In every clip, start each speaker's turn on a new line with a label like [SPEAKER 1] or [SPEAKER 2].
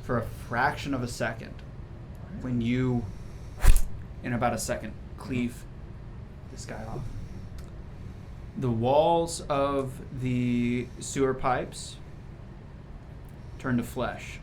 [SPEAKER 1] for a fraction of a second when you, in about a second, cleave this guy off. The walls of the sewer pipes turn to flesh.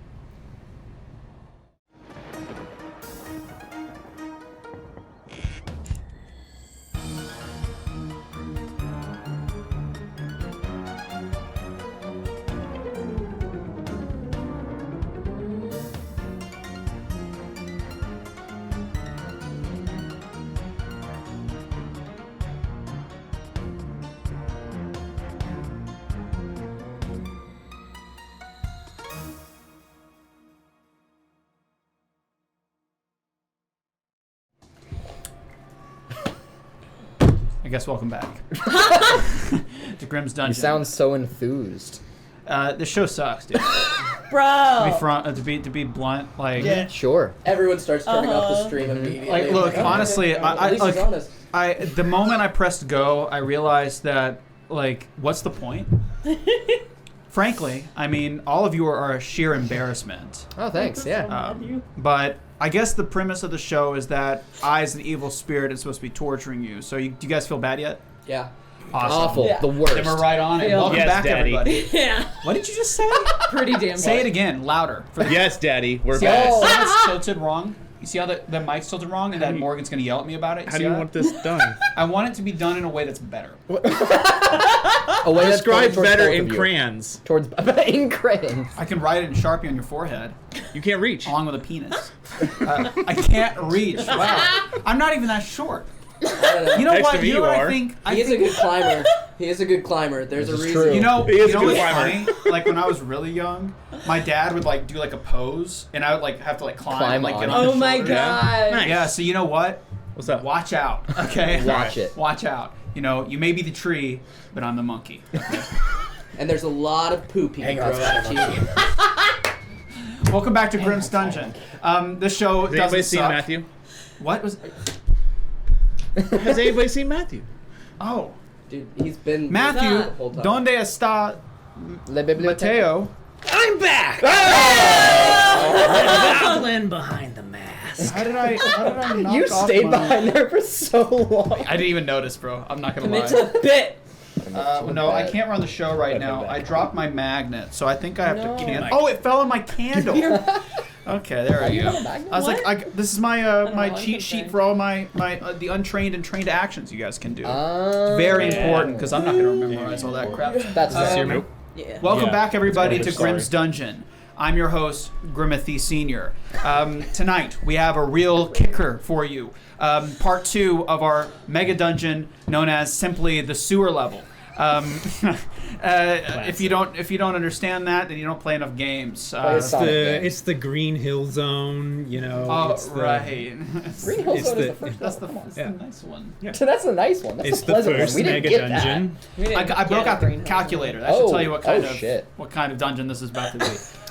[SPEAKER 1] I guess welcome back to Grimm's Dungeon.
[SPEAKER 2] You sound so enthused.
[SPEAKER 1] This show sucks, dude.
[SPEAKER 3] Bro.
[SPEAKER 1] To be blunt, like
[SPEAKER 2] Yeah, sure.
[SPEAKER 4] Everyone starts turning off the stream immediately.
[SPEAKER 1] like look, honestly,
[SPEAKER 4] at least he's honest.
[SPEAKER 1] the moment I pressed go, I realized that like, what's the point? Frankly, I mean, all of you are a sheer embarrassment.
[SPEAKER 2] Oh, thanks. Yeah.
[SPEAKER 1] But I guess the premise of the show is that I, as an evil spirit, is supposed to be torturing you. So, do you guys feel bad yet?
[SPEAKER 4] Yeah.
[SPEAKER 1] Awesome.
[SPEAKER 2] Awful.
[SPEAKER 3] Yeah.
[SPEAKER 2] The worst.
[SPEAKER 1] Then we're right on it.
[SPEAKER 3] Feel-
[SPEAKER 1] Welcome
[SPEAKER 5] Yes,
[SPEAKER 1] back,
[SPEAKER 5] Daddy.
[SPEAKER 1] everybody.
[SPEAKER 3] Yeah.
[SPEAKER 1] What did you just say?
[SPEAKER 3] Pretty damn
[SPEAKER 1] Say it
[SPEAKER 3] good.
[SPEAKER 1] again, louder. For the-
[SPEAKER 5] Yes, Daddy, we're
[SPEAKER 1] See
[SPEAKER 5] back.
[SPEAKER 1] how it's tilted wrong? You see how the mic's tilted wrong, and then Morgan's going to yell at me about it?
[SPEAKER 5] How do you want this done?
[SPEAKER 1] I want it to be done in a way that's better.
[SPEAKER 2] A way that's
[SPEAKER 5] Describe
[SPEAKER 2] towards
[SPEAKER 5] better
[SPEAKER 2] both
[SPEAKER 5] in
[SPEAKER 2] of you.
[SPEAKER 5] crayons.
[SPEAKER 2] Towards in crayons.
[SPEAKER 1] I can write it in Sharpie on your forehead,
[SPEAKER 5] You can't reach.
[SPEAKER 1] along with a penis. I can't reach. Wow. I'm not even that short. You know
[SPEAKER 5] Next
[SPEAKER 1] what?
[SPEAKER 5] to me
[SPEAKER 1] You know
[SPEAKER 5] you
[SPEAKER 1] what I
[SPEAKER 5] are.
[SPEAKER 1] think?
[SPEAKER 4] He is a good climber. He is a good climber. There's
[SPEAKER 2] This
[SPEAKER 4] a
[SPEAKER 2] is
[SPEAKER 4] reason.
[SPEAKER 2] true.
[SPEAKER 1] You know,
[SPEAKER 5] He is
[SPEAKER 1] you
[SPEAKER 5] a
[SPEAKER 1] know
[SPEAKER 5] good
[SPEAKER 1] what's
[SPEAKER 5] climber.
[SPEAKER 1] funny? Like when I was really young, my dad would like do like a pose, and I would like have to like climb and, like
[SPEAKER 2] on
[SPEAKER 1] get
[SPEAKER 2] it.
[SPEAKER 1] on
[SPEAKER 3] Oh
[SPEAKER 1] his
[SPEAKER 3] my
[SPEAKER 1] shoulder.
[SPEAKER 3] god.
[SPEAKER 5] Nice.
[SPEAKER 1] Yeah. So you know what?
[SPEAKER 5] What's up?
[SPEAKER 1] Watch out. Okay.
[SPEAKER 2] Watch it.
[SPEAKER 1] Watch out. You know, you may be the tree, but I'm the monkey.
[SPEAKER 4] And there's a lot of poop you can
[SPEAKER 2] Hang on,
[SPEAKER 4] throw at you.
[SPEAKER 1] Welcome back to Grimm's Dungeon. This show
[SPEAKER 5] Has anybody
[SPEAKER 1] doesn't
[SPEAKER 5] seen
[SPEAKER 1] suck.
[SPEAKER 5] Matthew?
[SPEAKER 1] What was?
[SPEAKER 5] Has anybody seen Matthew?
[SPEAKER 1] Oh,
[SPEAKER 4] Dude, he's been
[SPEAKER 1] Matthew.
[SPEAKER 4] the whole time.
[SPEAKER 1] Donde está
[SPEAKER 2] Le biblioteca.
[SPEAKER 1] Mateo?
[SPEAKER 6] I'm back! Goblin behind the mask.
[SPEAKER 1] How did I knock
[SPEAKER 2] You
[SPEAKER 1] off
[SPEAKER 2] stayed
[SPEAKER 1] my-
[SPEAKER 2] behind there for so long.
[SPEAKER 1] I didn't even notice, bro. I'm not gonna
[SPEAKER 3] Commit
[SPEAKER 1] lie.
[SPEAKER 3] to the bit.
[SPEAKER 1] No, I can't run the show right
[SPEAKER 5] Put him
[SPEAKER 1] now.
[SPEAKER 5] back.
[SPEAKER 1] I dropped my magnet, so I think I have
[SPEAKER 3] No.
[SPEAKER 1] to cancel.
[SPEAKER 5] Mike.
[SPEAKER 1] Oh, it fell on my candle. Okay, there we
[SPEAKER 2] You
[SPEAKER 1] go.
[SPEAKER 2] have a magnet?
[SPEAKER 1] I was
[SPEAKER 3] What?
[SPEAKER 1] like, this is my
[SPEAKER 3] don't
[SPEAKER 1] my
[SPEAKER 3] know, I'm
[SPEAKER 1] cheat sheet
[SPEAKER 3] concerned.
[SPEAKER 1] for all my the untrained and trained actions you guys can do.
[SPEAKER 2] Oh.
[SPEAKER 1] Very important because I'm not gonna memorize all that crap.
[SPEAKER 2] That's
[SPEAKER 1] Um,
[SPEAKER 3] Yeah.
[SPEAKER 1] Welcome
[SPEAKER 5] Yeah.
[SPEAKER 1] back, everybody,
[SPEAKER 5] Sorry.
[SPEAKER 1] to Grimm's Dungeon. I'm your host, Grimothy Sr. Tonight, we have a real kicker for you. Part 2 of our mega dungeon known as simply the sewer level. If you don't understand that, then you don't play enough games.
[SPEAKER 2] Play a Sonic game.
[SPEAKER 6] It's the Green Hill Zone, you know.
[SPEAKER 1] Oh,
[SPEAKER 6] it's the,
[SPEAKER 1] right.
[SPEAKER 2] Green Hill
[SPEAKER 6] It's
[SPEAKER 2] Zone is
[SPEAKER 6] the-
[SPEAKER 2] the first
[SPEAKER 1] That's
[SPEAKER 2] one.
[SPEAKER 1] the,
[SPEAKER 2] Come on.
[SPEAKER 1] that's
[SPEAKER 6] Yeah.
[SPEAKER 1] the nice one.
[SPEAKER 2] So that's the nice one. That's
[SPEAKER 6] It's
[SPEAKER 2] the
[SPEAKER 6] the
[SPEAKER 2] pleasant
[SPEAKER 6] first
[SPEAKER 2] one. We didn't
[SPEAKER 6] mega
[SPEAKER 2] get
[SPEAKER 6] dungeon.
[SPEAKER 3] We didn't
[SPEAKER 1] I broke
[SPEAKER 3] get
[SPEAKER 1] out the
[SPEAKER 3] Green Hill.
[SPEAKER 1] calculator. That should tell you what kind of
[SPEAKER 2] shit.
[SPEAKER 1] what kind of dungeon this is about to be.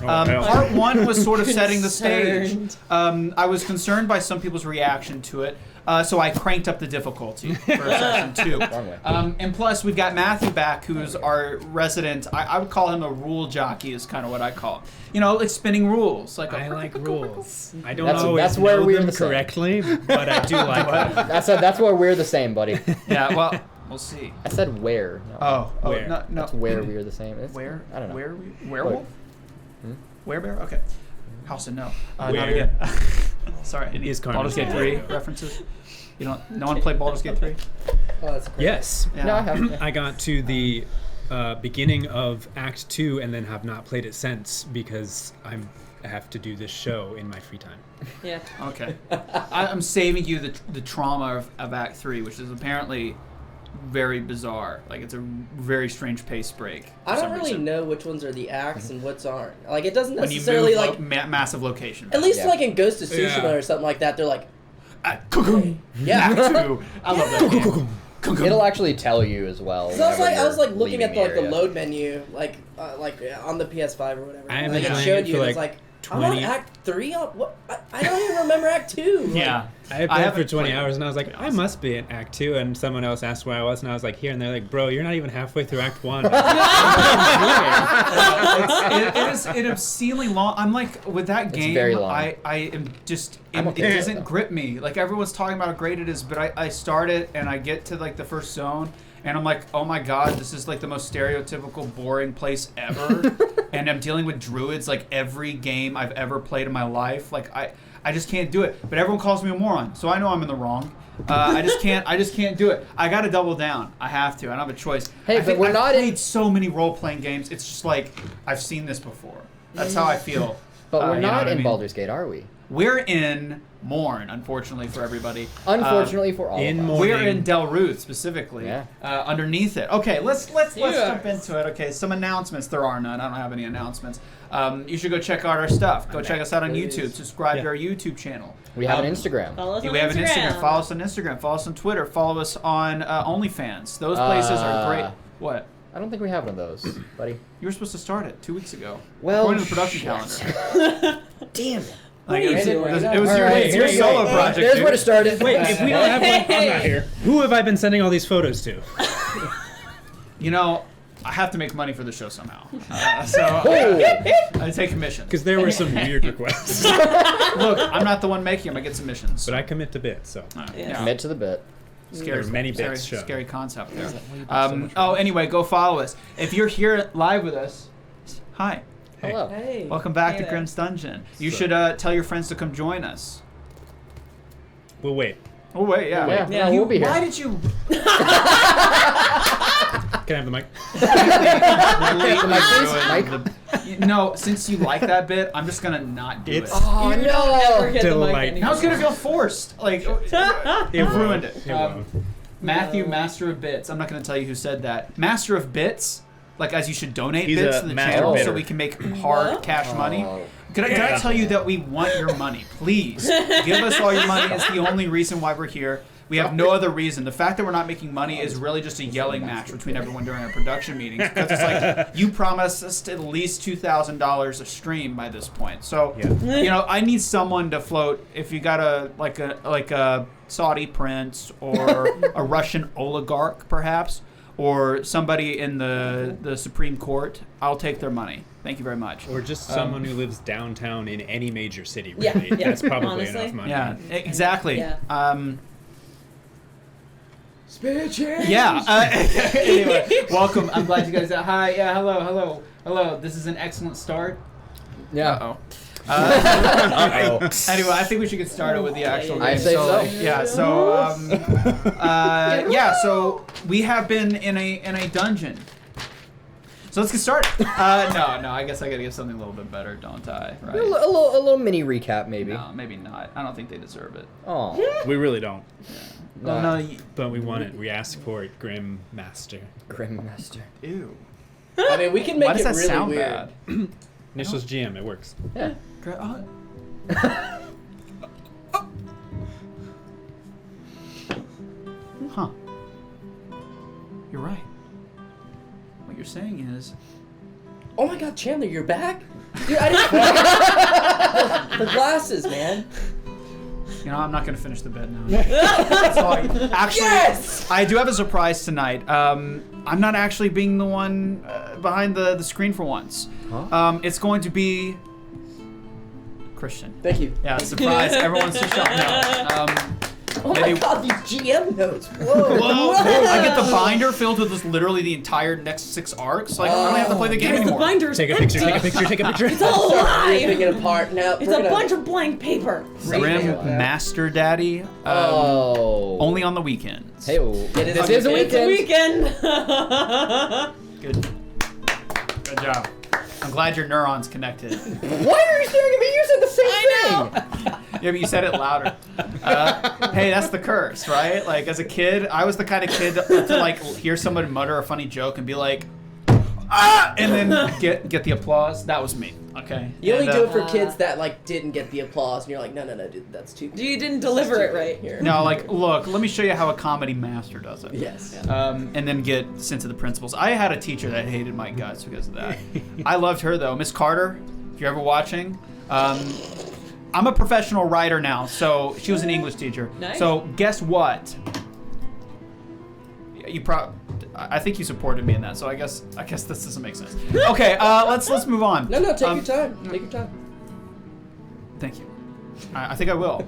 [SPEAKER 5] Oh, hell.
[SPEAKER 1] Part 1 was sort of setting the stage.
[SPEAKER 3] Concerned.
[SPEAKER 1] I was concerned by some people's reaction to it, so I cranked up the difficulty for session 2.
[SPEAKER 2] Wrong way.
[SPEAKER 1] And plus, we've got Matthew back, who's our resident. I would call him a rule jockey, is kind of what I call him. You know, like spinning rules. Like
[SPEAKER 6] I like rules. I don't
[SPEAKER 2] That's-
[SPEAKER 6] always
[SPEAKER 2] that's where
[SPEAKER 6] know
[SPEAKER 2] we're
[SPEAKER 6] them
[SPEAKER 2] the same.
[SPEAKER 6] correctly, but I do like them.
[SPEAKER 2] That's where we're the same, buddy.
[SPEAKER 1] Yeah, well, we'll see.
[SPEAKER 2] I said where. No,
[SPEAKER 1] Oh,
[SPEAKER 6] Where?
[SPEAKER 1] no.
[SPEAKER 2] That's where we're the same. It's,
[SPEAKER 1] Where?
[SPEAKER 2] I don't know.
[SPEAKER 1] Where? Werewolf? Werebear? Okay. House and no. Not
[SPEAKER 6] Where?
[SPEAKER 1] again. Sorry. Any
[SPEAKER 6] Is
[SPEAKER 1] Baldur's Gate
[SPEAKER 6] Carmen
[SPEAKER 1] 3 references? You don't. No one played Baldur's Gate 3.
[SPEAKER 4] Oh, that's great.
[SPEAKER 6] Yes.
[SPEAKER 1] Yeah.
[SPEAKER 2] No, I haven't.
[SPEAKER 6] I got to the beginning of Act 2 and then have not played it since because I have to do this show in my free time.
[SPEAKER 3] Yeah.
[SPEAKER 1] Okay. I'm saving you the trauma of Act 3, which is apparently very bizarre. Like, it's a very strange pace break. for
[SPEAKER 4] I don't
[SPEAKER 1] some
[SPEAKER 4] really
[SPEAKER 1] reason.
[SPEAKER 4] know which ones are the acts and what's aren't. Like, it doesn't
[SPEAKER 1] When you
[SPEAKER 4] necessarily,
[SPEAKER 1] move,
[SPEAKER 4] like,
[SPEAKER 1] massive location.
[SPEAKER 4] at least,
[SPEAKER 2] Yeah.
[SPEAKER 4] like, in Ghost of Tsushima
[SPEAKER 6] Yeah.
[SPEAKER 4] or something like that, they're like,
[SPEAKER 1] Cuckoo.
[SPEAKER 4] yeah.
[SPEAKER 1] Act 2. I love that game. Cuckoo.
[SPEAKER 2] It'll actually tell you as well.
[SPEAKER 4] So I was like looking
[SPEAKER 2] leaving
[SPEAKER 4] at the
[SPEAKER 2] area.
[SPEAKER 4] load menu, like on the PS5 or whatever.
[SPEAKER 6] I haven't
[SPEAKER 4] like, it
[SPEAKER 6] played
[SPEAKER 4] showed
[SPEAKER 6] it
[SPEAKER 4] you,
[SPEAKER 6] for,
[SPEAKER 4] and it's
[SPEAKER 6] like,
[SPEAKER 4] like, I'm on
[SPEAKER 6] 20.
[SPEAKER 4] Act 3. What? I don't even remember Act 2. Like,
[SPEAKER 1] Yeah.
[SPEAKER 6] I played for
[SPEAKER 1] haven't
[SPEAKER 6] 20
[SPEAKER 1] played
[SPEAKER 6] hours and I was like,
[SPEAKER 1] to be
[SPEAKER 6] I
[SPEAKER 1] honest.
[SPEAKER 6] must be in Act 2. And someone else asked where I was and I was like, here. And they're like, bro, you're not even halfway through Act 1.
[SPEAKER 1] It is obscenely long. I'm like, with that game,
[SPEAKER 2] very long.
[SPEAKER 1] I am just,
[SPEAKER 2] I'm
[SPEAKER 1] it
[SPEAKER 2] okay.
[SPEAKER 1] doesn't grip me. Like, everyone's talking about how great it is, but I start it and I get to like the first zone and I'm like, oh my god, this is like the most stereotypical, boring place ever. And I'm dealing with druids like every game I've ever played in my life. Like, I just can't do it. But everyone calls me a moron, so I know I'm in the wrong. I just can't do it. I gotta double down. I have to. I don't have a choice.
[SPEAKER 2] Hey, but we're
[SPEAKER 1] I've
[SPEAKER 2] not
[SPEAKER 1] played
[SPEAKER 2] in-
[SPEAKER 1] so many role-playing games. It's just like I've seen this before. That's how I feel.
[SPEAKER 2] But we're
[SPEAKER 1] you know
[SPEAKER 2] not
[SPEAKER 1] what I
[SPEAKER 2] in
[SPEAKER 1] mean?
[SPEAKER 2] Baldur's Gate, are we?
[SPEAKER 1] We're in Mourne, unfortunately for everybody.
[SPEAKER 2] Unfortunately for all
[SPEAKER 6] in
[SPEAKER 2] of us.
[SPEAKER 6] Mourne.
[SPEAKER 1] We're in Del Ruth specifically.
[SPEAKER 2] Yeah.
[SPEAKER 1] Underneath it. Okay, let's
[SPEAKER 3] Yes.
[SPEAKER 1] jump into it. Okay, some announcements. There are none. I don't have any announcements. You should go check out our stuff. Go check us out on YouTube. Subscribe to our YouTube channel.
[SPEAKER 2] We have an Instagram.
[SPEAKER 3] Follow us
[SPEAKER 1] Yeah,
[SPEAKER 3] on
[SPEAKER 1] we have an Instagram.
[SPEAKER 3] Instagram.
[SPEAKER 1] Follow us on Instagram. Follow us on Twitter. Follow us on OnlyFans. Those places are great.
[SPEAKER 2] Uh,
[SPEAKER 1] What?
[SPEAKER 2] I don't think we have one of those, buddy.
[SPEAKER 1] You were supposed to start it 2 weeks ago.
[SPEAKER 2] Well,
[SPEAKER 1] according to the production calendar.
[SPEAKER 2] Damn it.
[SPEAKER 1] Like,
[SPEAKER 4] are you
[SPEAKER 1] it
[SPEAKER 4] doing
[SPEAKER 1] was
[SPEAKER 4] right
[SPEAKER 1] your,
[SPEAKER 4] now?
[SPEAKER 2] Alright,
[SPEAKER 1] it's your
[SPEAKER 2] here you
[SPEAKER 1] solo
[SPEAKER 2] go.
[SPEAKER 1] project.
[SPEAKER 2] There's
[SPEAKER 1] dude.
[SPEAKER 2] where to start it.
[SPEAKER 6] Wait, if we don't have one,
[SPEAKER 5] I'm not here.
[SPEAKER 6] who have I been sending all these photos to?
[SPEAKER 1] You know, I have to make money for the show somehow. So
[SPEAKER 2] Oh.
[SPEAKER 1] I take commissions.
[SPEAKER 6] Because there were some weird requests.
[SPEAKER 1] Look, I'm not the one making them. I get submissions.
[SPEAKER 6] But I commit to bits, so.
[SPEAKER 1] Yeah.
[SPEAKER 2] Commit to the bit.
[SPEAKER 1] Scary,
[SPEAKER 6] There's many
[SPEAKER 1] scary,
[SPEAKER 6] bits shown.
[SPEAKER 1] scary concept there. Anyway, go follow us. If you're here live with us, hi.
[SPEAKER 6] Hey.
[SPEAKER 2] Hello.
[SPEAKER 3] Hey.
[SPEAKER 1] Welcome back
[SPEAKER 3] Hey
[SPEAKER 1] to
[SPEAKER 3] there.
[SPEAKER 1] Grim's Dungeon. You
[SPEAKER 6] So-
[SPEAKER 1] should tell your friends to come join us.
[SPEAKER 6] Well, wait.
[SPEAKER 1] Oh, wait, yeah.
[SPEAKER 2] Yeah,
[SPEAKER 3] Yeah,
[SPEAKER 2] we'll be here.
[SPEAKER 1] Why did you...
[SPEAKER 6] Can I have the mic?
[SPEAKER 2] The mic, please. Mike?
[SPEAKER 1] No, since you like that bit, I'm just going to not do
[SPEAKER 6] It's-
[SPEAKER 1] it.
[SPEAKER 2] Oh,
[SPEAKER 3] You don't
[SPEAKER 2] no.
[SPEAKER 3] ever hit the mic
[SPEAKER 6] Delightful.
[SPEAKER 3] anymore.
[SPEAKER 1] Now it's going to feel forced. Like, it ruined it.
[SPEAKER 6] It won't.
[SPEAKER 1] Matthew,
[SPEAKER 3] No.
[SPEAKER 1] Master of Bits. I'm not going to tell you who said that. Master of Bits, like as you should donate
[SPEAKER 5] He's
[SPEAKER 1] bits
[SPEAKER 5] a
[SPEAKER 1] to the
[SPEAKER 5] master
[SPEAKER 1] channel so
[SPEAKER 5] bidder.
[SPEAKER 1] we can make hard
[SPEAKER 3] What?
[SPEAKER 1] cash money.
[SPEAKER 2] Oh.
[SPEAKER 1] Can I tell you that we want your money? Please give us all your money. It's the only reason why we're here. We have no other reason. The fact that we're not making money is really just a yelling match between everyone during our production meetings because it's like you promised us at least $2,000 a stream by this point. So
[SPEAKER 6] Yeah.
[SPEAKER 1] you know, I need someone to float. If you got a Saudi prince or a Russian oligarch, perhaps, or somebody in the Supreme Court, I'll take their money. Thank you very much.
[SPEAKER 6] Or just someone who lives downtown in any major city,
[SPEAKER 3] Yeah,
[SPEAKER 6] really.
[SPEAKER 3] yeah,
[SPEAKER 6] That's probably
[SPEAKER 3] honestly.
[SPEAKER 6] enough money.
[SPEAKER 1] Yeah, exactly.
[SPEAKER 3] Yeah.
[SPEAKER 1] Yeah. Anyway, welcome. I'm glad you guys. Hi. Yeah. Hello. This is an excellent start.
[SPEAKER 2] Yeah.
[SPEAKER 1] Uh-oh.
[SPEAKER 2] Uh-oh.
[SPEAKER 1] Anyway, I think we should get started with the actual game.
[SPEAKER 2] I say so.
[SPEAKER 1] Yeah. So we have been in a dungeon. So let's get started. No. I guess I gotta give something a little bit better, don't I? Right?
[SPEAKER 2] A little mini recap, maybe.
[SPEAKER 1] No, maybe not. I don't think they deserve it.
[SPEAKER 2] Oh.
[SPEAKER 5] We really don't.
[SPEAKER 1] Well, no.
[SPEAKER 6] But we want it. We ask for it, Grim Master.
[SPEAKER 2] Grim Master.
[SPEAKER 1] Ew.
[SPEAKER 4] I mean, we can make
[SPEAKER 1] Why does
[SPEAKER 4] it
[SPEAKER 1] that
[SPEAKER 4] really
[SPEAKER 1] sound
[SPEAKER 4] weird.
[SPEAKER 1] bad?
[SPEAKER 6] Initials GM, it works.
[SPEAKER 2] Yeah.
[SPEAKER 1] Huh. You're right. What you're saying is,
[SPEAKER 4] Oh my God, Chandler, you're back? Dude, I didn't. The glasses, man.
[SPEAKER 1] you know, I'm not gonna finish the bed now. That's all actually,
[SPEAKER 4] Yes!
[SPEAKER 1] I do have a surprise tonight. I'm not actually being the one behind the screen for once.
[SPEAKER 2] Huh?
[SPEAKER 1] It's going to be Christian.
[SPEAKER 4] Thank you.
[SPEAKER 1] Yeah, surprise. Everyone's just showing up.
[SPEAKER 4] Oh
[SPEAKER 1] Maybe-
[SPEAKER 4] my God, these GM notes. Whoa.
[SPEAKER 1] Whoa! I get the binder filled with this, literally the entire next 6 arcs. Like, I don't have to play the game
[SPEAKER 3] Guys, the
[SPEAKER 1] anymore.
[SPEAKER 3] binder's
[SPEAKER 6] Take a picture, take a
[SPEAKER 3] empty.
[SPEAKER 6] picture, take a picture.
[SPEAKER 3] It's all
[SPEAKER 4] Start
[SPEAKER 3] lie.
[SPEAKER 4] ripping it apart. Now,
[SPEAKER 3] It's
[SPEAKER 4] we're
[SPEAKER 3] a
[SPEAKER 4] gonna-
[SPEAKER 3] bunch of blank paper.
[SPEAKER 1] Grim
[SPEAKER 4] Yeah.
[SPEAKER 1] Master Daddy.
[SPEAKER 2] Oh.
[SPEAKER 1] Only on the weekends.
[SPEAKER 2] Hey, this is a
[SPEAKER 4] It's
[SPEAKER 3] It's
[SPEAKER 2] weekend.
[SPEAKER 3] a weekend.
[SPEAKER 1] Good job. I'm glad your neurons connected.
[SPEAKER 2] Why are you staring at me? You said the same thing.
[SPEAKER 1] Yeah, but you said it louder. Hey, that's the curse, right? Like, as a kid, I was the kind of kid to like hear someone mutter a funny joke and be like, ah, and then get the applause. That was me. Okay.
[SPEAKER 4] You only
[SPEAKER 1] And,
[SPEAKER 4] do it for kids that like didn't get the applause, and you're like, no, dude, that's too.
[SPEAKER 3] You didn't deliver it right.
[SPEAKER 4] Here.
[SPEAKER 1] No, like, look, let me show you how a comedy master does it.
[SPEAKER 4] Yes.
[SPEAKER 1] And then get sent to the principals. I had a teacher that hated my guts because of that. I loved her though, Miss Carter. If you're ever watching, I'm a professional writer now, so she was an English teacher.
[SPEAKER 3] Nice.
[SPEAKER 1] So guess what? I think you supported me in that, so I guess this doesn't make sense. Okay, let's move on.
[SPEAKER 4] No, take your time. Take your time.
[SPEAKER 1] Thank you. I think I will.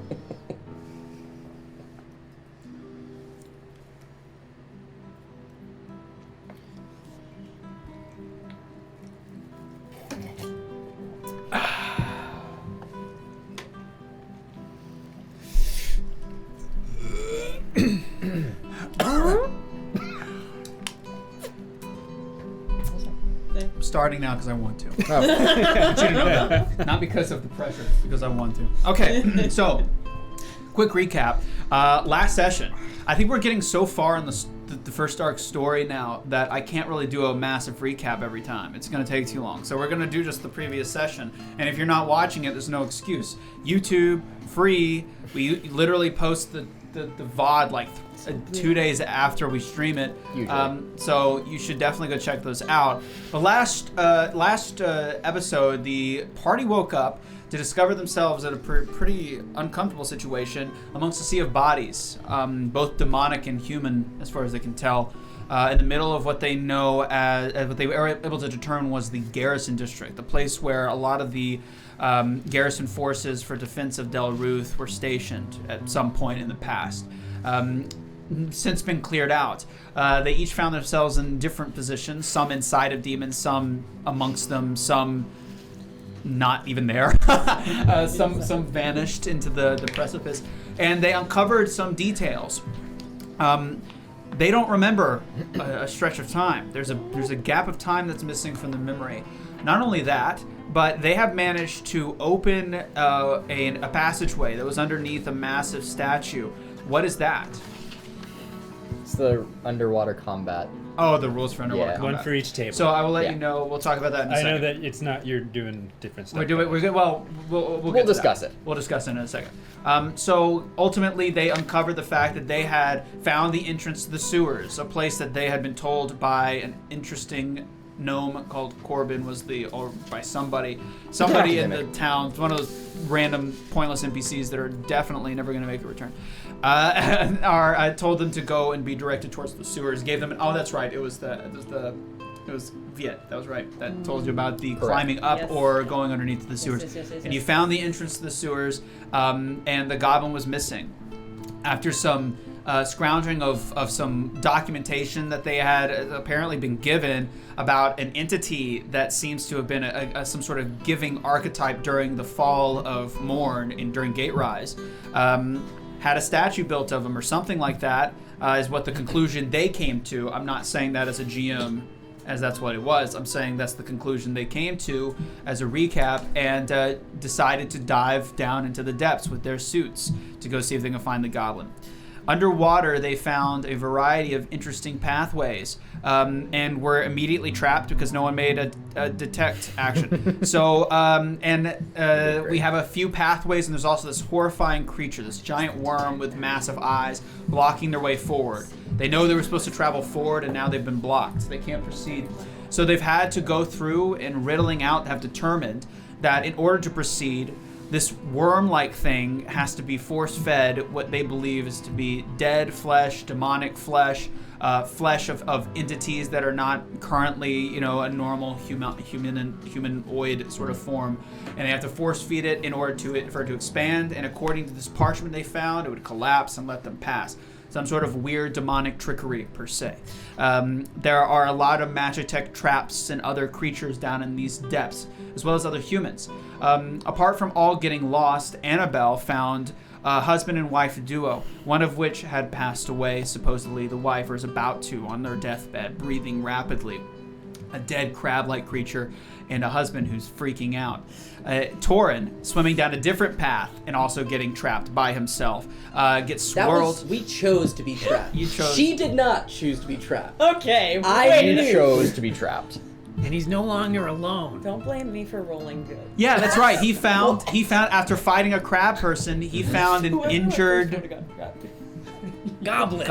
[SPEAKER 1] Starting now because I want to.
[SPEAKER 2] Oh.
[SPEAKER 1] I want you to know that. Not because of the pressure, because I want to. Okay, so quick recap. Last session. I think we're getting so far in the first arc story now that I can't really do a massive recap every time. It's going to take too long. So we're going to do just the previous session. And if you're not watching it, there's no excuse. YouTube, free. We literally post the VOD like 2 days after we stream it. So you should definitely go check those out. The last episode, the party woke up to discover themselves in a pretty uncomfortable situation amongst a sea of bodies, both demonic and human as far as they can tell, in the middle of what they know as what they were able to determine was the garrison district, the place where a lot of the garrison forces for defense of Del Ruth were stationed at some point in the past. Since been cleared out. They each found themselves in different positions, some inside of demons, some amongst them, some not even there. Some vanished into the precipice, and they uncovered some details. They don't remember a stretch of time. There's a gap of time that's missing from the memory. Not only that, but they have managed to open a passageway that was underneath a massive statue. What is that?
[SPEAKER 2] It's the underwater combat.
[SPEAKER 1] Oh, the rules for underwater
[SPEAKER 2] Yeah.
[SPEAKER 1] combat.
[SPEAKER 6] One for each table.
[SPEAKER 1] So I will let you know. We'll talk about that in a
[SPEAKER 6] I
[SPEAKER 1] second.
[SPEAKER 6] know that it's not. You're doing different stuff.
[SPEAKER 1] We're good. Well, we'll
[SPEAKER 2] We'll
[SPEAKER 1] get to
[SPEAKER 2] discuss
[SPEAKER 1] that.
[SPEAKER 2] it.
[SPEAKER 1] We'll discuss it in a second. So ultimately, they uncovered the fact that they had found the entrance to the sewers, a place that they had been told by an interesting gnome called Corbin or by somebody in the town, one of those random pointless NPCs that are definitely never going to make a return. I told them to go and be directed towards the sewers. Gave them that's right. It was Viet. That was right. That told you about the climbing up
[SPEAKER 3] Yes.
[SPEAKER 1] or going underneath the sewers.
[SPEAKER 3] Yes.
[SPEAKER 1] And you found the entrance to the sewers, and the goblin was missing. After some scrounging of some documentation that they had apparently been given about an entity that seems to have been some sort of giving archetype during the fall of Mourne during Gate Rise, had a statue built of him or something like that, is what the conclusion they came to. I'm not saying that as a GM, as that's what it was. I'm saying that's the conclusion they came to as a recap, and decided to dive down into the depths with their suits to go see if they can find the goblin. Underwater, they found a variety of interesting pathways, and were immediately trapped because no one made a detect action. So, we have a few pathways, and there's also this horrifying creature, this giant worm with massive eyes, blocking their way forward. They know they were supposed to travel forward, and now they've been blocked. So they can't proceed. So they've had to go through and riddling out, have determined that in order to proceed, this worm-like thing has to be force-fed what they believe is to be dead flesh, demonic flesh, flesh of entities that are not currently, a normal humanoid sort of form, and they have to force-feed it in order for it to expand. And according to this parchment they found, it would collapse and let them pass. Some sort of weird demonic trickery, per se. There are a lot of magitech traps and other creatures down in these depths, as well as other humans. Apart from all getting lost, Annabelle found a husband and wife duo, one of which had passed away, supposedly the wife, or is about to, on their deathbed, breathing rapidly. A dead crab-like creature, and a husband who's freaking out. Torin, swimming down a different path and also getting trapped by himself, gets swirled.
[SPEAKER 4] We chose to be trapped.
[SPEAKER 1] You chose.
[SPEAKER 4] She did not choose to be trapped.
[SPEAKER 3] Okay.
[SPEAKER 2] You chose to be trapped.
[SPEAKER 5] And he's no longer alone.
[SPEAKER 3] Don't blame me for rolling good.
[SPEAKER 1] Yeah, that's right. He found after fighting a crab person, he found an injured.
[SPEAKER 5] Goblin.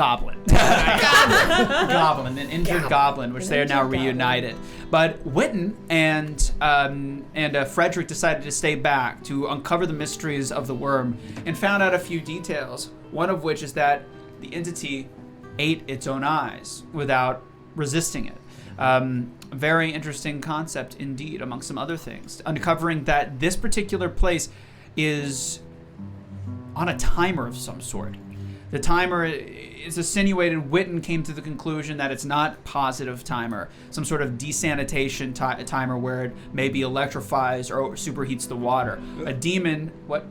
[SPEAKER 1] Goblin, an injured goblin, which they are now reunited. But Witton and Fredrick decided to stay back to uncover the mysteries of the worm and found out a few details. One of which is that the entity ate its own eyes without resisting it. Very interesting concept indeed, among some other things. Uncovering that this particular place is on a timer of some sort. The timer is insinuated. Witton came to the conclusion that it's not positive timer, some sort of desanitation timer where it maybe electrifies or superheats the water. A demon, what?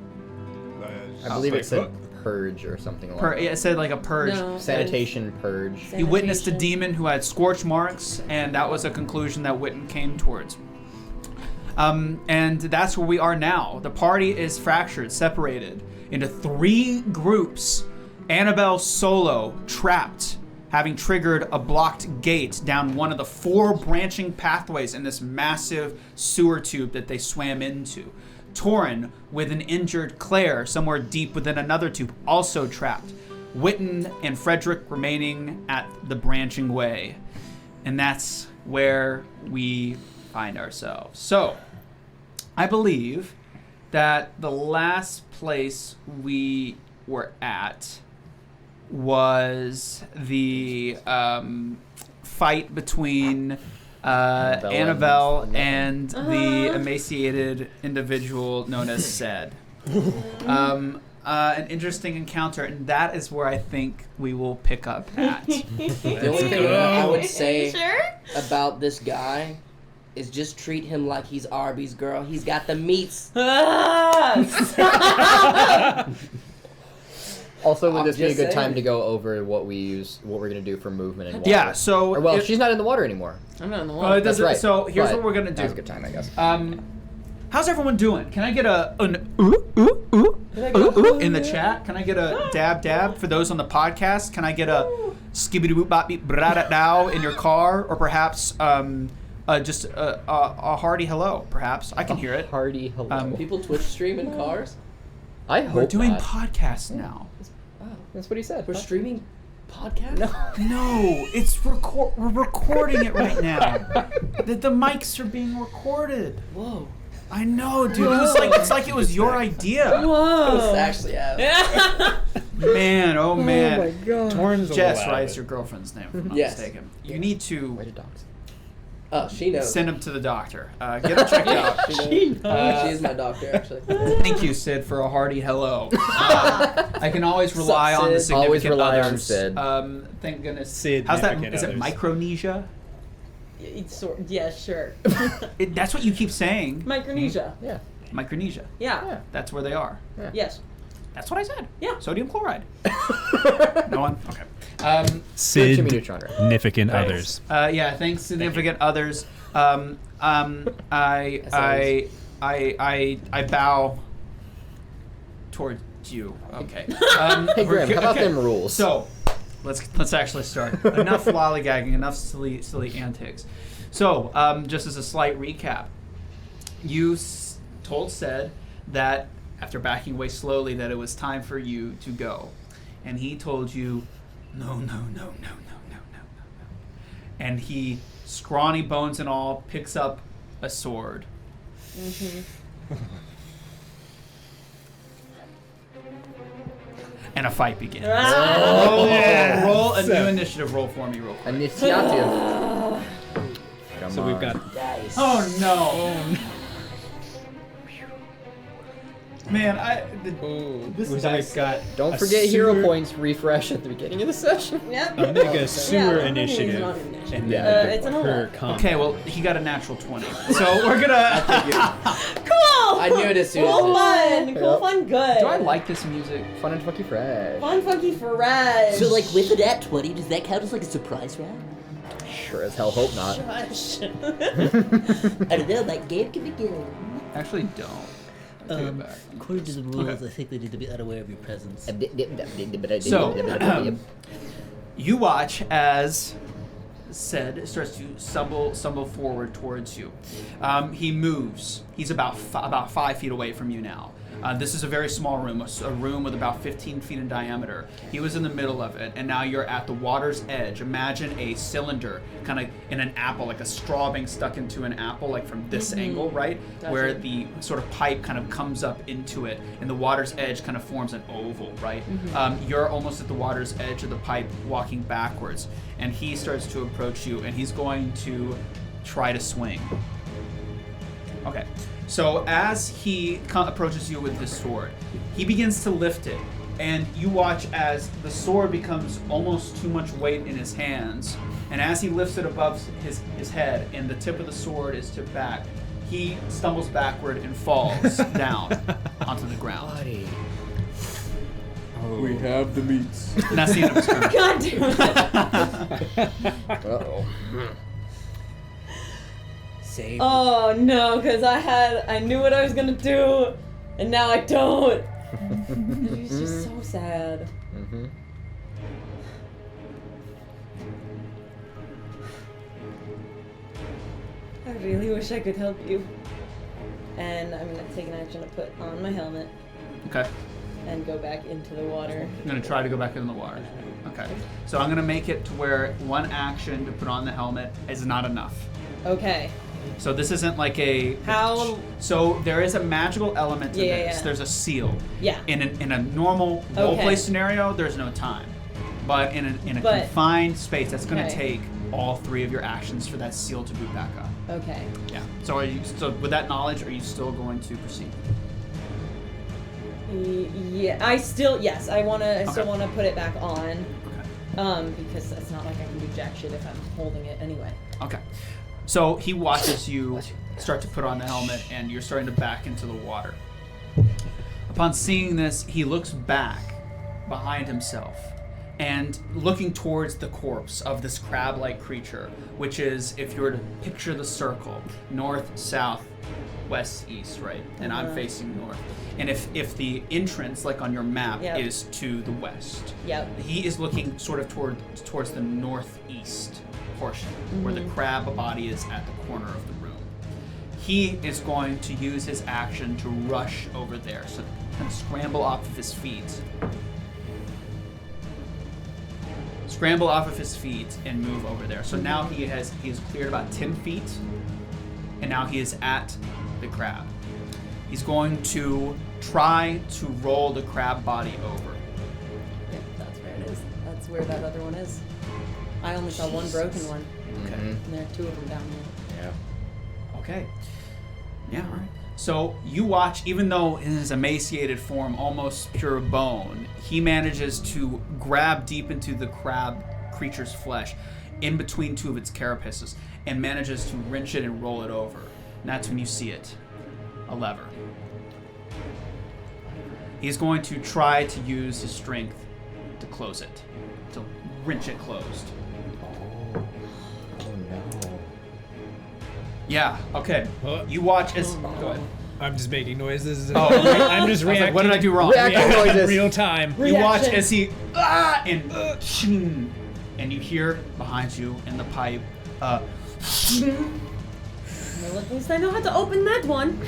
[SPEAKER 2] I believe it said purge or something like that.
[SPEAKER 1] It said like a purge.
[SPEAKER 3] No.
[SPEAKER 2] Sanitation purge.
[SPEAKER 1] You witnessed a demon who had scorch marks, and that was a conclusion that Witton came towards. And that's where we are now. The party is fractured, separated into 3 groups. Annabelle solo, trapped, having triggered a blocked gate down one of the 4 branching pathways in this massive sewer tube that they swam into. Torin, with an injured Claire somewhere deep within another tube, also trapped. Witton and Fredrick remaining at the branching way. And that's where we find ourselves. So, I believe that the last place we were at was the fight between Annabelle and the emaciated individual known as Sed. An interesting encounter, and that is where I think we will pick up at.
[SPEAKER 4] The only thing I would say
[SPEAKER 3] Sure?
[SPEAKER 4] about this guy is just treat him like he's Arby's, girl. He's got the meats.
[SPEAKER 2] Also, would
[SPEAKER 4] I'm
[SPEAKER 2] this be a
[SPEAKER 4] just
[SPEAKER 2] good time
[SPEAKER 4] saying.
[SPEAKER 2] to go over what we're gonna do for movement and water?
[SPEAKER 1] Yeah, so...
[SPEAKER 2] Or, well, she's not in the water anymore.
[SPEAKER 3] I'm not in the
[SPEAKER 1] it
[SPEAKER 3] wall.
[SPEAKER 1] doesn't,
[SPEAKER 2] right.
[SPEAKER 1] So here's
[SPEAKER 2] But
[SPEAKER 1] what we're going to do.
[SPEAKER 2] Now's a good time, I guess.
[SPEAKER 1] How's everyone doing? Can I get an in the chat? Can I get a dab for those on the podcast? Can I get a skibbity boop bop beep brada now in your car, or perhaps just a hearty hello? Perhaps I can hear it.
[SPEAKER 2] Hearty hello.
[SPEAKER 4] People Twitch stream in cars?
[SPEAKER 2] I hope
[SPEAKER 1] We're doing
[SPEAKER 2] not.
[SPEAKER 1] podcasts now.
[SPEAKER 4] Oh,
[SPEAKER 2] That's what he said.
[SPEAKER 4] we're streaming podcasts?
[SPEAKER 1] No, it's we're recording it right now. The mics are being recorded.
[SPEAKER 4] Whoa.
[SPEAKER 1] I know, dude. It's like it was your idea.
[SPEAKER 4] It was actually,
[SPEAKER 1] Man, oh man.
[SPEAKER 2] my god.
[SPEAKER 6] Torin's
[SPEAKER 1] Jess
[SPEAKER 6] allowed
[SPEAKER 1] writes
[SPEAKER 6] it.
[SPEAKER 1] your girlfriend's name, if I'm not
[SPEAKER 4] Yes.
[SPEAKER 1] mistaken. You need to
[SPEAKER 2] Way to dogs.
[SPEAKER 4] Oh, she knows.
[SPEAKER 1] send him to the doctor. Get him checked out.
[SPEAKER 4] She is my doctor, actually.
[SPEAKER 1] Thank you, Sid, for a hearty hello. I can always rely on the
[SPEAKER 4] Sid?
[SPEAKER 1] significant
[SPEAKER 2] Always rely on
[SPEAKER 1] others.
[SPEAKER 2] Sid.
[SPEAKER 1] Thank goodness.
[SPEAKER 6] Sid,
[SPEAKER 1] How's that?
[SPEAKER 6] significant
[SPEAKER 1] Is it
[SPEAKER 6] others.
[SPEAKER 1] Micronesia?
[SPEAKER 3] Yeah, sure.
[SPEAKER 1] That's what you keep saying.
[SPEAKER 3] Micronesia.
[SPEAKER 2] Yeah.
[SPEAKER 1] Micronesia.
[SPEAKER 3] Yeah.
[SPEAKER 2] Yeah.
[SPEAKER 1] That's where they are.
[SPEAKER 3] Yes.
[SPEAKER 1] That's what I said.
[SPEAKER 3] Yeah.
[SPEAKER 1] Sodium chloride. No one? Okay.
[SPEAKER 2] Jimmy Neutron.
[SPEAKER 6] Significant others.
[SPEAKER 1] Yeah, thanks, significant others. I bow towards you. Okay.
[SPEAKER 2] Hey Graham, how about them rules?
[SPEAKER 1] So, let's actually start. Enough lollygagging, enough silly antics. So, just as a slight recap, you told Sed that after backing away slowly that it was time for you to go, and he told you, no. And he, scrawny bones and all, picks up a sword. And a fight begins. Roll a new initiative roll for me real quick.
[SPEAKER 2] Initiative. Come
[SPEAKER 6] So
[SPEAKER 2] on.
[SPEAKER 6] we've got
[SPEAKER 1] Oh no! Man, this
[SPEAKER 6] we've
[SPEAKER 1] dice
[SPEAKER 6] got
[SPEAKER 2] Don't
[SPEAKER 6] a
[SPEAKER 2] forget hero
[SPEAKER 6] sewer-
[SPEAKER 2] points refresh at the beginning of the session.
[SPEAKER 3] Yep.
[SPEAKER 6] a mega sewer
[SPEAKER 3] Yeah,
[SPEAKER 6] initiative,
[SPEAKER 3] it's not an initiative.
[SPEAKER 6] and
[SPEAKER 2] Yeah.
[SPEAKER 6] then
[SPEAKER 3] It's an
[SPEAKER 6] per
[SPEAKER 3] elect.
[SPEAKER 6] combat.
[SPEAKER 1] Okay, well, he got a natural 20. So we're gonna...
[SPEAKER 3] Cool!
[SPEAKER 4] I knew it as soon as
[SPEAKER 3] Cool
[SPEAKER 4] it-
[SPEAKER 3] fun! Cool
[SPEAKER 2] Yep.
[SPEAKER 3] fun, good.
[SPEAKER 1] Do I like this music?
[SPEAKER 2] Fun and funky fresh.
[SPEAKER 3] Fun, funky, fresh.
[SPEAKER 7] So, like, with it at 20, does that count as, like, a surprise round?
[SPEAKER 2] Sure as hell hope not.
[SPEAKER 3] Gosh.
[SPEAKER 7] I don't know, that game can begin.
[SPEAKER 1] Actually, don't. I take it back.
[SPEAKER 7] According to the rules, I think they need to be unaware of your presence.
[SPEAKER 1] So, you watch as Sed starts to stumble forward towards you. He moves He's about 5 feet away from you now. This is a very small room, a room with about 15 feet in diameter. He was in the middle of it, and now you're at the water's edge. Imagine a cylinder, kind of in an apple, like a straw being stuck into an apple, like from this angle, right?
[SPEAKER 3] Gotcha.
[SPEAKER 1] Where the sort of pipe kind of comes up into it, and the water's edge kind of forms an oval, right? You're almost at the water's edge of the pipe, walking backwards, and he starts to approach you, and he's going to try to swing. Okay. So as he approaches you with his sword, he begins to lift it, and you watch as the sword becomes almost too much weight in his hands, and as he lifts it above his head and the tip of the sword is tipped back, he stumbles backward and falls down onto the ground.
[SPEAKER 2] Buddy.
[SPEAKER 8] We have the meats.
[SPEAKER 1] And that's the end of his turn.
[SPEAKER 3] God damn it.
[SPEAKER 2] Uh-oh. Save.
[SPEAKER 3] Oh no, because I knew what I was gonna do, and now I don't. He's just so sad.
[SPEAKER 2] Mm-hmm.
[SPEAKER 3] I really wish I could help you. And I'm gonna take an action to put on my helmet
[SPEAKER 1] Okay.
[SPEAKER 3] and go back into the water.
[SPEAKER 1] I'm going to try to go back in the water. Okay. So I'm going to make it to where one action to put on the helmet is not enough.
[SPEAKER 3] Okay.
[SPEAKER 1] So this isn't like a...
[SPEAKER 3] How-
[SPEAKER 1] So there is a magical element to
[SPEAKER 3] Yeah,
[SPEAKER 1] this.
[SPEAKER 3] yeah.
[SPEAKER 1] There's a seal.
[SPEAKER 3] Yeah.
[SPEAKER 1] In a normal roleplay scenario, there's no time. But in a
[SPEAKER 3] But-
[SPEAKER 1] confined space, that's going to
[SPEAKER 3] Okay.
[SPEAKER 1] take all 3 of your actions for that seal to boot back up.
[SPEAKER 3] Okay.
[SPEAKER 1] Yeah. So with that knowledge, are you still going to proceed?
[SPEAKER 3] Yeah. I still
[SPEAKER 1] Okay.
[SPEAKER 3] wanna put it back on.
[SPEAKER 1] Okay.
[SPEAKER 3] Because it's not like I can do jack shit if I'm holding it anyway.
[SPEAKER 1] Okay. So he watches you start to put on the helmet, and you're starting to back into the water. Upon seeing this, he looks back behind himself and looking towards the corpse of this crab-like creature, which is, if you were to picture the circle, north, south, west, east, right? And I'm facing north. And if the entrance, like on your map,
[SPEAKER 3] Yep.
[SPEAKER 1] is to the west,
[SPEAKER 3] Yep.
[SPEAKER 1] he is looking sort of towards the northeast portion, where the crab body is at the corner of the room. He is going to use his action to rush over there, so kind of scramble off of his feet. Scramble off of his feet and move over there. So now he has cleared about 10 feet, and now he is at the crab. He's going to try to roll the crab body over.
[SPEAKER 3] Yep, that's where it is. That's where that other one is. I only saw one broken one,
[SPEAKER 1] Okay.
[SPEAKER 3] and there are 2 of them down here.
[SPEAKER 2] Yeah.
[SPEAKER 1] Okay. Yeah, all right. So you watch, even though in his emaciated form, almost pure bone, he manages to grab deep into the crab creature's flesh, in between 2 of its carapaces, and manages to wrench it and roll it over. And that's when you see it. A lever. He's going to try to use his strength to close it, to wrench it closed.
[SPEAKER 2] Oh no.
[SPEAKER 1] Yeah, okay. You watch as... Go ahead.
[SPEAKER 6] I'm just making noises.
[SPEAKER 1] Oh,
[SPEAKER 6] I'm just
[SPEAKER 1] I was
[SPEAKER 6] reacting.
[SPEAKER 1] like, what did I do wrong?
[SPEAKER 2] Reacting noises.
[SPEAKER 6] Real time.
[SPEAKER 1] You watch
[SPEAKER 3] Reaction.
[SPEAKER 1] as he and you hear behind you in the pipe.
[SPEAKER 3] Well, at least I know how to open that one.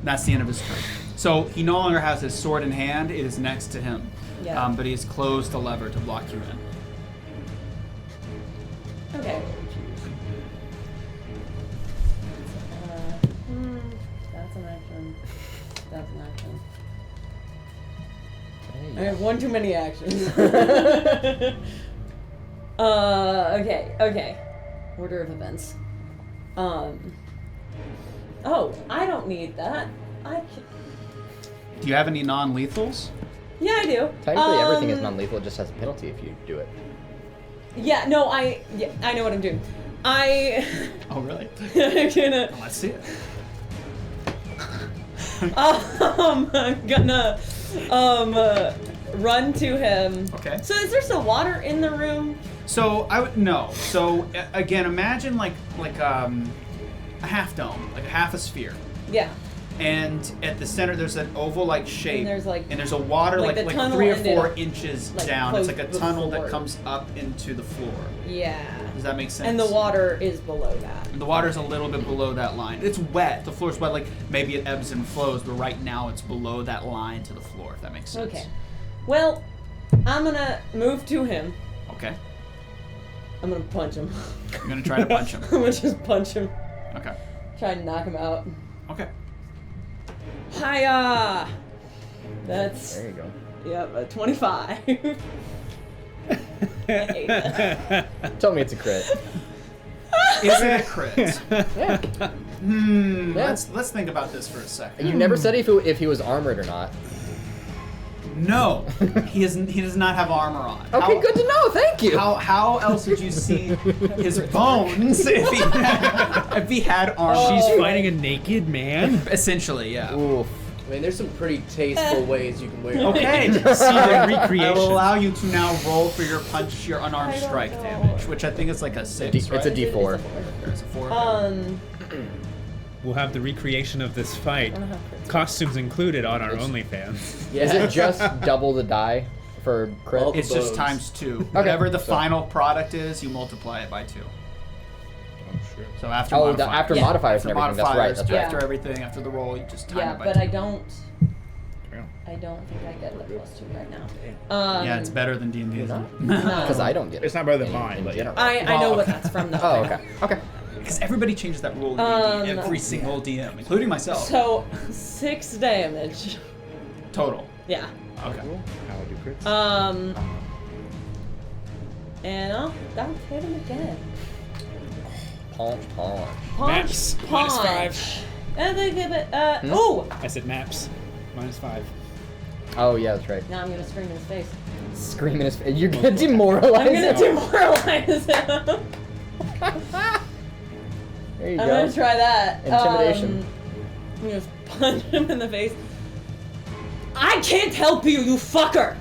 [SPEAKER 1] That's the end of his turn. So he no longer has his sword in hand; it is next to him.
[SPEAKER 3] Yeah.
[SPEAKER 1] But he has closed the lever to block you in.
[SPEAKER 3] Okay. That's an action. That's an action. I have one too many actions. Okay. Order of events. Oh, I don't need that.
[SPEAKER 1] Do you have any non-lethals?
[SPEAKER 3] Yeah, I do.
[SPEAKER 2] Technically, everything is non-lethal. It just has a penalty if you do it.
[SPEAKER 3] Yeah, no, I know what I'm doing.
[SPEAKER 1] Oh, really?
[SPEAKER 3] I'm gonna.
[SPEAKER 1] Well, let's see it.
[SPEAKER 3] I'm gonna run to him.
[SPEAKER 1] Okay.
[SPEAKER 3] So is there still water in the room?
[SPEAKER 1] So I would no. So again, imagine like a half dome, like a half a sphere.
[SPEAKER 3] Yeah.
[SPEAKER 1] And at the center, there's an oval-like shape,
[SPEAKER 3] And there's
[SPEAKER 1] a water
[SPEAKER 3] like
[SPEAKER 1] like
[SPEAKER 3] the
[SPEAKER 1] 3 or
[SPEAKER 3] tunnel
[SPEAKER 1] 4
[SPEAKER 3] ended
[SPEAKER 1] inches
[SPEAKER 3] like
[SPEAKER 1] down. It's like a
[SPEAKER 3] close
[SPEAKER 1] tunnel that
[SPEAKER 3] before.
[SPEAKER 1] comes up into the floor.
[SPEAKER 3] Yeah.
[SPEAKER 1] Does that make sense?
[SPEAKER 3] And the water is below that.
[SPEAKER 1] The water's a little bit below that line. It's wet. The floor's wet. Like, maybe it ebbs and flows, but right now it's below that line to the floor, if that makes sense.
[SPEAKER 3] Okay. Well, I'm gonna move to him.
[SPEAKER 1] Okay.
[SPEAKER 3] I'm gonna punch him.
[SPEAKER 1] You're gonna try to punch him.
[SPEAKER 3] I'm gonna just punch him.
[SPEAKER 1] Okay.
[SPEAKER 3] Try and knock him out.
[SPEAKER 1] Okay.
[SPEAKER 3] Hiya! That's,
[SPEAKER 2] There you go.
[SPEAKER 3] yep, a 25. I hate that.
[SPEAKER 2] Tell me it's a crit.
[SPEAKER 1] Is it a crit?
[SPEAKER 2] Yeah. Yeah.
[SPEAKER 1] Let's think about this for a second.
[SPEAKER 2] You never said if he was armored or not.
[SPEAKER 1] No, he does not have armor on.
[SPEAKER 2] Okay, good to know. Thank you.
[SPEAKER 1] How else would you see his bones if he had armor?
[SPEAKER 6] She's fighting a naked man.
[SPEAKER 1] Essentially, yeah.
[SPEAKER 2] Oof.
[SPEAKER 4] I mean, there's some pretty tasteful ways you can wear it.
[SPEAKER 1] Okay,
[SPEAKER 6] See the recreation.
[SPEAKER 1] I will allow you to now roll for your punch, your unarmed
[SPEAKER 3] I don't
[SPEAKER 1] strike
[SPEAKER 3] know.
[SPEAKER 1] damage, which I think is like a 6,
[SPEAKER 2] It's
[SPEAKER 1] right?
[SPEAKER 2] a D4.
[SPEAKER 1] There's a 4.
[SPEAKER 6] We'll have the recreation of this fight,
[SPEAKER 3] I don't have crits.
[SPEAKER 6] costumes included, on our OnlyFans.
[SPEAKER 4] Yeah.
[SPEAKER 2] Is it just double the die for crit?
[SPEAKER 4] Well,
[SPEAKER 1] It's just
[SPEAKER 4] bones.
[SPEAKER 1] times 2. Whatever the final product is, you multiply it by 2. So after
[SPEAKER 2] Oh,
[SPEAKER 1] modifiers.
[SPEAKER 2] after
[SPEAKER 3] Yeah.
[SPEAKER 2] modifiers
[SPEAKER 1] After
[SPEAKER 2] and everything.
[SPEAKER 1] modifiers,
[SPEAKER 2] That's right.
[SPEAKER 1] after everything, after the roll, you just time
[SPEAKER 3] Yeah,
[SPEAKER 1] it by
[SPEAKER 3] but
[SPEAKER 1] 2.
[SPEAKER 3] I don't think I get the +2 right now.
[SPEAKER 1] Yeah, it's better than D&D.
[SPEAKER 2] You're not?
[SPEAKER 3] No.
[SPEAKER 2] Because I don't get it.
[SPEAKER 8] It's not better than
[SPEAKER 2] in-
[SPEAKER 8] mine,
[SPEAKER 2] in
[SPEAKER 8] but
[SPEAKER 2] general.
[SPEAKER 3] I know what that's from though.
[SPEAKER 2] Oh, okay. Okay.
[SPEAKER 1] Because everybody changes that rule in D&D, every single DM, including myself.
[SPEAKER 3] So 6 damage.
[SPEAKER 1] Total.
[SPEAKER 3] Yeah.
[SPEAKER 1] Okay.
[SPEAKER 8] How I do crits.
[SPEAKER 3] And I'll hit him again.
[SPEAKER 2] Paunch.
[SPEAKER 3] Punch,
[SPEAKER 6] Maps,
[SPEAKER 3] punch.
[SPEAKER 6] -5.
[SPEAKER 3] And then give it.
[SPEAKER 2] Hmm?
[SPEAKER 3] Ooh!
[SPEAKER 6] I said maps, -5.
[SPEAKER 2] Oh, yeah, that's right.
[SPEAKER 3] Now I'm gonna scream in his face.
[SPEAKER 2] Screaming his face. You're gonna demoralize
[SPEAKER 3] I'm gonna
[SPEAKER 2] him.
[SPEAKER 3] demoralize him.
[SPEAKER 2] There you
[SPEAKER 3] I'm
[SPEAKER 2] go.
[SPEAKER 3] gonna try that.
[SPEAKER 2] Intimidation.
[SPEAKER 3] I'm gonna just punch him in the face. I can't help you, you fucker!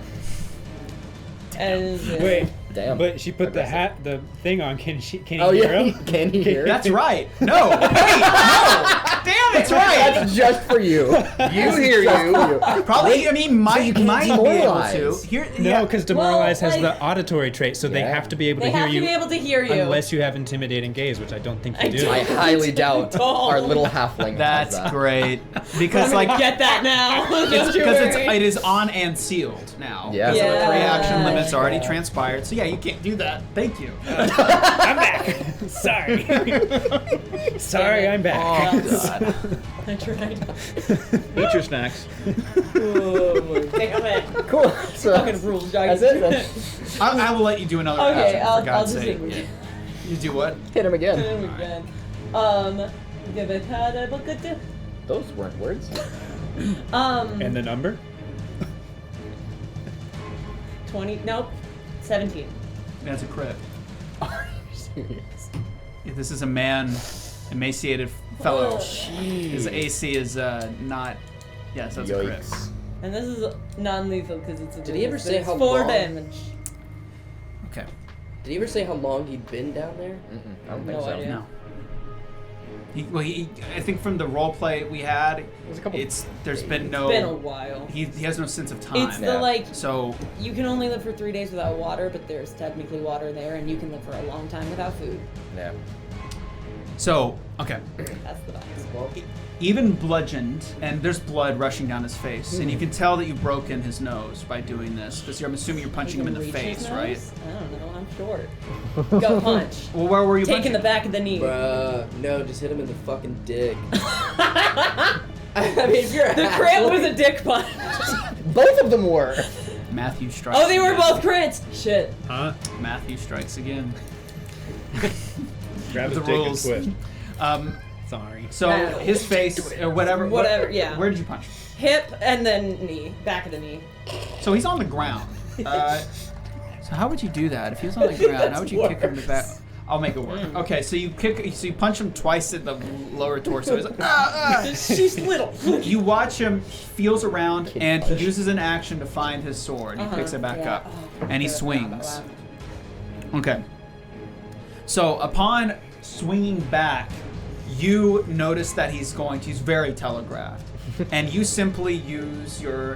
[SPEAKER 3] And
[SPEAKER 6] Wait,
[SPEAKER 2] Damn.
[SPEAKER 6] but she put
[SPEAKER 2] Aggressive.
[SPEAKER 6] the thing on. Can he
[SPEAKER 2] Oh,
[SPEAKER 6] hear
[SPEAKER 2] yeah.
[SPEAKER 6] him?
[SPEAKER 2] Can he hear?
[SPEAKER 1] That's right. No. Wait, no. Damn, it's right.
[SPEAKER 2] That's just for you. You hear you.
[SPEAKER 1] Probably, I mean, might be able to.
[SPEAKER 2] demoralize.
[SPEAKER 1] Here,
[SPEAKER 6] No, because demoralize
[SPEAKER 3] Well,
[SPEAKER 6] has
[SPEAKER 3] like-
[SPEAKER 6] the auditory trait, so they
[SPEAKER 2] Yeah.
[SPEAKER 6] have to be able
[SPEAKER 3] they
[SPEAKER 6] to hear
[SPEAKER 3] have to
[SPEAKER 6] you
[SPEAKER 3] be able to hear you.
[SPEAKER 6] unless you have intimidating gaze, which I don't think you
[SPEAKER 3] I
[SPEAKER 6] do.
[SPEAKER 3] do.
[SPEAKER 2] I highly doubt
[SPEAKER 3] Don't.
[SPEAKER 2] our little halfling
[SPEAKER 1] That's
[SPEAKER 2] has that.
[SPEAKER 1] great.
[SPEAKER 3] I'm
[SPEAKER 1] Because,
[SPEAKER 3] gonna
[SPEAKER 1] like,
[SPEAKER 3] get that now. Don't you
[SPEAKER 1] because
[SPEAKER 3] worry.
[SPEAKER 1] it is on and sealed now.
[SPEAKER 2] Yeah.
[SPEAKER 1] So the
[SPEAKER 3] Yeah.
[SPEAKER 1] 3 action limit's already transpired. So yeah, you can't do that. Thank you.
[SPEAKER 6] I'm back. Sorry. Sorry, I'm back.
[SPEAKER 1] Oh God.
[SPEAKER 3] I tried.
[SPEAKER 8] Eat your snacks.
[SPEAKER 3] Oh, damn it.
[SPEAKER 2] Cool. So
[SPEAKER 3] Fucking rules, guys.
[SPEAKER 2] that's it then.
[SPEAKER 1] I will let you do another
[SPEAKER 3] Okay,
[SPEAKER 1] action,
[SPEAKER 3] I'll
[SPEAKER 1] for God's
[SPEAKER 3] just
[SPEAKER 1] sake.
[SPEAKER 3] hit him.
[SPEAKER 1] You do what?
[SPEAKER 2] Hit him again.
[SPEAKER 3] Hit him again. Give it a book of two.
[SPEAKER 2] Those weren't words.
[SPEAKER 6] And the number?
[SPEAKER 3] 20. Nope. 17.
[SPEAKER 1] That's a crit.
[SPEAKER 2] Are you serious?
[SPEAKER 1] If this is a man, emaciated fellow.
[SPEAKER 3] Oh.
[SPEAKER 1] His AC is not. Yeah, so it's a crit.
[SPEAKER 2] Yikes.
[SPEAKER 3] And this is non-lethal because it's a.
[SPEAKER 4] Did he ever say
[SPEAKER 3] it's
[SPEAKER 4] how
[SPEAKER 3] 4
[SPEAKER 4] long?
[SPEAKER 3] damage.
[SPEAKER 1] Okay.
[SPEAKER 4] Did he ever say how long he'd been down there?
[SPEAKER 2] I don't think
[SPEAKER 3] No
[SPEAKER 2] so.
[SPEAKER 3] idea.
[SPEAKER 1] No. I think from the role play we had,
[SPEAKER 2] There's a couple.
[SPEAKER 1] there's been no.
[SPEAKER 3] It's been a while.
[SPEAKER 1] He has no sense of time.
[SPEAKER 3] It's
[SPEAKER 2] Yeah.
[SPEAKER 3] the like
[SPEAKER 1] So
[SPEAKER 3] you can only live for 3 days without water, but there's technically water there, and you can live for a long time without food.
[SPEAKER 2] Yeah.
[SPEAKER 1] okay.
[SPEAKER 3] That's the box.
[SPEAKER 4] Well,
[SPEAKER 1] Even bludgeoned, and there's blood rushing down his face, and you can tell that you've broken his nose by doing this, because I'm assuming you're punching him in the
[SPEAKER 3] You can reach
[SPEAKER 1] face,
[SPEAKER 3] his
[SPEAKER 1] right?
[SPEAKER 3] nose? I don't know. I'm short. Go punch.
[SPEAKER 1] Well, where were you
[SPEAKER 3] Taking
[SPEAKER 1] punching?
[SPEAKER 3] the back of the knee.
[SPEAKER 4] bruh, no, just hit him in the fucking dick. I mean, if you're a
[SPEAKER 3] The crit
[SPEAKER 4] halfling-
[SPEAKER 3] was a dick punch.
[SPEAKER 2] Both of them were.
[SPEAKER 1] Matthew strikes.
[SPEAKER 3] Oh, they were
[SPEAKER 1] again.
[SPEAKER 3] both crits. Shit.
[SPEAKER 6] Huh?
[SPEAKER 1] Matthew strikes again.
[SPEAKER 6] Grab
[SPEAKER 1] The
[SPEAKER 6] his dick and
[SPEAKER 1] rules.
[SPEAKER 6] twist.
[SPEAKER 1] So
[SPEAKER 6] Sorry.
[SPEAKER 1] his face, or whatever.
[SPEAKER 3] Whatever, yeah.
[SPEAKER 1] Where did you punch?
[SPEAKER 3] Hip and then knee. Back of the knee.
[SPEAKER 1] So he's on the ground. So how would you do that? If he was on the ground, how would you kick him in the back? I'll make it work. Okay, so you punch him twice in the lower torso. He's like, ah, ah.
[SPEAKER 3] She's little.
[SPEAKER 1] You watch him, he feels around, and he uses an action to find his sword. He picks it back
[SPEAKER 3] Yeah.
[SPEAKER 1] up,
[SPEAKER 3] Oh,
[SPEAKER 1] and he
[SPEAKER 3] good.
[SPEAKER 1] swings. Okay. So upon swinging back, you notice that he's very telegraphed. And you simply use your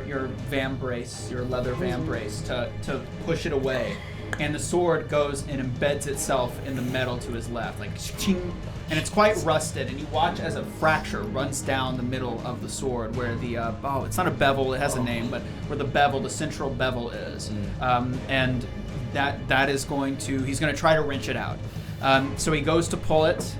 [SPEAKER 1] van brace, your leather van brace, to push it away. and the sword goes and embeds itself in the metal to his left, like ching, and it's quite rusted. And you watch as a fracture runs down the middle of the sword, where the it's not a bevel, it has a name, but where the bevel, the central bevel is, and that is going to, he's going to try to wrench it out. So he goes to pull it,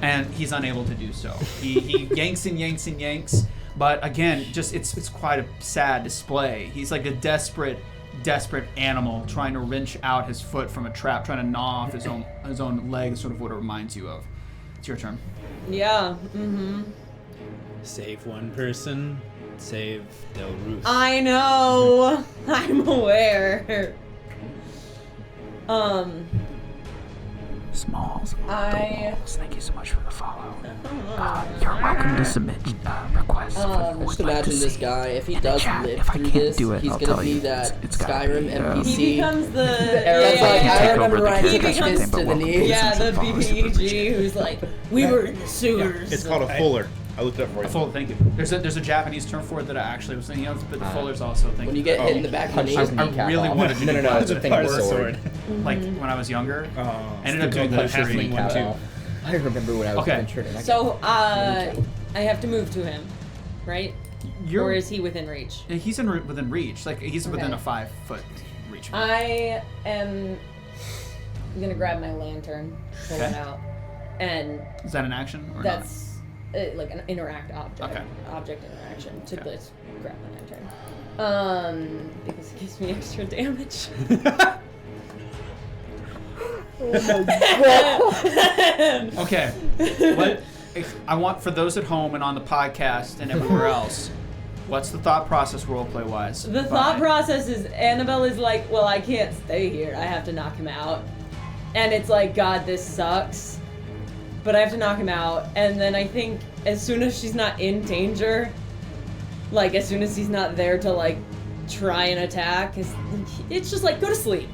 [SPEAKER 1] and he's unable to do so. He yanks and yanks and yanks, but again, just it's quite a sad display. He's like a desperate animal trying to wrench out his foot from a trap, trying to gnaw off his own leg, sort of what it reminds you of. It's your turn.
[SPEAKER 3] Yeah.
[SPEAKER 6] Save one person, save Del Ruth.
[SPEAKER 3] I know. I'm aware.
[SPEAKER 1] Smalls. Thank you so much for the follow.
[SPEAKER 3] Oh.
[SPEAKER 1] You're welcome to submit requests.
[SPEAKER 4] Just imagine this guy, if he does live through this, he's gonna be that Skyrim NPC.
[SPEAKER 3] He becomes the
[SPEAKER 4] That's like, I remember I took a
[SPEAKER 3] becomes-
[SPEAKER 4] fist to the knee.
[SPEAKER 3] Yeah, the BBEG who's like, we were in the sewers.
[SPEAKER 8] It's called a fuller. I looked it up for you.
[SPEAKER 1] Full, thank you. There's a Japanese term for it that I actually was thinking of, but the fuller's also thinking.
[SPEAKER 4] When you get hit in the back of the knee.
[SPEAKER 1] I really wanted to do
[SPEAKER 2] No,
[SPEAKER 1] that.
[SPEAKER 2] it's a thing
[SPEAKER 6] Part
[SPEAKER 2] with
[SPEAKER 6] of the
[SPEAKER 2] sword.
[SPEAKER 1] Like when I was younger. Ended up
[SPEAKER 6] the
[SPEAKER 1] doing the
[SPEAKER 6] halfling
[SPEAKER 1] halfling
[SPEAKER 6] one
[SPEAKER 1] one
[SPEAKER 6] too.
[SPEAKER 2] I remember when I was
[SPEAKER 1] Okay.
[SPEAKER 2] venturing. and I
[SPEAKER 3] So, I have to move to him, right?
[SPEAKER 1] You're,
[SPEAKER 3] Or is he within reach?
[SPEAKER 1] he's within reach. Like he's within a 5-foot reach.
[SPEAKER 3] I am gonna grab my lantern, pull it
[SPEAKER 1] Okay.
[SPEAKER 3] out, and
[SPEAKER 1] Is that an action or
[SPEAKER 3] that's like an interact object.
[SPEAKER 1] Okay.
[SPEAKER 3] Object interaction to
[SPEAKER 1] Okay.
[SPEAKER 3] this grab my lantern. Because it gives me extra damage.
[SPEAKER 1] not? Okay. I want, for those at home and on the podcast and everywhere else, what's the thought process roleplay wise?
[SPEAKER 3] The thought process is Annabelle is like, well, I can't stay here. I have to knock him out. And it's like, God, this sucks. But I have to knock him out. And then I think as soon as she's not in danger, like as soon as he's not there to like try and attack, it's just like, go to sleep.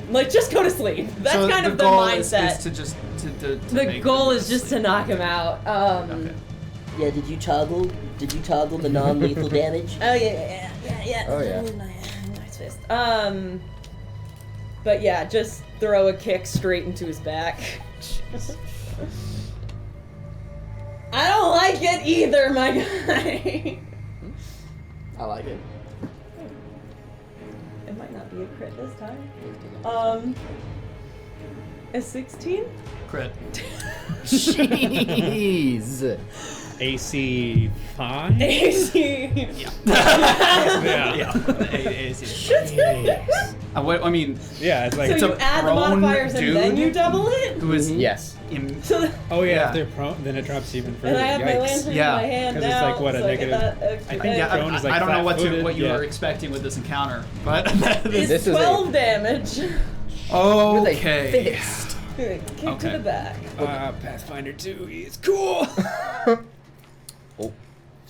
[SPEAKER 3] Like, just go to sleep. That's
[SPEAKER 1] so
[SPEAKER 3] kind
[SPEAKER 1] the
[SPEAKER 3] of the
[SPEAKER 1] goal
[SPEAKER 3] mindset.
[SPEAKER 1] Is to just to
[SPEAKER 3] The
[SPEAKER 1] make
[SPEAKER 3] goal
[SPEAKER 1] this-
[SPEAKER 3] is just to knock him out.
[SPEAKER 1] Okay.
[SPEAKER 7] Yeah, did you toggle the non-lethal damage?
[SPEAKER 3] Oh yeah.
[SPEAKER 2] Oh, yeah.
[SPEAKER 3] Nice fist. But yeah, just throw a kick straight into his back. I don't like it either, my guy.
[SPEAKER 4] I like it.
[SPEAKER 3] It might not be a crit this time. A 16?
[SPEAKER 1] Crit.
[SPEAKER 2] Jeez.
[SPEAKER 6] AC 5?
[SPEAKER 3] AC.
[SPEAKER 6] Yeah.
[SPEAKER 1] I mean,
[SPEAKER 6] Yeah, it's like
[SPEAKER 3] So
[SPEAKER 1] It's
[SPEAKER 3] you
[SPEAKER 1] a
[SPEAKER 3] add the
[SPEAKER 1] prone
[SPEAKER 3] modifiers and then
[SPEAKER 1] dude
[SPEAKER 3] you double it?
[SPEAKER 1] who is
[SPEAKER 2] Yes.
[SPEAKER 3] So
[SPEAKER 6] oh yeah,
[SPEAKER 1] Yeah.
[SPEAKER 6] if they're prone, then it drops even further.
[SPEAKER 3] and I have my
[SPEAKER 6] Yikes.
[SPEAKER 3] lantern
[SPEAKER 1] Yeah.
[SPEAKER 3] in my hand
[SPEAKER 6] 'Cause it's
[SPEAKER 3] now,
[SPEAKER 6] like, what, a
[SPEAKER 3] so I get
[SPEAKER 6] negative-
[SPEAKER 3] that extra
[SPEAKER 6] I think
[SPEAKER 3] edge.
[SPEAKER 6] prone is like
[SPEAKER 1] I don't know what
[SPEAKER 6] flat-footed,
[SPEAKER 1] you
[SPEAKER 6] yeah.
[SPEAKER 1] were expecting with this encounter, but
[SPEAKER 3] It's
[SPEAKER 2] This is a-
[SPEAKER 3] 12 damage.
[SPEAKER 1] okay.
[SPEAKER 2] Fist.
[SPEAKER 3] Kick to
[SPEAKER 1] Okay.
[SPEAKER 3] the back.
[SPEAKER 6] Pathfinder 2 is cool.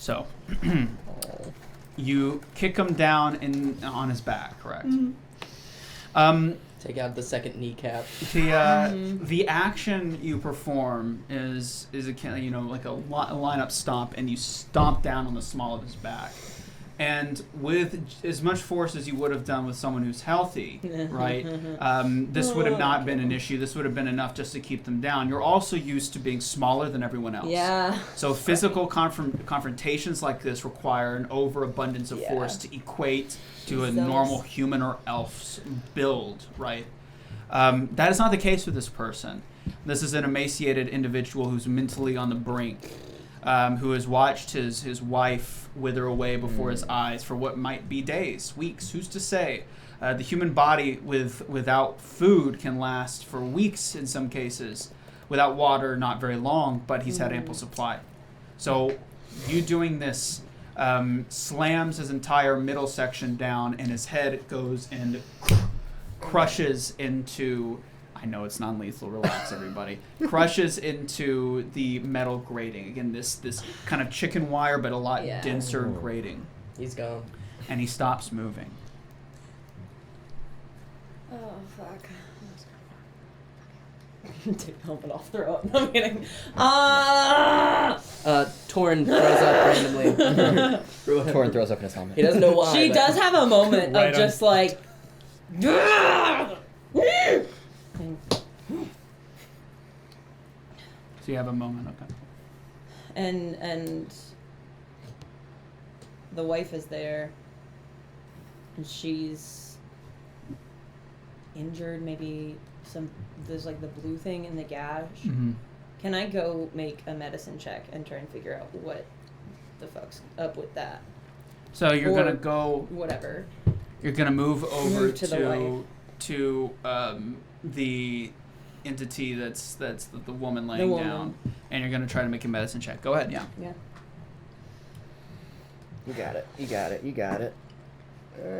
[SPEAKER 1] So, you kick him down on his back, correct?
[SPEAKER 4] Take out the second kneecap.
[SPEAKER 1] The action you perform is a like a line-up stomp, and you stomp down on the small of his back, and with as much force as you would have done with someone who's healthy, right? This would have not been an issue. This would have been enough just to keep them down. You're also used to being smaller than everyone else.
[SPEAKER 3] Yeah.
[SPEAKER 1] So physical confrontations like this require an overabundance of force to equate to a normal human or elf's build, right? That is not the case with this person. This is an emaciated individual who's mentally on the brink, who has watched his wife wither away before his eyes for what might be days, weeks, who's to say? The human body without food can last for weeks in some cases. Without water, not very long, but he's had ample supply. So you doing this slams his entire middle section down, and his head goes and crushes into, I know it's non-lethal, relax everybody, crushes into the metal grating. Again, this kind of chicken wire, but a lot denser grating.
[SPEAKER 4] He's gone.
[SPEAKER 1] And he stops moving.
[SPEAKER 3] Oh, fuck. Take the helmet off, throw it. No, I'm kidding.
[SPEAKER 4] Torin throws up randomly.
[SPEAKER 2] Torin throws up in his helmet.
[SPEAKER 4] He doesn't know why.
[SPEAKER 3] She
[SPEAKER 4] but
[SPEAKER 3] does have a moment
[SPEAKER 6] Right
[SPEAKER 3] of
[SPEAKER 6] on.
[SPEAKER 3] just like,
[SPEAKER 1] So you have a moment, okay.
[SPEAKER 3] And the wife is there, and she's injured. Maybe there's like the blue thing in the gash.
[SPEAKER 1] Mm-hmm.
[SPEAKER 3] Can I go make a medicine check and try and figure out what the fuck's up with that?
[SPEAKER 1] So you're
[SPEAKER 3] Or
[SPEAKER 1] gonna go.
[SPEAKER 3] Whatever.
[SPEAKER 1] You're gonna move over
[SPEAKER 3] Move to the wife.
[SPEAKER 1] to the entity that's the woman laying
[SPEAKER 3] The woman.
[SPEAKER 1] down, and you're gonna try to make a medicine check. Go ahead, yeah.
[SPEAKER 3] Yeah.
[SPEAKER 2] You got it. You got it. You got it.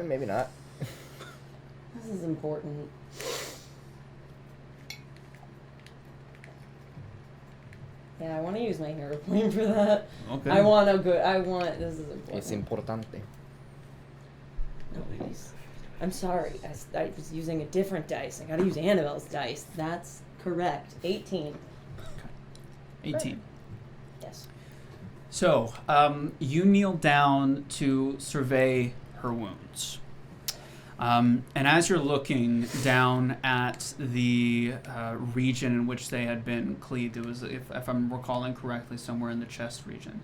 [SPEAKER 2] Maybe not.
[SPEAKER 3] This is important. Yeah, I want to use my hero plane for that.
[SPEAKER 1] Okay.
[SPEAKER 3] This is important.
[SPEAKER 2] Es importante.
[SPEAKER 3] No, I'm sorry. I was using a different dice. I gotta use Annabelle's dice. That's correct. 18.
[SPEAKER 1] 18.
[SPEAKER 3] Yes.
[SPEAKER 1] So, you kneel down to survey her wounds. And as you're looking down at the region in which they had been cleaved, it was, if I'm recalling correctly, somewhere in the chest region,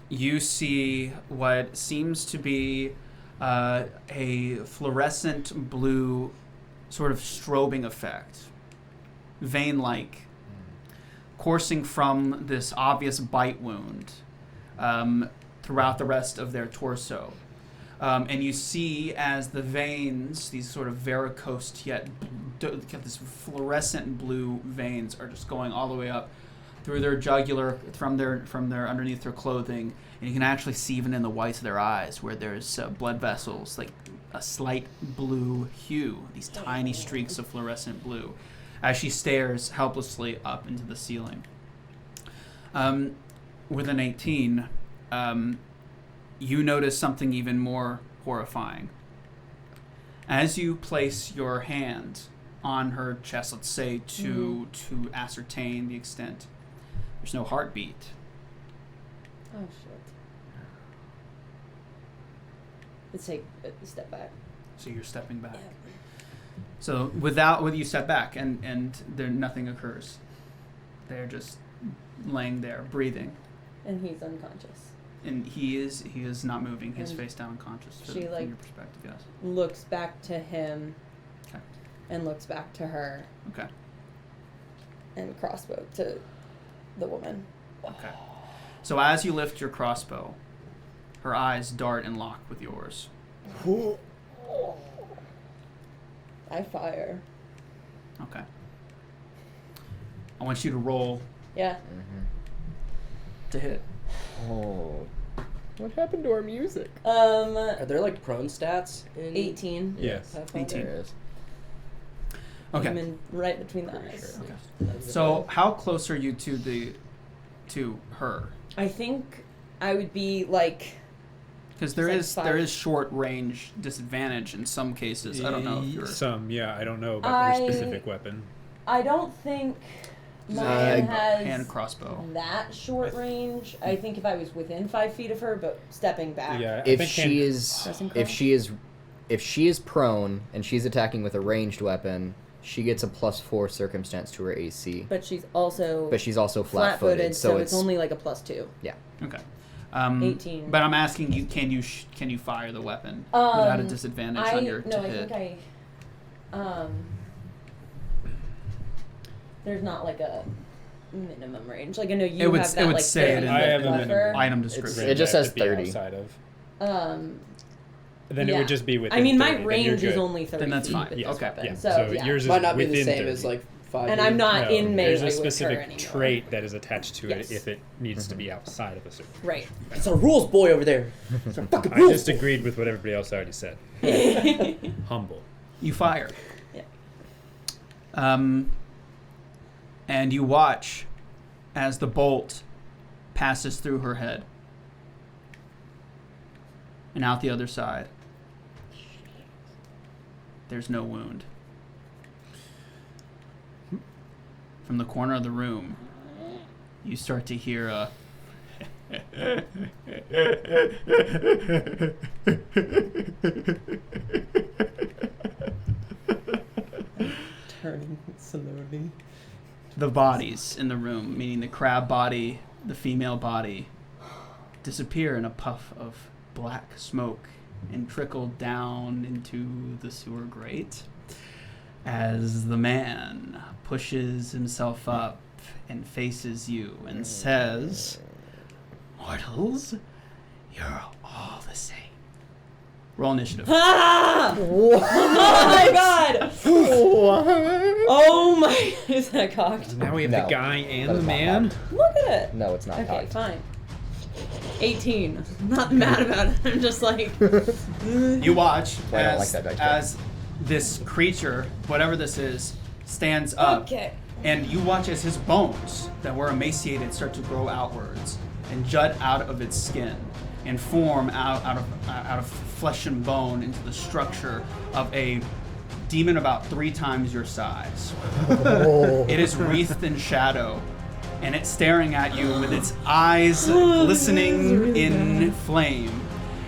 [SPEAKER 1] you see what seems to be a fluorescent blue sort of strobing effect, vein-like, coursing from this obvious bite wound throughout the rest of their torso. And you see as the veins, these sort of varicose yet this fluorescent blue veins are just going all the way up through their jugular, from their underneath their clothing, and you can actually see even in the whites of their eyes where there's blood vessels, like a slight blue hue, these tiny streaks of fluorescent blue, as she stares helplessly up into the ceiling. With an 18, you notice something even more horrifying. As you place your hand on her chest, let's say to ascertain the extent, there's no heartbeat.
[SPEAKER 3] Oh shit. Let's take a step back.
[SPEAKER 1] So you're stepping back.
[SPEAKER 3] Yeah.
[SPEAKER 1] So with you step back and there nothing occurs. They're just laying there, breathing.
[SPEAKER 3] And he's unconscious.
[SPEAKER 1] And he is not moving, his
[SPEAKER 3] And
[SPEAKER 1] face down unconscious
[SPEAKER 3] she,
[SPEAKER 1] from
[SPEAKER 3] like,
[SPEAKER 1] your perspective, yes.
[SPEAKER 3] Looks back to him.
[SPEAKER 1] Okay.
[SPEAKER 3] And looks back to her.
[SPEAKER 1] Okay.
[SPEAKER 3] And crossbow to the woman.
[SPEAKER 1] Okay. So as you lift your crossbow, her eyes dart and lock with yours.
[SPEAKER 3] I fire.
[SPEAKER 1] Okay. I want you to roll
[SPEAKER 3] Yeah.
[SPEAKER 1] to hit.
[SPEAKER 2] Oh. What happened to our music?
[SPEAKER 4] Are there like prone stats in
[SPEAKER 3] 18.
[SPEAKER 6] Yes.
[SPEAKER 3] Pathfinder.
[SPEAKER 1] 18.
[SPEAKER 2] There it is.
[SPEAKER 1] Okay.
[SPEAKER 3] I'm in right between the eyes.
[SPEAKER 1] Okay. So how close are you to her?
[SPEAKER 3] I think I would be like.
[SPEAKER 1] Because there
[SPEAKER 3] Like
[SPEAKER 1] is
[SPEAKER 3] 5.
[SPEAKER 1] short range disadvantage in some cases. I don't know if you're.
[SPEAKER 6] Some, yeah, I don't know about your
[SPEAKER 3] I-
[SPEAKER 6] specific weapon.
[SPEAKER 3] I don't think mine
[SPEAKER 1] hand
[SPEAKER 3] has
[SPEAKER 1] crossbow.
[SPEAKER 3] that short range. I think if I was within 5 feet of her, but stepping back.
[SPEAKER 6] Yeah, I
[SPEAKER 2] If
[SPEAKER 6] think
[SPEAKER 2] she is
[SPEAKER 3] Pressing
[SPEAKER 2] if she is prone and she's attacking with a ranged weapon, she gets a +4 circumstance to her AC.
[SPEAKER 3] But she's also
[SPEAKER 2] flat-footed,
[SPEAKER 3] so it's only like a +2.
[SPEAKER 2] yeah.
[SPEAKER 1] Okay.
[SPEAKER 3] 18.
[SPEAKER 1] But I'm asking you, can you fire the weapon without a disadvantage on your to hit?
[SPEAKER 3] Think there's not like a minimum range. Like I know you
[SPEAKER 1] It would-
[SPEAKER 3] have
[SPEAKER 1] it
[SPEAKER 3] that
[SPEAKER 1] would
[SPEAKER 3] like
[SPEAKER 1] say it
[SPEAKER 3] 30
[SPEAKER 1] in
[SPEAKER 6] I have a
[SPEAKER 3] buffer.
[SPEAKER 6] minimum
[SPEAKER 1] Item description.
[SPEAKER 2] It just
[SPEAKER 6] I have
[SPEAKER 2] says
[SPEAKER 6] to be
[SPEAKER 2] 30.
[SPEAKER 6] outside of.
[SPEAKER 3] Yeah.
[SPEAKER 6] Then it would just be within
[SPEAKER 3] I mean, my
[SPEAKER 6] 30, then
[SPEAKER 3] range
[SPEAKER 6] you're
[SPEAKER 3] is
[SPEAKER 6] good.
[SPEAKER 3] only 30
[SPEAKER 1] Then that's
[SPEAKER 3] feet
[SPEAKER 1] fine.
[SPEAKER 3] with
[SPEAKER 1] Yeah.
[SPEAKER 3] this
[SPEAKER 1] Okay.
[SPEAKER 3] weapon.
[SPEAKER 6] Yeah,
[SPEAKER 3] So, yeah.
[SPEAKER 6] yours is
[SPEAKER 4] Might not be
[SPEAKER 6] within
[SPEAKER 4] the same
[SPEAKER 6] 30.
[SPEAKER 4] as like 5.
[SPEAKER 3] And I'm not
[SPEAKER 6] No,
[SPEAKER 3] in melee
[SPEAKER 6] there's a
[SPEAKER 3] with her
[SPEAKER 6] specific
[SPEAKER 3] anymore.
[SPEAKER 6] trait that is attached to
[SPEAKER 3] Yes.
[SPEAKER 6] it if it needs to be outside of a certain.
[SPEAKER 3] Right.
[SPEAKER 4] It's a rules boy over there. It's a fucking
[SPEAKER 6] I
[SPEAKER 4] rules
[SPEAKER 6] just
[SPEAKER 4] boy.
[SPEAKER 6] agreed with what everybody else already said. Humble.
[SPEAKER 1] You fire.
[SPEAKER 3] Yeah.
[SPEAKER 1] And you watch as the bolt passes through her head and out the other side. There's no wound. From the corner of the room, you start to hear a the bodies in the room, meaning the crab body, the female body, disappear in a puff of black smoke and trickle down into the sewer grate as the man pushes himself up and faces you and says, "Mortals, you're all the same." Roll initiative.
[SPEAKER 3] Ah! Oh my god! Oh my... Is that cocked?
[SPEAKER 6] Now we have
[SPEAKER 2] No,
[SPEAKER 6] the guy and
[SPEAKER 2] that
[SPEAKER 6] the
[SPEAKER 2] is not
[SPEAKER 6] man.
[SPEAKER 3] Look at it!
[SPEAKER 2] No, it's not
[SPEAKER 3] Okay,
[SPEAKER 2] cocked.
[SPEAKER 3] fine. 18. I'm not mad about it. I'm just like...
[SPEAKER 1] You watch
[SPEAKER 2] I don't like that dice roll.
[SPEAKER 1] as this creature, whatever this is, stands up.
[SPEAKER 3] Okay.
[SPEAKER 1] And you watch as his bones that were emaciated start to grow outwards and jut out of its skin and form out of flesh and bone into the structure of a demon about 3 times your size. It is wreathed in shadow, and it's staring at you with its eyes glistening in flame,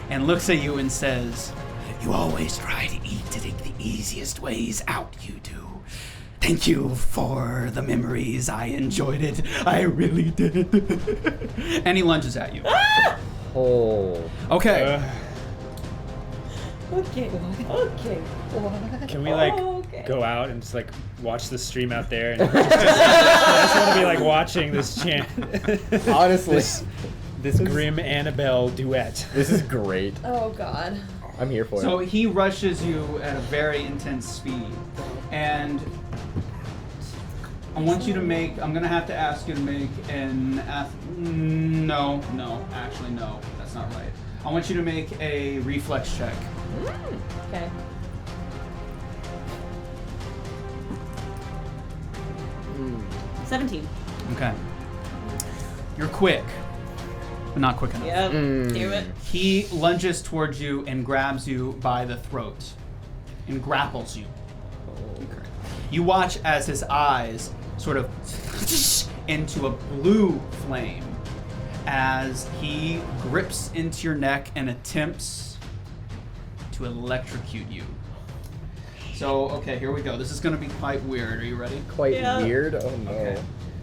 [SPEAKER 1] and looks at you and says, "You always try to take the easiest ways out, you do. Thank you for the memories. I enjoyed it. I really did." And he lunges at you.
[SPEAKER 2] Oh.
[SPEAKER 1] Okay.
[SPEAKER 3] Okay. Okay.
[SPEAKER 6] Can we like
[SPEAKER 3] Okay.
[SPEAKER 6] go out and just like watch the stream out there? And I just want to be like watching this
[SPEAKER 2] Honestly,
[SPEAKER 6] this grim Annabelle duet.
[SPEAKER 2] this is great.
[SPEAKER 3] Oh god.
[SPEAKER 2] I'm here for
[SPEAKER 1] So
[SPEAKER 2] it.
[SPEAKER 1] he rushes you at a very intense speed, and I want you to make. I'm gonna have to ask you to make an. No, actually no, that's not right. I want you to make a reflex check.
[SPEAKER 3] Okay.
[SPEAKER 2] Mm.
[SPEAKER 3] 17.
[SPEAKER 1] Okay. You're quick, but not quick enough.
[SPEAKER 3] Yep.
[SPEAKER 2] Mm.
[SPEAKER 3] Do it.
[SPEAKER 1] He lunges towards you and grabs you by the throat and grapples you. Okay. You watch as his eyes sort of into a blue flame as he grips into your neck and attempts to electrocute you. So, okay, here we go. This is going to be quite weird. Are you ready?
[SPEAKER 2] Quite
[SPEAKER 3] Yeah.
[SPEAKER 2] weird. Oh no.
[SPEAKER 1] Okay.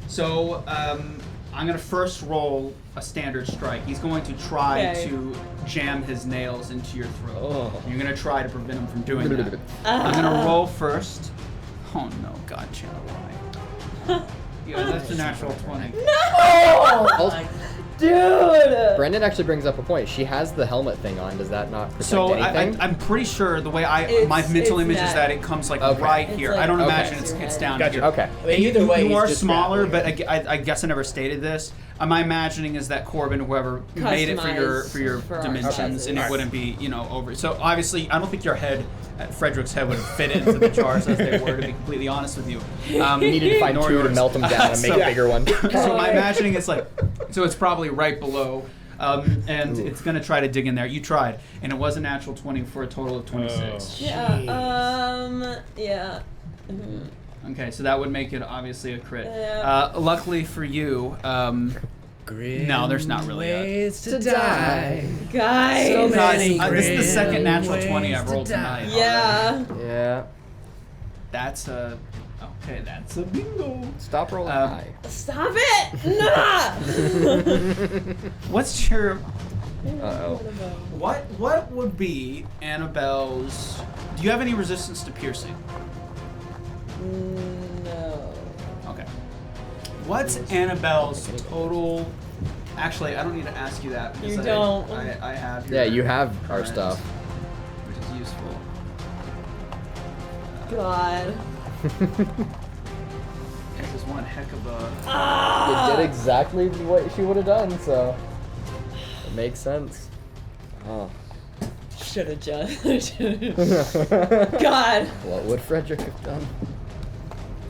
[SPEAKER 1] So, I'm going to first roll a standard strike. He's going to try
[SPEAKER 3] Okay.
[SPEAKER 1] to jam his nails into your throat.
[SPEAKER 2] Oh.
[SPEAKER 1] You're going to try to prevent him from doing that. I'm going to roll first. Oh no, God, Chandler, why? Yeah, that's a natural 20.
[SPEAKER 2] Oh,
[SPEAKER 3] Dude!
[SPEAKER 2] Brendan actually brings up a point. She has the helmet thing on. Does that not protect
[SPEAKER 1] So
[SPEAKER 2] anything?
[SPEAKER 1] I'm pretty sure the way my
[SPEAKER 3] It's
[SPEAKER 1] mental image is
[SPEAKER 3] not.
[SPEAKER 1] that it comes like
[SPEAKER 2] Okay.
[SPEAKER 1] right
[SPEAKER 3] It's
[SPEAKER 1] here.
[SPEAKER 3] like
[SPEAKER 1] I don't
[SPEAKER 2] Okay.
[SPEAKER 1] imagine
[SPEAKER 3] next to your
[SPEAKER 1] it's
[SPEAKER 3] head.
[SPEAKER 1] down
[SPEAKER 6] Gotcha.
[SPEAKER 1] here.
[SPEAKER 2] Okay.
[SPEAKER 7] I mean, either way,
[SPEAKER 1] you
[SPEAKER 7] he's
[SPEAKER 1] are
[SPEAKER 7] just
[SPEAKER 1] smaller,
[SPEAKER 7] grappling.
[SPEAKER 1] but I guess I never stated this. My imagining is that Corbin, whoever made it for your
[SPEAKER 3] Customized for our
[SPEAKER 1] dimensions,
[SPEAKER 3] sizes.
[SPEAKER 1] and it wouldn't be over. So obviously, I don't think your head, Fredrick's head, would fit into the jars as they were. To be completely honest with you,
[SPEAKER 2] Needed to find
[SPEAKER 1] nor
[SPEAKER 2] 2 to
[SPEAKER 1] yours.
[SPEAKER 2] melt them down and make a bigger one.
[SPEAKER 1] So my imagining is like, so it's probably right below, and it's gonna try to dig in there. You tried, and it was a natural 20 for a total of 26.
[SPEAKER 3] Yeah, yeah. Mhm.
[SPEAKER 1] Okay, so that would make it obviously a crit.
[SPEAKER 3] Yeah.
[SPEAKER 1] Luckily for you, no, there's not really a.
[SPEAKER 6] ways
[SPEAKER 2] to die.
[SPEAKER 3] Guys!
[SPEAKER 6] So
[SPEAKER 1] Guys,
[SPEAKER 6] many
[SPEAKER 1] this is the second
[SPEAKER 6] grim
[SPEAKER 1] natural 20 I've
[SPEAKER 6] ways to
[SPEAKER 1] rolled
[SPEAKER 6] die.
[SPEAKER 1] tonight.
[SPEAKER 3] Yeah.
[SPEAKER 2] Yeah.
[SPEAKER 1] That's a. Okay, that's a bingo.
[SPEAKER 2] Stop rolling
[SPEAKER 1] Um,
[SPEAKER 2] high.
[SPEAKER 3] Stop it! Nah!
[SPEAKER 1] What's your.
[SPEAKER 2] Uh-oh.
[SPEAKER 1] What would be Annabelle's. Do you have any resistance to piercing?
[SPEAKER 3] No.
[SPEAKER 1] Okay. What's Annabelle's total? Actually, I don't need to ask you that because
[SPEAKER 3] You don't.
[SPEAKER 1] I have. Your
[SPEAKER 2] Yeah, you have our
[SPEAKER 1] current,
[SPEAKER 2] stuff.
[SPEAKER 1] which is useful.
[SPEAKER 3] God.
[SPEAKER 1] This is one heck of a.
[SPEAKER 3] Ah!
[SPEAKER 2] It did exactly what she would have done, so it makes sense. Oh.
[SPEAKER 3] Should have just. God.
[SPEAKER 2] What would Fredrick have done?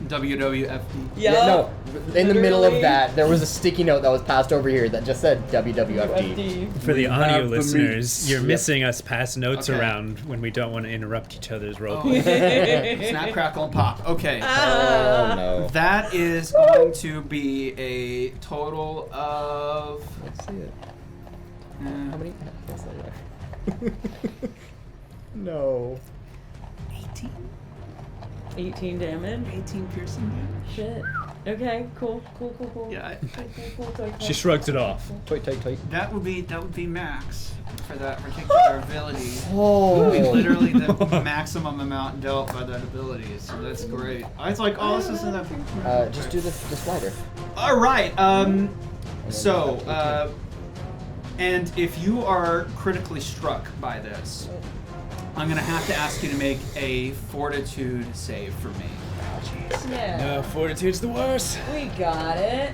[SPEAKER 1] WWFD.
[SPEAKER 3] Yeah.
[SPEAKER 2] No, in the middle of
[SPEAKER 3] Literally.
[SPEAKER 2] that, there was a sticky note that was passed over here that just said WWFD.
[SPEAKER 6] For the
[SPEAKER 1] We
[SPEAKER 6] audio
[SPEAKER 1] have the
[SPEAKER 6] listeners,
[SPEAKER 1] meats.
[SPEAKER 6] you're
[SPEAKER 2] Yep.
[SPEAKER 6] missing us pass notes
[SPEAKER 1] Okay.
[SPEAKER 6] around when we don't want to interrupt each other's role.
[SPEAKER 1] Oh. Snap, crackle, and pop. Okay.
[SPEAKER 3] Ah.
[SPEAKER 2] Oh no.
[SPEAKER 1] That is going to be a total of.
[SPEAKER 2] Let's see it.
[SPEAKER 1] uh,
[SPEAKER 2] How many? Yes, there you are. No.
[SPEAKER 1] 18?
[SPEAKER 3] 18 damage.
[SPEAKER 1] 18 piercing damage.
[SPEAKER 3] Shit. Okay, cool.
[SPEAKER 1] Yeah,
[SPEAKER 3] Cool.
[SPEAKER 6] She shrugs it off.
[SPEAKER 2] Tight.
[SPEAKER 1] that would be max for that particular ability.
[SPEAKER 2] Oh.
[SPEAKER 1] It would be literally the maximum amount dealt by that ability. So that's great. I was like, oh, this isn't that.
[SPEAKER 2] Just do the slider.
[SPEAKER 1] All right. So, and if you are critically struck by this, I'm gonna have to ask you to make a fortitude save for me.
[SPEAKER 3] Yeah.
[SPEAKER 6] No, fortitude's the worst.
[SPEAKER 3] We got it.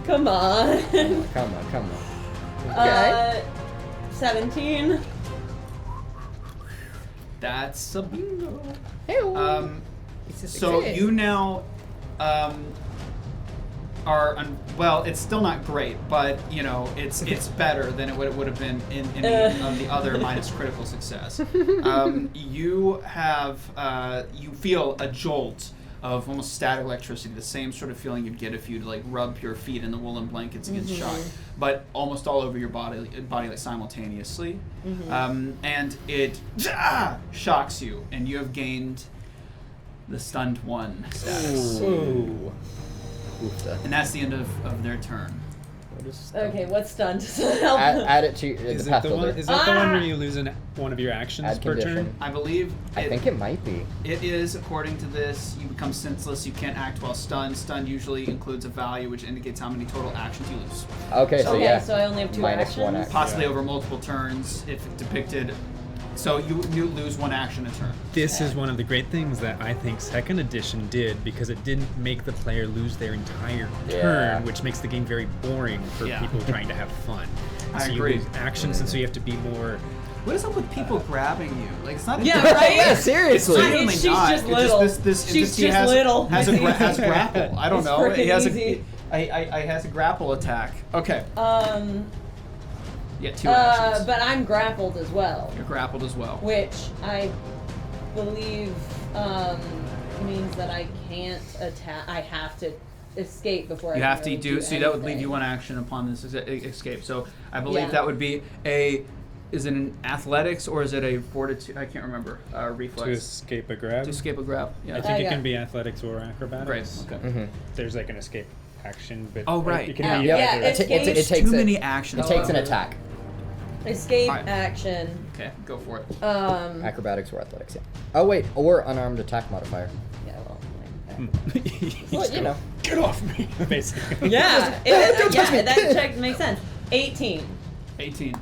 [SPEAKER 3] Come on.
[SPEAKER 2] Come on. Okay.
[SPEAKER 3] 17.
[SPEAKER 1] That's a bingo.
[SPEAKER 2] Hey-o.
[SPEAKER 1] So you now are well. It's still not great, but you know it's better than it would have been in any of the other minus critical success. You have you feel a jolt of almost static electricity, the same sort of feeling you'd get if you'd like rub your feet in the woolen blankets against shock, but almost all over your body like simultaneously, and it shocks you, and you have gained the stunned one status.
[SPEAKER 2] Ooh.
[SPEAKER 1] And that's the end of their turn.
[SPEAKER 3] Okay, what's done? Does it help?
[SPEAKER 2] Add it to
[SPEAKER 6] Is
[SPEAKER 2] the path
[SPEAKER 6] it the one?
[SPEAKER 2] builder.
[SPEAKER 6] Is that the one where you lose one of your actions
[SPEAKER 2] Add
[SPEAKER 6] per
[SPEAKER 2] condition.
[SPEAKER 6] turn?
[SPEAKER 1] I believe
[SPEAKER 2] I think it might be.
[SPEAKER 1] it is, according to this, you become senseless, you can't act while stunned. Stunned usually includes a value which indicates how many total actions you lose.
[SPEAKER 2] Okay, so
[SPEAKER 3] Okay,
[SPEAKER 2] yeah.
[SPEAKER 3] so I only have 2
[SPEAKER 2] Minus
[SPEAKER 3] actions.
[SPEAKER 2] 1 action.
[SPEAKER 1] Possibly over multiple turns if depicted. So you lose 1 action a turn.
[SPEAKER 6] This is one of the great things that I think second edition did, because it didn't make the player lose their entire
[SPEAKER 2] Yeah.
[SPEAKER 6] turn, which makes the game very boring for
[SPEAKER 1] Yeah.
[SPEAKER 6] people trying to have fun.
[SPEAKER 1] I
[SPEAKER 6] So
[SPEAKER 1] agree.
[SPEAKER 6] you lose actions, and so you have to be more.
[SPEAKER 1] What is up with people grabbing you? Like it's not.
[SPEAKER 3] Yeah, right?
[SPEAKER 2] Yeah, seriously.
[SPEAKER 1] Genuinely
[SPEAKER 3] She's
[SPEAKER 1] not.
[SPEAKER 3] just
[SPEAKER 1] It's
[SPEAKER 3] little.
[SPEAKER 1] This
[SPEAKER 3] She's
[SPEAKER 1] entity
[SPEAKER 3] just
[SPEAKER 1] has,
[SPEAKER 3] little.
[SPEAKER 1] Has grapple. I don't
[SPEAKER 3] It's
[SPEAKER 1] know.
[SPEAKER 3] frickin'
[SPEAKER 1] It has
[SPEAKER 3] easy.
[SPEAKER 1] I has a grapple attack. Okay. Yeah, 2 actions.
[SPEAKER 3] But I'm grappled as well,
[SPEAKER 1] You're grappled as well.
[SPEAKER 3] which I believe means that I can't attack. I have to escape before
[SPEAKER 1] You
[SPEAKER 3] I
[SPEAKER 1] have
[SPEAKER 3] can
[SPEAKER 1] to
[SPEAKER 3] really
[SPEAKER 1] do. So that would leave
[SPEAKER 3] anything.
[SPEAKER 1] you 1 action upon this escape. So I believe
[SPEAKER 3] Yeah.
[SPEAKER 1] that would be a. Is it an athletics or is it a fortitude? I can't remember. Reflex.
[SPEAKER 6] To escape a grab.
[SPEAKER 1] To escape a grab.
[SPEAKER 6] I
[SPEAKER 1] Yeah.
[SPEAKER 6] think it
[SPEAKER 3] yeah.
[SPEAKER 6] can be athletics or acrobatics.
[SPEAKER 1] Great. Okay.
[SPEAKER 2] Mm-hmm.
[SPEAKER 6] There's like an escape action, but
[SPEAKER 1] Oh, right.
[SPEAKER 6] it can be
[SPEAKER 3] Yeah,
[SPEAKER 6] either.
[SPEAKER 3] it's-
[SPEAKER 2] It takes
[SPEAKER 1] Too
[SPEAKER 2] it.
[SPEAKER 1] many actions.
[SPEAKER 2] It takes an attack.
[SPEAKER 3] Escape
[SPEAKER 1] Alright.
[SPEAKER 3] action.
[SPEAKER 1] Okay, go for it.
[SPEAKER 2] Acrobatics or athletics, yeah. Oh wait, or unarmed attack modifier.
[SPEAKER 3] Yeah, well.
[SPEAKER 2] Well, you know.
[SPEAKER 6] Get off me, basically.
[SPEAKER 3] Yeah, that check makes sense. 18.
[SPEAKER 1] 18.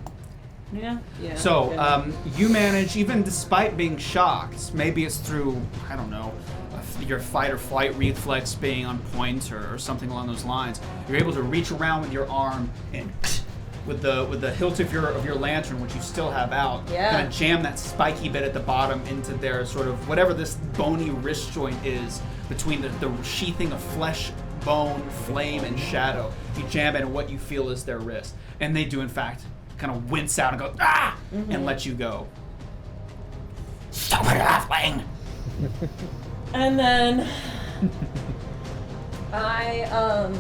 [SPEAKER 3] Yeah.
[SPEAKER 1] So,
[SPEAKER 3] good.
[SPEAKER 1] you manage, even despite being shocked, maybe it's through, I don't know, your fight or flight reflex being on point or something along those lines, you're able to reach around with your arm and with the hilt of your lantern, which you still have out,
[SPEAKER 3] Yeah.
[SPEAKER 1] kind of jam that spiky bit at the bottom into their sort of, whatever this bony wrist joint is, between the sheathing of flesh, bone, flame, and shadow. You jam it in what you feel is their wrist. And they do, in fact, kind of wince out and go, ah! And let you go. Stop it, halfling!
[SPEAKER 3] And then I oh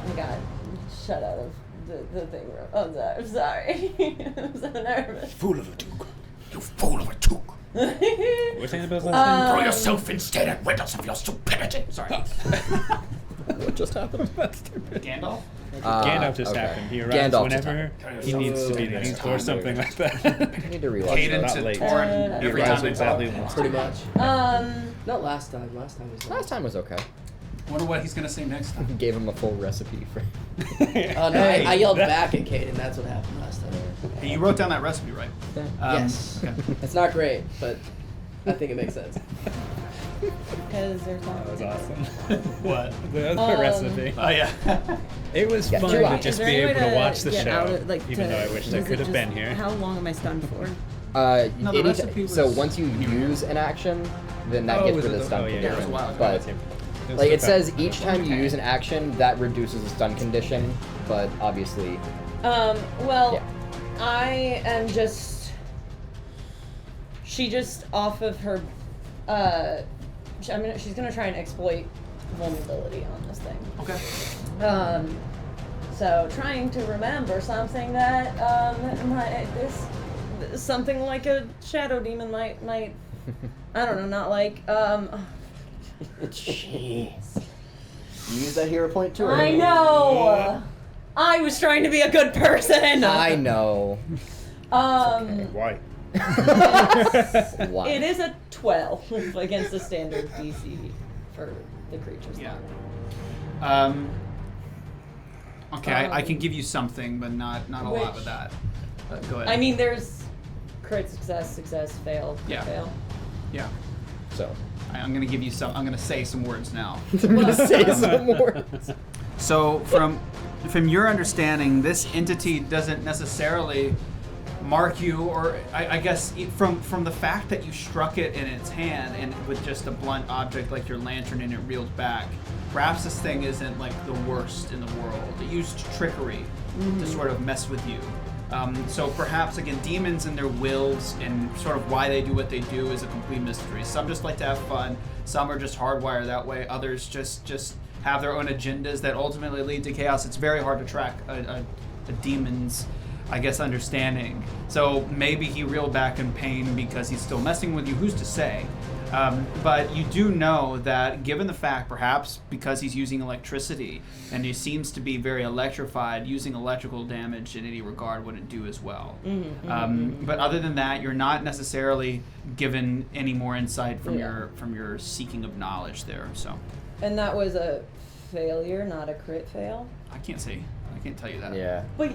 [SPEAKER 3] my god, shut out of the thing room. Oh, I'm sorry. I'm so nervous.
[SPEAKER 1] Fool of a duke. You fool of a duke.
[SPEAKER 6] What's Annabelle's last
[SPEAKER 1] Throw yourself instead at windows of your stupidity. Sorry.
[SPEAKER 2] What just happened?
[SPEAKER 1] Gandalf?
[SPEAKER 6] Gandalf just
[SPEAKER 2] okay.
[SPEAKER 6] happened. He arrives
[SPEAKER 2] Gandalf
[SPEAKER 6] whenever he needs to be there, or something like that.
[SPEAKER 2] I need to rewatch
[SPEAKER 1] Caden
[SPEAKER 2] that.
[SPEAKER 1] to
[SPEAKER 8] late.
[SPEAKER 1] Torin every
[SPEAKER 8] Arrives
[SPEAKER 1] time they
[SPEAKER 8] exactly
[SPEAKER 1] talk.
[SPEAKER 8] once.
[SPEAKER 4] Pretty much. Not last time. Last time was
[SPEAKER 2] Last time was okay.
[SPEAKER 1] Wonder what he's gonna say next time.
[SPEAKER 2] Gave him a full recipe for.
[SPEAKER 4] Oh no,
[SPEAKER 1] Hey.
[SPEAKER 4] I yelled back at Caden. That's what happened last time.
[SPEAKER 1] Hey, you wrote down that recipe, right?
[SPEAKER 4] Yes.
[SPEAKER 1] Okay.
[SPEAKER 4] It's not great, but I think it makes sense.
[SPEAKER 3] Because there's
[SPEAKER 6] That was awesome.
[SPEAKER 1] What?
[SPEAKER 6] The other recipe.
[SPEAKER 1] Oh yeah.
[SPEAKER 6] It was
[SPEAKER 2] Yeah,
[SPEAKER 6] fun
[SPEAKER 2] too
[SPEAKER 6] to
[SPEAKER 2] long.
[SPEAKER 6] just be able to watch the show, even though I wish I
[SPEAKER 5] is it
[SPEAKER 6] could have
[SPEAKER 5] just-
[SPEAKER 6] been here.
[SPEAKER 5] How long am I stunned for?
[SPEAKER 1] No, the recipe
[SPEAKER 2] So
[SPEAKER 1] was-
[SPEAKER 2] once you use an action, then that
[SPEAKER 6] Oh,
[SPEAKER 2] gets
[SPEAKER 6] was
[SPEAKER 2] rid of
[SPEAKER 6] it
[SPEAKER 2] the stun
[SPEAKER 6] oh, yeah,
[SPEAKER 2] condition.
[SPEAKER 1] it was a while ago.
[SPEAKER 2] But
[SPEAKER 6] was
[SPEAKER 2] like it
[SPEAKER 6] about-
[SPEAKER 2] says, each time you use an action, that reduces the stun condition. But obviously,
[SPEAKER 3] well,
[SPEAKER 2] Yeah.
[SPEAKER 3] I am just. She just off of her. She's gonna try and exploit vulnerability on this thing.
[SPEAKER 1] Okay.
[SPEAKER 3] So trying to remember something that something like a shadow demon might I don't know, not like
[SPEAKER 2] Jeez. You use that hero point too.
[SPEAKER 3] I know. I was trying to be a good person.
[SPEAKER 2] I know.
[SPEAKER 8] Why?
[SPEAKER 2] Why?
[SPEAKER 3] It is a 12 against the standard DC for the creatures.
[SPEAKER 1] Yeah. Okay, I can give you something, but not a lot
[SPEAKER 3] Which-
[SPEAKER 1] with that. Go ahead.
[SPEAKER 3] I mean, there's crit success, fail,
[SPEAKER 1] Yeah.
[SPEAKER 3] fail.
[SPEAKER 1] yeah.
[SPEAKER 2] So
[SPEAKER 1] I'm gonna give you some. I'm gonna say some words now.
[SPEAKER 2] I'm gonna say some more.
[SPEAKER 1] So from your understanding, this entity doesn't necessarily mark you, or I guess from the fact that you struck it in its hand and with just a blunt object like your lantern and it reeled back, perhaps this thing isn't like the worst in the world. It used trickery to sort of mess with you. So perhaps, again, demons and their wills and sort of why they do what they do is a complete mystery. Some just like to have fun. Some are just hardwired that way. Others just have their own agendas that ultimately lead to chaos. It's very hard to track a demon's, I guess, understanding. So maybe he reeled back in pain because he's still messing with you. Who's to say? But you do know that, given the fact, perhaps because he's using electricity and he seems to be very electrified, using electrical damage in any regard wouldn't do as well. But other than that, you're not necessarily given any more insight from your seeking of knowledge there. So
[SPEAKER 3] And that was a failure, not a crit fail.
[SPEAKER 1] I can't tell you that.
[SPEAKER 2] Yeah.
[SPEAKER 3] But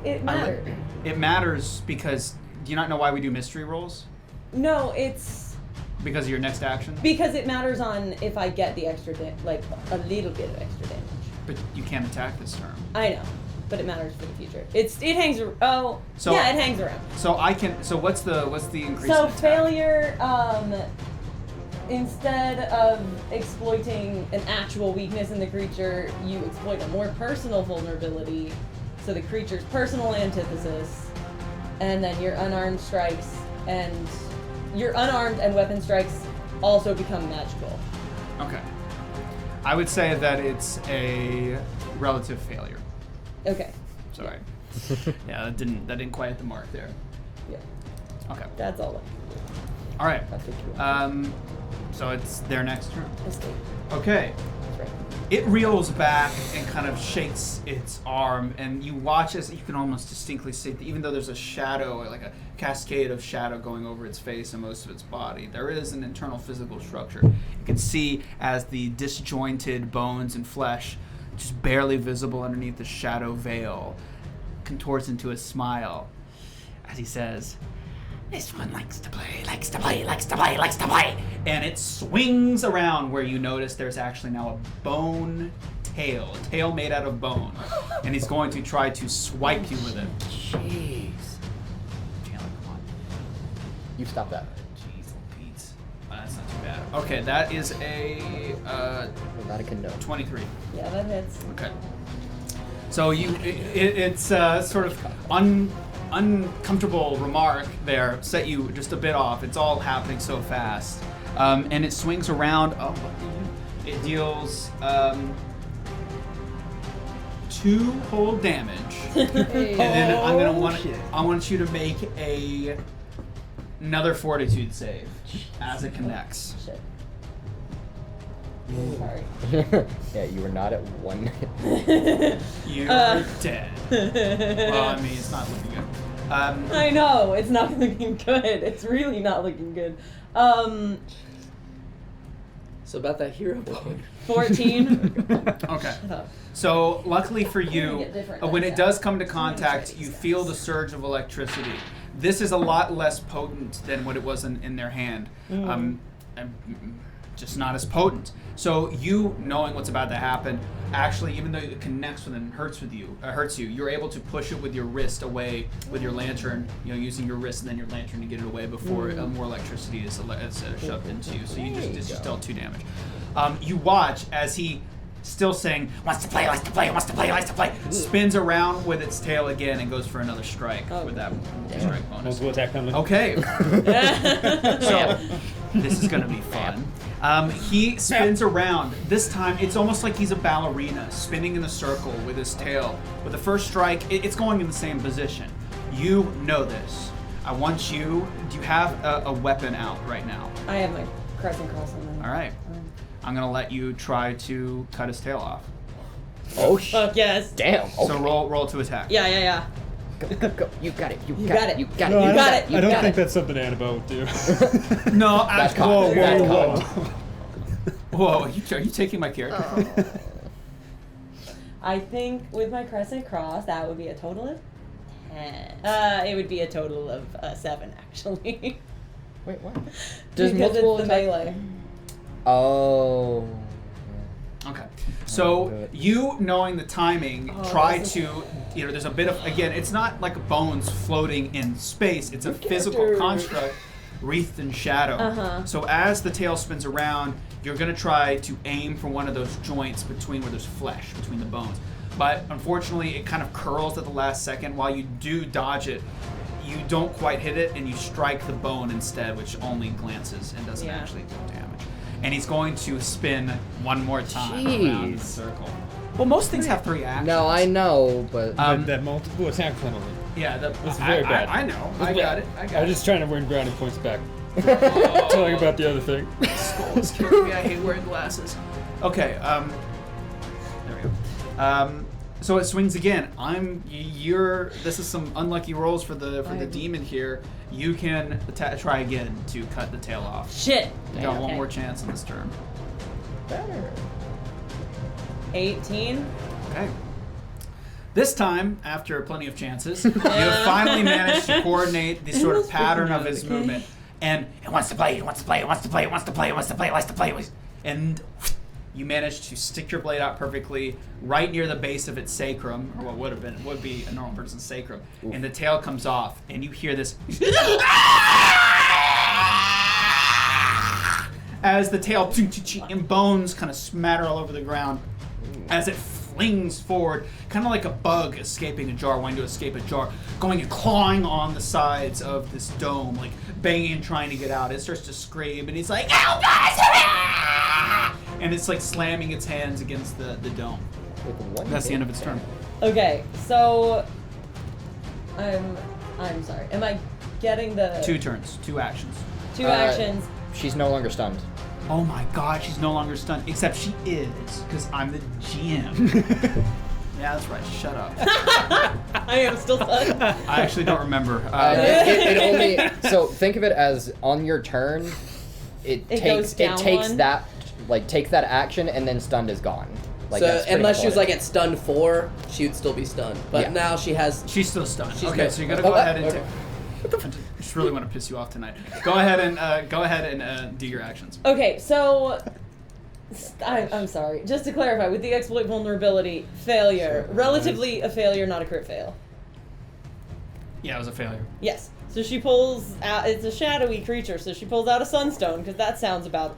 [SPEAKER 3] it mattered.
[SPEAKER 1] It matters because, do you not know why we do mystery rolls?
[SPEAKER 3] No, it's
[SPEAKER 1] Because of your next action?
[SPEAKER 3] because it matters on if I get the extra like a little bit of extra damage.
[SPEAKER 1] But you can't attack this turn.
[SPEAKER 3] I know, but it matters for the future. It hangs. It hangs around.
[SPEAKER 1] So what's the increase
[SPEAKER 3] So
[SPEAKER 1] in attack?
[SPEAKER 3] failure, instead of exploiting an actual weakness in the creature, you exploit a more personal vulnerability. So the creature's personal antithesis, and then your unarmed strikes and your unarmed and weapon strikes also become magical.
[SPEAKER 1] Okay. I would say that it's a relative failure.
[SPEAKER 3] Okay.
[SPEAKER 1] Sorry. Yeah, that didn't quite hit the mark there.
[SPEAKER 3] Yeah.
[SPEAKER 1] Okay.
[SPEAKER 3] That's all.
[SPEAKER 1] All right.
[SPEAKER 3] I think you
[SPEAKER 1] So it's their next turn.
[SPEAKER 3] Escape.
[SPEAKER 1] Okay.
[SPEAKER 3] That's right.
[SPEAKER 1] It reels back and kind of shakes its arm, and you watch as you can almost distinctly see that even though there's a shadow, like a cascade of shadow going over its face and most of its body, there is an internal physical structure. You can see as the disjointed bones and flesh, just barely visible underneath the shadow veil, contorts into a smile as he says, "This one likes to play, likes to play, likes to play, likes to play." And it swings around where you notice there's actually now a bone tail, a tail made out of bone. And he's going to try to swipe you with it.
[SPEAKER 2] Jeez.
[SPEAKER 1] Chandler, come on.
[SPEAKER 2] You stop that.
[SPEAKER 1] Jeez, Pete. That's not too bad. Okay, that is a
[SPEAKER 2] That I can know.
[SPEAKER 1] 23.
[SPEAKER 3] Yeah, that hits.
[SPEAKER 1] Okay. So it's sort of uncomfortable remark there set you just a bit off. It's all happening so fast. And it swings around. Oh, what do you? It deals 2 whole damage. And then I want you to make another fortitude save as it connects.
[SPEAKER 3] Shit. Sorry.
[SPEAKER 2] Yeah, you were not at 1 hit.
[SPEAKER 1] You're dead. Well, I mean, it's not looking good.
[SPEAKER 3] I know, it's not looking good. It's really not looking good.
[SPEAKER 4] So about that hero point.
[SPEAKER 3] 14.
[SPEAKER 1] Okay.
[SPEAKER 3] Shut up.
[SPEAKER 1] So luckily for
[SPEAKER 3] gonna
[SPEAKER 1] you,
[SPEAKER 3] get different
[SPEAKER 1] when it
[SPEAKER 3] dice
[SPEAKER 1] does
[SPEAKER 3] out.
[SPEAKER 1] come to
[SPEAKER 3] It's gonna
[SPEAKER 1] contact,
[SPEAKER 3] try
[SPEAKER 1] you
[SPEAKER 3] these
[SPEAKER 1] feel
[SPEAKER 3] dice.
[SPEAKER 1] the surge of electricity. This is a lot less potent than what it was in their hand. And just not as potent. So you, knowing what's about to happen, actually, even though it connects with and hurts you, you're able to push it with your wrist away with your lantern, using your wrist and then your lantern to get it away before more electricity is shoved into you. So it's just dealt 2 damage. You watch as he, still saying, wants to play, likes to play, wants to play, likes to play, spins around with its tail again and goes for another strike with that strike bonus.
[SPEAKER 6] Multiple attack penalty.
[SPEAKER 1] Okay. So this is going to be fun. He spins around. This time, it's almost like he's a ballerina, spinning in a circle with his tail. With the first strike, it's going in the same position. You know this. I want you... Do you have a weapon out right now?
[SPEAKER 3] I have my crescent cross on them.
[SPEAKER 1] All right. I'm gonna let you try to cut his tail off.
[SPEAKER 2] Oh
[SPEAKER 3] Fuck yes.
[SPEAKER 2] Damn. Okay.
[SPEAKER 1] So roll to attack.
[SPEAKER 3] Yeah.
[SPEAKER 2] Go. You got it. You
[SPEAKER 3] got it.
[SPEAKER 2] You got
[SPEAKER 6] No,
[SPEAKER 2] it.
[SPEAKER 6] I
[SPEAKER 2] You
[SPEAKER 6] don't-
[SPEAKER 2] got it. You
[SPEAKER 6] I don't
[SPEAKER 2] got
[SPEAKER 6] think
[SPEAKER 2] it.
[SPEAKER 6] that's something Annabelle would do.
[SPEAKER 1] No,
[SPEAKER 2] That's
[SPEAKER 1] whoa,
[SPEAKER 2] cocked.
[SPEAKER 1] whoa,
[SPEAKER 2] That's
[SPEAKER 1] whoa.
[SPEAKER 2] cocked.
[SPEAKER 1] Whoa, are you taking my character?
[SPEAKER 3] I think with my crescent cross, that would be a total of 10. It would be a total of 7, actually.
[SPEAKER 2] Wait, what?
[SPEAKER 3] Because
[SPEAKER 2] multiple
[SPEAKER 3] it's the
[SPEAKER 2] attack-
[SPEAKER 3] melee.
[SPEAKER 2] Oh.
[SPEAKER 1] Okay. So you knowing the timing, try to, there's a bit of, again, it's not like bones floating in space. It's a physical construct wreathed in shadow. So as the tail spins around, you're going to try to aim for one of those joints between where there's flesh, between the bones. But unfortunately, it kind of curls at the last second. While you do dodge it, you don't quite hit it, and you strike the bone instead, which only glances and doesn't actually do damage. And he's going to spin one more time around the
[SPEAKER 2] Jeez.
[SPEAKER 1] circle. Well, most things have 3 actions.
[SPEAKER 2] No, I know, but
[SPEAKER 6] that multiple attack penalty.
[SPEAKER 1] Yeah,
[SPEAKER 6] It's very bad.
[SPEAKER 1] I know. I got it.
[SPEAKER 6] I was just trying to win brownie points back. Telling about the other thing.
[SPEAKER 1] Skull is killing me. I hate wearing glasses. Okay. There we go. So it swings again. This is some unlucky rolls for the demon here. You can try again to cut the tail off.
[SPEAKER 3] Shit.
[SPEAKER 1] You got one
[SPEAKER 3] Okay.
[SPEAKER 1] more chance in this turn.
[SPEAKER 2] better.
[SPEAKER 3] 18.
[SPEAKER 1] Okay. This time, after plenty of chances, you have finally managed to coordinate the sort of pattern of his movement. And it wants to play, it wants to play, it wants to play, it wants to play, it wants to play, it wants to play. And you manage to stick your blade out perfectly right near the base of its sacrum, or what would be a normal person's sacrum. Oof. And the tail comes off, and you hear this as the tail and bones kind of smatter all over the ground as it flings forward, kind of like a bug escaping a jar, wanting to escape a jar, going and clawing on the sides of this dome, like banging and trying to get out. It starts to scream, and he's like, "Help us!" And it's like slamming its hands against the dome. That's the end of its turn.
[SPEAKER 3] Okay, so I'm sorry. Am I getting the
[SPEAKER 1] 2 turns, 2 actions.
[SPEAKER 3] 2 actions?
[SPEAKER 2] She's no longer stunned.
[SPEAKER 1] Oh my god, she's no longer stunned. Except she is, because I'm the GM. Yeah, that's right. Shut up.
[SPEAKER 3] I am still stunned.
[SPEAKER 1] I actually don't remember.
[SPEAKER 2] It only. So think of it as on your turn, it takes
[SPEAKER 3] one.
[SPEAKER 2] that, like takes that action, and then stunned is gone. Like,
[SPEAKER 4] So
[SPEAKER 2] that's pretty
[SPEAKER 4] unless
[SPEAKER 2] much
[SPEAKER 4] she was
[SPEAKER 2] all
[SPEAKER 4] like
[SPEAKER 2] it
[SPEAKER 4] at stun 4, she would still be stunned. But
[SPEAKER 2] Yeah.
[SPEAKER 4] now she has.
[SPEAKER 1] She's still stunned.
[SPEAKER 4] She's
[SPEAKER 1] Okay,
[SPEAKER 4] good.
[SPEAKER 1] so you're gonna go ahead and.
[SPEAKER 2] Okay.
[SPEAKER 1] I just really want to piss you off tonight. Go ahead and do your actions.
[SPEAKER 3] Okay, so I'm sorry. Just to clarify, with the exploit vulnerability, failure, relatively a failure, not a crit fail.
[SPEAKER 1] Yeah, it was a failure.
[SPEAKER 3] Yes. So she pulls out. It's a shadowy creature, so she pulls out a sunstone because that sounds about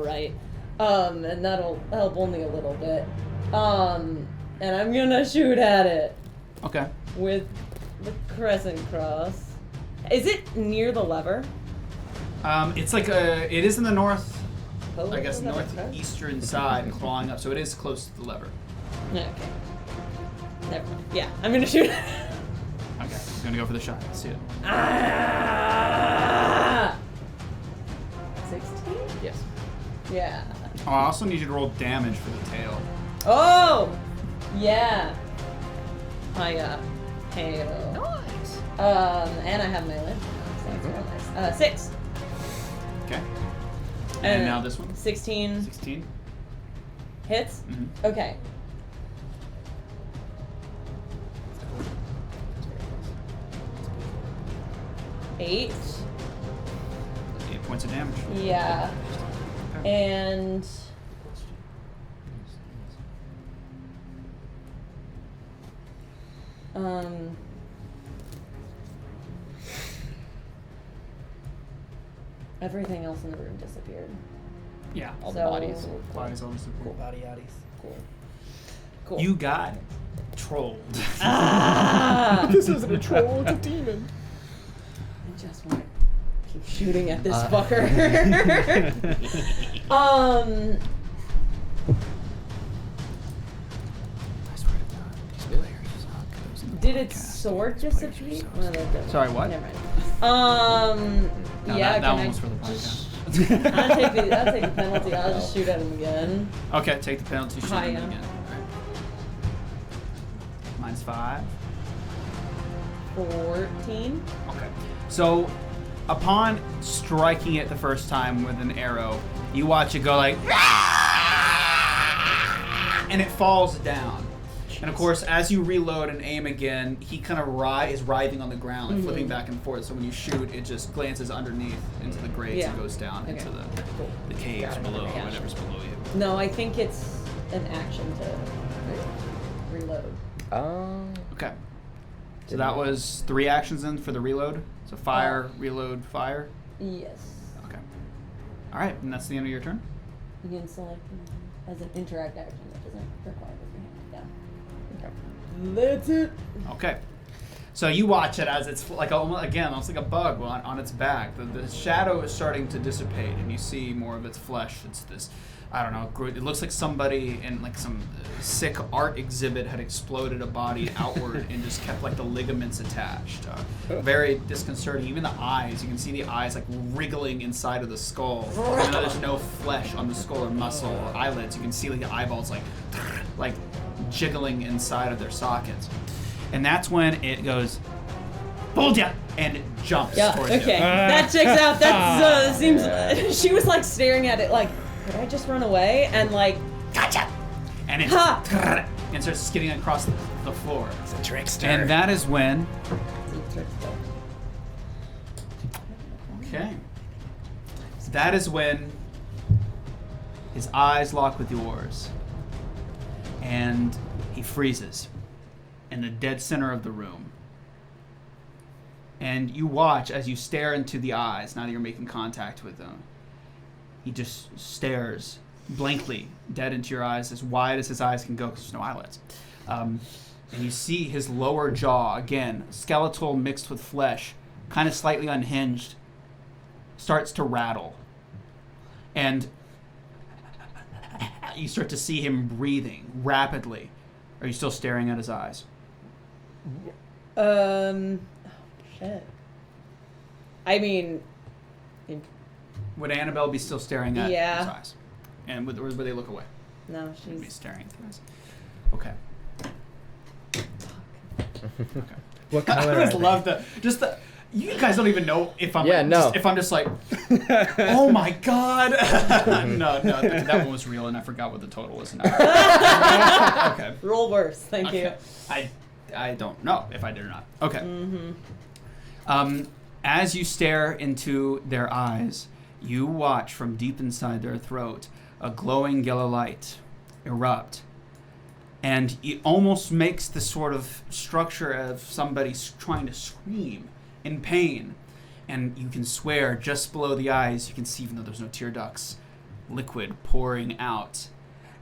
[SPEAKER 3] right. And that'll help only a little bit. And I'm gonna shoot at it
[SPEAKER 1] Okay.
[SPEAKER 3] with the crescent cross. Is it near the lever?
[SPEAKER 1] It's like it is in the north.
[SPEAKER 3] Oh,
[SPEAKER 1] I guess
[SPEAKER 3] okay.
[SPEAKER 1] northeastern side, crawling up, so it is close to the lever.
[SPEAKER 3] Okay. Never mind. Yeah, I'm gonna shoot.
[SPEAKER 1] Okay, I'm gonna go for the shot. Let's see it.
[SPEAKER 3] Ah! 16?
[SPEAKER 2] Yes.
[SPEAKER 3] Yeah.
[SPEAKER 1] Oh, I also need you to roll damage for the tail.
[SPEAKER 3] Oh! Yeah. I tail.
[SPEAKER 2] Nice.
[SPEAKER 3] And I have melee. So that's real nice. 6.
[SPEAKER 1] Okay. And now this one.
[SPEAKER 3] 16
[SPEAKER 1] 16.
[SPEAKER 3] hits.
[SPEAKER 1] Mhm.
[SPEAKER 3] Okay. Eight.
[SPEAKER 1] 8 points of damage.
[SPEAKER 3] Yeah. And everything else in the room disappeared.
[SPEAKER 1] Yeah.
[SPEAKER 2] All the
[SPEAKER 3] So-
[SPEAKER 2] bodies.
[SPEAKER 1] Bodies all disappear.
[SPEAKER 4] Body yaddies.
[SPEAKER 2] Cool.
[SPEAKER 3] Cool.
[SPEAKER 1] You got trolled.
[SPEAKER 3] Ah!
[SPEAKER 2] This isn't a troll, it's a demon.
[SPEAKER 3] I just want to keep shooting at this fucker.
[SPEAKER 1] I swear to God, these players suck. Those in the
[SPEAKER 3] Did its
[SPEAKER 1] podcast,
[SPEAKER 3] sword
[SPEAKER 1] these players
[SPEAKER 3] disappear?
[SPEAKER 1] are so
[SPEAKER 3] Well, that doesn't-
[SPEAKER 1] Sorry, what?
[SPEAKER 3] Never mind.
[SPEAKER 1] No,
[SPEAKER 3] Yeah,
[SPEAKER 1] that
[SPEAKER 3] can
[SPEAKER 1] one
[SPEAKER 3] I
[SPEAKER 1] was for the
[SPEAKER 3] just
[SPEAKER 1] podcast. That's
[SPEAKER 3] I'll take the penalty. I'll just shoot at him again.
[SPEAKER 1] okay. Take the penalty. Shoot him
[SPEAKER 3] Hiya.
[SPEAKER 1] again. Right. Mine's 5.
[SPEAKER 3] 14.
[SPEAKER 1] Okay. So, upon striking it the first time with an arrow, you watch it go like, and it falls down. And of course, as you reload and aim again, he kind of is writhing on the ground, like flipping back and forth. So when you shoot, it just glances underneath into the grates and goes down into the caves below, or whatever's below you.
[SPEAKER 3] No, I think it's an action to reload.
[SPEAKER 1] Okay. So that was 3 actions then for the reload. So fire, reload, fire.
[SPEAKER 3] Yes.
[SPEAKER 1] Okay. All right, and that's the end of your turn.
[SPEAKER 3] You can select as an interact action that doesn't require moving hand down.
[SPEAKER 4] That's it.
[SPEAKER 1] Okay. So you watch it as it's like almost like a bug on its back. The shadow is starting to dissipate, and you see more of its flesh. It's this, I don't know. It looks like somebody in like some sick art exhibit had exploded a body outward and just kept like the ligaments attached. Very disconcerting. Even the eyes, you can see the eyes like wriggling inside of the skull. Even though there's no flesh on the skull or muscle or eyelids, you can see like the eyeballs like jiggling inside of their sockets. And that's when it goes, hold ya, and it jumps towards you.
[SPEAKER 3] Okay. That checks out. That seems. She was like staring at it like, could I just run away? And like,
[SPEAKER 1] Gotcha! And it and starts skidding across the floor.
[SPEAKER 6] It's a trickster.
[SPEAKER 1] And that is when. Okay. That is when his eyes lock with yours. And he freezes in the dead center of the room. And you watch as you stare into the eyes, now that you're making contact with him. He just stares blankly, dead into your eyes, as wide as his eyes can go, because there's no eyelids. And you see his lower jaw, again, skeletal mixed with flesh, kind of slightly unhinged, starts to rattle. And you start to see him breathing rapidly. Are you still staring at his eyes?
[SPEAKER 3] Shit. I mean,
[SPEAKER 1] Would Annabelle be still staring at his
[SPEAKER 3] Yeah.
[SPEAKER 1] eyes? And would they look away?
[SPEAKER 3] no,
[SPEAKER 1] Would be
[SPEAKER 3] she's.
[SPEAKER 1] staring at his eyes. Okay.
[SPEAKER 6] What
[SPEAKER 1] I
[SPEAKER 6] color?
[SPEAKER 1] just love the. You guys don't even know if I'm.
[SPEAKER 2] Yeah, no.
[SPEAKER 1] If I'm just like, oh my god. no, that one was real, and I forgot what the total was now. Okay.
[SPEAKER 3] Roll worse. Thank you.
[SPEAKER 1] I don't know if I did or not. Okay. As you stare into their eyes, you watch from deep inside their throat a glowing yellow light erupt. And it almost makes the sort of structure of somebody trying to scream in pain. And you can swear just below the eyes, you can see, even though there's no tear ducts, liquid pouring out.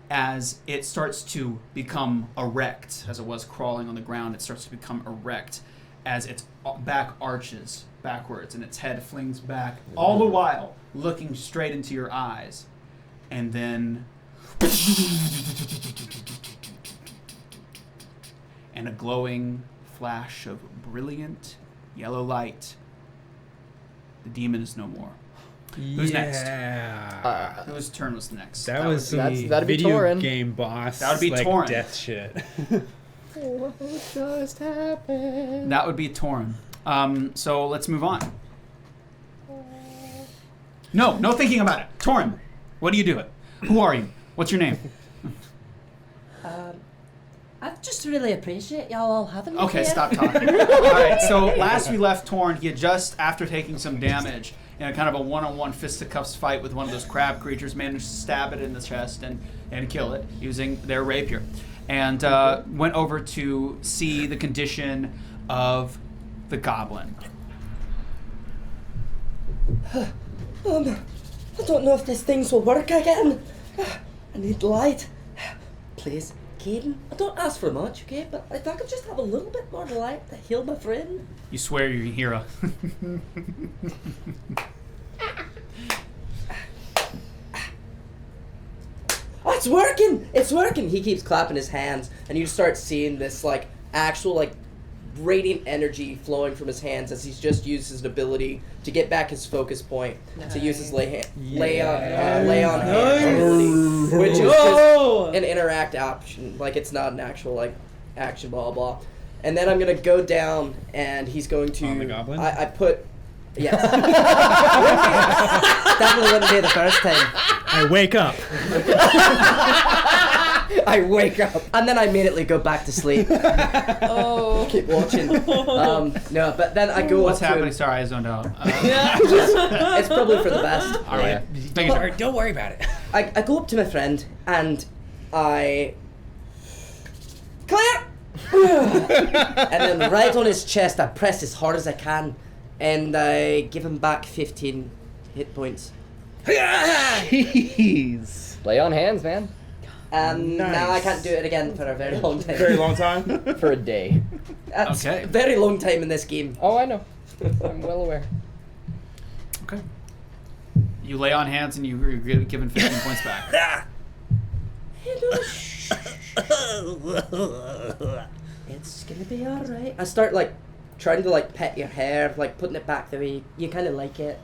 [SPEAKER 1] As it starts to become erect, as it was crawling on the ground, it starts to become erect as its back arches backwards and its head flings back, all the while looking straight into your eyes. And then... and a glowing flash of brilliant yellow light. The demon is no more. Who's next? Whose turn was next?
[SPEAKER 6] That was some
[SPEAKER 2] that'd be
[SPEAKER 6] video
[SPEAKER 2] Torin.
[SPEAKER 6] game boss.
[SPEAKER 1] That would be
[SPEAKER 6] like
[SPEAKER 1] Torin.
[SPEAKER 6] Death shit.
[SPEAKER 2] What just happened?
[SPEAKER 1] That would be Torin. So let's move on. No thinking about it. Torin, what do you do? Who are you? What's your name?
[SPEAKER 7] I just really appreciate y'all all having me
[SPEAKER 1] Okay,
[SPEAKER 7] here.
[SPEAKER 1] stop talking. Alright, so last we left Torin, he had just, after taking some damage, in a kind of a one-on-one fisticuffs fight with one of those crab creatures, managed to stab it in the chest and kill it using their rapier. And went over to see the condition of the goblin.
[SPEAKER 7] I don't know if these things will work again. I need light. Please, Caden, I don't ask for much, okay? But if I could just have a little bit more light to heal my friend.
[SPEAKER 1] You swear you're a hero.
[SPEAKER 7] Oh, it's working! It's working! He keeps clapping his hands, and you start seeing this, like, actual, like, radiant energy flowing from his hands as he's just used his ability to get back his focus point to use his lay on hand ability, which is just an interact option, like it's not an actual like action, blah blah. And then I'm gonna go down, and he's going to.
[SPEAKER 6] On the goblin?
[SPEAKER 7] I put. Yes. Definitely wouldn't be the first time.
[SPEAKER 6] I wake up.
[SPEAKER 7] I wake up, and then I immediately go back to sleep.
[SPEAKER 3] Oh.
[SPEAKER 7] Keep watching. No, but then I go.
[SPEAKER 1] What's
[SPEAKER 7] up to
[SPEAKER 1] happening?
[SPEAKER 7] him.
[SPEAKER 1] Sorry, I zoned out.
[SPEAKER 7] It's probably for the best.
[SPEAKER 1] All right.
[SPEAKER 6] Sorry, don't worry about it.
[SPEAKER 7] I go up to my friend and I Claire, and then right on his chest I press as hard as I can, and I give him back 15 hit points.
[SPEAKER 8] Jeez.
[SPEAKER 2] Lay on hands, man.
[SPEAKER 7] And
[SPEAKER 8] Nice.
[SPEAKER 7] now I can't do it again for a very long time.
[SPEAKER 8] Very long time.
[SPEAKER 2] For a day.
[SPEAKER 7] That's
[SPEAKER 1] Okay.
[SPEAKER 7] a very long time in this game.
[SPEAKER 2] Oh, I know. I'm well aware.
[SPEAKER 1] Okay. You lay on hands and you're given 15 points back.
[SPEAKER 7] It's gonna be alright. I start like trying to like pet your hair, like putting it back the way you kind of like it.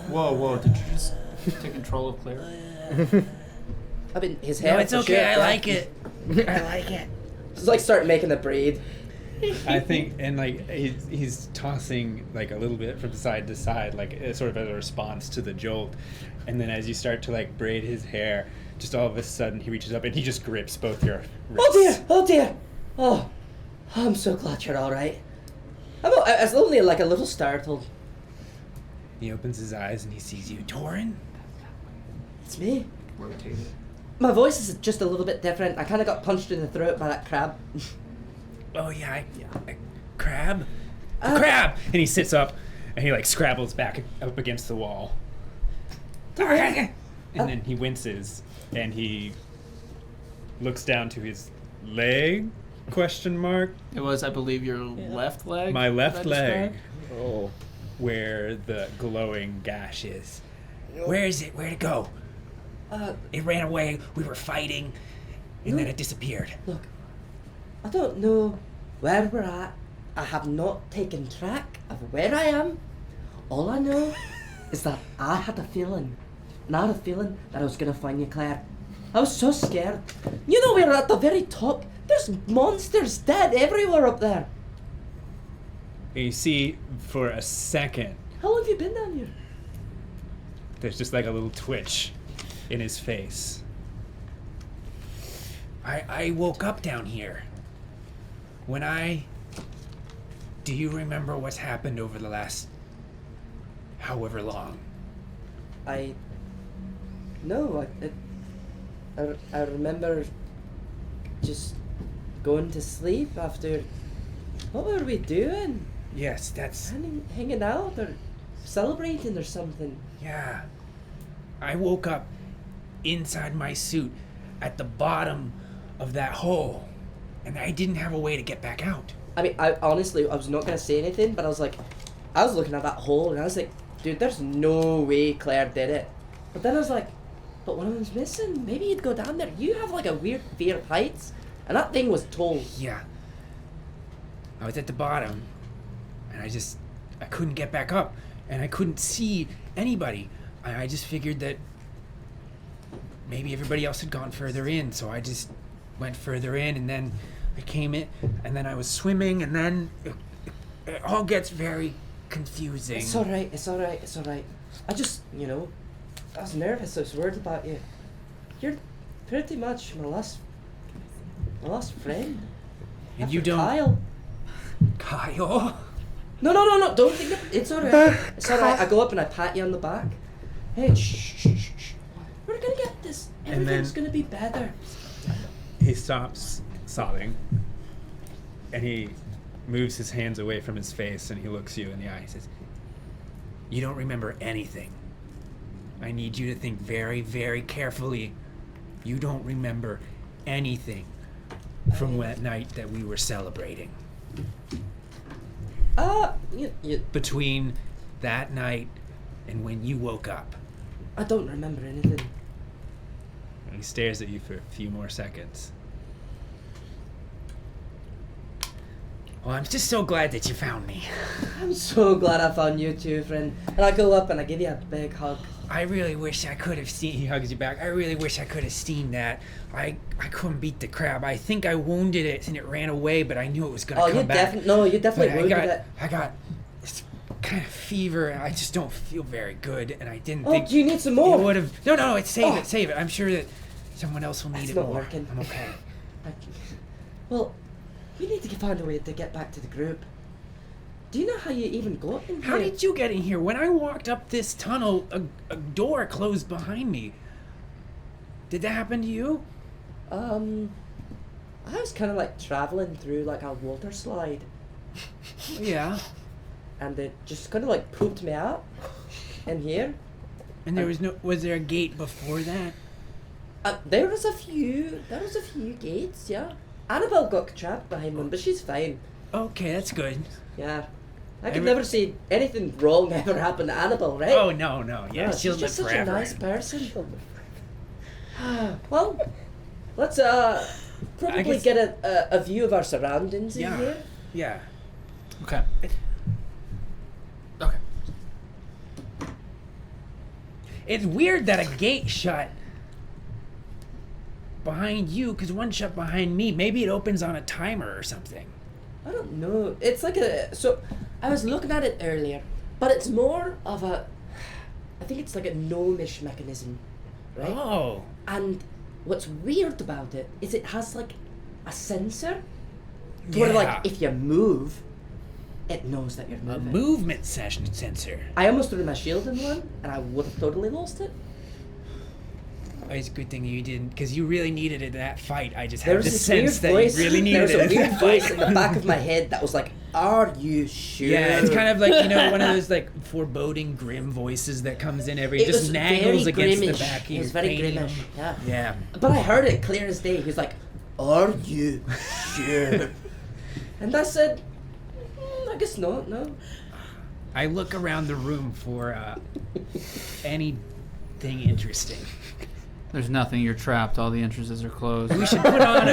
[SPEAKER 1] Whoa! Did you just take control of Claire?
[SPEAKER 7] I mean, his hair.
[SPEAKER 5] No, it's
[SPEAKER 7] for
[SPEAKER 5] okay.
[SPEAKER 7] sure,
[SPEAKER 5] I
[SPEAKER 7] yeah.
[SPEAKER 5] like it. I like it.
[SPEAKER 7] Just like start making the braid.
[SPEAKER 6] I think, and like he's tossing like a little bit from side to side, like sort of as a response to the jolt. And then as you start to like braid his hair, just all of a sudden he reaches up and he just grips both your wrists.
[SPEAKER 7] Oh dear! Oh dear! Oh, I'm so glad you're all right. I was only like a little startled.
[SPEAKER 6] He opens his eyes and he sees you, Torin.
[SPEAKER 7] It's me.
[SPEAKER 1] Rotate it.
[SPEAKER 7] My voice is just a little bit different. I kind of got punched in the throat by that crab.
[SPEAKER 6] Oh yeah, crab, crab. And he sits up and he like scrabbles back up against the wall. And then he winces and he looks down to his leg? Question mark.
[SPEAKER 1] It was, I believe, your left leg.
[SPEAKER 6] My left
[SPEAKER 1] that
[SPEAKER 6] leg,
[SPEAKER 1] described?
[SPEAKER 2] Oh.
[SPEAKER 6] where the glowing gash is. Where is it? Where'd it go? It ran away. We were fighting, and then it disappeared.
[SPEAKER 7] Look, I don't know where we're at. I have not taken track of where I am. All I know is that I had a feeling, and I had a feeling that I was gonna find you, Claire. I was so scared. You know, we're at the very top. There's monsters dead everywhere up there.
[SPEAKER 6] And you see, for a second,
[SPEAKER 7] How long have you been down here?
[SPEAKER 6] there's just like a little twitch in his face. I woke up down here. Do you remember what's happened over the last however long?
[SPEAKER 7] No, I remember just going to sleep after. What were we doing?
[SPEAKER 6] Yes, that's...
[SPEAKER 7] Hanging out or celebrating or something?
[SPEAKER 6] Yeah. I woke up inside my suit at the bottom of that hole, and I didn't have a way to get back out.
[SPEAKER 7] I mean, I honestly was not gonna say anything, but I was looking at that hole and I was like, dude, there's no way Claire did it. But then I was like, but one of them's missing. Maybe you'd go down there. You have like a weird fear of heights, and that thing was tall.
[SPEAKER 6] Yeah. I was at the bottom, and I couldn't get back up, and I couldn't see anybody. I just figured that maybe everybody else had gone further in, so I just went further in, and then I came in, and then I was swimming, and then it all gets very confusing.
[SPEAKER 7] It's alright. It's alright. It's alright. I just, I was nervous. I was worried about you. You're pretty much my last friend.
[SPEAKER 6] And
[SPEAKER 7] After
[SPEAKER 6] you don't...
[SPEAKER 7] Kyle.
[SPEAKER 6] Kyle?
[SPEAKER 7] No. Don't think that. It's alright. It's alright. I go up and I pat you on the back. Hey, shh. We're gonna get this.
[SPEAKER 6] And
[SPEAKER 7] Everything's
[SPEAKER 6] then-
[SPEAKER 7] gonna be better.
[SPEAKER 6] He stops sobbing, and he moves his hands away from his face, and he looks you in the eye. He says, "You don't remember anything. I need you to think very, very carefully. You don't remember anything from that night that we were celebrating.
[SPEAKER 7] You,
[SPEAKER 6] Between that night and when you woke up."
[SPEAKER 7] I don't remember anything.
[SPEAKER 6] And he stares at you for a few more seconds. Well, I'm just so glad that you found me.
[SPEAKER 7] I'm so glad I found you too, friend. And I go up and I give you a big hug.
[SPEAKER 6] I really wish I could have seen. He hugs you back. I really wish I could have seen that. I couldn't beat the crab. I think I wounded it and it ran away, but I knew it was gonna come back.
[SPEAKER 7] You definitely wounded it.
[SPEAKER 6] I got this kind of fever. I just don't feel very good, and I didn't
[SPEAKER 7] Oh,
[SPEAKER 6] think.
[SPEAKER 7] do you need some more?
[SPEAKER 6] You would have. No. It's save it. I'm sure that someone else will need
[SPEAKER 7] It's
[SPEAKER 6] it
[SPEAKER 7] not
[SPEAKER 6] more.
[SPEAKER 7] working.
[SPEAKER 6] I'm okay.
[SPEAKER 7] Well, we need to find a way to get back to the group. Do you know how you even got in here?
[SPEAKER 6] How did you get in here? When I walked up this tunnel, a door closed behind me. Did that happen to you?
[SPEAKER 7] I was kind of like traveling through like a water slide,
[SPEAKER 6] Yeah.
[SPEAKER 7] and it just kind of like pooped me out in here.
[SPEAKER 6] And was there a gate before that?
[SPEAKER 7] There was a few gates, yeah. Annabelle got trapped behind them, but she's fine.
[SPEAKER 6] Okay, that's good.
[SPEAKER 7] Yeah. I could never see anything wrong ever happen to Annabelle, right?
[SPEAKER 6] Oh no, yeah,
[SPEAKER 7] she's
[SPEAKER 6] she'll live
[SPEAKER 7] just such
[SPEAKER 6] forever.
[SPEAKER 7] a nice person. Well, let's probably
[SPEAKER 6] guess-
[SPEAKER 7] get a view of our surroundings in here.
[SPEAKER 6] Yeah.
[SPEAKER 1] Okay. Okay.
[SPEAKER 6] It's weird that a gate shut behind you, because one shut behind me. Maybe it opens on a timer or something.
[SPEAKER 7] I don't know. It's like so I was looking at it earlier, but it's more of I think it's like a gnomish mechanism, right?
[SPEAKER 6] Oh.
[SPEAKER 7] And what's weird about it is it has like a sensor where like if you move, it knows that you're
[SPEAKER 6] A
[SPEAKER 7] moving.
[SPEAKER 6] movement sensor.
[SPEAKER 7] I almost threw my shield in one, and I would have totally lost it.
[SPEAKER 6] Oh, it's a good thing you didn't, because you really needed it in that fight. I just
[SPEAKER 7] There
[SPEAKER 6] had
[SPEAKER 7] was
[SPEAKER 6] the
[SPEAKER 7] this
[SPEAKER 6] sense that
[SPEAKER 7] weird voice.
[SPEAKER 6] you really needed
[SPEAKER 7] There
[SPEAKER 6] it
[SPEAKER 7] was a
[SPEAKER 6] in
[SPEAKER 7] weird
[SPEAKER 6] that
[SPEAKER 7] voice
[SPEAKER 6] fight.
[SPEAKER 7] in the back of my head that was like, "Are you sure?"
[SPEAKER 6] Yeah, it's kind of like, one of those like foreboding, grim voices that comes in
[SPEAKER 7] It
[SPEAKER 6] just
[SPEAKER 7] was
[SPEAKER 6] naggles
[SPEAKER 7] very
[SPEAKER 6] against
[SPEAKER 7] grimish.
[SPEAKER 6] the back of
[SPEAKER 7] It was
[SPEAKER 6] your
[SPEAKER 7] very
[SPEAKER 6] cranium.
[SPEAKER 7] grimish. Yeah.
[SPEAKER 6] Yeah.
[SPEAKER 7] But I heard it clear as day. He was like, "Are you sure?" And I said, "I guess not. No."
[SPEAKER 6] I look around the room for anything interesting.
[SPEAKER 1] There's nothing. You're trapped. All the entrances are closed.
[SPEAKER 6] We should put on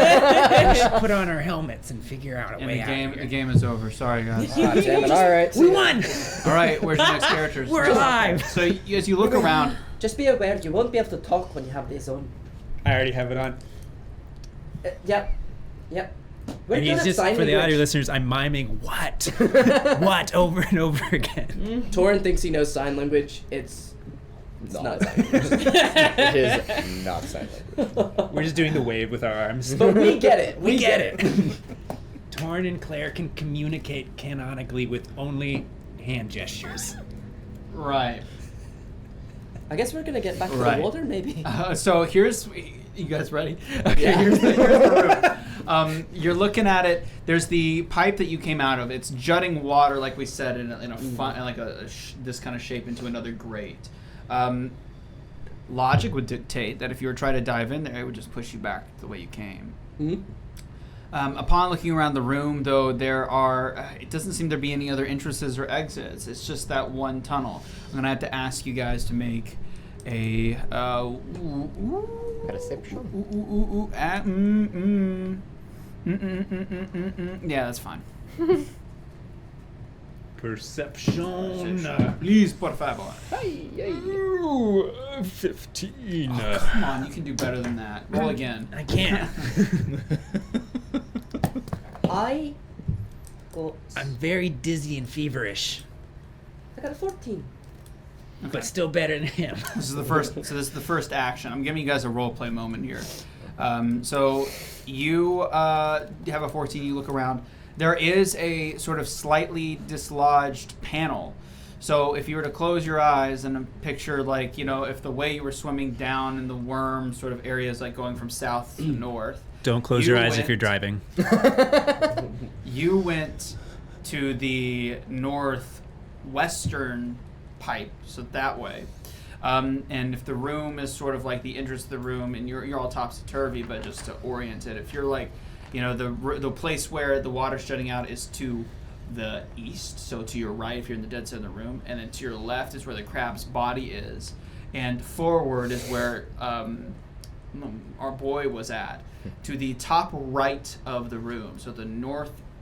[SPEAKER 6] our helmets and figure out a
[SPEAKER 1] And
[SPEAKER 6] way
[SPEAKER 1] the
[SPEAKER 6] out.
[SPEAKER 1] game,
[SPEAKER 6] of
[SPEAKER 1] the
[SPEAKER 6] here.
[SPEAKER 1] game is over. Sorry, guys.
[SPEAKER 2] Ah, damn it. All right.
[SPEAKER 6] We won.
[SPEAKER 1] All right, where's your next characters?
[SPEAKER 6] We're alive.
[SPEAKER 1] So as you look around,
[SPEAKER 7] Just be aware, you won't be able to talk when you have this on.
[SPEAKER 6] I already have it on.
[SPEAKER 7] Yep. We're
[SPEAKER 9] And he's
[SPEAKER 7] good at
[SPEAKER 9] just,
[SPEAKER 7] sign
[SPEAKER 9] for the audio
[SPEAKER 7] language.
[SPEAKER 9] listeners, I'm miming what? What over and over again.
[SPEAKER 7] Torin thinks he knows sign language. It's not sign language.
[SPEAKER 2] It is not sign language.
[SPEAKER 9] We're just doing the wave with our arms.
[SPEAKER 7] But we get it.
[SPEAKER 6] We get it. Torin and Claire can communicate canonically with only hand gestures.
[SPEAKER 1] right.
[SPEAKER 7] I guess we're gonna get back to
[SPEAKER 1] Right.
[SPEAKER 7] the water, maybe.
[SPEAKER 1] So here's, you guys ready? Okay, here's the room. You're looking at it. There's the pipe that you came out of. It's jutting water, like we said, in a like this kind of shape into another grate. Logic would dictate that if you were trying to dive in there, it would just push you back the way you came.
[SPEAKER 7] Mhm.
[SPEAKER 1] Upon looking around the room, though, it doesn't seem to be any other entrances or exits. It's just that one tunnel. I'm going to have to ask you guys to make a...
[SPEAKER 2] Perception.
[SPEAKER 1] Yeah, that's fine.
[SPEAKER 9] Perception.
[SPEAKER 1] Please, por favor.
[SPEAKER 9] Ooh, 15.
[SPEAKER 1] Come on, you can do better than that. Roll again.
[SPEAKER 6] I can't.
[SPEAKER 7] I got
[SPEAKER 6] I'm very dizzy and feverish,
[SPEAKER 7] I got a 14.
[SPEAKER 6] but still better than him.
[SPEAKER 1] This is the first. So this is the first action. I'm giving you guys a role play moment here. So you have a 14. You look around. There is a sort of slightly dislodged panel. So if you were to close your eyes and picture, like, if the way you were swimming down in the worm sort of areas, like going from south to north.
[SPEAKER 9] Don't close
[SPEAKER 1] You
[SPEAKER 9] your eyes if
[SPEAKER 1] went-
[SPEAKER 9] you're driving.
[SPEAKER 1] You went to the northwestern pipe, so that way. And if the room is sort of like the entrance to the room, and you're all topsy-turvy, but just to orient it, if you're like, the place where the water's jutting out is to the east, so to your right if you're in the dead center of the room, and then to your left is where the crab's body is, and forward is where our boy was at. To the top right of the room, so the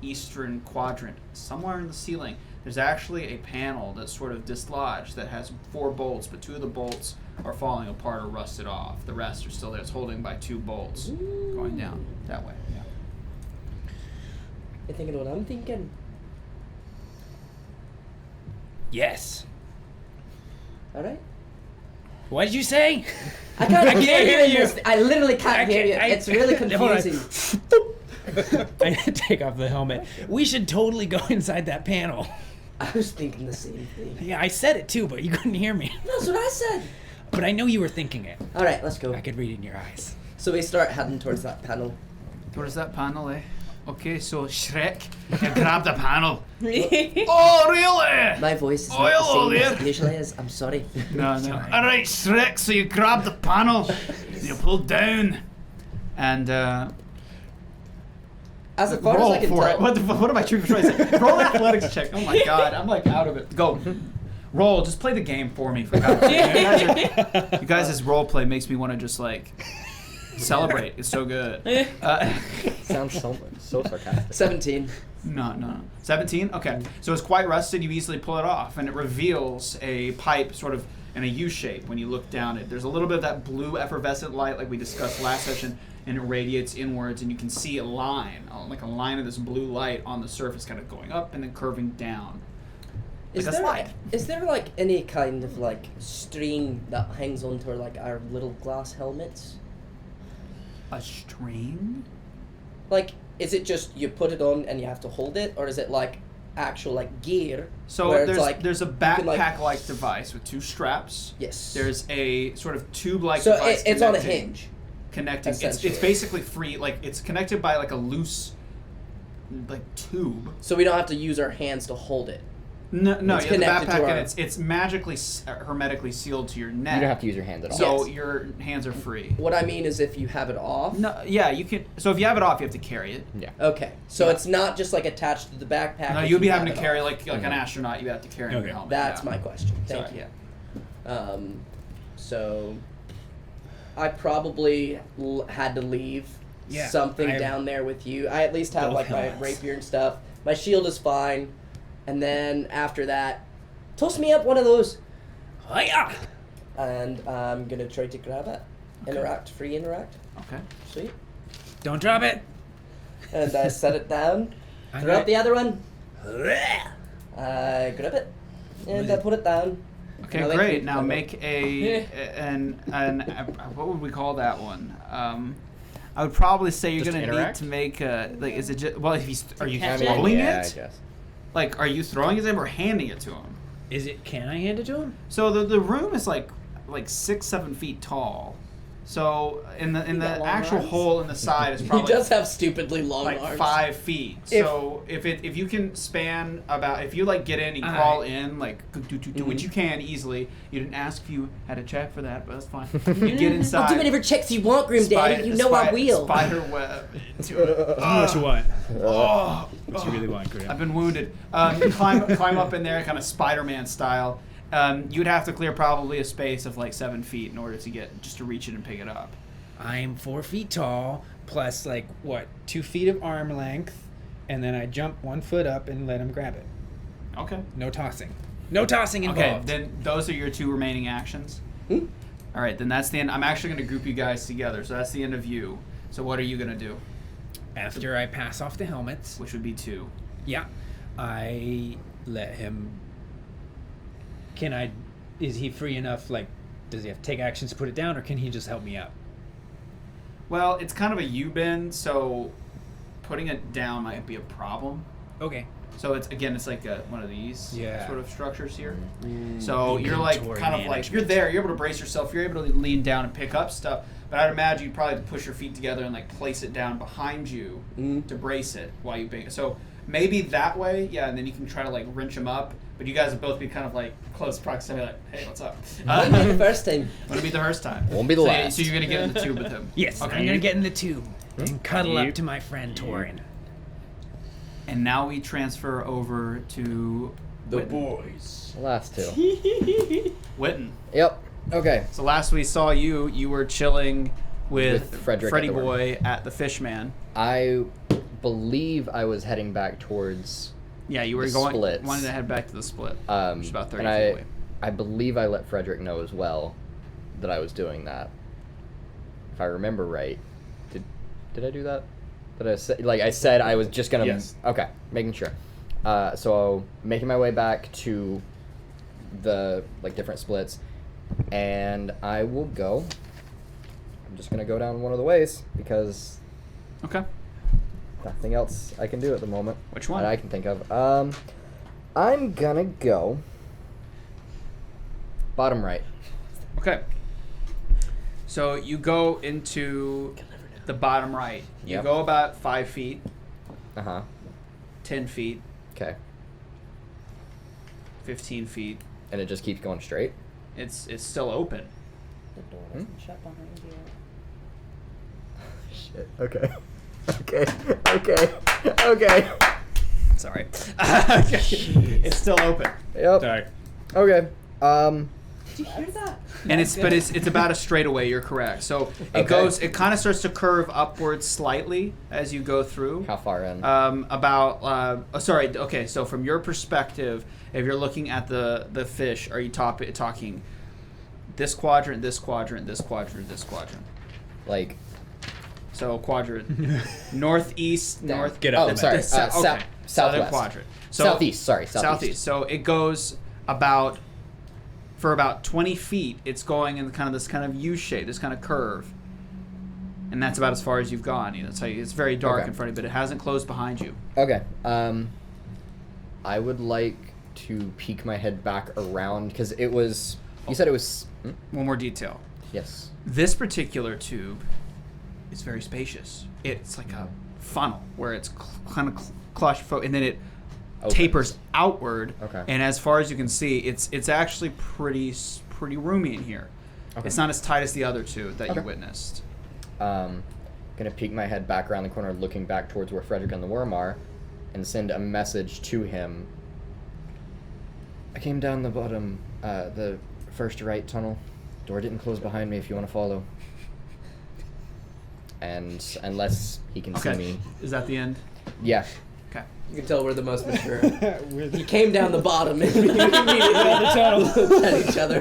[SPEAKER 1] eastern quadrant, somewhere in the ceiling, there's actually a panel that's sort of dislodged that has 4 bolts, but 2 of the bolts are falling apart or rusted off. The rest are still there. It's holding by 2 bolts going down that way. Yeah.
[SPEAKER 7] You thinking what I'm thinking?
[SPEAKER 6] Yes.
[SPEAKER 7] All right.
[SPEAKER 6] What did you say?
[SPEAKER 7] I can't hear you in
[SPEAKER 6] you.
[SPEAKER 7] this. I literally can't
[SPEAKER 6] I
[SPEAKER 7] hear you.
[SPEAKER 6] can't-
[SPEAKER 7] It's really
[SPEAKER 6] hold on.
[SPEAKER 7] confusing.
[SPEAKER 6] I take off the helmet. We should totally go inside that panel.
[SPEAKER 7] I was thinking the same thing.
[SPEAKER 6] Yeah, I said it too, but you couldn't hear me.
[SPEAKER 7] That's what I said.
[SPEAKER 6] But I know you were thinking it.
[SPEAKER 7] All right, let's go.
[SPEAKER 6] I could read it in your eyes.
[SPEAKER 7] So we start heading towards that panel.
[SPEAKER 1] Towards that panel, eh? Okay, so Shrek, you grab the panel.
[SPEAKER 3] Yeah.
[SPEAKER 1] Oh, really?
[SPEAKER 7] My voice is
[SPEAKER 1] Oh,
[SPEAKER 7] not
[SPEAKER 1] hello
[SPEAKER 7] the same as
[SPEAKER 1] there.
[SPEAKER 7] it usually is. I'm sorry.
[SPEAKER 1] No. All right, Shrek, so you grab the panel, you pull down, and
[SPEAKER 7] As far as
[SPEAKER 1] roll
[SPEAKER 7] I can
[SPEAKER 1] for
[SPEAKER 7] tell,
[SPEAKER 1] it. What am I trying to say? Roll an athletics check. Oh my god, I'm like out of it. Go. Roll. Just play the game for me. For God's sake. You guys' role play makes me want to just like celebrate. It's so good.
[SPEAKER 2] Sounds so sarcastic.
[SPEAKER 7] 17.
[SPEAKER 1] No. 17? Okay. So it's quite rusted. You easily pull it off, and it reveals a pipe sort of in a U shape when you look down it. There's a little bit of that blue effervescent light like we discussed last session, and it radiates inwards, and you can see a line, like a line of this blue light on the surface kind of going up and then curving down.
[SPEAKER 7] Is
[SPEAKER 1] Like a slide.
[SPEAKER 7] there like any kind of like string that hangs onto like our little glass helmets?
[SPEAKER 1] A string?
[SPEAKER 7] Like, is it just you put it on and you have to hold it, or is it like actual like gear?
[SPEAKER 1] So
[SPEAKER 7] where
[SPEAKER 1] there's
[SPEAKER 7] it's like
[SPEAKER 1] there's a
[SPEAKER 7] you can, like-
[SPEAKER 1] backpack-like device with 2 straps.
[SPEAKER 7] Yes.
[SPEAKER 1] There's a sort of tube-like
[SPEAKER 7] so
[SPEAKER 1] device
[SPEAKER 7] it's on a
[SPEAKER 1] connecting-
[SPEAKER 7] hinge.
[SPEAKER 1] Connecting. It's
[SPEAKER 7] Essentially.
[SPEAKER 1] basically free. Like it's connected by like a loose, like tube.
[SPEAKER 7] So we don't have to use our hands to hold it.
[SPEAKER 1] No,
[SPEAKER 7] It's
[SPEAKER 1] you have the
[SPEAKER 7] connected to
[SPEAKER 1] backpack
[SPEAKER 7] our-
[SPEAKER 1] and it's magically hermetically sealed to your neck.
[SPEAKER 2] You don't have to use your hands at all.
[SPEAKER 1] So
[SPEAKER 7] Yes.
[SPEAKER 1] your hands are free.
[SPEAKER 7] What I mean is if you have it off.
[SPEAKER 1] No, yeah, you can. So if you have it off, you have to carry it.
[SPEAKER 2] Yeah.
[SPEAKER 7] Okay. So
[SPEAKER 1] Yeah.
[SPEAKER 7] it's not just like attached to the backpack.
[SPEAKER 1] No,
[SPEAKER 7] if
[SPEAKER 1] you'll be
[SPEAKER 7] you
[SPEAKER 1] having
[SPEAKER 7] have
[SPEAKER 1] to
[SPEAKER 7] it
[SPEAKER 1] carry
[SPEAKER 7] off.
[SPEAKER 1] like an astronaut. You have to carry in
[SPEAKER 6] Okay.
[SPEAKER 1] your helmet.
[SPEAKER 7] That's
[SPEAKER 1] yeah.
[SPEAKER 7] my question. Thank
[SPEAKER 1] Sorry,
[SPEAKER 7] you.
[SPEAKER 1] yeah.
[SPEAKER 7] So I probably had to leave
[SPEAKER 6] Yeah,
[SPEAKER 7] something
[SPEAKER 6] I have
[SPEAKER 7] down there with you. I at least have
[SPEAKER 6] both
[SPEAKER 7] like my
[SPEAKER 6] helmets.
[SPEAKER 7] rapier and stuff. My shield is fine. And then after that, toss me up one of those.
[SPEAKER 6] Hiya!
[SPEAKER 7] And I'm going to try to grab it.
[SPEAKER 1] Okay.
[SPEAKER 7] Free interact.
[SPEAKER 1] Okay.
[SPEAKER 7] Sweet.
[SPEAKER 6] Don't drop it.
[SPEAKER 7] And I set it down.
[SPEAKER 6] I'm
[SPEAKER 7] Throw
[SPEAKER 6] gonna-
[SPEAKER 7] up the other one. I grab it. And I put it down.
[SPEAKER 1] Okay,
[SPEAKER 7] I like
[SPEAKER 1] great.
[SPEAKER 7] to-
[SPEAKER 1] Now
[SPEAKER 7] I like-
[SPEAKER 1] make an what would we call that one? I would probably say you're
[SPEAKER 2] Just
[SPEAKER 1] gonna need
[SPEAKER 2] interact?
[SPEAKER 1] to make a like. Is it just well? If he's are you
[SPEAKER 3] catch
[SPEAKER 1] throwing
[SPEAKER 2] yeah,
[SPEAKER 1] it?
[SPEAKER 2] I guess.
[SPEAKER 1] Like, are you throwing it to him or handing it to him?
[SPEAKER 6] Is it? Can I hand it to him?
[SPEAKER 1] So the room is like 6-7 feet tall. So in the
[SPEAKER 7] got long
[SPEAKER 1] actual
[SPEAKER 7] arms.
[SPEAKER 1] hole in the side is
[SPEAKER 7] He
[SPEAKER 1] probably
[SPEAKER 7] does have stupidly long
[SPEAKER 1] like
[SPEAKER 7] arms.
[SPEAKER 1] 5 feet. So if you can span about if you like get in, you crawl in like which you can easily. You didn't ask if you had a check for that, but that's fine. You get inside.
[SPEAKER 7] I'll do whatever checks you want, Grim Daddy. You know I will.
[SPEAKER 1] Spider web.
[SPEAKER 6] What you want?
[SPEAKER 1] Oh,
[SPEAKER 6] What you really want, Grim?
[SPEAKER 1] I've been wounded. You climb up in there, kind of Spider-Man style. You'd have to clear probably a space of like 7 feet in order to get just to reach it and pick it up.
[SPEAKER 6] I'm 4 feet tall, plus 2 feet of arm length, and then I jump 1 foot up and let him grab it.
[SPEAKER 1] Okay.
[SPEAKER 6] No tossing. No tossing
[SPEAKER 1] Okay.
[SPEAKER 6] involved.
[SPEAKER 1] Then those are your 2 remaining actions.
[SPEAKER 7] Hmm?
[SPEAKER 1] All right. Then that's the end. I'm actually going to group you guys together. So that's the end of you. So what are you going to do?
[SPEAKER 6] After I pass off the helmets,
[SPEAKER 1] Which would be 2.
[SPEAKER 6] yeah, I let him. Can I? Is he free enough? Does he have to take actions to put it down, or can he just help me up?
[SPEAKER 1] Well, it's kind of a U-bend, so putting it down might be a problem.
[SPEAKER 6] Okay.
[SPEAKER 1] So it's like one of these
[SPEAKER 6] Yeah.
[SPEAKER 1] sort of structures here. So you're like
[SPEAKER 6] Inventory
[SPEAKER 1] kind of like
[SPEAKER 6] management.
[SPEAKER 1] you're there. You're able to brace yourself. You're able to lean down and pick up stuff. But I'd imagine you'd probably push your feet together and like place it down behind you to brace it while you bang. So maybe that way, yeah. And then you can try to like wrench them up. But you guys would both be kind of like close proximity, like, hey, what's up?
[SPEAKER 7] Wouldn't be the first time.
[SPEAKER 1] Wouldn't be the first time.
[SPEAKER 2] Won't be the
[SPEAKER 1] so,
[SPEAKER 2] last.
[SPEAKER 1] So you're gonna get in the tube with him.
[SPEAKER 6] Yes.
[SPEAKER 1] Okay.
[SPEAKER 6] I'm gonna get in the tube and cuddle
[SPEAKER 8] Yep.
[SPEAKER 6] up to my friend Torin.
[SPEAKER 1] And now we transfer over to
[SPEAKER 8] The
[SPEAKER 1] Witton.
[SPEAKER 8] boys.
[SPEAKER 2] Last 2.
[SPEAKER 1] Witton.
[SPEAKER 2] Yep. Okay.
[SPEAKER 1] So last we saw you were chilling with
[SPEAKER 2] Fredrick
[SPEAKER 1] Freddy
[SPEAKER 2] at the worm.
[SPEAKER 1] Boy at the Fishman.
[SPEAKER 2] I believe I was heading back towards.
[SPEAKER 1] Yeah, you were
[SPEAKER 2] The
[SPEAKER 1] going
[SPEAKER 2] splits.
[SPEAKER 1] wanted to head back to the split. Which is about 30
[SPEAKER 2] and
[SPEAKER 1] feet away.
[SPEAKER 2] I believe I let Fredrick know as well that I was doing that. If I remember right, did I do that? Did I say, like I said I was just gonna?
[SPEAKER 8] Yes.
[SPEAKER 2] Okay, making sure. So making my way back to the different splits, and I will go. I'm just gonna go down one of the ways because
[SPEAKER 1] Okay.
[SPEAKER 2] nothing else I can do at the moment.
[SPEAKER 1] Which one?
[SPEAKER 2] That I can think of. I'm gonna go bottom right.
[SPEAKER 1] Okay. So you go into the bottom right. You
[SPEAKER 2] Yep.
[SPEAKER 1] go about 5 feet, 10 feet,
[SPEAKER 2] Okay.
[SPEAKER 1] 15 feet.
[SPEAKER 2] And it just keeps going straight.
[SPEAKER 1] It's still open.
[SPEAKER 3] The door wasn't shut behind you.
[SPEAKER 2] Shit. Okay. Okay.
[SPEAKER 1] Sorry. It's still open.
[SPEAKER 2] Yep.
[SPEAKER 8] Sorry.
[SPEAKER 2] Okay.
[SPEAKER 3] Did you hear that?
[SPEAKER 1] And it's about a straightaway, you're correct. So it
[SPEAKER 2] Okay.
[SPEAKER 1] it kind of starts to curve upwards slightly as you go through.
[SPEAKER 2] How far in?
[SPEAKER 1] So from your perspective, if you're looking at the fish, are you talking this quadrant, this quadrant, this quadrant, this quadrant?
[SPEAKER 2] Like.
[SPEAKER 1] So quadrant northeast,
[SPEAKER 2] Down.
[SPEAKER 1] north.
[SPEAKER 8] Get up.
[SPEAKER 2] Oh, sorry.
[SPEAKER 1] Southern
[SPEAKER 2] Southwest.
[SPEAKER 1] quadrant. So
[SPEAKER 2] Southeast. Sorry. Southeast.
[SPEAKER 1] So it goes for about 20 feet. It's going in this kind of U shape, this kind of curve, and that's about as far as you've gone. It's very dark
[SPEAKER 2] Okay.
[SPEAKER 1] in front of you, but it hasn't closed behind you.
[SPEAKER 2] Okay. I would like to peek my head back around because it was. You said it was.
[SPEAKER 1] One more detail.
[SPEAKER 2] Yes.
[SPEAKER 1] This particular tube is very spacious. It's like a funnel where it's kind of claustrophobic, and then it tapers outward.
[SPEAKER 2] Okay.
[SPEAKER 1] And as far as you can see, it's actually pretty roomy in here.
[SPEAKER 2] Okay.
[SPEAKER 1] It's not as tight as the other two that you
[SPEAKER 2] Okay.
[SPEAKER 1] witnessed.
[SPEAKER 2] Gonna peek my head back around the corner, looking back towards where Fredrick and the worm are, and send a message to him. I came down the bottom, the first right tunnel. Door didn't close behind me if you want to follow. And unless he can see me.
[SPEAKER 1] Is that the end?
[SPEAKER 2] Yeah.
[SPEAKER 1] Okay.
[SPEAKER 4] You can tell we're the most mature.
[SPEAKER 8] We're
[SPEAKER 4] He came down the bottom and we immediately looked at each other.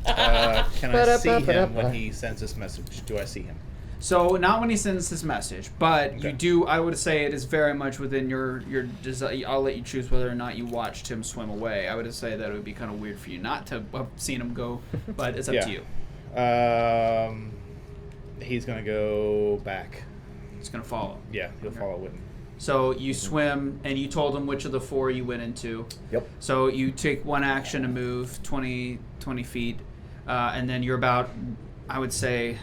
[SPEAKER 8] Can I see him when he sends this message? Do I see him?
[SPEAKER 1] So not when he sends this message, but you do. I would say it is very much within your desire. I'll let you choose whether or not you watched him swim away. I would say that it would be kind of weird for you not to have seen him go, but it's up to you.
[SPEAKER 8] He's gonna go back.
[SPEAKER 1] It's gonna follow.
[SPEAKER 8] Yeah, he'll follow Witton.
[SPEAKER 1] So you swim, and you told him which of the four you went into.
[SPEAKER 2] Yep.
[SPEAKER 1] So you take one action to move 20 feet, and then you're about, I would say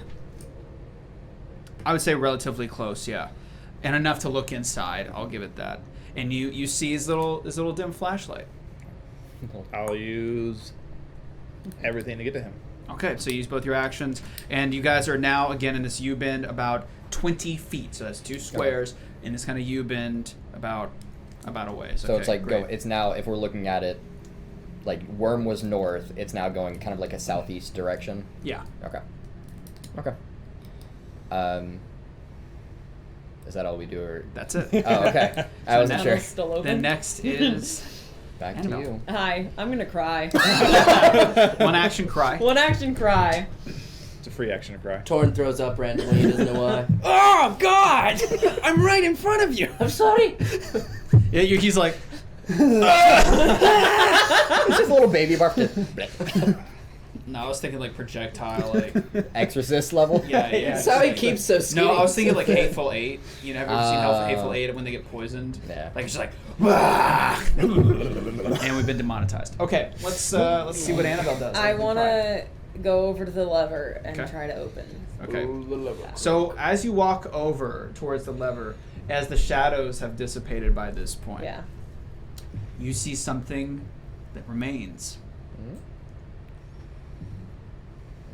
[SPEAKER 1] relatively close, yeah, and enough to look inside. I'll give it that. And you see his little dim flashlight.
[SPEAKER 8] I'll use everything to get to him.
[SPEAKER 1] Okay, so you use both your actions, and you guys are now again in this U-bend about 20 feet. So that's two squares in this kind of U-bend about a ways.
[SPEAKER 2] So
[SPEAKER 1] Okay,
[SPEAKER 2] it's like
[SPEAKER 1] great.
[SPEAKER 2] it's now, if we're looking at it, like Worm was north, it's now going kind of like a southeast direction.
[SPEAKER 1] Yeah.
[SPEAKER 2] Okay. Is that all we do, or
[SPEAKER 1] That's it.
[SPEAKER 2] Oh, okay. I wasn't sure.
[SPEAKER 3] Annabelle's still open.
[SPEAKER 1] Then next is
[SPEAKER 2] Back to
[SPEAKER 1] Annabelle.
[SPEAKER 2] you.
[SPEAKER 3] Hi, I'm gonna cry.
[SPEAKER 1] one action cry.
[SPEAKER 3] One action cry.
[SPEAKER 8] It's a free action to cry.
[SPEAKER 4] Torin throws up randomly. He doesn't know why.
[SPEAKER 6] Oh God! I'm right in front of you.
[SPEAKER 4] I'm sorry.
[SPEAKER 1] Yeah, he's like,
[SPEAKER 2] It's just a little baby barf.
[SPEAKER 1] no, I was thinking like projectile, like
[SPEAKER 2] Exorcist level.
[SPEAKER 1] yeah.
[SPEAKER 4] That's how he keeps so skinny.
[SPEAKER 1] No, I was thinking like Hateful Eight. You know, have you ever seen Hateful Eight when they get poisoned?
[SPEAKER 2] Yeah.
[SPEAKER 1] Like it's just like, "Wah!" And we've been demonetized. Okay, let's see what Annabelle does.
[SPEAKER 3] I wanna go over to the lever and
[SPEAKER 1] Okay.
[SPEAKER 3] try to open.
[SPEAKER 1] Okay. So as you walk over towards the lever, as the shadows have dissipated by this point,
[SPEAKER 3] Yeah.
[SPEAKER 1] you see something that remains.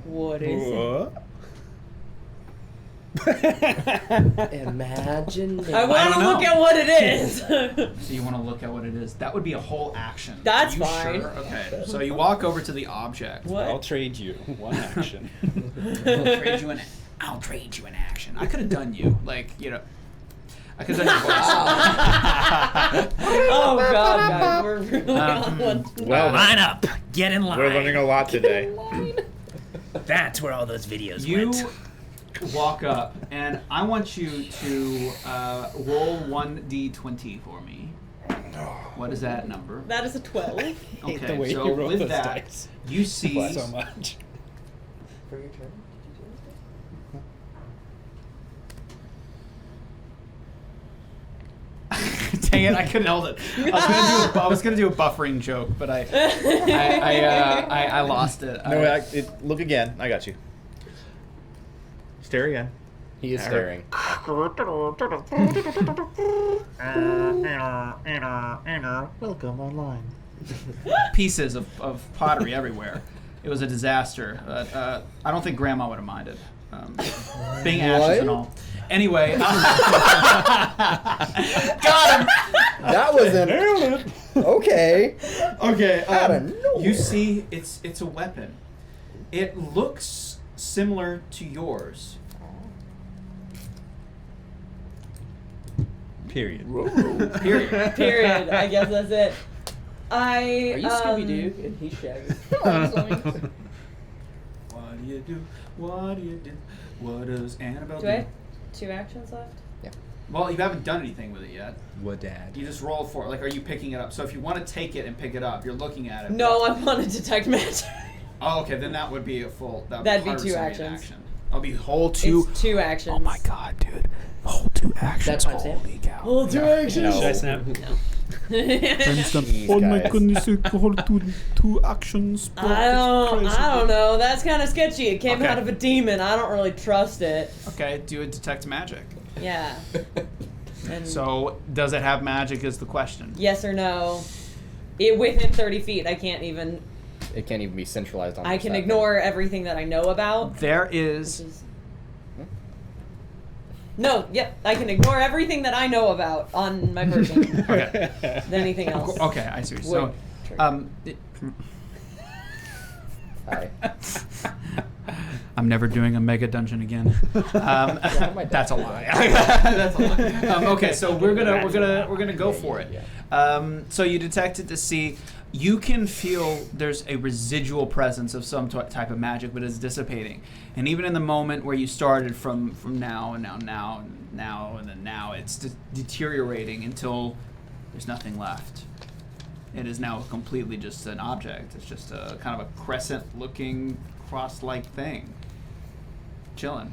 [SPEAKER 3] What is it?
[SPEAKER 4] Imagine.
[SPEAKER 3] I want
[SPEAKER 1] don't
[SPEAKER 3] to
[SPEAKER 1] know.
[SPEAKER 3] look at what it is.
[SPEAKER 1] So you want to look at what it is. That would be a whole action.
[SPEAKER 3] That's
[SPEAKER 1] Are you
[SPEAKER 3] fine.
[SPEAKER 1] Sure? Okay. So you walk over to the object.
[SPEAKER 3] What?
[SPEAKER 8] I'll trade you one action.
[SPEAKER 1] Trade you an
[SPEAKER 9] I'll trade you an action.
[SPEAKER 1] I could have done you, like, you know. I could have done your voice.
[SPEAKER 3] Oh God, guys, we're really on one.
[SPEAKER 8] Well,
[SPEAKER 9] Line up. Get in line.
[SPEAKER 8] we're learning a lot today.
[SPEAKER 9] That's where all those videos
[SPEAKER 1] You
[SPEAKER 9] went.
[SPEAKER 1] walk up, and I want you to roll 1d20 for me. What is that number?
[SPEAKER 3] That is a 12.
[SPEAKER 1] Okay,
[SPEAKER 6] the way
[SPEAKER 1] so
[SPEAKER 6] you roll
[SPEAKER 1] with
[SPEAKER 6] those
[SPEAKER 1] that,
[SPEAKER 6] dice.
[SPEAKER 1] you see
[SPEAKER 6] So much.
[SPEAKER 7] For your turn, did you do
[SPEAKER 1] Dang it! I couldn't hold it. I was gonna do a buffering joke, but I lost it.
[SPEAKER 8] No, look again. I got you. Stare again.
[SPEAKER 2] He is staring.
[SPEAKER 8] Welcome online.
[SPEAKER 1] Pieces of pottery everywhere. It was a disaster. I don't think Grandma would have minded. Being ashes and all. Anyway, got him.
[SPEAKER 2] That wasn't. Okay.
[SPEAKER 1] Okay,
[SPEAKER 2] Out of nowhere.
[SPEAKER 1] you see, it's a weapon. It looks similar to yours.
[SPEAKER 6] Period.
[SPEAKER 1] Period.
[SPEAKER 3] Period. I guess that's it.
[SPEAKER 7] Are you Scooby Doo and he's Shaggy?
[SPEAKER 1] What do you do? What do you do? What does Annabelle
[SPEAKER 3] Do I have 2 actions left?
[SPEAKER 1] Well, you haven't done anything with it yet.
[SPEAKER 6] What, Dad?
[SPEAKER 1] You just roll for it. Like, are you picking it up? So if you want to take it and pick it up, you're looking at it.
[SPEAKER 3] No, I want to detect magic.
[SPEAKER 1] Oh, okay. Then that would be a full.
[SPEAKER 3] That'd be 2
[SPEAKER 1] 100% be an
[SPEAKER 3] actions.
[SPEAKER 1] action. That'll be whole 2.
[SPEAKER 3] It's 2 actions.
[SPEAKER 9] Oh my God, dude. Whole 2 actions.
[SPEAKER 7] That time
[SPEAKER 9] Holy cow.
[SPEAKER 3] Whole 2 actions.
[SPEAKER 6] Should I snap?
[SPEAKER 2] Jeez,
[SPEAKER 10] Oh my
[SPEAKER 2] guys.
[SPEAKER 10] goodness, whole two actions.
[SPEAKER 3] I don't know. That's kind of sketchy. It came
[SPEAKER 1] Okay.
[SPEAKER 3] out of a demon. I don't really trust it.
[SPEAKER 1] Okay, do a detect magic.
[SPEAKER 3] Yeah. And
[SPEAKER 1] So, does it have magic is the question.
[SPEAKER 3] yes or no? It within 30 feet. I can't even.
[SPEAKER 2] It can't even be centralized on.
[SPEAKER 3] I
[SPEAKER 2] just
[SPEAKER 3] can
[SPEAKER 2] that
[SPEAKER 3] ignore everything that I know about.
[SPEAKER 1] There
[SPEAKER 3] Which
[SPEAKER 1] is...
[SPEAKER 3] is... No, yep. I can ignore everything that I know about on my person.
[SPEAKER 1] Okay.
[SPEAKER 3] than anything else.
[SPEAKER 1] Okay, I see. So,
[SPEAKER 3] Would trigger.
[SPEAKER 2] Hi.
[SPEAKER 1] I'm never doing a mega dungeon again. That's a lie. That's a lie. Okay, so we're gonna go for it. So you detect it to see. You can feel there's a residual presence of some type of magic, but it's dissipating. And even in the moment where you started from now and now, it's deteriorating until there's nothing left. It is now completely just an object. It's just a kind of a crescent-looking, cross-like thing. Chilling.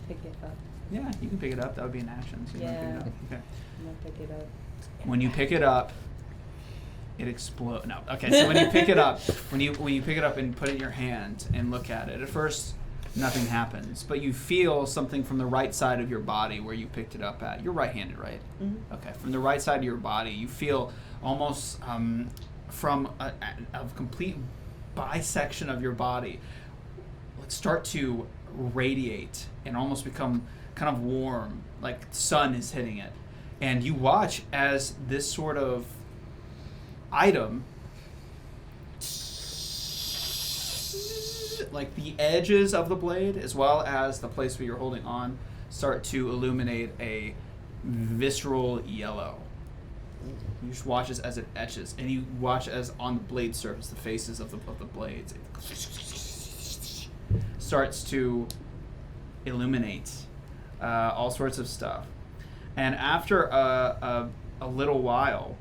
[SPEAKER 3] Pick it up.
[SPEAKER 1] Yeah, you can pick it up. That would be an action. So you wanna pick it
[SPEAKER 3] Yeah.
[SPEAKER 1] up. Okay.
[SPEAKER 3] I'm gonna pick it up.
[SPEAKER 1] When you pick it up, it explodes. No. Okay. So when you pick it up, when you pick it up and put it in your hand and look at it, at first nothing happens, but you feel something from the right side of your body where you picked it up at. You're right-handed, right?
[SPEAKER 3] Mm-hmm.
[SPEAKER 1] Okay. From the right side of your body, you feel almost from a complete bisection of your body start to radiate and almost become kind of warm, like the sun is hitting it. And you watch as this sort of item, like the edges of the blade as well as the place where you're holding on, start to illuminate a visceral yellow. You just watch as it etches, and you watch as on the blade surface, the faces of the blades, it starts to illuminate all sorts of stuff. And after a little while,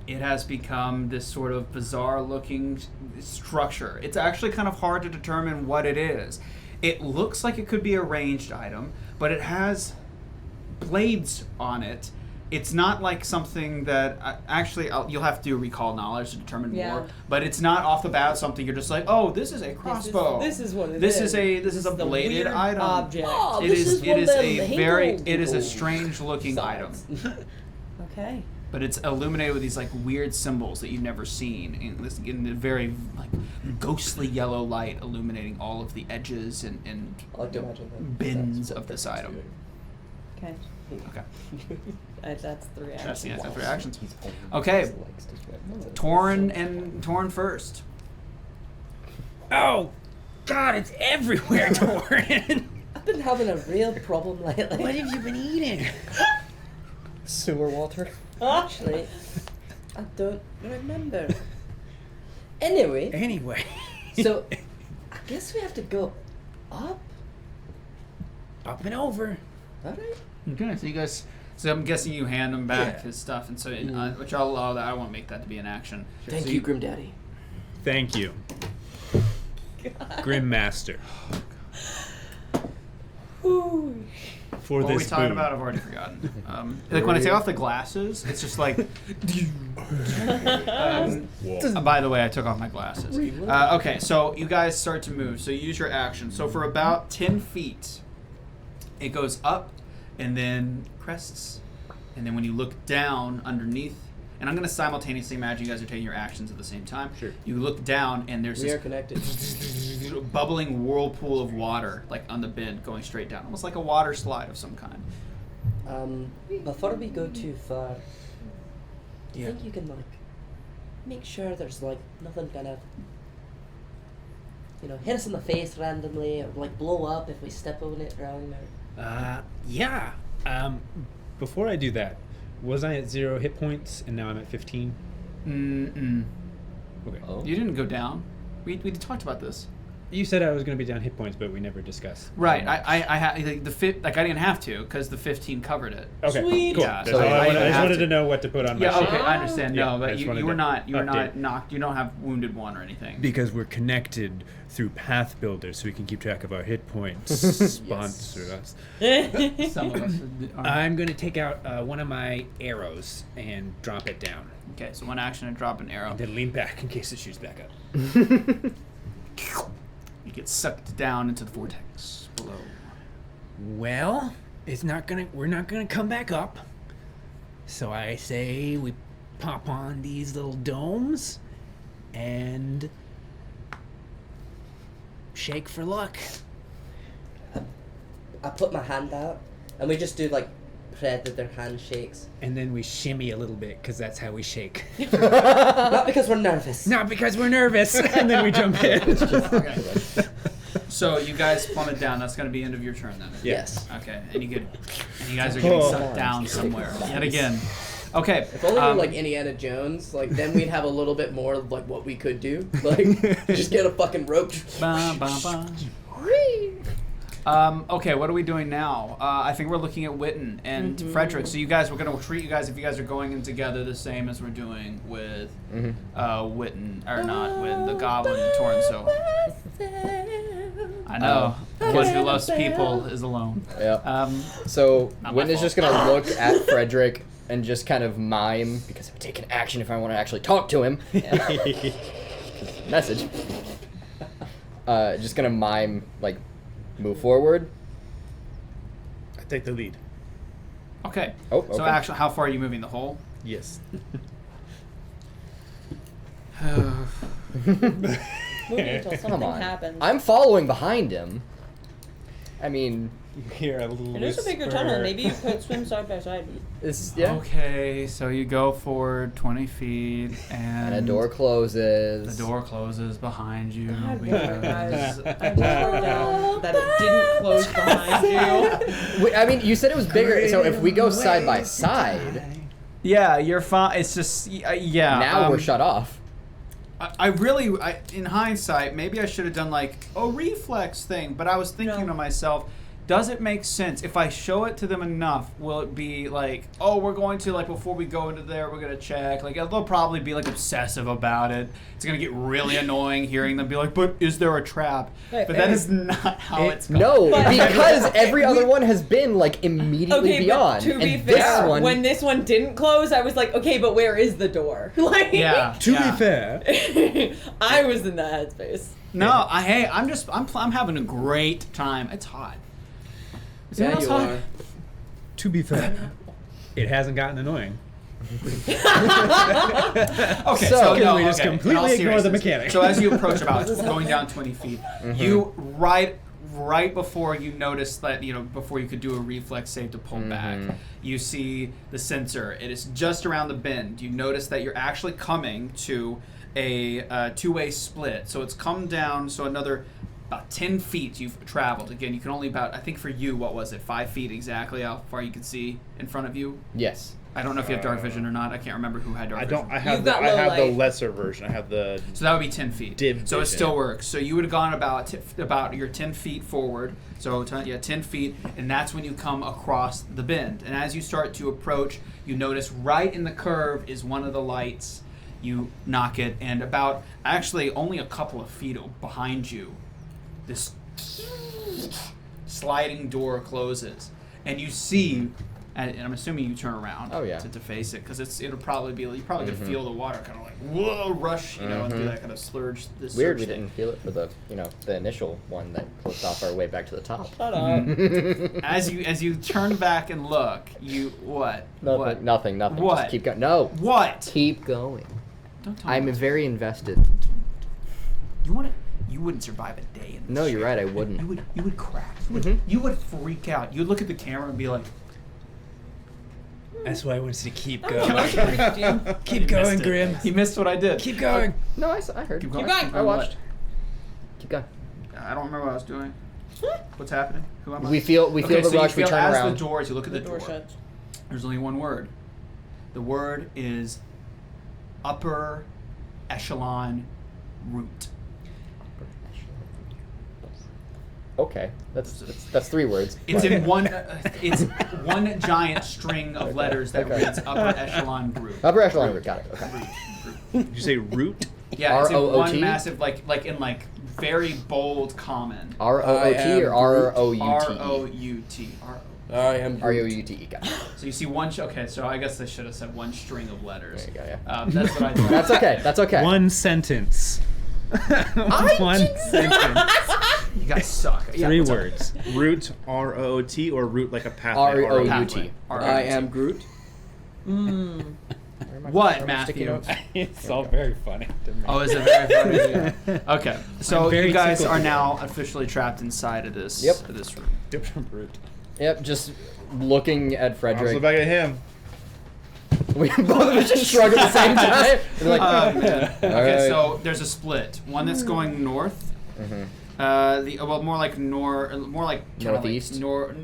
[SPEAKER 1] it has become this sort of bizarre-looking structure. It's actually kind of hard to determine what it is. It looks like it could be a ranged item, but it has blades on it. It's not like something that you'll have to do recall knowledge to determine more. But it's not off the bat something you're just like, oh, this is a crossbow.
[SPEAKER 3] This is what it
[SPEAKER 1] This
[SPEAKER 3] is.
[SPEAKER 1] is a
[SPEAKER 3] the
[SPEAKER 1] bladed
[SPEAKER 3] weird
[SPEAKER 1] item.
[SPEAKER 3] object.
[SPEAKER 7] Oh,
[SPEAKER 1] It
[SPEAKER 7] this
[SPEAKER 1] is
[SPEAKER 7] one of them
[SPEAKER 1] it is a
[SPEAKER 7] Hegel
[SPEAKER 1] strange looking item.
[SPEAKER 7] signs.
[SPEAKER 3] Okay.
[SPEAKER 1] But it's illuminated with these like weird symbols that you've never seen in the very like ghostly yellow light, illuminating all of the edges and
[SPEAKER 7] I like to imagine that.
[SPEAKER 1] bins
[SPEAKER 7] That's what
[SPEAKER 1] of this
[SPEAKER 7] Fredrick's
[SPEAKER 1] item.
[SPEAKER 3] Okay.
[SPEAKER 1] Okay.
[SPEAKER 3] That's 3 actions.
[SPEAKER 1] That's the answer. 3 actions.
[SPEAKER 2] He's holding
[SPEAKER 1] Okay.
[SPEAKER 2] his legs together.
[SPEAKER 1] Torin first.
[SPEAKER 6] Oh! God, it's everywhere, Torin.
[SPEAKER 7] I've been having a real problem lately.
[SPEAKER 6] What have you been eating?
[SPEAKER 2] Sewer water.
[SPEAKER 7] Actually, I don't remember. Anyway, so I guess we have to go up.
[SPEAKER 6] Up and over.
[SPEAKER 7] Alright.
[SPEAKER 1] Okay, so you guys. So I'm guessing you hand him back
[SPEAKER 6] Yeah.
[SPEAKER 1] his stuff, and so which I'll allow that. I won't make that to be an action.
[SPEAKER 7] Thank
[SPEAKER 1] So
[SPEAKER 7] you, Grim Daddy.
[SPEAKER 9] Thank you. Grim Master. For
[SPEAKER 1] What were we
[SPEAKER 9] this
[SPEAKER 1] talking
[SPEAKER 9] boon.
[SPEAKER 1] about? I've already forgotten. Like when I take off the glasses, it's just like. By the way, I took off my glasses. Okay, so you guys start to move. So you use your action. So for about 10 feet, it goes up and then crests. And then when you look down underneath, and I'm going to simultaneously imagine you guys are taking your actions at the same time.
[SPEAKER 2] Sure.
[SPEAKER 1] You look down and there's
[SPEAKER 7] We are
[SPEAKER 1] this
[SPEAKER 7] connected.
[SPEAKER 1] bubbling whirlpool of water, like on the bend, going straight down, almost like a water slide of some kind.
[SPEAKER 7] Before we go too far, do you
[SPEAKER 1] Yeah.
[SPEAKER 7] think you can make sure there's nothing gonna, hit us in the face randomly or blow up if we step on it wrong?
[SPEAKER 9] Yeah. Before I do that, was I at 0 hit points and now I'm at 15? Okay.
[SPEAKER 2] Oh.
[SPEAKER 1] You didn't go down. We talked about this.
[SPEAKER 9] You said I was going to be down hit points, but we never discussed.
[SPEAKER 1] Right. I had I didn't have to because the 15 covered it.
[SPEAKER 9] Okay.
[SPEAKER 3] Sweet.
[SPEAKER 9] Cool.
[SPEAKER 1] Yeah,
[SPEAKER 9] That's
[SPEAKER 1] so
[SPEAKER 9] all
[SPEAKER 1] I
[SPEAKER 9] I
[SPEAKER 1] didn't
[SPEAKER 9] just
[SPEAKER 1] have
[SPEAKER 9] wanted
[SPEAKER 1] to.
[SPEAKER 9] to know what to put on my
[SPEAKER 1] Yeah.
[SPEAKER 9] sheet.
[SPEAKER 1] Okay. I understand.
[SPEAKER 9] Yeah,
[SPEAKER 1] No,
[SPEAKER 9] I
[SPEAKER 1] but
[SPEAKER 9] just
[SPEAKER 1] you
[SPEAKER 9] wanted
[SPEAKER 1] were
[SPEAKER 9] to
[SPEAKER 1] not
[SPEAKER 9] update.
[SPEAKER 1] knocked. You don't have wounded one or anything.
[SPEAKER 9] Because we're connected through Path Builder, so we can keep track of our hit points. Sponsor us.
[SPEAKER 1] Some of us.
[SPEAKER 9] I'm going to take out one of my arrows and drop it down.
[SPEAKER 1] Okay. So one action and drop an arrow.
[SPEAKER 9] And then lean back in case it shoots back up.
[SPEAKER 1] You get sucked down into the vortex below.
[SPEAKER 6] Well, we're not gonna come back up. So I say we pop on these little domes and shake for luck.
[SPEAKER 7] I put my hand out, and we just do predator handshakes.
[SPEAKER 6] And then we shimmy a little bit, because that's how we shake.
[SPEAKER 7] Not because we're nervous.
[SPEAKER 6] Not because we're nervous. And then we jump in.
[SPEAKER 1] Okay. So you guys plummet down. That's going to be end of your turn then.
[SPEAKER 7] Yes.
[SPEAKER 1] Okay. And you guys are getting sucked down somewhere yet again. Okay.
[SPEAKER 4] If only we were Indiana Jones, then we'd have a little bit more of what we could do. Just get a fucking rope.
[SPEAKER 1] Ba, ba, ba. Okay, what are we doing now? I think we're looking at Witton and Fredrick. So we're going to treat you guys, if you guys are going in together, the same as we're doing with Witton, or not Witton, the Goblin and Torin. So I know, the one who loves people is alone.
[SPEAKER 2] Yeah. So
[SPEAKER 1] Not my
[SPEAKER 2] Witton is just
[SPEAKER 1] fault.
[SPEAKER 2] gonna look at Fredrick and just kind of mime, because I'm taking action if I want to actually talk to him. Message. Just gonna mime, move forward.
[SPEAKER 9] I take the lead.
[SPEAKER 1] Okay.
[SPEAKER 2] Oh, okay.
[SPEAKER 1] So actually, how far are you moving? The hole?
[SPEAKER 9] Yes.
[SPEAKER 3] Moving until something
[SPEAKER 2] Come on.
[SPEAKER 3] happens.
[SPEAKER 2] I'm following behind him. I mean,
[SPEAKER 9] You hear a little
[SPEAKER 3] It is a bigger tunnel. Maybe you could swim side by side.
[SPEAKER 2] it's yeah.
[SPEAKER 1] Okay, so you go forward 20 feet,
[SPEAKER 2] And a door closes.
[SPEAKER 1] The door closes behind you.
[SPEAKER 3] God,
[SPEAKER 1] because
[SPEAKER 3] I wrote down that it didn't close behind you.
[SPEAKER 2] Wait, I mean, you said it was bigger, so if we go side by side,
[SPEAKER 1] yeah, you're fine. It's just yeah.
[SPEAKER 2] now we're shut off.
[SPEAKER 1] I really, in hindsight, maybe I should have done a reflex thing. But I was thinking to myself, does it make sense if I show it to them enough? Will it be oh, we're going to before we go into there, we're gonna check. They'll probably be obsessive about it. It's gonna get really annoying hearing them be but is there a trap? But that is not how it's going.
[SPEAKER 2] No, because every other one has been immediately
[SPEAKER 3] Okay,
[SPEAKER 2] beyond.
[SPEAKER 3] but to be
[SPEAKER 2] and
[SPEAKER 3] fair,
[SPEAKER 2] this one,
[SPEAKER 3] when this one didn't close, I was okay, but where is the door?
[SPEAKER 1] Yeah.
[SPEAKER 9] To be fair,
[SPEAKER 3] I was in that headspace.
[SPEAKER 1] No, I'm having a great time. It's hot. Is
[SPEAKER 4] Yeah,
[SPEAKER 1] it
[SPEAKER 4] you
[SPEAKER 1] hot?
[SPEAKER 4] are.
[SPEAKER 9] to be fair, it hasn't gotten annoying.
[SPEAKER 1] Okay,
[SPEAKER 2] So-
[SPEAKER 1] no,
[SPEAKER 9] we just
[SPEAKER 1] okay,
[SPEAKER 9] completely
[SPEAKER 1] in all
[SPEAKER 9] ignore the
[SPEAKER 1] seriousness.
[SPEAKER 9] mechanic.
[SPEAKER 1] So as you approach about going down 20 feet, you right before you notice that before you could do a reflex save to pull back, you see the sensor. It is just around the bend. You notice that you're actually coming to a two-way split. So it's come down. So another about 10 feet you've traveled. Again, you can only I think for you, what was it, 5 feet exactly how far you could see in front of you?
[SPEAKER 2] Yes.
[SPEAKER 1] I don't know if you have dark vision or not. I can't remember who had dark vision.
[SPEAKER 8] I have the lesser version. I have the.
[SPEAKER 1] So that would be 10 feet.
[SPEAKER 8] Dim
[SPEAKER 1] so it
[SPEAKER 8] vision.
[SPEAKER 1] still works. So you would have gone about your 10 feet forward. So 10 feet, and that's when you come across the bend. And as you start to approach, you notice right in the curve is one of the lights. You knock it, and about actually only a couple of feet behind you, this sliding door closes, and you see. And I'm assuming you turn around to face it, because it'll probably be, you probably could feel the water kind of like, whoa, rush, and do that kind of slurge. This
[SPEAKER 2] Weird, we
[SPEAKER 1] thing.
[SPEAKER 2] didn't feel it for the initial one that closed off our way back to the top.
[SPEAKER 3] Shut up.
[SPEAKER 1] As you turn back and look, what?
[SPEAKER 2] Nothing.
[SPEAKER 1] What?
[SPEAKER 2] Just keep going. No.
[SPEAKER 1] What?
[SPEAKER 2] Keep going.
[SPEAKER 1] Don't tell me.
[SPEAKER 2] I'm very invested.
[SPEAKER 1] You wouldn't survive a day in this
[SPEAKER 2] No, you're
[SPEAKER 1] shit.
[SPEAKER 2] right, I wouldn't.
[SPEAKER 1] You would crack. You would freak out. You'd look at the camera and be like,
[SPEAKER 6] That's why I wanted to keep
[SPEAKER 3] Oh,
[SPEAKER 6] going. Keep
[SPEAKER 1] He
[SPEAKER 6] going,
[SPEAKER 1] missed it.
[SPEAKER 6] Grim.
[SPEAKER 1] He missed what I did.
[SPEAKER 6] Keep going.
[SPEAKER 2] No, I heard.
[SPEAKER 1] Keep
[SPEAKER 3] Keep
[SPEAKER 1] going.
[SPEAKER 3] going.
[SPEAKER 2] I watched. Keep going.
[SPEAKER 1] I don't remember what I was doing. What's happening? Who am I?
[SPEAKER 2] We feel the
[SPEAKER 1] so
[SPEAKER 2] rush. We
[SPEAKER 1] you feel
[SPEAKER 2] turn
[SPEAKER 1] as
[SPEAKER 2] around.
[SPEAKER 1] the doors, you look at the door.
[SPEAKER 3] Shuts.
[SPEAKER 1] There's only one word. The word is upper echelon root.
[SPEAKER 2] Okay, that's 3 words.
[SPEAKER 1] It's in one. It's one giant string of letters that reads upper echelon group.
[SPEAKER 2] Upper echelon root. Got it. Okay.
[SPEAKER 8] Did you say root?
[SPEAKER 1] Yeah, it's in
[SPEAKER 2] R-O-O-T?
[SPEAKER 1] one massive, like very bold common.
[SPEAKER 2] R-O-O-T or R-O-U-T-E?
[SPEAKER 1] R-O-U-T.
[SPEAKER 4] I am
[SPEAKER 2] R-O-U-T-E. Got it.
[SPEAKER 1] So you see one. Okay, so I guess I should have said one string of letters.
[SPEAKER 2] There you go. Yeah.
[SPEAKER 1] That's what I did.
[SPEAKER 2] That's okay.
[SPEAKER 9] One sentence. One sentence.
[SPEAKER 1] You guys suck. Yeah,
[SPEAKER 9] 3
[SPEAKER 1] what's up?
[SPEAKER 9] words.
[SPEAKER 8] Root, R-O-O-T, or root like a pathway?
[SPEAKER 2] R-O-U-T.
[SPEAKER 1] Pathway.
[SPEAKER 4] I am Groot.
[SPEAKER 1] What, Matthew?
[SPEAKER 9] It's all very funny to me.
[SPEAKER 1] Oh, is it very funny? Okay, so
[SPEAKER 9] I'm very
[SPEAKER 1] you guys
[SPEAKER 9] tickled
[SPEAKER 1] are
[SPEAKER 9] to
[SPEAKER 1] now officially trapped inside of this.
[SPEAKER 2] Yep.
[SPEAKER 1] Of this room.
[SPEAKER 9] Different root.
[SPEAKER 2] Yep. Just looking at
[SPEAKER 8] Let's
[SPEAKER 2] Fredrick.
[SPEAKER 8] look back at him.
[SPEAKER 2] We both of us just shrug at the same time. We're like,
[SPEAKER 1] Oh, man. Okay,
[SPEAKER 2] right.
[SPEAKER 1] so there's a split. One that's going north. More like kinda
[SPEAKER 2] Northeast?
[SPEAKER 1] like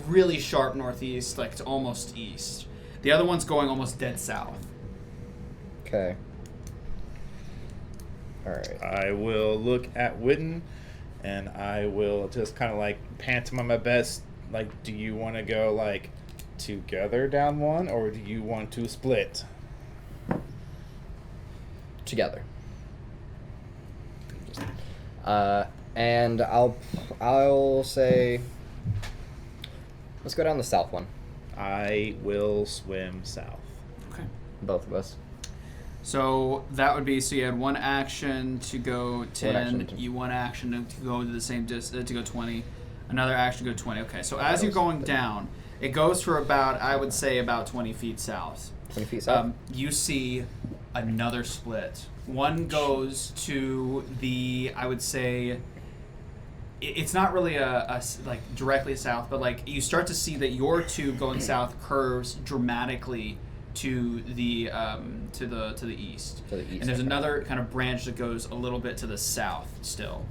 [SPEAKER 1] really sharp northeast, like it's almost east. The other one's going almost dead south.
[SPEAKER 2] okay. All right.
[SPEAKER 8] I will look at Witton, and I will just kind of like pantomime my best. Like, do you want to go like together down one, or do you want to split?
[SPEAKER 2] Together. And I'll say, let's go down the south one.
[SPEAKER 8] I will swim south.
[SPEAKER 1] Okay.
[SPEAKER 2] Both of us.
[SPEAKER 1] So that would be, so you had one action to go 10,
[SPEAKER 2] action to-
[SPEAKER 1] one action to go to the same distance, to go 20, another action to go 20. Okay, so as you're going down, it goes for about, I would say, about 20 feet south.
[SPEAKER 2] 20 feet south.
[SPEAKER 1] You see another split. One goes to the, I would say, it's not really a like directly south, but like you start to see that your tube going south curves dramatically to the east.
[SPEAKER 2] To the east,
[SPEAKER 1] And there's
[SPEAKER 2] okay.
[SPEAKER 1] another kind of branch that goes a little bit to the south still.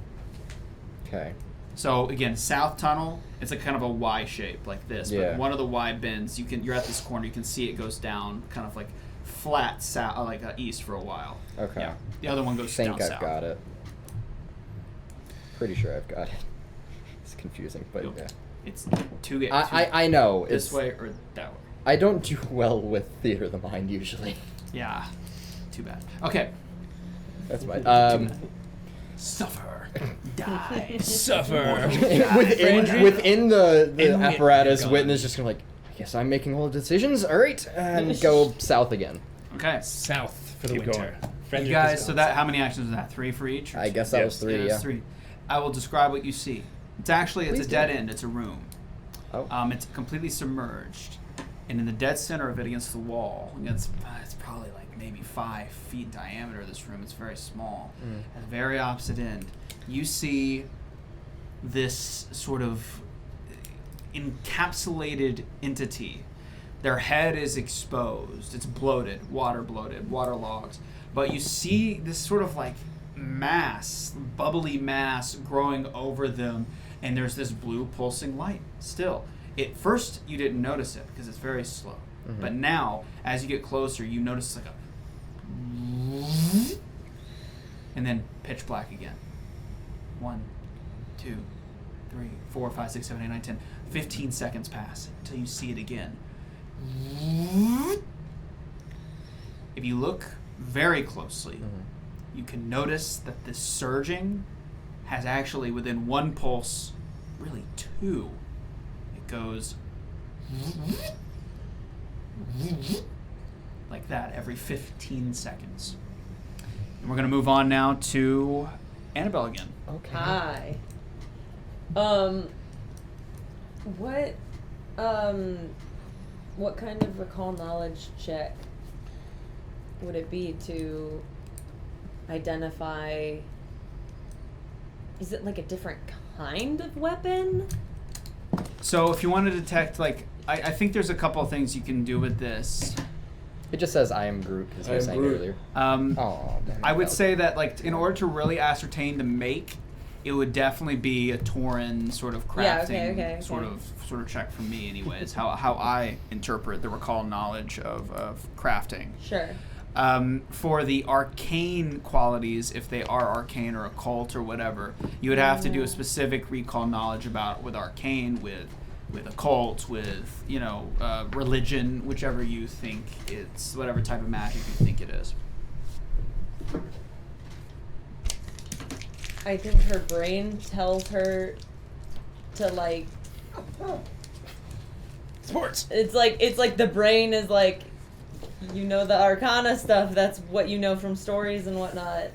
[SPEAKER 2] Okay.
[SPEAKER 1] So again, south tunnel, it's like kind of a Y shape like this.
[SPEAKER 2] Yeah.
[SPEAKER 1] But one of the Y bends, you're at this corner, you can see it goes down kind of like flat south, east for a while.
[SPEAKER 2] Okay.
[SPEAKER 1] Yeah. The other one goes
[SPEAKER 2] I think
[SPEAKER 1] down
[SPEAKER 2] I've
[SPEAKER 1] south.
[SPEAKER 2] got it. Pretty sure I've got it. It's confusing, but
[SPEAKER 1] Yep.
[SPEAKER 2] yeah.
[SPEAKER 1] It's two.
[SPEAKER 2] I know.
[SPEAKER 1] This
[SPEAKER 2] It's,
[SPEAKER 1] way or that way.
[SPEAKER 2] I don't do well with theater of the mind usually.
[SPEAKER 1] Yeah. Too bad. Okay.
[SPEAKER 2] That's my
[SPEAKER 1] Suffer. Die.
[SPEAKER 6] Suffer.
[SPEAKER 2] within the
[SPEAKER 6] And
[SPEAKER 2] apparatus,
[SPEAKER 6] Witton.
[SPEAKER 2] Witton is just gonna like, I guess I'm making all the decisions. All right, and go south again.
[SPEAKER 1] Okay.
[SPEAKER 6] South for the
[SPEAKER 8] Keep
[SPEAKER 6] winter.
[SPEAKER 1] You guys, so that, how many actions was that? 3 for each? Or
[SPEAKER 2] I
[SPEAKER 1] two?
[SPEAKER 2] guess that
[SPEAKER 8] Yeah.
[SPEAKER 2] was 3.
[SPEAKER 1] It's
[SPEAKER 2] Yeah.
[SPEAKER 1] 3. I will describe what you see. It's actually, it's
[SPEAKER 2] Please
[SPEAKER 1] a dead
[SPEAKER 2] do.
[SPEAKER 1] end. It's a room.
[SPEAKER 2] Oh.
[SPEAKER 1] It's completely submerged. And in the dead center of it, against the wall, it's probably like maybe 5 feet diameter, this room. It's very small. At the very opposite end, you see this sort of encapsulated entity. Their head is exposed. It's bloated, waterlogged. But you see this sort of like mass, bubbly mass growing over them, and there's this blue pulsing light still. At first, you didn't notice it because it's very slow.
[SPEAKER 2] Mm-hmm.
[SPEAKER 1] But now, as you get closer, you notice like a... And then pitch black again. 1, 2, 3, 4, 5, 6, 7, 8, 9, 10. 15 seconds pass until you see it again. If you look very closely, you can notice that this surging has actually, within one pulse, really two. It goes like that every 15 seconds. And we're going to move on now to Annabelle again.
[SPEAKER 2] Okay.
[SPEAKER 3] Hi. What kind of recall knowledge check would it be to identify? Is it like a different kind of weapon?
[SPEAKER 1] So if you want to detect, like, I think there's a couple of things you can do with this.
[SPEAKER 2] It just says I am Groot, as you were saying earlier.
[SPEAKER 1] I would say that, like, in order to really ascertain the make, it would definitely be a Torin sort of crafting sort of check for me, anyways. how I interpret the recall knowledge of crafting.
[SPEAKER 3] Sure.
[SPEAKER 1] For the arcane qualities, if they are arcane or occult or whatever, you would have to do a specific recall knowledge about with arcane, with occult, with religion, whichever you think it's, whatever type of magic you think it is.
[SPEAKER 3] I think her brain tells her to like
[SPEAKER 6] Sports.
[SPEAKER 3] It's like the brain is like, you know, the arcana stuff, that's what you know from stories and whatnot,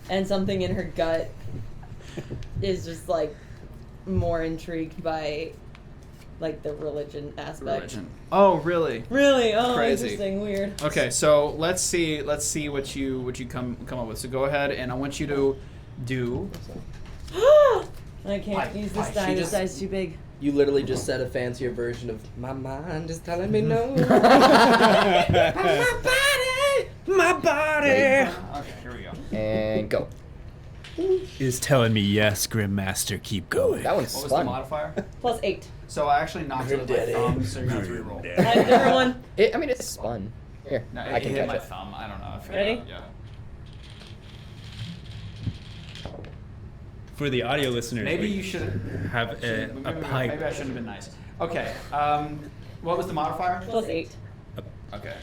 [SPEAKER 3] and something in her gut is just like more intrigued by like the religion aspect.
[SPEAKER 1] Oh, really?
[SPEAKER 3] Really? Oh,
[SPEAKER 1] Crazy.
[SPEAKER 3] interesting. Weird.
[SPEAKER 1] Okay, so let's see what you come up with. So go ahead, and I want you to do.
[SPEAKER 3] I can't use this die. This die's too big.
[SPEAKER 4] You literally just said a fancier version of "My mind is telling me no."
[SPEAKER 6] My body.
[SPEAKER 1] Okay, here we go.
[SPEAKER 2] And go.
[SPEAKER 9] Is telling me yes, Grim Master. Keep going.
[SPEAKER 2] That one's
[SPEAKER 1] What was the
[SPEAKER 2] fun.
[SPEAKER 1] modifier?
[SPEAKER 3] +8.
[SPEAKER 1] So I actually knocked it with my
[SPEAKER 4] Daddy.
[SPEAKER 1] thumb, so you're gonna have to reroll.
[SPEAKER 3] Different one.
[SPEAKER 2] I mean, it's fun. Here,
[SPEAKER 1] No,
[SPEAKER 2] I
[SPEAKER 1] it
[SPEAKER 2] can
[SPEAKER 1] hit
[SPEAKER 2] catch
[SPEAKER 1] my
[SPEAKER 2] it.
[SPEAKER 1] thumb. I don't know. If
[SPEAKER 3] Ready?
[SPEAKER 1] Yeah.
[SPEAKER 9] For the audio listeners,
[SPEAKER 1] Maybe
[SPEAKER 9] we
[SPEAKER 1] you should
[SPEAKER 9] have a pipe.
[SPEAKER 1] Maybe I shouldn't have been nice. Okay. What was the modifier?
[SPEAKER 3] +8.
[SPEAKER 1] Okay.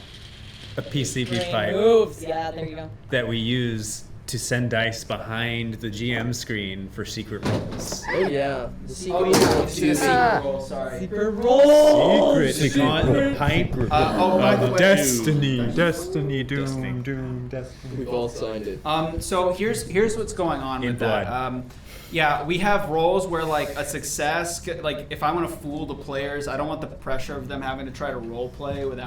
[SPEAKER 9] A PCB
[SPEAKER 3] Brain
[SPEAKER 9] pipe
[SPEAKER 3] moves. Yeah, there you go.
[SPEAKER 9] that we use to send dice behind the GM screen for secret rolls.
[SPEAKER 4] Oh yeah. The sequel
[SPEAKER 1] Oh yeah,
[SPEAKER 4] to
[SPEAKER 1] it's a secret roll. Sorry.
[SPEAKER 3] Secret roll.
[SPEAKER 9] Secret. We call it the pipe
[SPEAKER 1] By the
[SPEAKER 9] of
[SPEAKER 1] way,
[SPEAKER 9] destiny, doom, destiny.
[SPEAKER 4] We've all signed it.
[SPEAKER 1] So here's what's going on
[SPEAKER 9] In
[SPEAKER 1] with that.
[SPEAKER 9] blood.
[SPEAKER 1] Yeah, we have roles where like a success, like if I want to fool the players, I don't want the pressure of them having to try to role play with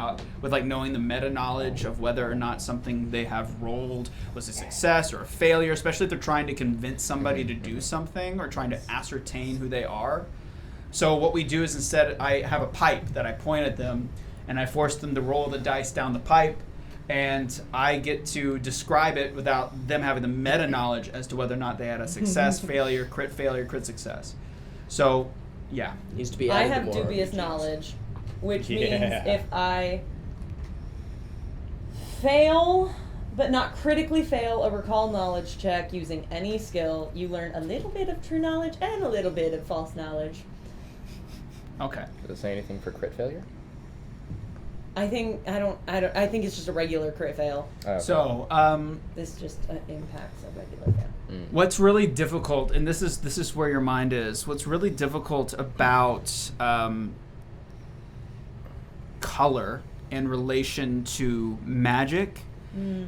[SPEAKER 1] like knowing the meta knowledge of whether or not something they have rolled was a success or a failure, especially if they're trying to convince somebody to do something or trying to ascertain who they are. So what we do is instead I have a pipe that I point at them and I force them to roll the dice down the pipe. And I get to describe it without them having the meta knowledge as to whether or not they had a success, failure, crit success. So, yeah.
[SPEAKER 4] Needs to be
[SPEAKER 3] I
[SPEAKER 4] added
[SPEAKER 3] have
[SPEAKER 4] to more
[SPEAKER 3] dubious
[SPEAKER 4] RPGs.
[SPEAKER 3] knowledge, which means
[SPEAKER 9] Yeah.
[SPEAKER 3] if I fail, but not critically fail, a recall knowledge check using any skill, you learn a little bit of true knowledge and a little bit of false knowledge.
[SPEAKER 1] Okay.
[SPEAKER 2] Does it say anything for crit failure?
[SPEAKER 3] I think it's just a regular crit fail.
[SPEAKER 2] Oh, okay.
[SPEAKER 1] So,
[SPEAKER 3] This just impacts a regular fail.
[SPEAKER 1] what's really difficult, and this is where your mind is. What's really difficult about color in relation to magic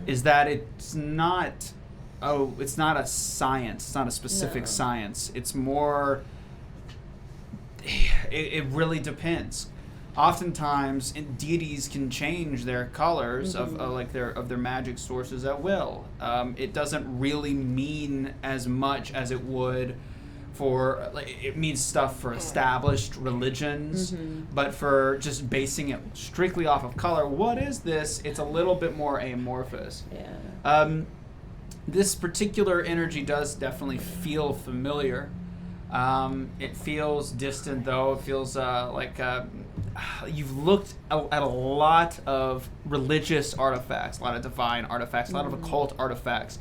[SPEAKER 1] is that it's not a science. It's not a specific science. It's more. It really depends. Oftentimes, deities can change their colors of their magic sources at will. It doesn't really mean as much as it would for it means stuff for established religions, but for just basing it strictly off of color, what is this? It's a little bit more amorphous.
[SPEAKER 3] Yeah.
[SPEAKER 1] This particular energy does definitely feel familiar. It feels distant, though. It feels like you've looked at a lot of religious artifacts, a lot of divine artifacts, a lot of occult artifacts.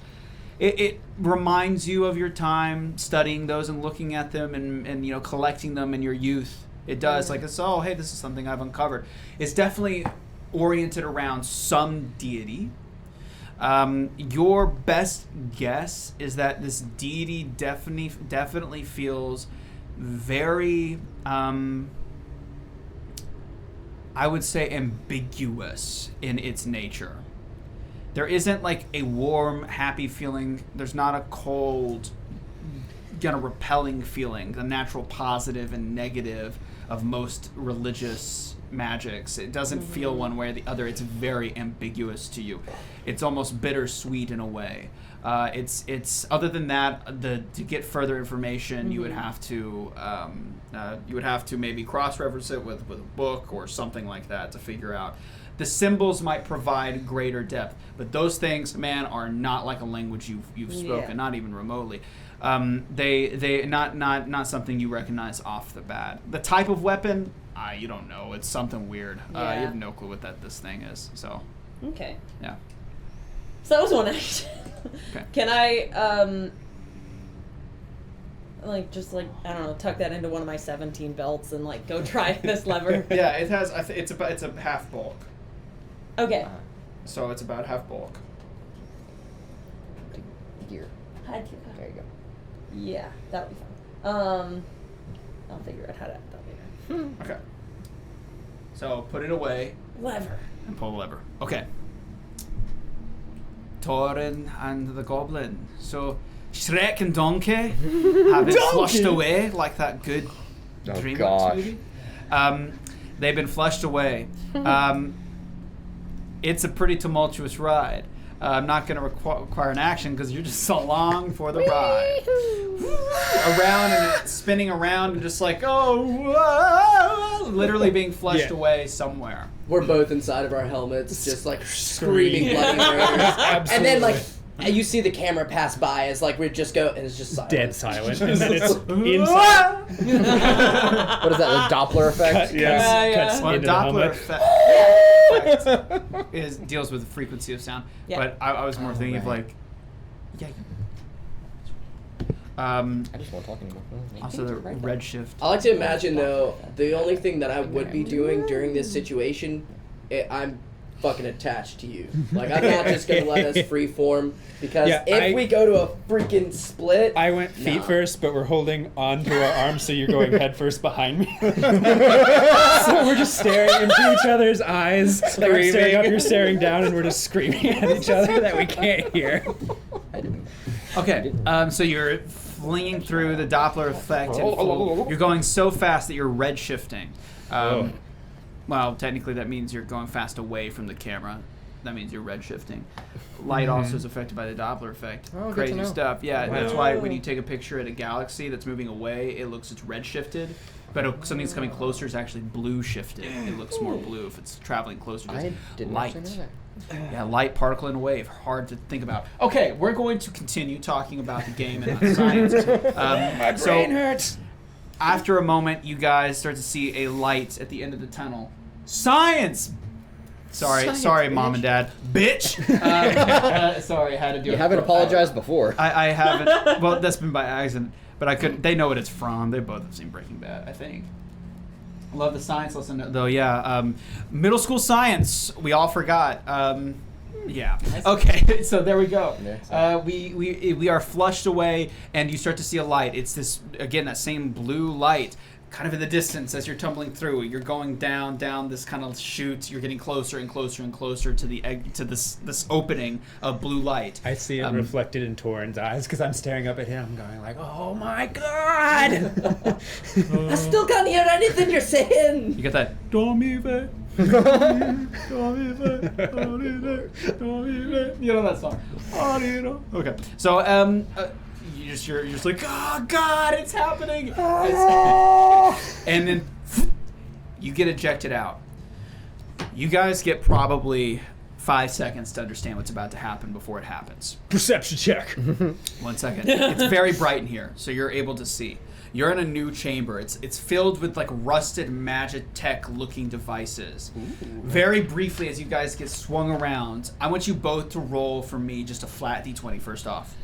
[SPEAKER 1] It reminds you of your time studying those and looking at them and you know, collecting them in your youth. It does. Like, it's, oh, hey, this is something I've uncovered. It's definitely oriented around some deity. Your best guess is that this deity definitely feels very, I would say, ambiguous in its nature. There isn't like a warm, happy feeling. There's not a cold, kind of repelling feeling, the natural positive and negative of most religious magics. It doesn't feel one way or the other. It's very ambiguous to you. It's almost bittersweet in a way. It's other than that, to get further information, you would have to maybe cross-reference it with a book or something like that to figure out. The symbols might provide greater depth, but those things, man, are not like a language you've spoken, not even remotely. They not something you recognize off the bat. The type of weapon, you don't know. It's something weird. You have no clue what this thing is. So.
[SPEAKER 3] Okay.
[SPEAKER 1] Yeah.
[SPEAKER 3] So that was one action.
[SPEAKER 1] Okay.
[SPEAKER 3] Can I I don't know, tuck that into one of my 17 belts and like go try this lever?
[SPEAKER 1] Yeah, it has. It's a half bulk.
[SPEAKER 3] Okay.
[SPEAKER 1] So it's about half bulk.
[SPEAKER 2] Gear. There you go.
[SPEAKER 3] Yeah, that'll be fun. I'll figure out how to add that later.
[SPEAKER 1] Okay. So put it away
[SPEAKER 3] Lever.
[SPEAKER 1] and pull the lever. Okay. Torin and the Goblin. So Shrek and Donkey have been flushed away like that good DreamWorks movie. They've been flushed away. It's a pretty tumultuous ride. I'm not going to require an action because you're just along for the ride. Around and spinning around and just like, literally being flushed away somewhere.
[SPEAKER 4] We're both inside of our helmets, just like screaming bloody murders. And then like you see the camera pass by as like we just go and it's just silent.
[SPEAKER 9] Dead silent. And then it's inside.
[SPEAKER 2] What is that, the Doppler effect?
[SPEAKER 9] Cuts
[SPEAKER 1] Well,
[SPEAKER 9] into
[SPEAKER 1] the
[SPEAKER 9] the
[SPEAKER 1] Doppler
[SPEAKER 9] helmet.
[SPEAKER 1] effect deals with the frequency of sound.
[SPEAKER 3] Yeah.
[SPEAKER 1] But I was more thinking of like,
[SPEAKER 2] I just won't talk anymore.
[SPEAKER 1] also the red shift.
[SPEAKER 4] I like to imagine though, the only thing that I would be doing during this situation, I'm fucking attached to you. Like I'm not just gonna let us freeform because if we go to a freaking split,
[SPEAKER 9] I went feet first, but we're holding on to our arms, so you're going head first behind me. So we're just staring into each other's eyes. Like we're staring up, you're staring down, and we're just screaming at each other that we can't hear.
[SPEAKER 1] Okay, so you're flinging through the Doppler effect. And you're going so fast that you're red shifting. Well, technically that means you're going fast away from the camera. That means you're red shifting. Light also is affected by the Doppler effect.
[SPEAKER 2] Oh,
[SPEAKER 1] Crazy
[SPEAKER 2] good to know.
[SPEAKER 1] stuff. Yeah, that's why when you take a picture at a galaxy that's moving away, it's red shifted. But if something's coming closer, it's actually blue shifted. It looks more blue if it's traveling closer to
[SPEAKER 2] I didn't
[SPEAKER 1] light.
[SPEAKER 2] actually know that.
[SPEAKER 1] Yeah, light, particle, and wave. Hard to think about. Okay, we're going to continue talking about the game and not science.
[SPEAKER 9] My brain hurts.
[SPEAKER 1] After a moment, you guys start to see a light at the end of the tunnel. Science! Sorry, Mom and Dad. Bitch! Sorry, I had to do it.
[SPEAKER 2] You haven't apologized before.
[SPEAKER 1] I haven't. Well, that's been by accident. But I couldn't. They know what it's from. They both have seen Breaking Bad, I think. Love the science lesson, though. Yeah, middle school science. We all forgot. Yeah. Okay. So there we go. We are flushed away, and you start to see a light. It's this again, that same blue light, kind of in the distance as you're tumbling through. You're going down this kind of chute. You're getting closer and closer and closer to the egg, to this opening of blue light.
[SPEAKER 9] I see it reflected in Torin's eyes because I'm staring up at him. I'm going like, "Oh my god!"
[SPEAKER 7] I still can't hear anything you're saying.
[SPEAKER 1] You got that? You know that song. Okay. So you're just like, oh god, it's happening. And then you get ejected out. You guys get probably 5 seconds to understand what's about to happen before it happens.
[SPEAKER 9] Perception check.
[SPEAKER 1] 1 second. It's very bright in here, so you're able to see. You're in a new chamber. It's filled with like rusted Magitech looking devices. Ooh. Very briefly, as you guys get swung around, I want you both to roll for me just a flat d20 first off,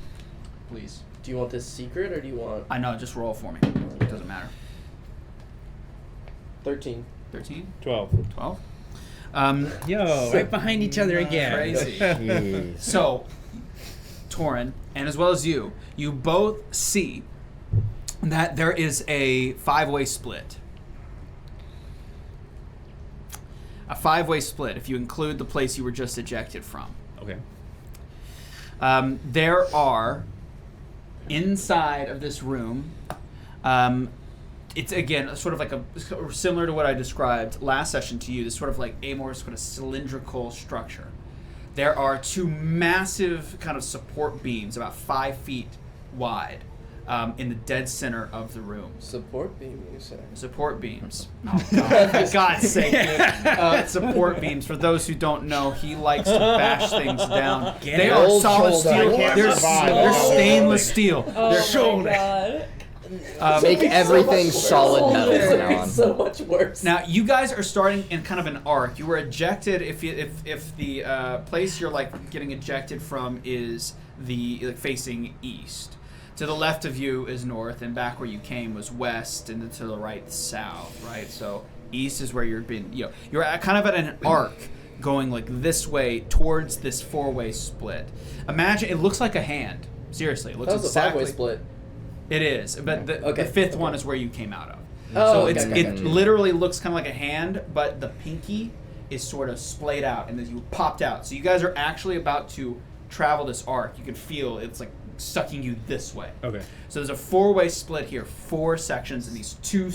[SPEAKER 1] please.
[SPEAKER 4] Do you want this secret or do you want?
[SPEAKER 1] I know, just roll for me. It doesn't matter.
[SPEAKER 4] 13.
[SPEAKER 1] 13?
[SPEAKER 8] 12.
[SPEAKER 1] 12?
[SPEAKER 6] Yo, right behind each other again.
[SPEAKER 1] Crazy. So, Torin, and as well as you both see that there is a 5-way split. A 5-way split, if you include the place you were just ejected from.
[SPEAKER 9] Okay.
[SPEAKER 1] There are, inside of this room, it's again sort of like similar to what I described last session to you, this sort of like a more sort of cylindrical structure. There are 2 massive kind of support beams, about 5 feet wide, in the dead center of the room.
[SPEAKER 4] Support beam, you say?
[SPEAKER 1] Support beams. Oh, God. For God's sake, dude. Support beams. For those who don't know, he likes to bash things down. They are solid steel. They're stainless steel.
[SPEAKER 3] Oh my God.
[SPEAKER 2] Make everything solid metal from now on.
[SPEAKER 4] It's so much worse.
[SPEAKER 1] Now, you guys are starting in kind of an arc. You were ejected. If the place you're like getting ejected from is the facing east. To the left of you is north, and back where you came was west, and then to the right, south, right? So east is where you're you're kind of at an arc going like this way towards this 4-way split. Imagine, it looks like a hand. Seriously, it looks
[SPEAKER 4] that was
[SPEAKER 1] exactly.
[SPEAKER 4] a 5-way split.
[SPEAKER 1] It is, but the 5th one is where you came out of.
[SPEAKER 4] Oh,
[SPEAKER 1] so
[SPEAKER 4] okay.
[SPEAKER 1] it literally looks kind of like a hand, but the pinky is sort of splayed out, and then you popped out. So you guys are actually about to travel this arc. You can feel it's like sucking you this way.
[SPEAKER 9] Okay.
[SPEAKER 1] So there's a 4-way split here, 4 sections, and these 2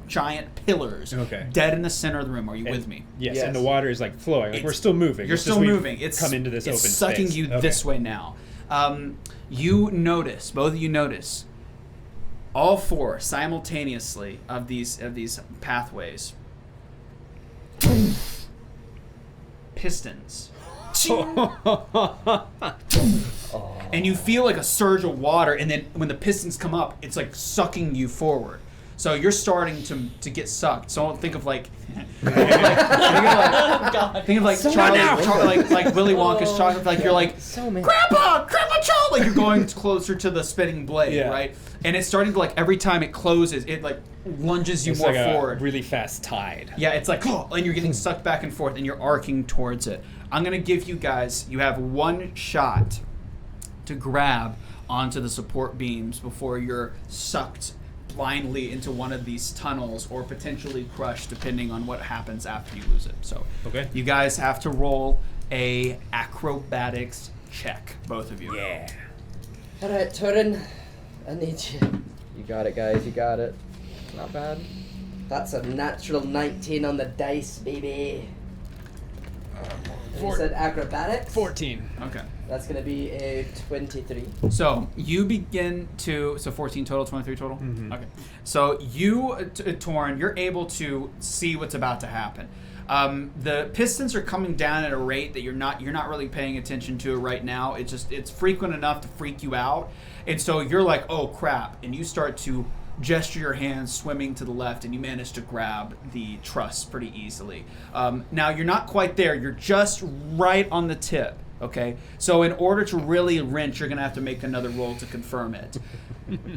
[SPEAKER 1] giant pillars dead in the center of the room. Are you with me?
[SPEAKER 9] Yes, and the water is like flowing. Like we're still moving.
[SPEAKER 1] You're still moving. It's
[SPEAKER 9] come into this open
[SPEAKER 1] space. It's sucking you this way now. You notice, both of you notice, all 4 simultaneously of these pathways. Pistons. And you feel like a surge of water, and then when the pistons come up, it's like sucking you forward. So you're starting to get sucked. So think of like, think of like Charlie, like Willy Wonka's chocolate. Like you're like, Grandpa Charlie. Like you're going closer to the spinning blade, right? And it's starting to like every time it closes, it like lunges you
[SPEAKER 9] it's
[SPEAKER 1] more
[SPEAKER 9] like
[SPEAKER 1] forward.
[SPEAKER 9] A really fast tide.
[SPEAKER 1] Yeah, it's like, and you're getting sucked back and forth, and you're arcing towards it. I'm gonna give you guys. You have 1 shot to grab onto the support beams before you're sucked blindly into one of these tunnels or potentially crushed depending on what happens after you lose it. So you guys have to roll a acrobatics check, both of you.
[SPEAKER 6] Yeah.
[SPEAKER 7] Alright, Torin, I need you.
[SPEAKER 2] You got it, guys. You got it. Not bad.
[SPEAKER 7] That's a natural 19 on the dice, baby. You said acrobatics?
[SPEAKER 9] 14.
[SPEAKER 1] Okay.
[SPEAKER 7] That's going to be a 23.
[SPEAKER 1] So you begin to, 14 total, 23 total?
[SPEAKER 9] Mm-hmm.
[SPEAKER 1] Okay. So you, Torin, you're able to see what's about to happen. The pistons are coming down at a rate that you're not really paying attention to right now. It's frequent enough to freak you out. And so you're like, oh crap. And you start to gesture your hands swimming to the left, and you manage to grab the truss pretty easily. Now you're not quite there. You're just right on the tip. Okay, so in order to really wrench, you're gonna have to make another roll to confirm it.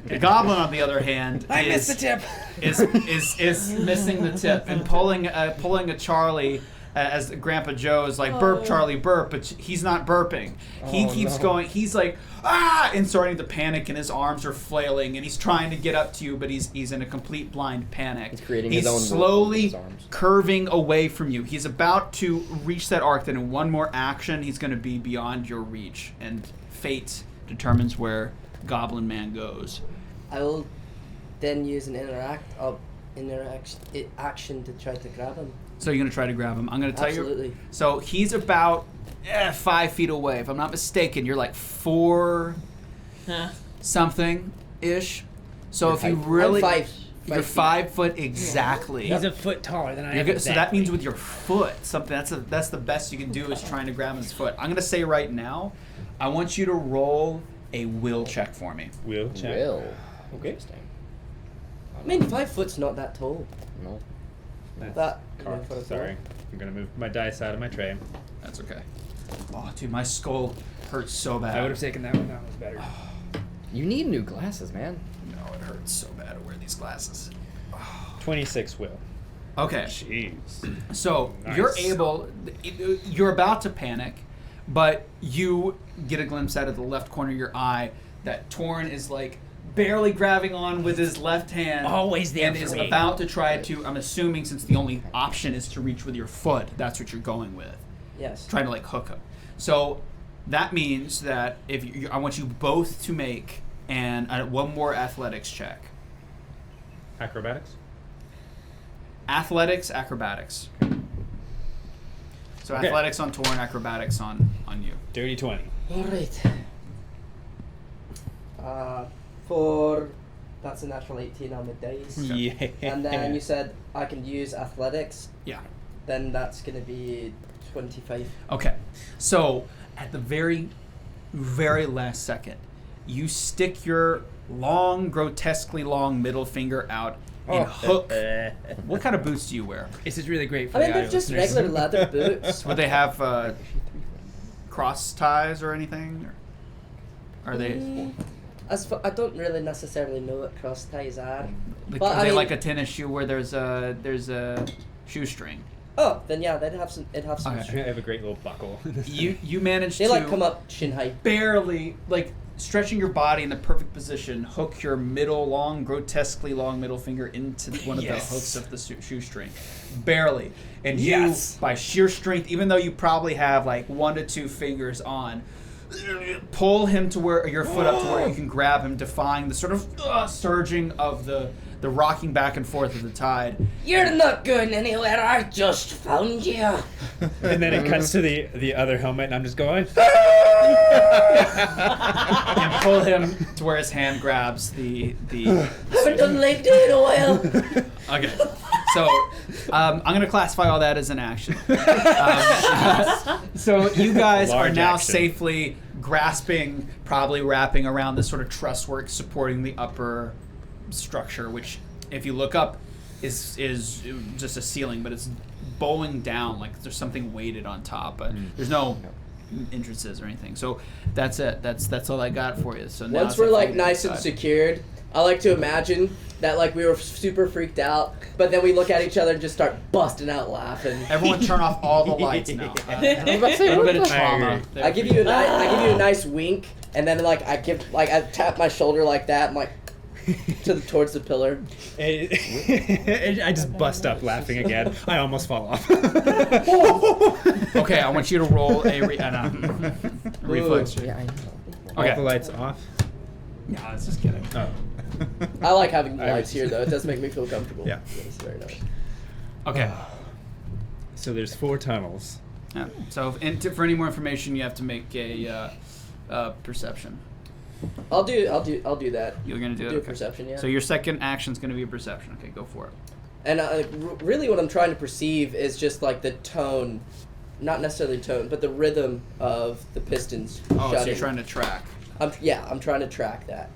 [SPEAKER 1] The goblin, on the other hand,
[SPEAKER 6] missed the tip.
[SPEAKER 1] is missing the tip and pulling a Charlie. As Grandpa Joe is like, burp, Charlie, burp, but he's not burping. He keeps going. He's like, ah, and starting to panic, and his arms are flailing, and he's trying to get up to you, but he's in a complete blind panic.
[SPEAKER 2] He's creating his own
[SPEAKER 1] slowly
[SPEAKER 2] with his arms.
[SPEAKER 1] curving away from you. He's about to reach that arc. That in one more action, he's going to be beyond your reach, and fate determines where Goblin Man goes.
[SPEAKER 7] I will then use an action to try to grab him.
[SPEAKER 1] So you're going to try to grab him. I'm going to tell
[SPEAKER 7] Absolutely.
[SPEAKER 1] you. So he's about 5 feet away. If I'm not mistaken, you're like 4 something-ish. So if you really...
[SPEAKER 7] I'm
[SPEAKER 1] You're 5 foot exactly.
[SPEAKER 6] He's a foot taller than I
[SPEAKER 1] You're
[SPEAKER 6] am.
[SPEAKER 1] good, so that means with your foot, something that's the best you can do is trying to grab his foot. I'm gonna say right now, I want you to roll a will check for me.
[SPEAKER 9] Will check.
[SPEAKER 2] Will.
[SPEAKER 9] Okay.
[SPEAKER 2] Interesting.
[SPEAKER 4] I mean, 5 foot's not that tall.
[SPEAKER 2] No.
[SPEAKER 9] That's
[SPEAKER 4] That-
[SPEAKER 9] carved. Sorry. I'm gonna move my dice out of my tray.
[SPEAKER 1] That's okay. Oh, dude, my skull hurts so bad.
[SPEAKER 6] I would have taken that one. That was better.
[SPEAKER 2] You need new glasses, man.
[SPEAKER 1] No, it hurts so bad to wear these glasses.
[SPEAKER 9] 26 will.
[SPEAKER 1] Okay.
[SPEAKER 8] Jeez.
[SPEAKER 1] So
[SPEAKER 9] Nice.
[SPEAKER 1] you're about to panic, but you get a glimpse out of the left corner of your eye that Torin is like barely grabbing on with his left hand.
[SPEAKER 6] Always there
[SPEAKER 1] and
[SPEAKER 6] for
[SPEAKER 1] is
[SPEAKER 6] me.
[SPEAKER 1] about to try to. I'm assuming since the only option is to reach with your foot, that's what you're going with.
[SPEAKER 4] Yes.
[SPEAKER 1] Trying to like hook him. So that means that if I want you both to make one more athletics check.
[SPEAKER 9] Acrobatics?
[SPEAKER 1] Athletics, acrobatics. So
[SPEAKER 9] Okay.
[SPEAKER 1] athletics on Torin, acrobatics on you.
[SPEAKER 9] Dirty 20.
[SPEAKER 4] Alright. For that's a natural 18 on the dice.
[SPEAKER 9] Yeah.
[SPEAKER 4] And then you said I can use athletics.
[SPEAKER 1] Yeah.
[SPEAKER 4] Then that's gonna be 25.
[SPEAKER 1] Okay. So at the very, very last second, you stick your long, grotesquely long middle finger out and hook. What kind of boots do you wear?
[SPEAKER 6] This is really great for
[SPEAKER 4] I mean,
[SPEAKER 6] the
[SPEAKER 4] they're
[SPEAKER 6] audio
[SPEAKER 4] just
[SPEAKER 6] listeners.
[SPEAKER 4] regular leather boots.
[SPEAKER 1] Would they have cross ties or anything? Or are they?
[SPEAKER 4] I don't really necessarily know what cross ties are.
[SPEAKER 1] Like,
[SPEAKER 4] But,
[SPEAKER 1] are
[SPEAKER 4] I
[SPEAKER 1] they
[SPEAKER 4] mean-
[SPEAKER 1] like a tennis shoe where there's a shoestring?
[SPEAKER 4] Oh, then yeah, they'd have some. It'd have some.
[SPEAKER 1] Okay.
[SPEAKER 9] I have a great little buckle.
[SPEAKER 1] You managed
[SPEAKER 4] They
[SPEAKER 1] to
[SPEAKER 4] like come up shin high.
[SPEAKER 1] barely like stretching your body in the perfect position, hook your grotesquely long middle finger into one of
[SPEAKER 6] Yes.
[SPEAKER 1] the hooks of the shoestring, barely. And
[SPEAKER 6] Yes.
[SPEAKER 1] you, by sheer strength, even though you probably have like 1 to 2 fingers on, pull him to where your foot up to where you can grab him, defying the sort of surging of the rocking back and forth of the tide.
[SPEAKER 7] You're not going anywhere. I just found you.
[SPEAKER 9] And then it cuts to the other helmet, and I'm just going.
[SPEAKER 1] And pull him to where his hand grabs the
[SPEAKER 7] Haven't done leg day in a while.
[SPEAKER 1] Okay, so I'm going to classify all that as an action. So you guys are
[SPEAKER 9] Large
[SPEAKER 1] now
[SPEAKER 9] action.
[SPEAKER 1] safely grasping, probably wrapping around this sort of truss work supporting the upper structure, which, if you look up, is just a ceiling, but it's bowing down like there's something weighted on top, but there's no entrances or anything. So that's it. That's all I got for you. So now
[SPEAKER 4] Once
[SPEAKER 1] it's
[SPEAKER 4] we're
[SPEAKER 1] up to
[SPEAKER 4] like
[SPEAKER 1] you to
[SPEAKER 4] nice and
[SPEAKER 1] decide.
[SPEAKER 4] secured, I like to imagine that like we were super freaked out, but then we look at each other and just start busting out laughing.
[SPEAKER 1] Everyone turn off all the lights now. A little bit of trauma. there
[SPEAKER 4] I give
[SPEAKER 1] for
[SPEAKER 4] you a nice wink, and then like I tap my shoulder like that, I'm like towards the pillar.
[SPEAKER 9] I just bust up laughing again. I almost fall off.
[SPEAKER 1] Okay, I want you to roll a reflex.
[SPEAKER 2] Yeah, I know.
[SPEAKER 9] All the
[SPEAKER 1] Okay.
[SPEAKER 9] lights off.
[SPEAKER 1] No, let's just kidding.
[SPEAKER 9] Oh.
[SPEAKER 4] I like having
[SPEAKER 9] I
[SPEAKER 4] lights
[SPEAKER 9] was-
[SPEAKER 4] here though. It does make me feel comfortable.
[SPEAKER 9] Yeah.
[SPEAKER 4] It's very nice.
[SPEAKER 1] Okay.
[SPEAKER 9] So there's 4 tunnels.
[SPEAKER 1] Yeah. So, for any more information, you have to make a perception.
[SPEAKER 4] I'll do that.
[SPEAKER 1] You're gonna do it.
[SPEAKER 4] Do a
[SPEAKER 1] Okay.
[SPEAKER 4] perception, yeah.
[SPEAKER 1] So your second action's gonna be a perception. Okay, go for it.
[SPEAKER 4] And really, what I'm trying to perceive is just like the tone, not necessarily tone, but the rhythm of the pistons
[SPEAKER 1] Oh, so
[SPEAKER 4] shutting.
[SPEAKER 1] you're trying to track.
[SPEAKER 4] I'm trying to track that.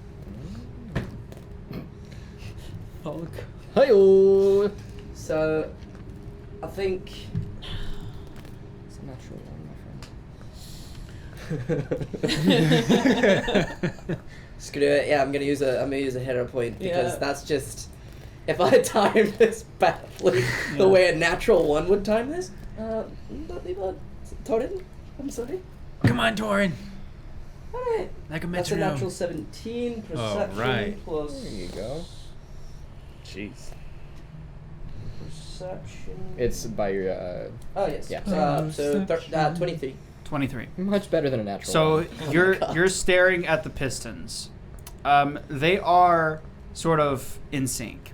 [SPEAKER 2] Hi-oh.
[SPEAKER 4] So, I think.
[SPEAKER 2] It's a natural one,
[SPEAKER 4] Screw it. Yeah, I'm gonna use a hitter point because
[SPEAKER 3] Yeah.
[SPEAKER 4] that's just. If I time this badly the way a natural 1 would time this, not be bad. Torin, I'm sorry.
[SPEAKER 6] Come on, Torin.
[SPEAKER 4] Alright.
[SPEAKER 6] Like a
[SPEAKER 4] That's a
[SPEAKER 6] metronome.
[SPEAKER 4] natural 17 perception
[SPEAKER 9] right.
[SPEAKER 4] plus
[SPEAKER 2] There you go.
[SPEAKER 8] Jeez.
[SPEAKER 4] perception.
[SPEAKER 2] It's by your,
[SPEAKER 4] Oh yes.
[SPEAKER 2] Yeah.
[SPEAKER 4] So 23.
[SPEAKER 1] 23.
[SPEAKER 2] much better than a natural
[SPEAKER 1] So
[SPEAKER 2] one.
[SPEAKER 1] you're staring at the pistons. They are sort of in sync.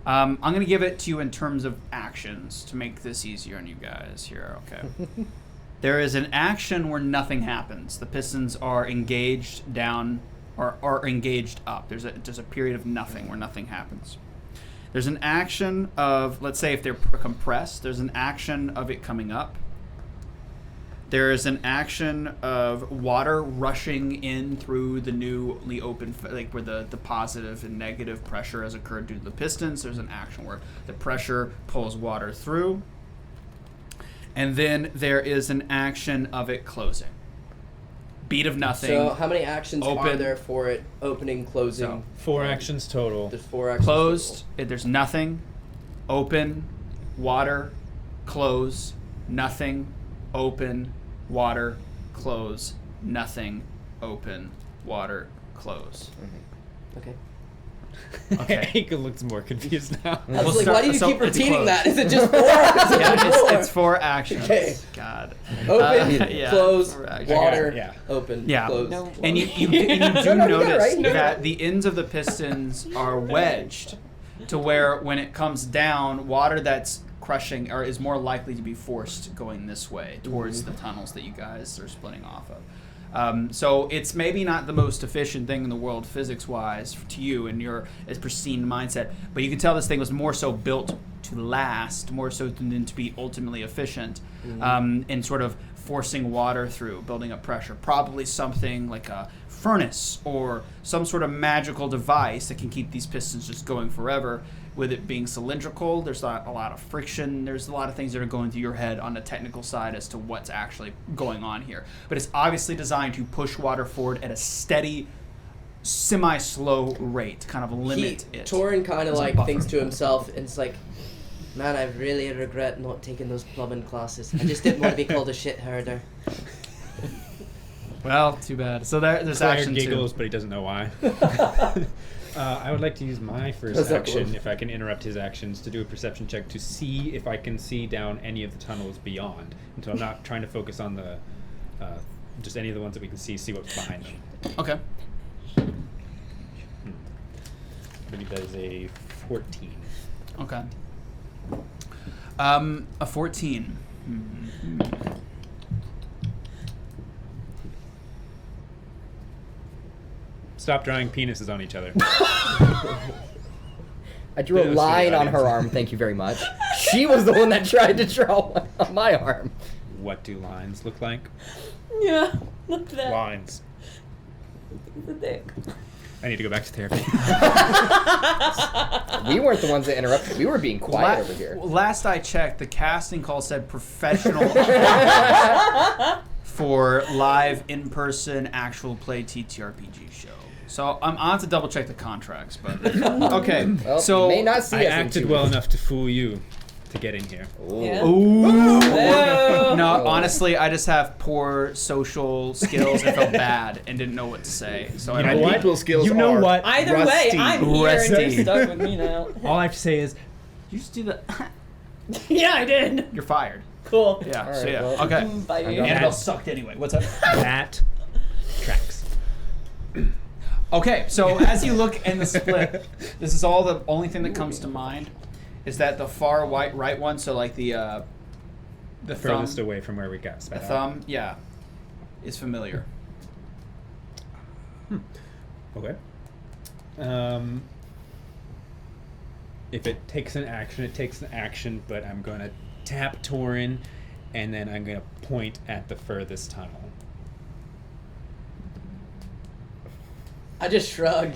[SPEAKER 1] I'm going to give it to you in terms of actions to make this easier on you guys here. Okay. There is an action where nothing happens. The pistons are engaged down or are engaged up. There's a period of nothing where nothing happens. There's an action of, let's say if they're compressed, there's an action of it coming up. There is an action of water rushing in through the newly open, like where the positive and negative pressure has occurred due to the pistons. There's an action where the pressure pulls water through. And then there is an action of it closing. Beat of nothing.
[SPEAKER 4] So how many actions
[SPEAKER 1] open,
[SPEAKER 4] are there for it? Opening, closing.
[SPEAKER 1] So,
[SPEAKER 9] 4 actions total.
[SPEAKER 4] There's 4 actions.
[SPEAKER 1] Closed. There's nothing. Open. Water. Close. Nothing. Open. Water. Close. Nothing. Open. Water. Close.
[SPEAKER 4] Okay.
[SPEAKER 1] Okay.
[SPEAKER 9] Aika looks more confused now.
[SPEAKER 4] I was like, why do you keep repeating that? Is it just 4?
[SPEAKER 1] It's 4 actions.
[SPEAKER 4] Okay.
[SPEAKER 1] God.
[SPEAKER 4] Open,
[SPEAKER 1] yeah,
[SPEAKER 4] close,
[SPEAKER 1] 4 actions.
[SPEAKER 4] water,
[SPEAKER 9] Yeah.
[SPEAKER 4] open,
[SPEAKER 1] Yeah.
[SPEAKER 4] close.
[SPEAKER 3] No.
[SPEAKER 1] And you do notice that the ends of the pistons are wedged to where when it comes down, water that's crushing or is more likely to be forced going this way towards the tunnels that you guys are splitting off of. So it's maybe not the most efficient thing in the world physics-wise to you and your pristine mindset, but you can tell this thing was more so built to last, more so than to be ultimately efficient, in sort of forcing water through, building up pressure. Probably something like a furnace or some sort of magical device that can keep these pistons just going forever. With it being cylindrical, there's not a lot of friction. There's a lot of things that are going through your head on the technical side as to what's actually going on here. But it's obviously designed to push water forward at a steady, semi-slow rate, to kind of limit it.
[SPEAKER 4] Torin kind of
[SPEAKER 1] as a
[SPEAKER 4] like
[SPEAKER 1] buffer.
[SPEAKER 4] thinks to himself, and it's like, man, I really regret not taking those plumbing classes. I just didn't want to be called a shit herder.
[SPEAKER 1] Well, too bad. So there's
[SPEAKER 9] Claire
[SPEAKER 1] action
[SPEAKER 9] giggles,
[SPEAKER 1] two.
[SPEAKER 9] but he doesn't know why. I would like to use my first
[SPEAKER 4] That's not
[SPEAKER 9] action,
[SPEAKER 4] cool.
[SPEAKER 9] if I can interrupt his actions, to do a perception check to see if I can see down any of the tunnels beyond. And so I'm not trying to focus on the just any of the ones that we can see what's behind them.
[SPEAKER 1] Okay.
[SPEAKER 9] I believe that is a 14.
[SPEAKER 1] Okay. A 14.
[SPEAKER 9] Stop drawing penises on each other.
[SPEAKER 2] I drew a
[SPEAKER 9] Those
[SPEAKER 2] line
[SPEAKER 9] are
[SPEAKER 2] on her arm, thank you very much. She was the one that tried to draw one on my arm.
[SPEAKER 9] What do lines look like?
[SPEAKER 3] Yeah, look at that.
[SPEAKER 8] Lines.
[SPEAKER 3] He's a dick.
[SPEAKER 9] I need to go back to therapy.
[SPEAKER 2] We weren't the ones that interrupted. We were being quiet over here.
[SPEAKER 1] Last I checked, the casting call said professional for live, in-person, actual play TTRPG show. So I'm on to double check the contracts, but okay.
[SPEAKER 2] Well,
[SPEAKER 1] so
[SPEAKER 2] you may not see
[SPEAKER 9] I
[SPEAKER 2] us in
[SPEAKER 9] acted
[SPEAKER 2] 2
[SPEAKER 9] well
[SPEAKER 2] weeks.
[SPEAKER 9] enough to fool you to get in here.
[SPEAKER 3] Yeah.
[SPEAKER 1] Ooh.
[SPEAKER 3] Oh.
[SPEAKER 1] No, honestly, I just have poor social skills and felt bad and didn't know what to say. So
[SPEAKER 9] You
[SPEAKER 1] I
[SPEAKER 9] know what?
[SPEAKER 8] People skills
[SPEAKER 9] You know
[SPEAKER 8] are
[SPEAKER 9] what?
[SPEAKER 3] Either
[SPEAKER 8] rusty.
[SPEAKER 3] way, I'm here and
[SPEAKER 1] Rusty.
[SPEAKER 3] you're stuck with me now.
[SPEAKER 9] All I have to say is,
[SPEAKER 1] You just do the.
[SPEAKER 3] Yeah, I did.
[SPEAKER 1] You're fired.
[SPEAKER 3] Cool.
[SPEAKER 1] Yeah.
[SPEAKER 2] All
[SPEAKER 1] so
[SPEAKER 2] right,
[SPEAKER 1] yeah.
[SPEAKER 2] well,
[SPEAKER 1] Okay.
[SPEAKER 3] Bye.
[SPEAKER 2] I'm done.
[SPEAKER 1] Annabelle sucked anyway. What's up?
[SPEAKER 9] that tracks.
[SPEAKER 1] Okay, so as you look in the split, this is all the only thing that comes to mind is that the far right one, so like the thumb,
[SPEAKER 9] Furthest away from where we got
[SPEAKER 1] the
[SPEAKER 9] spat out.
[SPEAKER 1] thumb, yeah, is familiar.
[SPEAKER 9] Okay. If it takes an action, it takes an action, but I'm going to tap Torin, and then I'm going to point at the furthest tunnel.
[SPEAKER 4] I just shrug.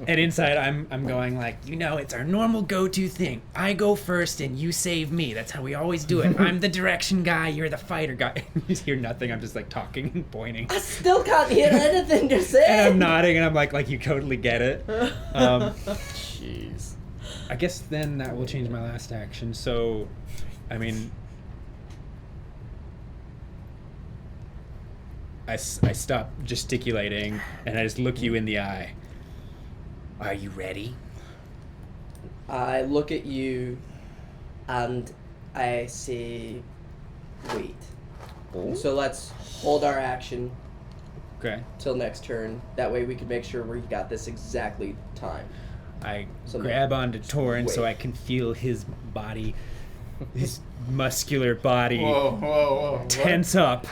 [SPEAKER 6] And inside, I'm going like, you know, it's our normal go-to thing. I go first and you save me. That's how we always do it. I'm the direction guy. You're the fighter guy.
[SPEAKER 9] You just hear nothing. I'm just like talking and pointing.
[SPEAKER 7] I still can't hear anything you're saying.
[SPEAKER 9] And I'm nodding, and I'm like you totally get it.
[SPEAKER 2] Jeez.
[SPEAKER 9] I guess then that will change my last action. So, I mean, I stop gesticulating, and I just look you in the eye. Are you ready?
[SPEAKER 4] I look at you and I say, wait. So let's hold our action
[SPEAKER 9] Okay.
[SPEAKER 4] till next turn. That way we can make sure we got this exactly time.
[SPEAKER 9] I
[SPEAKER 4] So
[SPEAKER 9] grab onto Torin so
[SPEAKER 4] wait.
[SPEAKER 9] I can feel his body, his muscular body
[SPEAKER 1] Whoa.
[SPEAKER 9] tense up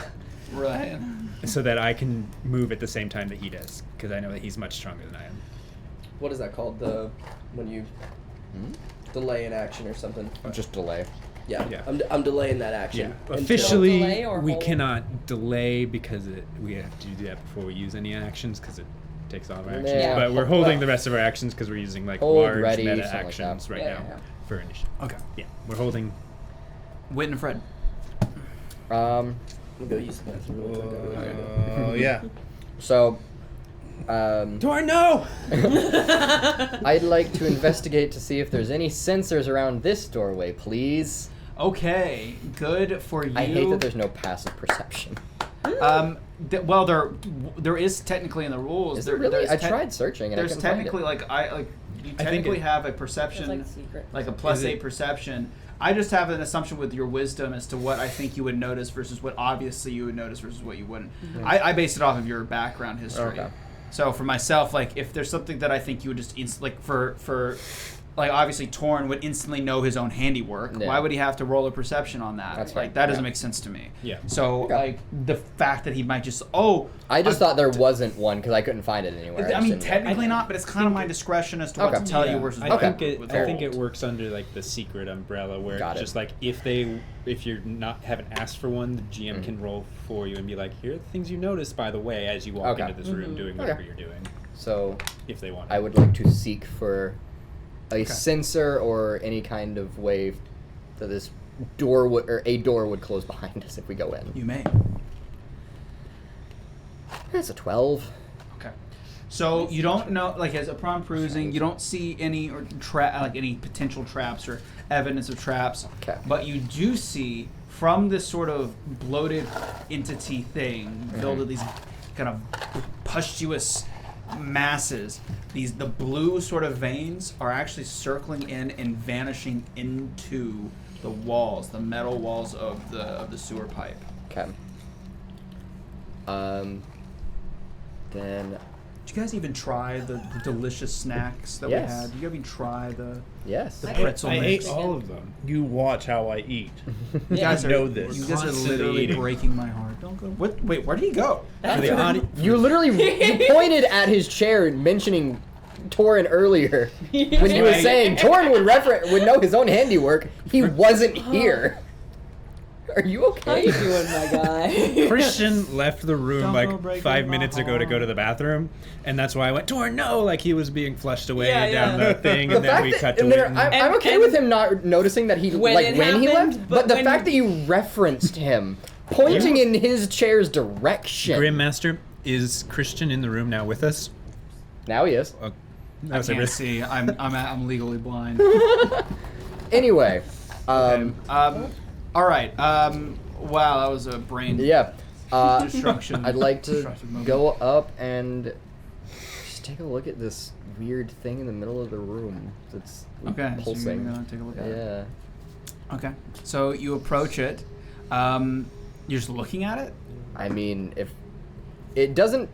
[SPEAKER 1] Right.
[SPEAKER 9] so that I can move at the same time that he does, because I know that he's much stronger than I am.
[SPEAKER 4] What is that called? When you delay in action or something.
[SPEAKER 2] Just delay.
[SPEAKER 4] Yeah,
[SPEAKER 6] Yeah.
[SPEAKER 4] I'm delaying that action.
[SPEAKER 6] Yeah.
[SPEAKER 4] until-
[SPEAKER 6] Officially,
[SPEAKER 3] Delay or
[SPEAKER 6] we
[SPEAKER 3] hold?
[SPEAKER 6] cannot delay because we have to do that before we use any actions because it takes all of our actions.
[SPEAKER 2] Yeah.
[SPEAKER 6] But we're holding the rest of our actions because we're using like
[SPEAKER 2] Hold,
[SPEAKER 6] large
[SPEAKER 2] ready,
[SPEAKER 6] meta
[SPEAKER 2] something like
[SPEAKER 6] actions
[SPEAKER 2] that.
[SPEAKER 6] right
[SPEAKER 3] Yeah,
[SPEAKER 6] now
[SPEAKER 3] yeah.
[SPEAKER 6] for initiative.
[SPEAKER 1] Okay.
[SPEAKER 6] Yeah, we're holding.
[SPEAKER 1] Witton and Fred.
[SPEAKER 2] Um,
[SPEAKER 4] I'm gonna go use the bathroom real quick.
[SPEAKER 8] Oh yeah.
[SPEAKER 2] so,
[SPEAKER 6] Torin, no!
[SPEAKER 2] I'd like to investigate to see if there's any sensors around this doorway, please.
[SPEAKER 1] Okay, good for you.
[SPEAKER 2] I hate that there's no passive perception.
[SPEAKER 1] Well, there is technically in the rules.
[SPEAKER 2] Is there really?
[SPEAKER 1] there's
[SPEAKER 2] I tried searching and I
[SPEAKER 1] There's
[SPEAKER 2] couldn't find it.
[SPEAKER 1] technically you
[SPEAKER 6] think
[SPEAKER 1] technically
[SPEAKER 6] it-
[SPEAKER 1] have a
[SPEAKER 3] It's
[SPEAKER 1] perception,
[SPEAKER 3] like a secret.
[SPEAKER 1] like a plus
[SPEAKER 6] Is it-
[SPEAKER 1] 8 perception. I just have an assumption with your wisdom as to what I think you would notice versus what obviously you would notice versus what you wouldn't. I base it off of your background history.
[SPEAKER 2] Okay.
[SPEAKER 1] So for myself, like if there's something that I think you would just like for like obviously Torin would instantly know his own handiwork.
[SPEAKER 2] Yeah.
[SPEAKER 1] Why would he have to roll a perception on that?
[SPEAKER 2] That's
[SPEAKER 1] like
[SPEAKER 2] right.
[SPEAKER 1] that doesn't
[SPEAKER 2] Yeah.
[SPEAKER 1] make sense to me.
[SPEAKER 6] Yeah.
[SPEAKER 1] So
[SPEAKER 2] Okay.
[SPEAKER 1] like the fact that he might just
[SPEAKER 2] I just thought there wasn't one because I couldn't find it anywhere.
[SPEAKER 1] I
[SPEAKER 2] just
[SPEAKER 1] mean,
[SPEAKER 2] didn't know.
[SPEAKER 1] technically not, but it's kind of my discretion as to what
[SPEAKER 2] Okay.
[SPEAKER 1] to tell
[SPEAKER 6] Yeah,
[SPEAKER 1] you versus
[SPEAKER 6] I
[SPEAKER 1] what
[SPEAKER 6] think
[SPEAKER 1] to
[SPEAKER 6] it. I
[SPEAKER 1] withhold.
[SPEAKER 6] think it works under like the secret umbrella where
[SPEAKER 2] Got
[SPEAKER 6] it's
[SPEAKER 2] it.
[SPEAKER 6] just like if you're not haven't asked for one, the GM can roll for you and be like, here are the things you notice by the way as you walk
[SPEAKER 2] Okay.
[SPEAKER 6] into this room doing whatever
[SPEAKER 2] Okay.
[SPEAKER 6] you're doing.
[SPEAKER 2] So
[SPEAKER 6] If they want.
[SPEAKER 2] I would like to seek for a sensor or any kind of way that this door would or a door would close behind us if we go in.
[SPEAKER 1] You may.
[SPEAKER 2] That's a 12.
[SPEAKER 1] Okay. So you don't know, like as upon perusing, you don't see any or like any potential traps or evidence of traps.
[SPEAKER 2] Okay.
[SPEAKER 1] But you do see from this sort of bloated entity thing filled with these kind of pustulous masses, the blue sort of veins are actually circling in and vanishing into the walls, the metal walls of the sewer pipe.
[SPEAKER 2] Okay. Then
[SPEAKER 1] Did you guys even try the delicious snacks that
[SPEAKER 2] Yes.
[SPEAKER 1] we had? Did you even try the
[SPEAKER 2] yes.
[SPEAKER 1] the pretzel
[SPEAKER 8] I
[SPEAKER 1] mix?
[SPEAKER 8] ate all of them. You watch how I eat.
[SPEAKER 1] You guys
[SPEAKER 8] I
[SPEAKER 1] are,
[SPEAKER 8] know this.
[SPEAKER 1] You guys are
[SPEAKER 6] Constantly
[SPEAKER 1] literally
[SPEAKER 6] eating.
[SPEAKER 1] breaking my heart. Don't go. What? Wait, where did he go?
[SPEAKER 6] For the audi-
[SPEAKER 2] You literally you pointed at his chair mentioning Torin earlier when he was saying Torin would know his own handiwork. He wasn't here. Are you
[SPEAKER 3] How
[SPEAKER 2] okay?
[SPEAKER 3] you doing, my guy?
[SPEAKER 6] Christian left the room
[SPEAKER 1] Don't
[SPEAKER 6] like
[SPEAKER 1] go breaking
[SPEAKER 6] 5
[SPEAKER 1] my
[SPEAKER 6] minutes ago to go to the bathroom, and that's why I went, Torin, no! Like he was being flushed away
[SPEAKER 3] Yeah,
[SPEAKER 6] down
[SPEAKER 3] yeah.
[SPEAKER 6] the thing,
[SPEAKER 2] The
[SPEAKER 6] and then
[SPEAKER 2] fact
[SPEAKER 6] we
[SPEAKER 2] that,
[SPEAKER 6] cut to
[SPEAKER 2] and then
[SPEAKER 6] Witton.
[SPEAKER 2] I'm okay
[SPEAKER 3] And-
[SPEAKER 2] with him not noticing that he
[SPEAKER 3] When
[SPEAKER 2] like
[SPEAKER 3] it
[SPEAKER 2] when he
[SPEAKER 3] happened,
[SPEAKER 2] left,
[SPEAKER 3] but
[SPEAKER 2] but the
[SPEAKER 3] when-
[SPEAKER 2] fact that you referenced him pointing in his chair's direction.
[SPEAKER 6] Grim Master, is Christian in the room now with us?
[SPEAKER 2] Now he is.
[SPEAKER 1] I
[SPEAKER 6] That's a
[SPEAKER 1] can't
[SPEAKER 6] risk.
[SPEAKER 1] see. I'm legally blind.
[SPEAKER 2] Anyway,
[SPEAKER 1] All right. Wow, that was a brain
[SPEAKER 2] yeah.
[SPEAKER 1] destruction.
[SPEAKER 2] I'd like to
[SPEAKER 1] destructive moment.
[SPEAKER 2] go up and just take a look at this weird thing in the middle of the room that's
[SPEAKER 1] Okay. So
[SPEAKER 2] pulsing.
[SPEAKER 1] you're gonna take a look at it.
[SPEAKER 2] Yeah.
[SPEAKER 1] Okay. So you approach it. You're just looking at it.
[SPEAKER 2] I mean, if it doesn't.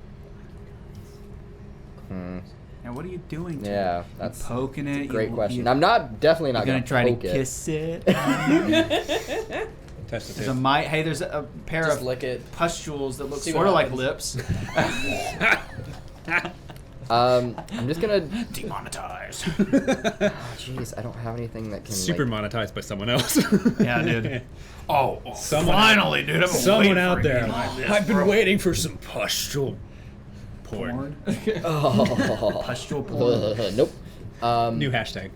[SPEAKER 1] Now, what are you doing? To
[SPEAKER 2] Yeah,
[SPEAKER 1] it? You
[SPEAKER 2] that's
[SPEAKER 1] poking it.
[SPEAKER 2] Great
[SPEAKER 1] you,
[SPEAKER 2] question.
[SPEAKER 1] You,
[SPEAKER 2] I'm definitely not
[SPEAKER 1] you're gonna try to
[SPEAKER 2] poke it.
[SPEAKER 1] kiss it.
[SPEAKER 6] Test
[SPEAKER 1] There's a hey, there's a pair
[SPEAKER 4] Just
[SPEAKER 1] of
[SPEAKER 4] lick it.
[SPEAKER 1] pustules that look
[SPEAKER 4] See
[SPEAKER 1] sort
[SPEAKER 4] what
[SPEAKER 1] of like
[SPEAKER 4] happens.
[SPEAKER 1] lips.
[SPEAKER 2] I'm just gonna.
[SPEAKER 1] Demonetized.
[SPEAKER 2] Jeez, I don't have anything that can.
[SPEAKER 6] Super
[SPEAKER 2] like,
[SPEAKER 6] monetized by someone else.
[SPEAKER 1] Yeah, dude. Oh,
[SPEAKER 6] Someone-
[SPEAKER 1] finally, dude. I've been
[SPEAKER 6] Someone
[SPEAKER 1] waiting
[SPEAKER 6] out
[SPEAKER 1] for a
[SPEAKER 6] there.
[SPEAKER 1] game like this,
[SPEAKER 6] I've been
[SPEAKER 1] bro.
[SPEAKER 6] waiting for some pustule porn.
[SPEAKER 2] Oh.
[SPEAKER 1] Pustule porn.
[SPEAKER 2] Nope.
[SPEAKER 6] New hashtag.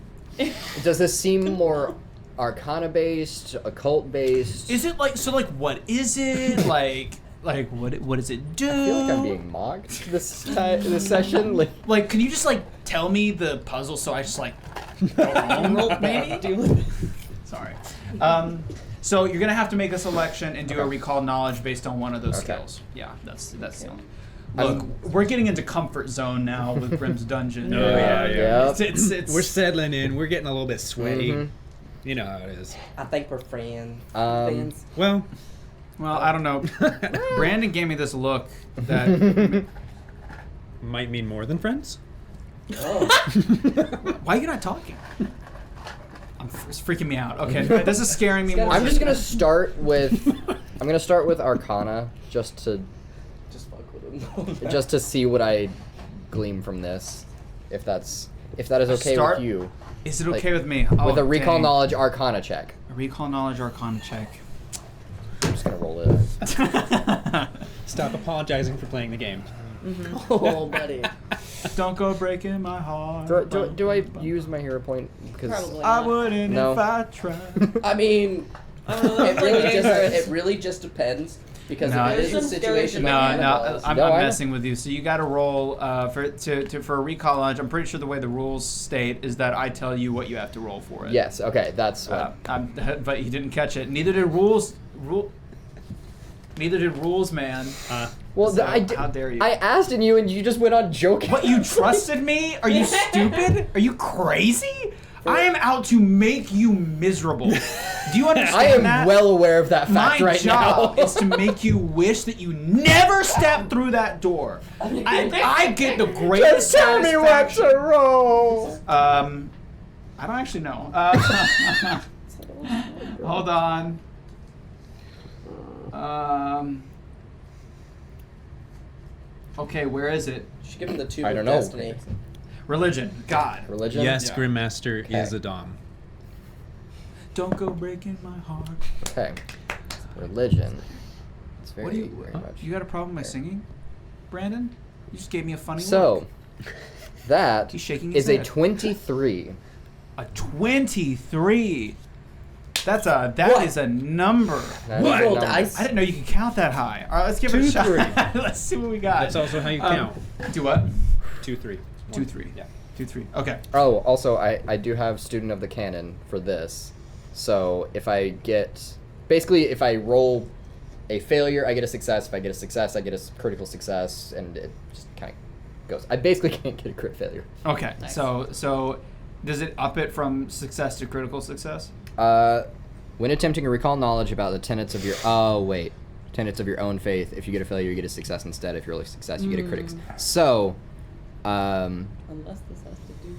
[SPEAKER 2] Does this seem more arcana based, occult based?
[SPEAKER 1] Is it like so? Like, what is it like? Like, what does it do?
[SPEAKER 2] I feel like I'm being mocked this session.
[SPEAKER 1] Like, can you just like tell me the puzzle so I just like go home roll maybe? Sorry. So you're gonna have to make a selection and do a recall knowledge based on one of those
[SPEAKER 2] Okay.
[SPEAKER 1] skills. Yeah, that's the only. Look, we're getting into comfort zone now with Grim's Dungeon.
[SPEAKER 6] Oh, yeah, yeah.
[SPEAKER 2] Yep.
[SPEAKER 1] It's
[SPEAKER 6] We're settling in. We're getting a little bit sweaty.
[SPEAKER 2] Mhm.
[SPEAKER 6] You know how it is.
[SPEAKER 7] I think we're friends.
[SPEAKER 6] Well,
[SPEAKER 1] well, I don't know. Brandon gave me this look that.
[SPEAKER 6] might mean more than friends.
[SPEAKER 1] Why are you not talking? It's freaking me out. Okay, this is scaring me more.
[SPEAKER 2] I'm just gonna start with. I'm gonna start with Arcana just to
[SPEAKER 4] Just fuck with him.
[SPEAKER 2] just to see what I glean from this, if that's if that is okay
[SPEAKER 1] Start-
[SPEAKER 2] with you.
[SPEAKER 1] Is it
[SPEAKER 2] Like,
[SPEAKER 1] okay with me?
[SPEAKER 2] With
[SPEAKER 1] Oh,
[SPEAKER 2] a recall
[SPEAKER 1] dang.
[SPEAKER 2] knowledge Arcana check.
[SPEAKER 1] A recall knowledge Arcana check.
[SPEAKER 2] I'm just gonna roll it.
[SPEAKER 9] Stop apologizing for playing the game.
[SPEAKER 4] Oh, buddy.
[SPEAKER 1] Don't go breaking my heart.
[SPEAKER 2] Do I use my hero point? Because
[SPEAKER 3] Probably.
[SPEAKER 1] I
[SPEAKER 3] not.
[SPEAKER 1] wouldn't
[SPEAKER 2] No.
[SPEAKER 1] if I tried.
[SPEAKER 4] I mean,
[SPEAKER 3] I don't know.
[SPEAKER 4] it really
[SPEAKER 3] Like
[SPEAKER 4] just
[SPEAKER 3] dangerous.
[SPEAKER 4] it really just depends because
[SPEAKER 1] No,
[SPEAKER 4] if it is a
[SPEAKER 3] there's some
[SPEAKER 4] situation
[SPEAKER 1] No,
[SPEAKER 4] like
[SPEAKER 1] no,
[SPEAKER 4] Annabelle's,
[SPEAKER 1] I'm
[SPEAKER 2] No, I know.
[SPEAKER 1] messing with you. So you got to roll for a recall knowledge. I'm pretty sure the way the rules state is that I tell you what you have to roll for it.
[SPEAKER 2] yes, okay, that's what.
[SPEAKER 1] But you didn't catch it. Neither did rules. Neither did rules, man.
[SPEAKER 2] Well,
[SPEAKER 1] So,
[SPEAKER 2] how
[SPEAKER 1] dare you?
[SPEAKER 2] I asked in you, and you just went on joking.
[SPEAKER 1] What, you trusted me? Are you stupid? Are you crazy? I am out to make you miserable. Do you understand
[SPEAKER 2] I am
[SPEAKER 1] that?
[SPEAKER 2] well aware of that fact
[SPEAKER 1] My
[SPEAKER 2] right
[SPEAKER 1] job
[SPEAKER 2] now.
[SPEAKER 1] is to make you wish that you never step through that door. I get the greatest
[SPEAKER 2] Just tell me what
[SPEAKER 1] satisfaction.
[SPEAKER 2] to roll.
[SPEAKER 1] I don't actually know. Hold on. Okay, where is it?
[SPEAKER 4] should give him the two
[SPEAKER 2] I
[SPEAKER 4] of
[SPEAKER 2] don't know.
[SPEAKER 4] destiny.
[SPEAKER 1] Religion. God.
[SPEAKER 2] Religion.
[SPEAKER 9] Yes,
[SPEAKER 1] Yeah.
[SPEAKER 9] Grandmaster
[SPEAKER 2] Okay.
[SPEAKER 9] is a dom.
[SPEAKER 1] Don't go breaking my heart.
[SPEAKER 2] Okay. Religion. It's very,
[SPEAKER 1] What do you?
[SPEAKER 2] very
[SPEAKER 1] Huh?
[SPEAKER 2] much.
[SPEAKER 1] You got a problem with my singing, Brandon? You just gave me a funny
[SPEAKER 2] So,
[SPEAKER 1] look.
[SPEAKER 2] that
[SPEAKER 1] He's shaking his
[SPEAKER 2] is a
[SPEAKER 1] head.
[SPEAKER 2] 23.
[SPEAKER 1] A 23. That
[SPEAKER 4] What?
[SPEAKER 1] is a number.
[SPEAKER 2] That
[SPEAKER 4] What?
[SPEAKER 2] is a
[SPEAKER 4] Roll
[SPEAKER 2] number.
[SPEAKER 4] dice.
[SPEAKER 1] I didn't know you could count that high. All right, let's give it a
[SPEAKER 9] 2,
[SPEAKER 1] shot.
[SPEAKER 9] 3.
[SPEAKER 1] Let's see what we got.
[SPEAKER 9] That's also how you count.
[SPEAKER 1] Do what?
[SPEAKER 9] 2, 3.
[SPEAKER 1] 2, 3.
[SPEAKER 9] Yeah.
[SPEAKER 1] 2, 3. Okay.
[SPEAKER 2] Oh, also, I do have Student of the Canon for this. So, if I get... Basically, if I roll a failure, I get a success. If I get a success, I get a critical success. And it just kind of goes... I basically can't get a crit failure.
[SPEAKER 1] Okay.
[SPEAKER 3] Nice.
[SPEAKER 1] So does it up it from success to critical success?
[SPEAKER 2] When attempting to recall knowledge about the tenets of your... Oh, wait. Tenets of your own faith. If you get a failure, you get a success instead. If you roll a success, you get a critical... So,
[SPEAKER 3] Unless this has to do.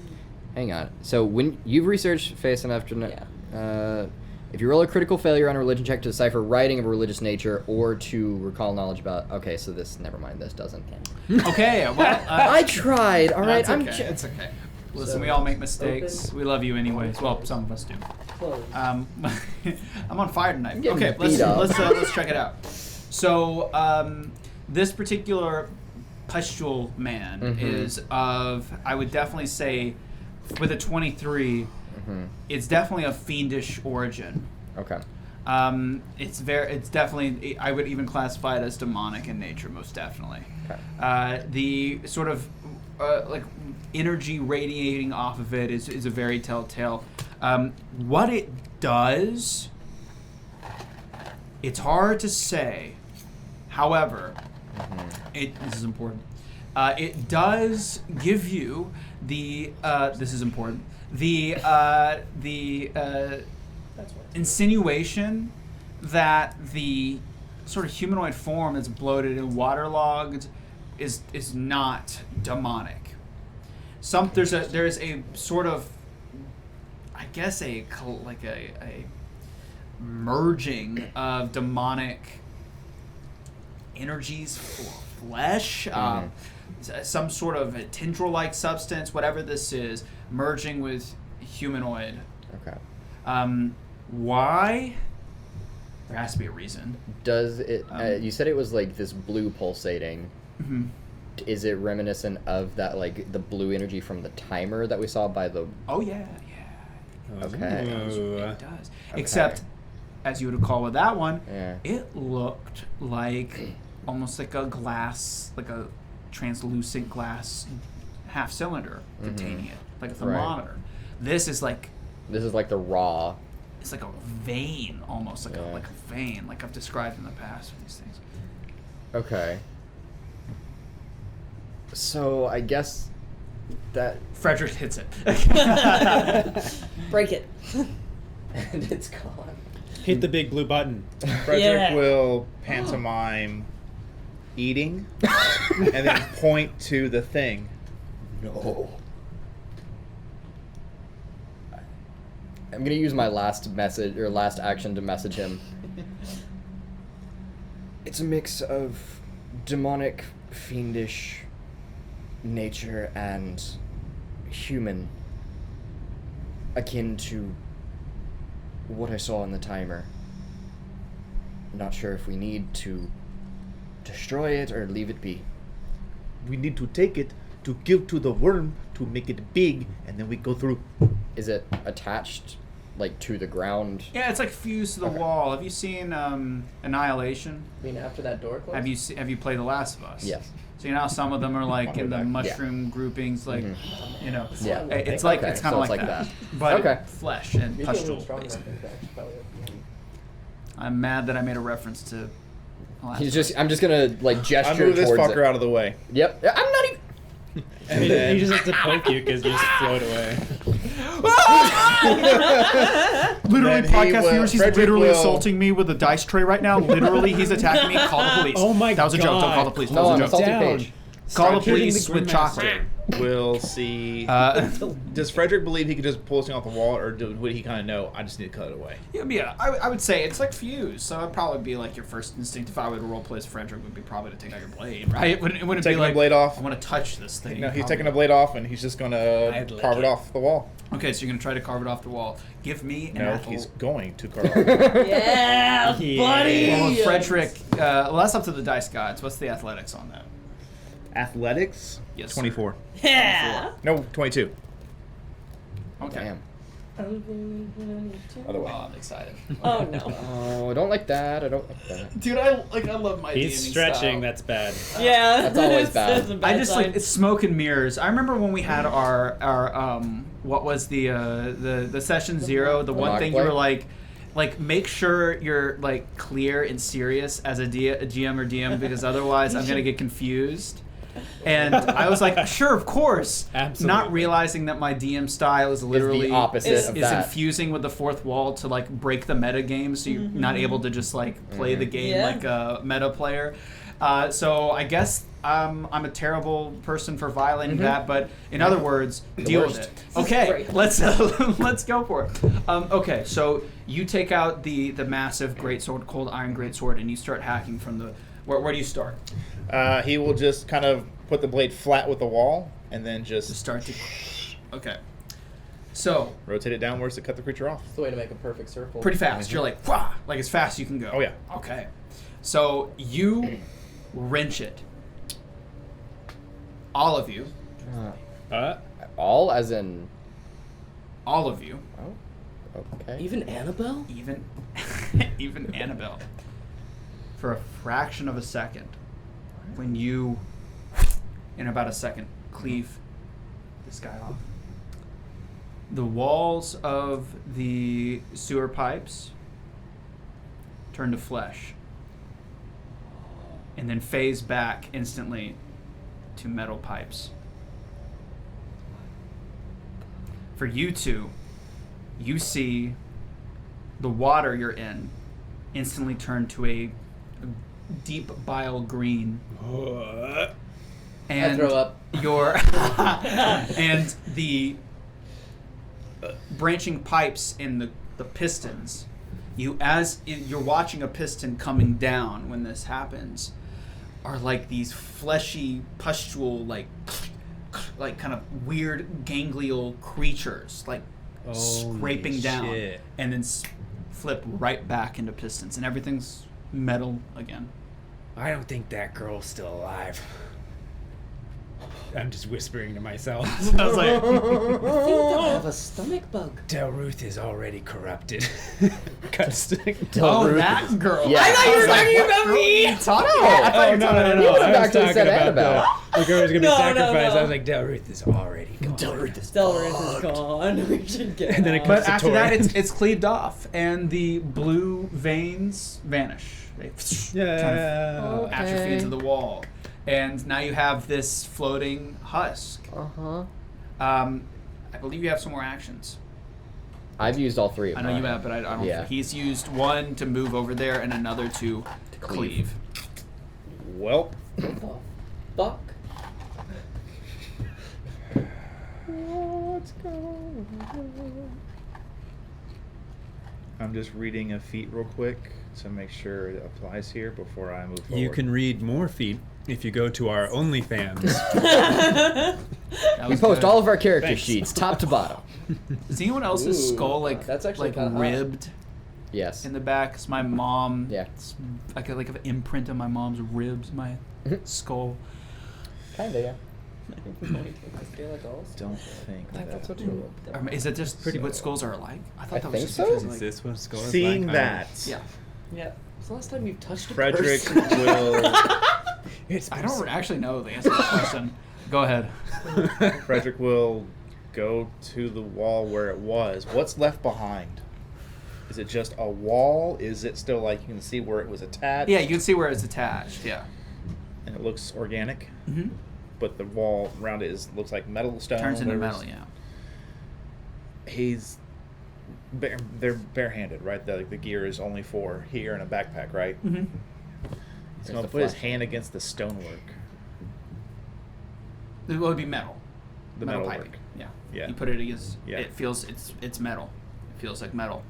[SPEAKER 2] hang on. So, when you've researched faith enough to know... if you roll a critical failure on a religion check to decipher writing of a religious nature or to recall knowledge about... Okay, so this... Never mind. This doesn't...
[SPEAKER 1] Okay. Well,
[SPEAKER 2] I tried. All right,
[SPEAKER 1] That's okay. It's okay. Listen, we all make mistakes. We love you anyways. Well, some of us do.
[SPEAKER 4] Close.
[SPEAKER 1] I'm on fire tonight.
[SPEAKER 2] getting
[SPEAKER 1] Okay,
[SPEAKER 2] beat up.
[SPEAKER 1] let's check it out. So this particular pustule man
[SPEAKER 2] Mhm.
[SPEAKER 1] is of, I would definitely say, with a 23, it's definitely a fiendish origin.
[SPEAKER 2] Okay.
[SPEAKER 1] It's definitely, I would even classify it as demonic in nature, most definitely.
[SPEAKER 2] Okay.
[SPEAKER 1] The sort of like energy radiating off of it is a very telltale. What it does, it's hard to say. However, this is important. It does give you the this is important. The insinuation that the sort of humanoid form that's bloated and waterlogged is not demonic. There's a sort of, I guess, a merging of demonic energies for flesh, some sort of a tendril-like substance, whatever this is, merging with humanoid.
[SPEAKER 2] Okay.
[SPEAKER 1] Why? There has to be a reason.
[SPEAKER 2] Does it... you said it was like this blue pulsating.
[SPEAKER 1] Mhm.
[SPEAKER 2] Is it reminiscent of that, like, the blue energy from the timer that we saw by the...
[SPEAKER 1] Oh yeah.
[SPEAKER 2] Okay.
[SPEAKER 1] It does. Except, as you would recall with that one,
[SPEAKER 2] Yeah.
[SPEAKER 1] it looked like almost like a glass, like a translucent glass half cylinder containing it, like a thermometer. This is like
[SPEAKER 2] This is like the raw...
[SPEAKER 1] it's like a vein, almost like
[SPEAKER 2] Yeah.
[SPEAKER 1] a vein, like I've described in the past with these things.
[SPEAKER 2] Okay. So, I guess that...
[SPEAKER 1] Fredrick hits it.
[SPEAKER 3] Break it.
[SPEAKER 4] And it's gone.
[SPEAKER 9] Hit the big blue button.
[SPEAKER 8] Fredrick
[SPEAKER 3] Yeah.
[SPEAKER 8] will pantomime eating and then point to the thing.
[SPEAKER 2] No. I'm gonna use my last message, or last action to message him. It's a mix of demonic, fiendish nature and human, akin to what I saw on the timer. Not sure if we need to destroy it or leave it be.
[SPEAKER 8] We need to take it to give to the worm to make it big, and then we go through.
[SPEAKER 2] Is it attached, like, to the ground?
[SPEAKER 1] Yeah, it's like fused to the wall. Have you seen Annihilation?
[SPEAKER 4] I mean, after that door closed?
[SPEAKER 1] Have you played The Last of Us?
[SPEAKER 2] Yes.
[SPEAKER 1] So you know how some of them are like in the
[SPEAKER 8] back.
[SPEAKER 1] mushroom groupings, like you know.
[SPEAKER 2] Yeah.
[SPEAKER 1] It's like
[SPEAKER 2] Okay,
[SPEAKER 1] it's kind
[SPEAKER 2] so
[SPEAKER 1] of
[SPEAKER 2] it's
[SPEAKER 1] like
[SPEAKER 2] like
[SPEAKER 1] that,
[SPEAKER 2] that.
[SPEAKER 1] but
[SPEAKER 2] Okay.
[SPEAKER 1] flesh and
[SPEAKER 4] You're feeling
[SPEAKER 1] pustule.
[SPEAKER 4] stronger, I
[SPEAKER 1] basically.
[SPEAKER 4] think, actually, probably.
[SPEAKER 1] I'm mad that I made a reference to.
[SPEAKER 2] I'm just gonna, like, gesture
[SPEAKER 8] I move this
[SPEAKER 2] towards
[SPEAKER 8] fucker
[SPEAKER 2] it.
[SPEAKER 8] out of the way.
[SPEAKER 2] Yep. I'm not even...
[SPEAKER 8] And
[SPEAKER 9] He
[SPEAKER 8] then
[SPEAKER 9] just has to poke you because you just float away.
[SPEAKER 10] Literally,
[SPEAKER 8] Then he
[SPEAKER 10] podcast
[SPEAKER 8] will-
[SPEAKER 10] viewers, he's
[SPEAKER 8] Fredrick
[SPEAKER 10] literally
[SPEAKER 8] will-
[SPEAKER 10] assaulting me with a dice tray right now. Literally, he's attacking me. Call the police.
[SPEAKER 9] Oh my
[SPEAKER 10] That was a joke. Don't
[SPEAKER 9] God.
[SPEAKER 10] call the police. That
[SPEAKER 2] No,
[SPEAKER 10] was
[SPEAKER 2] I'm
[SPEAKER 10] a joke.
[SPEAKER 2] assaulting
[SPEAKER 9] Down.
[SPEAKER 2] Paige.
[SPEAKER 1] Call the
[SPEAKER 9] Stop hitting
[SPEAKER 1] police
[SPEAKER 9] the
[SPEAKER 1] with
[SPEAKER 9] Grandmaster.
[SPEAKER 1] chocolate.
[SPEAKER 8] we'll see. Does Fredrick believe he could just pull this thing off the wall, or would he kind of know, I just need to cut it away?
[SPEAKER 1] Yeah, I would say it's like fused, so it'd probably be like your first instinct if I were to roleplay as Fredrick would be probably to take out your blade, right? It wouldn't be
[SPEAKER 8] Taking
[SPEAKER 1] like
[SPEAKER 8] the blade off?
[SPEAKER 1] I want to touch this thing.
[SPEAKER 8] No, he's
[SPEAKER 1] Probably.
[SPEAKER 8] taking the blade off, and he's just going to
[SPEAKER 6] I'd like
[SPEAKER 8] carve it
[SPEAKER 6] it.
[SPEAKER 8] off the wall.
[SPEAKER 1] Okay, so you're gonna try to carve it off the wall. Give me an
[SPEAKER 8] No,
[SPEAKER 1] athlete.
[SPEAKER 8] he's going to carve it off.
[SPEAKER 3] Yeah, buddy.
[SPEAKER 1] Well, Fredrick, well, that's up to the dice gods. What's the athletics on that?
[SPEAKER 8] Athletics?
[SPEAKER 1] Yes, sir.
[SPEAKER 8] 24.
[SPEAKER 3] Yeah.
[SPEAKER 8] No, 22.
[SPEAKER 1] Okay.
[SPEAKER 2] Damn.
[SPEAKER 8] Other way.
[SPEAKER 1] Oh, I'm excited.
[SPEAKER 3] Oh no.
[SPEAKER 2] Oh, I don't like that. I don't like that.
[SPEAKER 1] Dude, I love my
[SPEAKER 9] He's
[SPEAKER 1] DMing
[SPEAKER 9] stretching.
[SPEAKER 1] style.
[SPEAKER 9] That's bad.
[SPEAKER 3] Yeah.
[SPEAKER 2] That's always bad.
[SPEAKER 3] That's a bad
[SPEAKER 1] I just
[SPEAKER 3] sign.
[SPEAKER 1] like it's smoke and mirrors. I remember when we had our what was the session 0, the one
[SPEAKER 2] mock
[SPEAKER 1] thing
[SPEAKER 2] play?
[SPEAKER 1] you were like make sure you're like clear and serious as a GM or DM because otherwise I'm gonna get confused. And I was like, sure, of course.
[SPEAKER 9] Absolutely.
[SPEAKER 1] Not realizing that my DM style is literally
[SPEAKER 2] opposite
[SPEAKER 1] is
[SPEAKER 2] of that.
[SPEAKER 1] infusing with the fourth wall to like break the meta game, so you're not able to just like play the game
[SPEAKER 3] Yeah.
[SPEAKER 1] like a meta player. So I guess I'm a terrible person for violating that, but in other words, deal with it. Okay,
[SPEAKER 3] great.
[SPEAKER 1] let's go for it. Okay, so you take out the massive greatsword, cold iron greatsword, and you start hacking from the. Where do you start?
[SPEAKER 8] He will just kind of put the blade flat with the wall, and then just
[SPEAKER 1] Start to. Okay. So
[SPEAKER 8] rotate it downwards to cut the creature off.
[SPEAKER 4] It's the way to make a perfect circle.
[SPEAKER 1] pretty fast. You're like, wah, like as fast as you can go.
[SPEAKER 8] Oh, yeah.
[SPEAKER 1] Okay. So you wrench it. All of you.
[SPEAKER 2] All as in...
[SPEAKER 1] All of you.
[SPEAKER 2] Oh, okay.
[SPEAKER 4] Even Annabelle?
[SPEAKER 1] Even Annabelle. For a fraction of a second, when you, in about a second, cleave this guy off, the walls of the sewer pipes turn to flesh and then phase back instantly to metal pipes. For you two, you see the water you're in instantly turn to a deep bile green. And
[SPEAKER 4] I throw up.
[SPEAKER 1] Your and the branching pipes in the pistons. You're watching a piston coming down when this happens, are like these fleshy, pustule, like kind of weird ganglial creatures, like scraping down,
[SPEAKER 6] shit.
[SPEAKER 1] and then flip right back into pistons, and everything's metal again.
[SPEAKER 6] I don't think that girl's still alive. I'm just whispering to myself.
[SPEAKER 1] I was like,
[SPEAKER 4] I think they'll have a stomach bug.
[SPEAKER 6] Del Ruth is already corrupted.
[SPEAKER 1] oh, that girl.
[SPEAKER 2] Yeah.
[SPEAKER 3] I thought you were talking
[SPEAKER 1] What
[SPEAKER 3] about
[SPEAKER 1] girl
[SPEAKER 3] me.
[SPEAKER 1] are you talking
[SPEAKER 2] No.
[SPEAKER 1] about? I thought
[SPEAKER 9] Oh,
[SPEAKER 1] you were
[SPEAKER 9] no,
[SPEAKER 1] talking
[SPEAKER 9] no,
[SPEAKER 1] about
[SPEAKER 9] no.
[SPEAKER 2] You
[SPEAKER 9] I
[SPEAKER 2] would've
[SPEAKER 9] was
[SPEAKER 2] actually
[SPEAKER 9] talking
[SPEAKER 2] said
[SPEAKER 9] about
[SPEAKER 2] Annabelle.
[SPEAKER 6] The girl was gonna be
[SPEAKER 3] No, no,
[SPEAKER 6] sacrificed.
[SPEAKER 3] no.
[SPEAKER 6] I was like, Del Ruth is already gone.
[SPEAKER 3] Delrinth is gone. We should get
[SPEAKER 6] And then it
[SPEAKER 3] out.
[SPEAKER 1] But
[SPEAKER 6] cuts to
[SPEAKER 1] after that,
[SPEAKER 6] Torin.
[SPEAKER 1] it's cleaved off, and the blue veins vanish. They kind of atrophy into the wall, and now you have this floating husk.
[SPEAKER 2] Uh-huh.
[SPEAKER 1] I believe you have some more actions.
[SPEAKER 2] I've used all three of
[SPEAKER 1] I
[SPEAKER 2] them.
[SPEAKER 1] know you have, but I don't.
[SPEAKER 2] Yeah.
[SPEAKER 1] He's used one to move over there, and another to cleave.
[SPEAKER 8] Well,
[SPEAKER 4] What the fuck?
[SPEAKER 8] what's going on? I'm just reading a feat real quick. to make sure it applies here before I move forward.
[SPEAKER 9] You can read more feet if you go to our OnlyFans.
[SPEAKER 2] We post all of our character
[SPEAKER 9] Thanks.
[SPEAKER 2] sheets, top to bottom.
[SPEAKER 1] Is anyone else's
[SPEAKER 4] Ooh,
[SPEAKER 1] skull like
[SPEAKER 4] that's actually
[SPEAKER 1] like
[SPEAKER 4] kinda hot.
[SPEAKER 1] ribbed
[SPEAKER 2] Yes.
[SPEAKER 1] in the back? 'Cause my mom,
[SPEAKER 2] Yeah.
[SPEAKER 1] it's like an imprint of my mom's ribs, my skull.
[SPEAKER 2] Kinda, yeah.
[SPEAKER 8] Don't think
[SPEAKER 2] I
[SPEAKER 8] that.
[SPEAKER 2] thought so too.
[SPEAKER 1] Is it just
[SPEAKER 9] Pretty
[SPEAKER 1] what
[SPEAKER 9] cool.
[SPEAKER 1] skulls are like? I thought
[SPEAKER 2] I
[SPEAKER 1] that was
[SPEAKER 2] think
[SPEAKER 1] just
[SPEAKER 2] so.
[SPEAKER 1] because
[SPEAKER 9] Is
[SPEAKER 1] like,
[SPEAKER 9] this what skull is
[SPEAKER 8] Seeing
[SPEAKER 9] like?
[SPEAKER 8] that,
[SPEAKER 1] yeah.
[SPEAKER 4] Yeah. When's the last time you've touched a
[SPEAKER 8] Fredrick
[SPEAKER 4] person?
[SPEAKER 8] will
[SPEAKER 1] I don't actually know the answer to that question. Go ahead.
[SPEAKER 8] Fredrick will go to the wall where it was. What's left behind? Is it just a wall? Is it still like you can see where it was attached?
[SPEAKER 1] Yeah, you can see where it's attached. Yeah.
[SPEAKER 8] And it looks organic,
[SPEAKER 1] Mm-hmm.
[SPEAKER 8] but the wall around it looks like metal stone.
[SPEAKER 1] Turns into
[SPEAKER 8] whatever
[SPEAKER 1] metal.
[SPEAKER 8] it is.
[SPEAKER 1] Yeah.
[SPEAKER 8] He's they're barehanded, right? The gear is only for here in a backpack, right?
[SPEAKER 1] Mm-hmm.
[SPEAKER 8] He's
[SPEAKER 2] There's
[SPEAKER 8] gonna
[SPEAKER 2] the
[SPEAKER 8] put his
[SPEAKER 2] flash.
[SPEAKER 8] hand against the stonework.
[SPEAKER 1] It would be metal.
[SPEAKER 8] The
[SPEAKER 1] metal
[SPEAKER 8] metalwork.
[SPEAKER 1] piping. Yeah.
[SPEAKER 8] Yeah.
[SPEAKER 1] You put it against.
[SPEAKER 8] Yeah.
[SPEAKER 1] It feels it's metal. It feels like metal.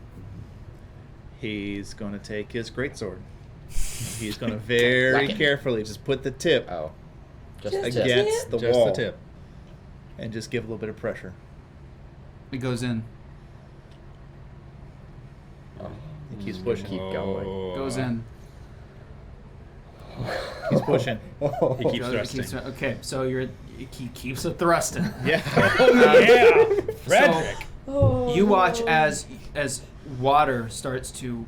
[SPEAKER 8] He's gonna take his greatsword. He's gonna very
[SPEAKER 2] Whack it.
[SPEAKER 8] carefully just put the tip
[SPEAKER 2] Oh. Just
[SPEAKER 4] Just
[SPEAKER 2] the tip.
[SPEAKER 8] against the
[SPEAKER 9] Just
[SPEAKER 8] wall
[SPEAKER 9] the tip.
[SPEAKER 8] and just give a little bit of pressure.
[SPEAKER 1] It goes in.
[SPEAKER 2] Oh.
[SPEAKER 8] He keeps pushing.
[SPEAKER 2] Keep going.
[SPEAKER 1] Goes in.
[SPEAKER 8] He's pushing.
[SPEAKER 9] He keeps
[SPEAKER 1] Goes-
[SPEAKER 9] thrusting.
[SPEAKER 1] okay, so he keeps it thrusting.
[SPEAKER 8] Yeah.
[SPEAKER 9] Yeah, Fredrick.
[SPEAKER 1] You watch as water starts to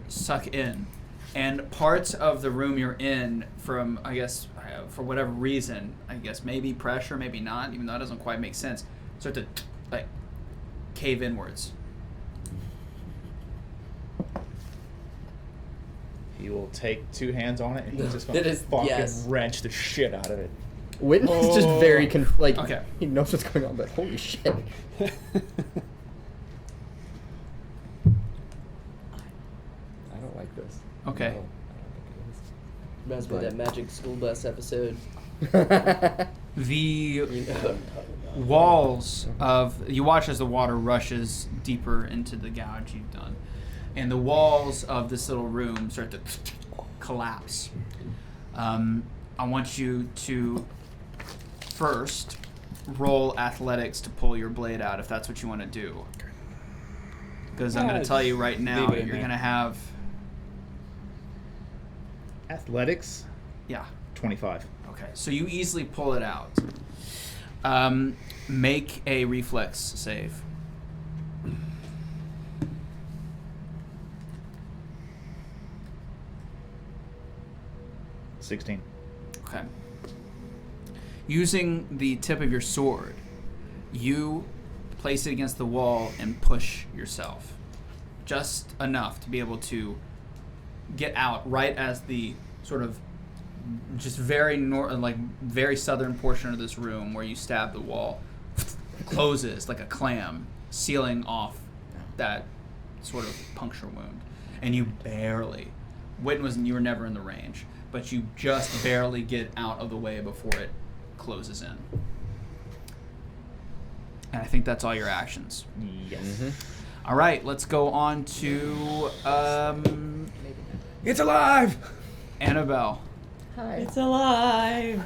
[SPEAKER 1] suck in, and parts of the room you're in, from I guess for whatever reason, I guess maybe pressure, maybe not, even though it doesn't quite make sense, start to like cave inwards.
[SPEAKER 8] He will take two hands on it and he's just gonna
[SPEAKER 4] That is-
[SPEAKER 8] fucking
[SPEAKER 4] yes.
[SPEAKER 8] wrench the shit out of it.
[SPEAKER 2] Witton is just very like
[SPEAKER 1] Okay.
[SPEAKER 2] he knows what's going on, but holy shit. I don't like this.
[SPEAKER 1] Okay.
[SPEAKER 2] No,
[SPEAKER 4] Reminds me of that Magic School Bus episode.
[SPEAKER 2] I don't think
[SPEAKER 1] The
[SPEAKER 4] You know what I'm talking about.
[SPEAKER 1] walls of you watch as the water rushes deeper into the gouge you've done, and the walls of this little room start to collapse. I want you to first roll athletics to pull your blade out if that's what you want to do, because I'm going to tell you right now
[SPEAKER 9] leave it in
[SPEAKER 1] you're
[SPEAKER 9] there.
[SPEAKER 1] going to have
[SPEAKER 8] Athletics,
[SPEAKER 1] yeah
[SPEAKER 8] 25.
[SPEAKER 1] okay, so you easily pull it out. Make a reflex save.
[SPEAKER 8] $16.
[SPEAKER 1] Okay. Using the tip of your sword, you place it against the wall and push yourself. Just enough to be able to get out right as the sort of just very very southern portion of this room where you stab the wall closes like a clam, sealing off that sort of puncture wound. And you barely, you were never in the range, but you just barely get out of the way before it closes in. And I think that's all your actions.
[SPEAKER 8] Yes.
[SPEAKER 1] All right, let's go on to
[SPEAKER 9] It's alive!
[SPEAKER 1] Annabelle.
[SPEAKER 2] Hi.
[SPEAKER 3] It's alive.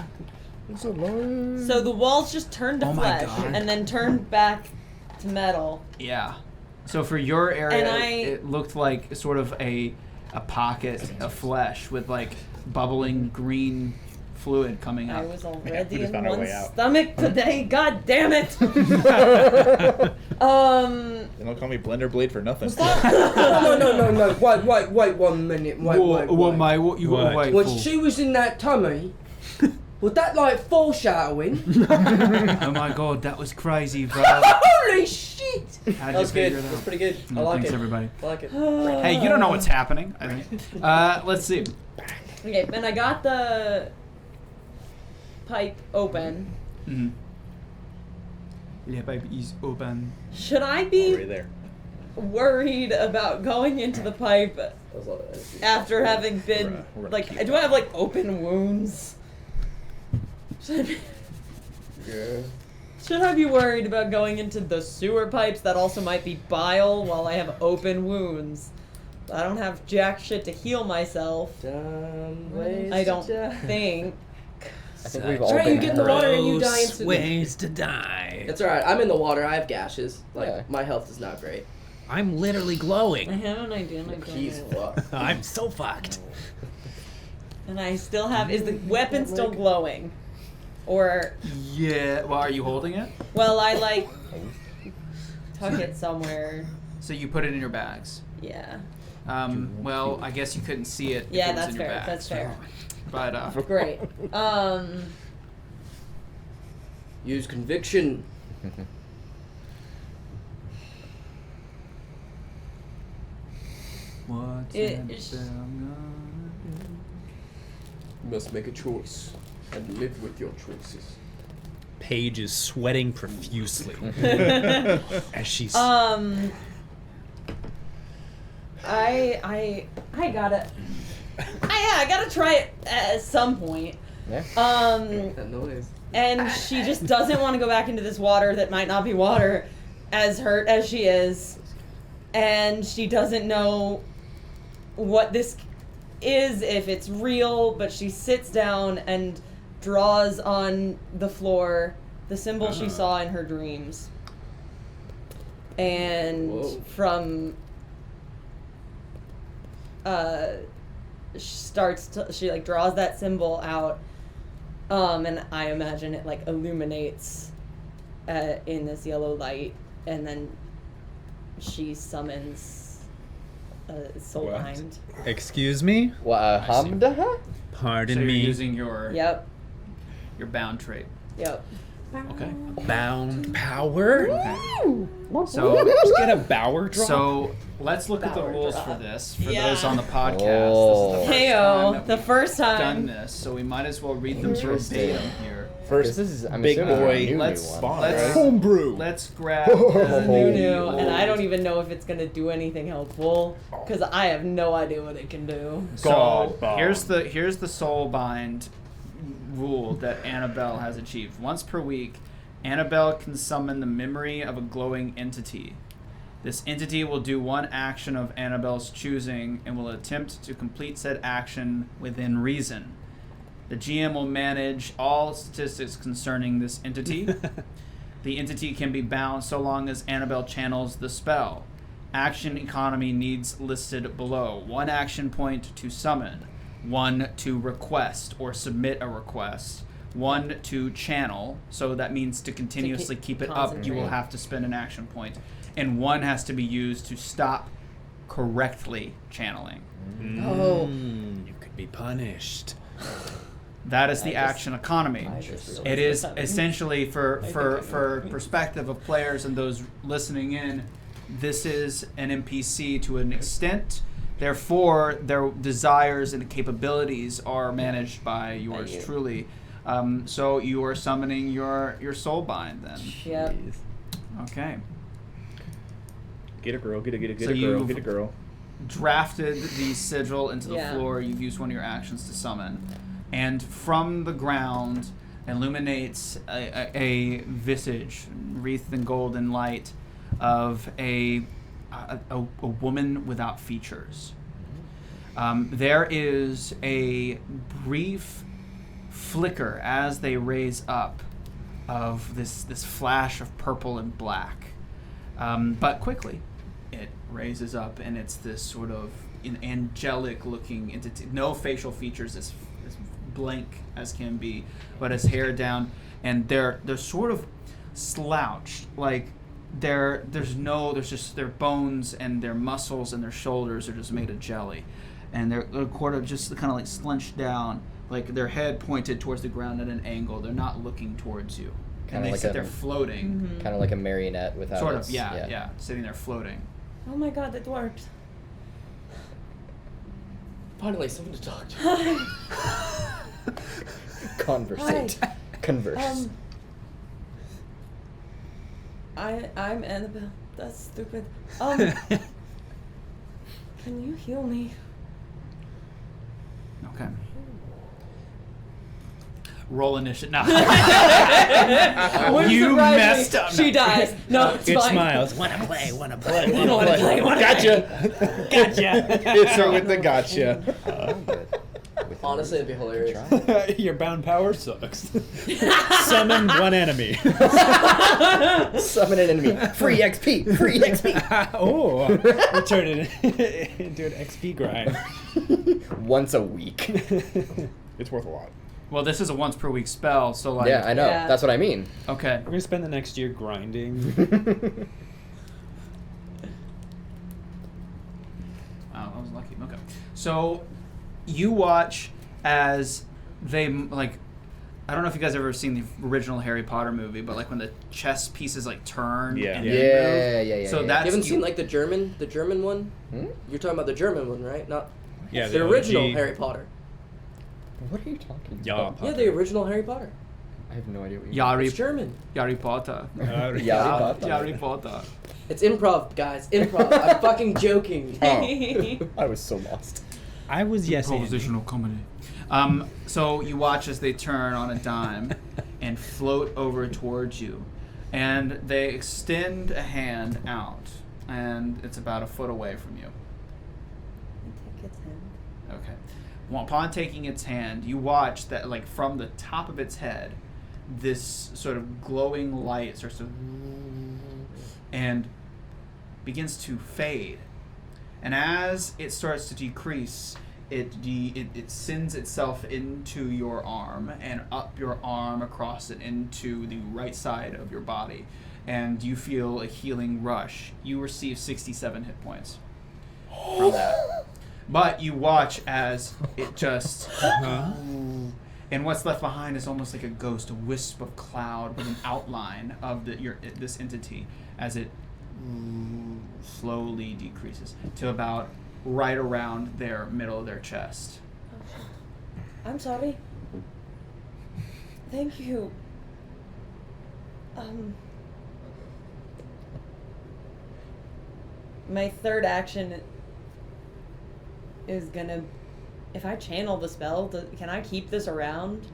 [SPEAKER 2] It's alive.
[SPEAKER 3] So the walls just turned to
[SPEAKER 1] Oh my
[SPEAKER 3] flesh
[SPEAKER 1] God.
[SPEAKER 3] and then turned back to metal.
[SPEAKER 1] Yeah. So for your area,
[SPEAKER 3] And
[SPEAKER 1] it looked like sort of a pocket of flesh with like bubbling green fluid coming
[SPEAKER 3] I
[SPEAKER 1] up.
[SPEAKER 3] was
[SPEAKER 8] we
[SPEAKER 3] already
[SPEAKER 8] just
[SPEAKER 3] in
[SPEAKER 8] found our
[SPEAKER 3] one
[SPEAKER 8] way out.
[SPEAKER 3] stomach today. God damn it.
[SPEAKER 8] They don't call me Blender Blade for nothing.
[SPEAKER 7] No. Wait 1 minute. Wait.
[SPEAKER 9] What?
[SPEAKER 7] When she was in that tummy, was that like foreshadowing?
[SPEAKER 1] Oh my god, that was crazy, bro.
[SPEAKER 7] Holy shit!
[SPEAKER 1] How'd
[SPEAKER 4] That
[SPEAKER 1] you
[SPEAKER 4] was good.
[SPEAKER 1] figure it
[SPEAKER 4] That's
[SPEAKER 1] out?
[SPEAKER 4] pretty good. I
[SPEAKER 1] Oh,
[SPEAKER 4] like
[SPEAKER 1] thanks,
[SPEAKER 4] it.
[SPEAKER 1] everybody.
[SPEAKER 4] I like it.
[SPEAKER 1] Hey, you don't know what's happening. I think. Let's see.
[SPEAKER 3] Okay, and I got the pipe open.
[SPEAKER 1] Mm-hmm. Yeah, baby, is open.
[SPEAKER 3] Should I
[SPEAKER 8] Already
[SPEAKER 3] be
[SPEAKER 8] there.
[SPEAKER 3] worried about going into the pipe
[SPEAKER 4] That was a lot of energy.
[SPEAKER 3] after having been
[SPEAKER 8] We're gonna
[SPEAKER 3] like?
[SPEAKER 8] keep
[SPEAKER 3] Do I have like open wounds? Should I be,
[SPEAKER 2] Yeah.
[SPEAKER 3] should I be worried about going into the sewer pipes that also might be bile while I have open wounds? I don't have jack shit to heal myself. I don't think.
[SPEAKER 2] I think we've all
[SPEAKER 4] Alright,
[SPEAKER 2] been
[SPEAKER 4] you get in the
[SPEAKER 2] hurt.
[SPEAKER 4] water and you die
[SPEAKER 6] Gross
[SPEAKER 4] instantly.
[SPEAKER 6] ways to die.
[SPEAKER 4] It's alright. I'm in the water. I have gashes. Like,
[SPEAKER 2] Yeah.
[SPEAKER 4] my health is not great.
[SPEAKER 6] I'm literally
[SPEAKER 3] I
[SPEAKER 6] glowing.
[SPEAKER 3] have an idea and I don't
[SPEAKER 4] He's
[SPEAKER 3] know.
[SPEAKER 4] fucked.
[SPEAKER 6] I'm so fucked.
[SPEAKER 3] And I still have. Is the weapon still glowing? Or,
[SPEAKER 1] Yeah. Well, are you holding it?
[SPEAKER 3] well, I like tuck it somewhere.
[SPEAKER 1] So you put it in your bags.
[SPEAKER 3] Yeah.
[SPEAKER 1] Well, I guess you couldn't see it. If
[SPEAKER 3] Yeah,
[SPEAKER 1] it was
[SPEAKER 3] that's
[SPEAKER 1] in your
[SPEAKER 3] fair.
[SPEAKER 1] bags.
[SPEAKER 3] That's fair.
[SPEAKER 1] But
[SPEAKER 3] Great.
[SPEAKER 4] Use conviction.
[SPEAKER 1] what's
[SPEAKER 3] It-
[SPEAKER 1] Annabelle gonna do?
[SPEAKER 4] You must make a choice and live with your choices.
[SPEAKER 6] Paige is sweating profusely as she's.
[SPEAKER 3] I gotta. I gotta try it at some point.
[SPEAKER 2] Yeah.
[SPEAKER 4] That noise.
[SPEAKER 3] And she just doesn't want to go back into this water that might not be water, as hurt as she is. And she doesn't know what this is, if it's real, but she sits down and draws on the floor the symbol she saw in her dreams. And
[SPEAKER 4] Whoa.
[SPEAKER 3] from she like draws that symbol out, and I imagine it like illuminates in this yellow light, and then she summons Soulbind.
[SPEAKER 6] Excuse me?
[SPEAKER 2] Hamdaha?
[SPEAKER 6] Pardon
[SPEAKER 1] So you're
[SPEAKER 6] me.
[SPEAKER 1] using your
[SPEAKER 3] Yep.
[SPEAKER 1] bound trait.
[SPEAKER 3] Yep.
[SPEAKER 1] Okay.
[SPEAKER 6] Bound power?
[SPEAKER 1] So
[SPEAKER 9] Just get a Bower drop.
[SPEAKER 1] So let's look at the
[SPEAKER 3] Bower
[SPEAKER 1] rules
[SPEAKER 3] drop.
[SPEAKER 1] for this. For
[SPEAKER 3] Yeah.
[SPEAKER 1] those on the podcast,
[SPEAKER 2] Oh.
[SPEAKER 1] this is the first
[SPEAKER 3] Heyo,
[SPEAKER 1] time that
[SPEAKER 3] the
[SPEAKER 1] we've
[SPEAKER 3] first
[SPEAKER 1] done
[SPEAKER 3] time.
[SPEAKER 1] this, so we might as well read them
[SPEAKER 2] Interesting.
[SPEAKER 1] verbatim here.
[SPEAKER 8] First,
[SPEAKER 2] This is, I'm
[SPEAKER 8] big
[SPEAKER 2] assuming,
[SPEAKER 8] boy,
[SPEAKER 2] a new
[SPEAKER 1] let's-
[SPEAKER 2] one.
[SPEAKER 8] Spawn,
[SPEAKER 1] let's-
[SPEAKER 8] right?
[SPEAKER 6] Homebrew.
[SPEAKER 1] Let's grab
[SPEAKER 2] Oh.
[SPEAKER 1] the
[SPEAKER 3] New,
[SPEAKER 1] old-
[SPEAKER 3] and I don't even know if it's gonna do anything helpful because I have no idea what it can do.
[SPEAKER 1] So
[SPEAKER 8] Godbound.
[SPEAKER 1] here's the soul bind rule that Annabelle has achieved. Once per week, Annabelle can summon the memory of a glowing entity. This entity will do one action of Annabelle's choosing and will attempt to complete said action within reason. The GM will manage all statistics concerning this entity. The entity can be bound so long as Annabelle channels the spell. Action economy needs listed below. 1 action point to summon, 1 to request or submit a request, 1 to channel, so that means to continuously keep it up, you will
[SPEAKER 3] concentrate.
[SPEAKER 1] have to spend an action point, and 1 has to be used to stop correctly channeling.
[SPEAKER 3] Oh.
[SPEAKER 6] You could be punished.
[SPEAKER 1] That is the action economy.
[SPEAKER 3] realized
[SPEAKER 1] It is
[SPEAKER 3] what's happening.
[SPEAKER 1] essentially for
[SPEAKER 3] think I
[SPEAKER 1] perspective of players and those listening in, this is an NPC to an extent. Therefore, their desires and capabilities are managed by yours
[SPEAKER 3] you.
[SPEAKER 1] truly. So you are summoning your soul bind then.
[SPEAKER 3] Yep.
[SPEAKER 1] Okay.
[SPEAKER 8] Get a girl, get a
[SPEAKER 1] So
[SPEAKER 8] girl,
[SPEAKER 1] you've-
[SPEAKER 8] get a girl.
[SPEAKER 1] Drafted the sigil into the
[SPEAKER 3] Yeah.
[SPEAKER 1] floor. You've used one of your actions to summon, and from the ground illuminates a visage wreathed in golden light of a woman without features. There is a brief flicker as they raise up of this flash of purple and black, but quickly it raises up and it's this sort of an angelic looking entity. No facial features, as blank as can be, but his hair down, and they're sort of slouched, like there's just their bones and their muscles and their shoulders are just made of jelly, and they're sort of just kind of like slunched down, like their head pointed towards the ground at an angle. They're not looking towards you,
[SPEAKER 2] Kinda
[SPEAKER 1] and they
[SPEAKER 2] like
[SPEAKER 1] sit
[SPEAKER 2] a-
[SPEAKER 1] there floating,
[SPEAKER 2] Kind of like a marionette without
[SPEAKER 1] sort of,
[SPEAKER 2] its-
[SPEAKER 1] yeah, sitting there floating.
[SPEAKER 3] Oh my god, that worked.
[SPEAKER 4] Finally, someone to talk to.
[SPEAKER 2] Conversate. Converse.
[SPEAKER 3] I'm Annabelle. That's stupid. Can you heal me?
[SPEAKER 1] Okay. Roll initiative. No.
[SPEAKER 3] Wouldn't
[SPEAKER 1] You
[SPEAKER 3] surprise me.
[SPEAKER 1] messed up.
[SPEAKER 3] She
[SPEAKER 1] No.
[SPEAKER 3] dies. No, it's
[SPEAKER 9] It
[SPEAKER 3] fine.
[SPEAKER 9] smiles.
[SPEAKER 6] Wanna play.
[SPEAKER 3] Wanna play.
[SPEAKER 8] Gotcha.
[SPEAKER 9] Gotcha.
[SPEAKER 8] It's her with the gotcha.
[SPEAKER 2] Oh, good.
[SPEAKER 4] Honestly, it'd be hilarious.
[SPEAKER 9] Your bound power sucks. Summon one enemy.
[SPEAKER 2] Summon an enemy. Free XP. Free XP.
[SPEAKER 9] Oh, we turn it into an XP grind.
[SPEAKER 2] Once a week.
[SPEAKER 8] It's worth a lot.
[SPEAKER 1] Well, this is a once per week spell, so like.
[SPEAKER 2] Yeah, I know.
[SPEAKER 3] Yeah.
[SPEAKER 2] That's what I mean.
[SPEAKER 1] Okay.
[SPEAKER 9] We're gonna spend the next year grinding.
[SPEAKER 1] Oh, I was lucky. Okay. So, you watch as they like. I don't know if you guys ever seen the original Harry Potter movie, but like when the chess pieces like turn.
[SPEAKER 8] Yeah.
[SPEAKER 1] And
[SPEAKER 2] Yeah,
[SPEAKER 1] then move.
[SPEAKER 2] yeah.
[SPEAKER 1] So
[SPEAKER 2] yeah.
[SPEAKER 1] that's
[SPEAKER 4] You haven't seen like the German one?
[SPEAKER 2] Hmm?
[SPEAKER 4] You're talking about the German one, right? Not
[SPEAKER 9] Yeah,
[SPEAKER 4] the original
[SPEAKER 9] OG.
[SPEAKER 4] Harry Potter.
[SPEAKER 2] What are you talking
[SPEAKER 9] Yeah,
[SPEAKER 2] about?
[SPEAKER 4] Yeah, the original Harry Potter.
[SPEAKER 2] I have no idea what you're
[SPEAKER 4] It's German.
[SPEAKER 1] Harry Potter.
[SPEAKER 2] Yeah.
[SPEAKER 1] Harry Potter.
[SPEAKER 4] It's improv, guys. Improv. I'm fucking joking.
[SPEAKER 2] I was so lost.
[SPEAKER 9] I was yes.
[SPEAKER 1] Propositional comedy. So you watch as they turn on a dime and float over towards you, and they extend a hand out, and it's about a foot away from you. Okay. Well, upon taking its hand, you watch that, like from the top of its head, this sort of glowing light starts to and begins to fade. And as it starts to decrease, it sends itself into your arm and up your arm across it into the right side of your body. And you feel a healing rush. You receive 67 hit points from that. But you watch as it just... And what's left behind is almost like a ghost, a wisp of cloud with an outline of this entity as it slowly decreases to about right around their middle of their chest.
[SPEAKER 3] I'm sorry. Thank you. My third action is gonna... If I channel the spell, can I keep this around?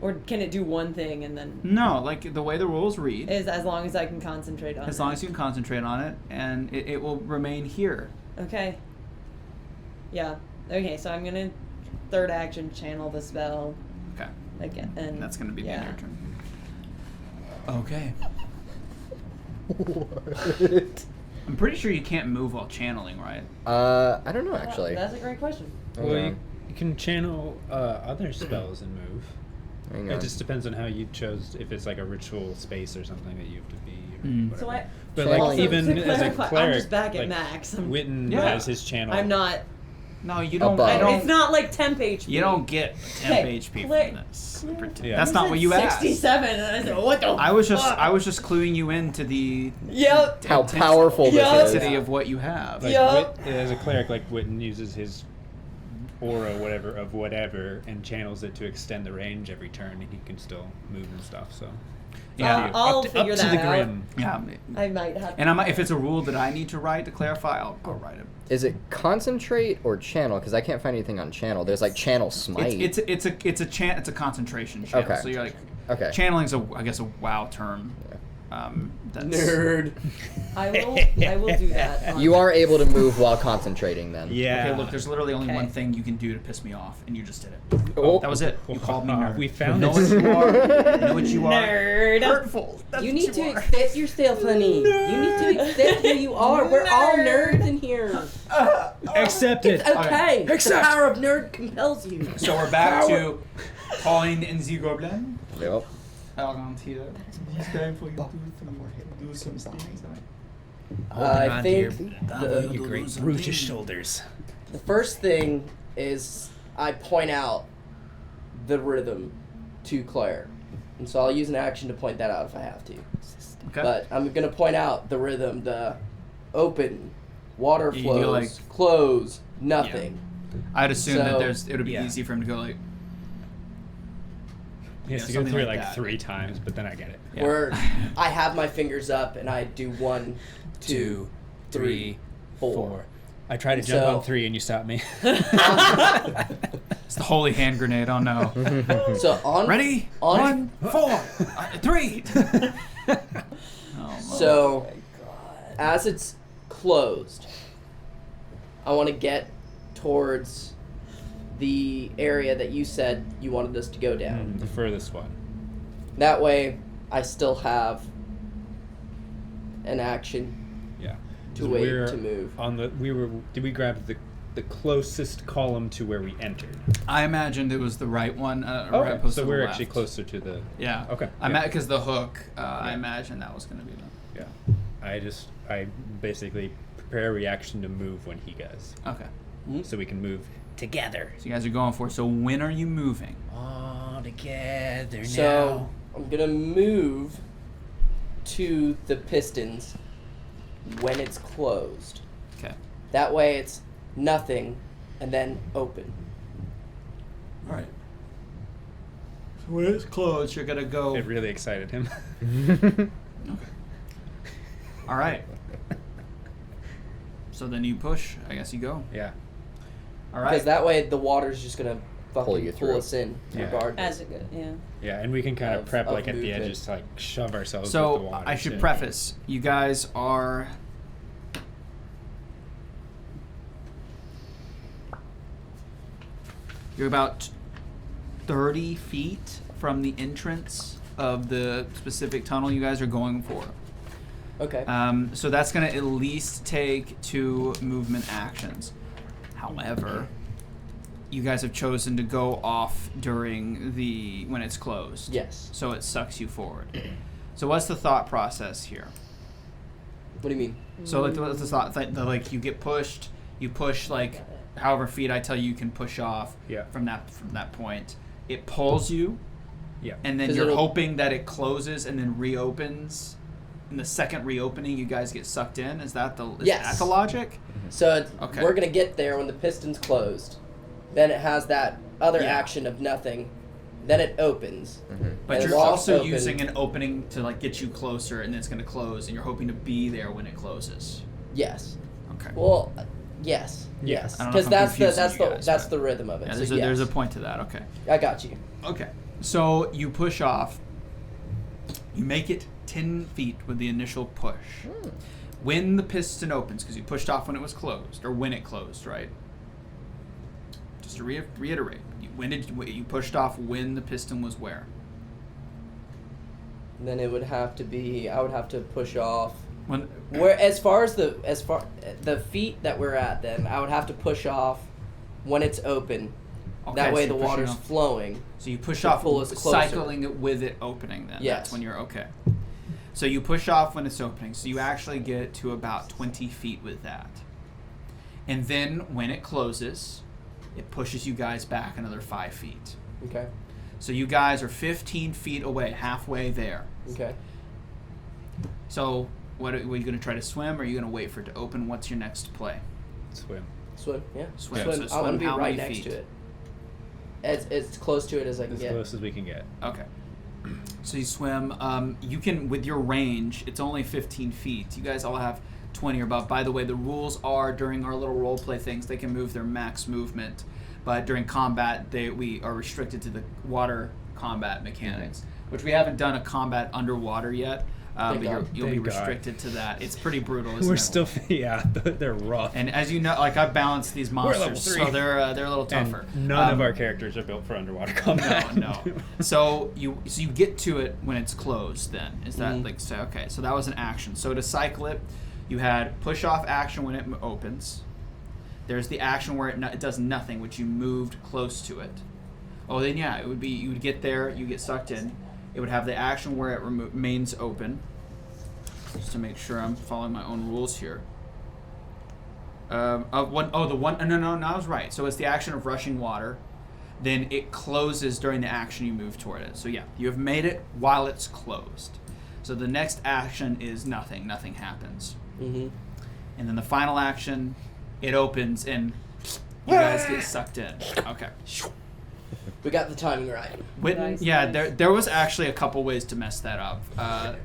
[SPEAKER 3] Or can it do one thing and then...
[SPEAKER 1] No, like the way the rules read,
[SPEAKER 3] Is as long as I can concentrate on it.
[SPEAKER 1] as long as you can concentrate on it, and it will remain here.
[SPEAKER 3] Okay. Yeah. Okay, so I'm gonna third action channel the spell
[SPEAKER 1] Okay.
[SPEAKER 3] again, and
[SPEAKER 1] That's going to be the end of
[SPEAKER 3] yeah.
[SPEAKER 1] your turn. Okay.
[SPEAKER 2] What?
[SPEAKER 1] I'm pretty sure you can't move while channeling, right?
[SPEAKER 2] I don't know actually.
[SPEAKER 3] That's a great question.
[SPEAKER 9] Well, you can channel other spells and move.
[SPEAKER 2] Hang
[SPEAKER 9] It
[SPEAKER 2] on.
[SPEAKER 9] just depends on how you chose. If it's like a ritual space or something that you have to be. Or
[SPEAKER 1] Mm.
[SPEAKER 3] So
[SPEAKER 9] whatever.
[SPEAKER 3] I...
[SPEAKER 9] But
[SPEAKER 2] Channeling-
[SPEAKER 9] like even
[SPEAKER 3] to
[SPEAKER 9] as a
[SPEAKER 3] clarify,
[SPEAKER 9] cleric,
[SPEAKER 3] I'm just back at
[SPEAKER 9] like,
[SPEAKER 3] max.
[SPEAKER 9] Witton
[SPEAKER 1] Yeah.
[SPEAKER 9] has his channel.
[SPEAKER 3] I'm not...
[SPEAKER 1] No, you don't.
[SPEAKER 2] Above.
[SPEAKER 1] I don't
[SPEAKER 3] It's not like temp HP.
[SPEAKER 1] you don't get temp
[SPEAKER 3] Okay,
[SPEAKER 1] HP
[SPEAKER 3] clear-
[SPEAKER 1] from this.
[SPEAKER 9] Yeah.
[SPEAKER 1] That's not what you asked.
[SPEAKER 3] 67, and I said, what the
[SPEAKER 1] I was just cluing you into the
[SPEAKER 3] Yep.
[SPEAKER 2] How powerful this
[SPEAKER 3] Yeah.
[SPEAKER 2] is.
[SPEAKER 1] intensity of what you have.
[SPEAKER 9] Like
[SPEAKER 3] Yeah.
[SPEAKER 9] As a cleric, like Witton uses his aura, whatever, and channels it to extend the range every turn, and he can still move and stuff. So
[SPEAKER 1] Yeah.
[SPEAKER 3] I'll
[SPEAKER 9] up to,
[SPEAKER 3] figure
[SPEAKER 9] up to
[SPEAKER 3] that
[SPEAKER 9] the
[SPEAKER 3] out.
[SPEAKER 9] grim.
[SPEAKER 1] Yeah.
[SPEAKER 3] I might have...
[SPEAKER 1] And if it's a rule that I need to write to clarify, I'll write it.
[SPEAKER 2] Is it concentrate or channel? Because I can't find anything on channel. There's like channel smite.
[SPEAKER 1] It's a concentration channel.
[SPEAKER 2] Okay.
[SPEAKER 1] So you're like
[SPEAKER 2] Okay.
[SPEAKER 1] channeling's I guess a WoW term. That's,
[SPEAKER 4] Nerd.
[SPEAKER 3] I will do that.
[SPEAKER 2] You are able to move while concentrating then.
[SPEAKER 9] Yeah.
[SPEAKER 1] Okay, look, there's literally only
[SPEAKER 3] Okay.
[SPEAKER 1] one thing you can do to piss me off, and you just did it.
[SPEAKER 2] Oh.
[SPEAKER 1] That was it. You called me nerd.
[SPEAKER 9] We found
[SPEAKER 1] know
[SPEAKER 9] it.
[SPEAKER 1] what you are. Know what you are.
[SPEAKER 3] Nerd.
[SPEAKER 1] Hurtful. That's
[SPEAKER 4] You
[SPEAKER 1] what
[SPEAKER 4] need to
[SPEAKER 1] are.
[SPEAKER 4] accept yourself, honey. You need to accept who you are. We're all nerds in here.
[SPEAKER 9] Accept it.
[SPEAKER 4] It's okay. The
[SPEAKER 9] Accept.
[SPEAKER 4] power of nerd compels you.
[SPEAKER 1] So we're back to Torin and the Goblin.
[SPEAKER 2] Yep.
[SPEAKER 1] Around here. It's time for you to do some things.
[SPEAKER 4] I think
[SPEAKER 6] Your great brutish shoulders.
[SPEAKER 4] the first thing is I point out the rhythm to Claire. And so I'll use an action to point that out if I have to.
[SPEAKER 1] Okay.
[SPEAKER 4] But I'm going to point out the rhythm, the open, water
[SPEAKER 1] You do,
[SPEAKER 4] flows,
[SPEAKER 1] like-
[SPEAKER 4] close, nothing.
[SPEAKER 1] I'd assume that
[SPEAKER 4] So-
[SPEAKER 1] it would be
[SPEAKER 9] Yeah.
[SPEAKER 1] easy for him to go like.
[SPEAKER 9] He has
[SPEAKER 1] Yeah,
[SPEAKER 9] to go
[SPEAKER 1] something
[SPEAKER 9] through it
[SPEAKER 1] like
[SPEAKER 9] like
[SPEAKER 1] that.
[SPEAKER 9] 3 times, but then I get it.
[SPEAKER 1] Yeah.
[SPEAKER 4] Where I have my fingers up and I do 1, 2, 3, 4.
[SPEAKER 6] I tried to jump on 3 and you stopped me.
[SPEAKER 1] It's the holy hand grenade. Oh no.
[SPEAKER 4] So on
[SPEAKER 1] Ready?
[SPEAKER 4] on
[SPEAKER 1] 1, 4, 3.
[SPEAKER 4] So as it's closed, I want to get towards the area that you said you wanted us to go down.
[SPEAKER 6] The furthest one.
[SPEAKER 4] That way, I still have an action
[SPEAKER 6] Yeah.
[SPEAKER 4] to wait to move.
[SPEAKER 9] Did we grab the closest column to where we entered?
[SPEAKER 1] I imagined it was the right one. Right
[SPEAKER 9] Okay,
[SPEAKER 1] opposed
[SPEAKER 9] so
[SPEAKER 1] to
[SPEAKER 9] we're
[SPEAKER 1] the
[SPEAKER 9] actually
[SPEAKER 1] left.
[SPEAKER 9] closer to the...
[SPEAKER 1] Yeah.
[SPEAKER 9] Okay.
[SPEAKER 1] Because the hook, I imagine that was going to be the...
[SPEAKER 9] Yeah. I basically prepare a reaction to move when he does.
[SPEAKER 1] Okay.
[SPEAKER 9] So we can move together.
[SPEAKER 1] So you guys are going for it. So when are you moving?
[SPEAKER 6] All together
[SPEAKER 4] So I'm gonna move to the pistons when it's closed.
[SPEAKER 1] Okay.
[SPEAKER 4] That way it's nothing and then open.
[SPEAKER 1] All right. So when it's closed, you're gonna go.
[SPEAKER 9] It really excited him.
[SPEAKER 1] Okay. All right. So then you push. I guess you go.
[SPEAKER 9] Yeah.
[SPEAKER 1] All right.
[SPEAKER 4] Because that way the water's just gonna
[SPEAKER 2] Pull
[SPEAKER 4] fucking
[SPEAKER 2] you
[SPEAKER 4] pull
[SPEAKER 2] through.
[SPEAKER 4] us in
[SPEAKER 9] Yeah.
[SPEAKER 4] regardless.
[SPEAKER 3] As a good, yeah.
[SPEAKER 9] Yeah, and we can kind of prep
[SPEAKER 4] of
[SPEAKER 9] like at the
[SPEAKER 4] movement.
[SPEAKER 9] edges to like shove ourselves with the
[SPEAKER 1] So
[SPEAKER 9] water.
[SPEAKER 1] I should
[SPEAKER 9] too.
[SPEAKER 1] preface: you guys are. You're about 30 feet from the entrance of the specific tunnel you guys are going for.
[SPEAKER 4] Okay.
[SPEAKER 1] So that's going to at least take 2 movement actions. However, you guys have chosen to go off during when it's closed.
[SPEAKER 4] Yes.
[SPEAKER 1] So it sucks you forward. So what's the thought process here?
[SPEAKER 4] What do you mean?
[SPEAKER 1] So like, what's the thought? Like you get pushed, you push like however feet I tell you can push off.
[SPEAKER 9] Yeah.
[SPEAKER 1] From that point, it pulls you.
[SPEAKER 9] Yeah.
[SPEAKER 1] And then
[SPEAKER 4] 'Cause
[SPEAKER 1] you're
[SPEAKER 4] it'll-
[SPEAKER 1] hoping that it closes and then reopens. In the second reopening, you guys get sucked in. Is that the logic?
[SPEAKER 4] So it's,
[SPEAKER 1] Okay.
[SPEAKER 4] we're gonna get there when the piston's closed. Then it has that other
[SPEAKER 1] Yeah.
[SPEAKER 4] action of nothing. Then it opens.
[SPEAKER 1] But
[SPEAKER 4] And
[SPEAKER 1] you're
[SPEAKER 4] locks
[SPEAKER 1] also
[SPEAKER 4] open.
[SPEAKER 1] using an opening to like get you closer, and then it's gonna close, and you're hoping to be there when it closes.
[SPEAKER 4] Yes.
[SPEAKER 1] Okay.
[SPEAKER 4] Well, yes.
[SPEAKER 9] Yeah.
[SPEAKER 4] Yes.
[SPEAKER 1] I don't know
[SPEAKER 4] Because
[SPEAKER 1] if I'm
[SPEAKER 4] that's
[SPEAKER 1] confusing you guys,
[SPEAKER 4] that's
[SPEAKER 1] but-
[SPEAKER 4] the rhythm of it.
[SPEAKER 1] Yeah,
[SPEAKER 4] so
[SPEAKER 1] there's a
[SPEAKER 4] yes.
[SPEAKER 1] point to that. Okay.
[SPEAKER 4] I got you.
[SPEAKER 1] Okay. So you push off. You make it 10 feet with the initial push. When the piston opens, because you pushed off when it was closed, or when it closed, right? Just to reiterate, you pushed off when the piston was where?
[SPEAKER 4] Then it would have to be. I would have to push off.
[SPEAKER 1] When
[SPEAKER 4] Where as far the feet that we're at, then I would have to push off when it's open.
[SPEAKER 1] Okay,
[SPEAKER 4] That
[SPEAKER 1] so
[SPEAKER 4] way the
[SPEAKER 1] you're pushing
[SPEAKER 4] water's
[SPEAKER 1] off.
[SPEAKER 4] flowing.
[SPEAKER 1] So you push
[SPEAKER 4] to
[SPEAKER 1] off,
[SPEAKER 4] pull us closer.
[SPEAKER 1] cycling it with it opening. Then
[SPEAKER 4] Yes.
[SPEAKER 1] that's when you're okay. So you push off when it's opening. So you actually get to about 20 feet with that. And then when it closes, it pushes you guys back another 5 feet.
[SPEAKER 4] Okay.
[SPEAKER 1] So you guys are 15 feet away, halfway there.
[SPEAKER 4] Okay.
[SPEAKER 1] So what are you going to try to swim, or are you going to wait for it to open? What's your next play?
[SPEAKER 9] Swim.
[SPEAKER 4] Swim. Yeah.
[SPEAKER 1] Swim.
[SPEAKER 4] Swim.
[SPEAKER 1] So
[SPEAKER 4] I
[SPEAKER 1] swim
[SPEAKER 4] want to be
[SPEAKER 1] how
[SPEAKER 4] right
[SPEAKER 1] many
[SPEAKER 4] next
[SPEAKER 1] feet?
[SPEAKER 4] to it. As close to it as I can
[SPEAKER 9] As
[SPEAKER 4] get.
[SPEAKER 9] close as we can get.
[SPEAKER 1] Okay. So you swim. You can, with your range, it's only 15 feet. You guys all have 20 or above. By the way, the rules are during our little role play things, they can move their max movement, but during combat, we are restricted to the water combat mechanics, which we haven't done a combat underwater yet. But
[SPEAKER 4] God.
[SPEAKER 1] you'll be
[SPEAKER 9] Thank God.
[SPEAKER 1] restricted to that. It's pretty brutal. Isn't
[SPEAKER 9] We're
[SPEAKER 1] it?
[SPEAKER 9] still, yeah, they're rough.
[SPEAKER 1] And as you know, like I've balanced these
[SPEAKER 9] level
[SPEAKER 1] monsters,
[SPEAKER 9] 3.
[SPEAKER 1] so they're a little
[SPEAKER 9] And
[SPEAKER 1] tougher.
[SPEAKER 9] none of our characters are built for underwater combat.
[SPEAKER 1] No. So you get to it when it's closed. Then is that
[SPEAKER 4] Mhm.
[SPEAKER 1] like so? Okay, so that was an action. So to cycle it, you had push off action when it opens. There's the action where it does nothing, which you moved close to it. Oh, then yeah, it would be you would get there, you get sucked in. It would have the action where it remains open. Just to make sure I'm following my own rules here. No, I was right. So it's the action of rushing water. Then it closes during the action you move toward it. So yeah, you have made it while it's closed. So the next action is nothing. Nothing happens.
[SPEAKER 4] Mm-hmm.
[SPEAKER 1] And then the final action, it opens and you guys get sucked in. Okay.
[SPEAKER 4] We got the timing right.
[SPEAKER 1] Witton, yeah, there was actually a couple ways to mess that up.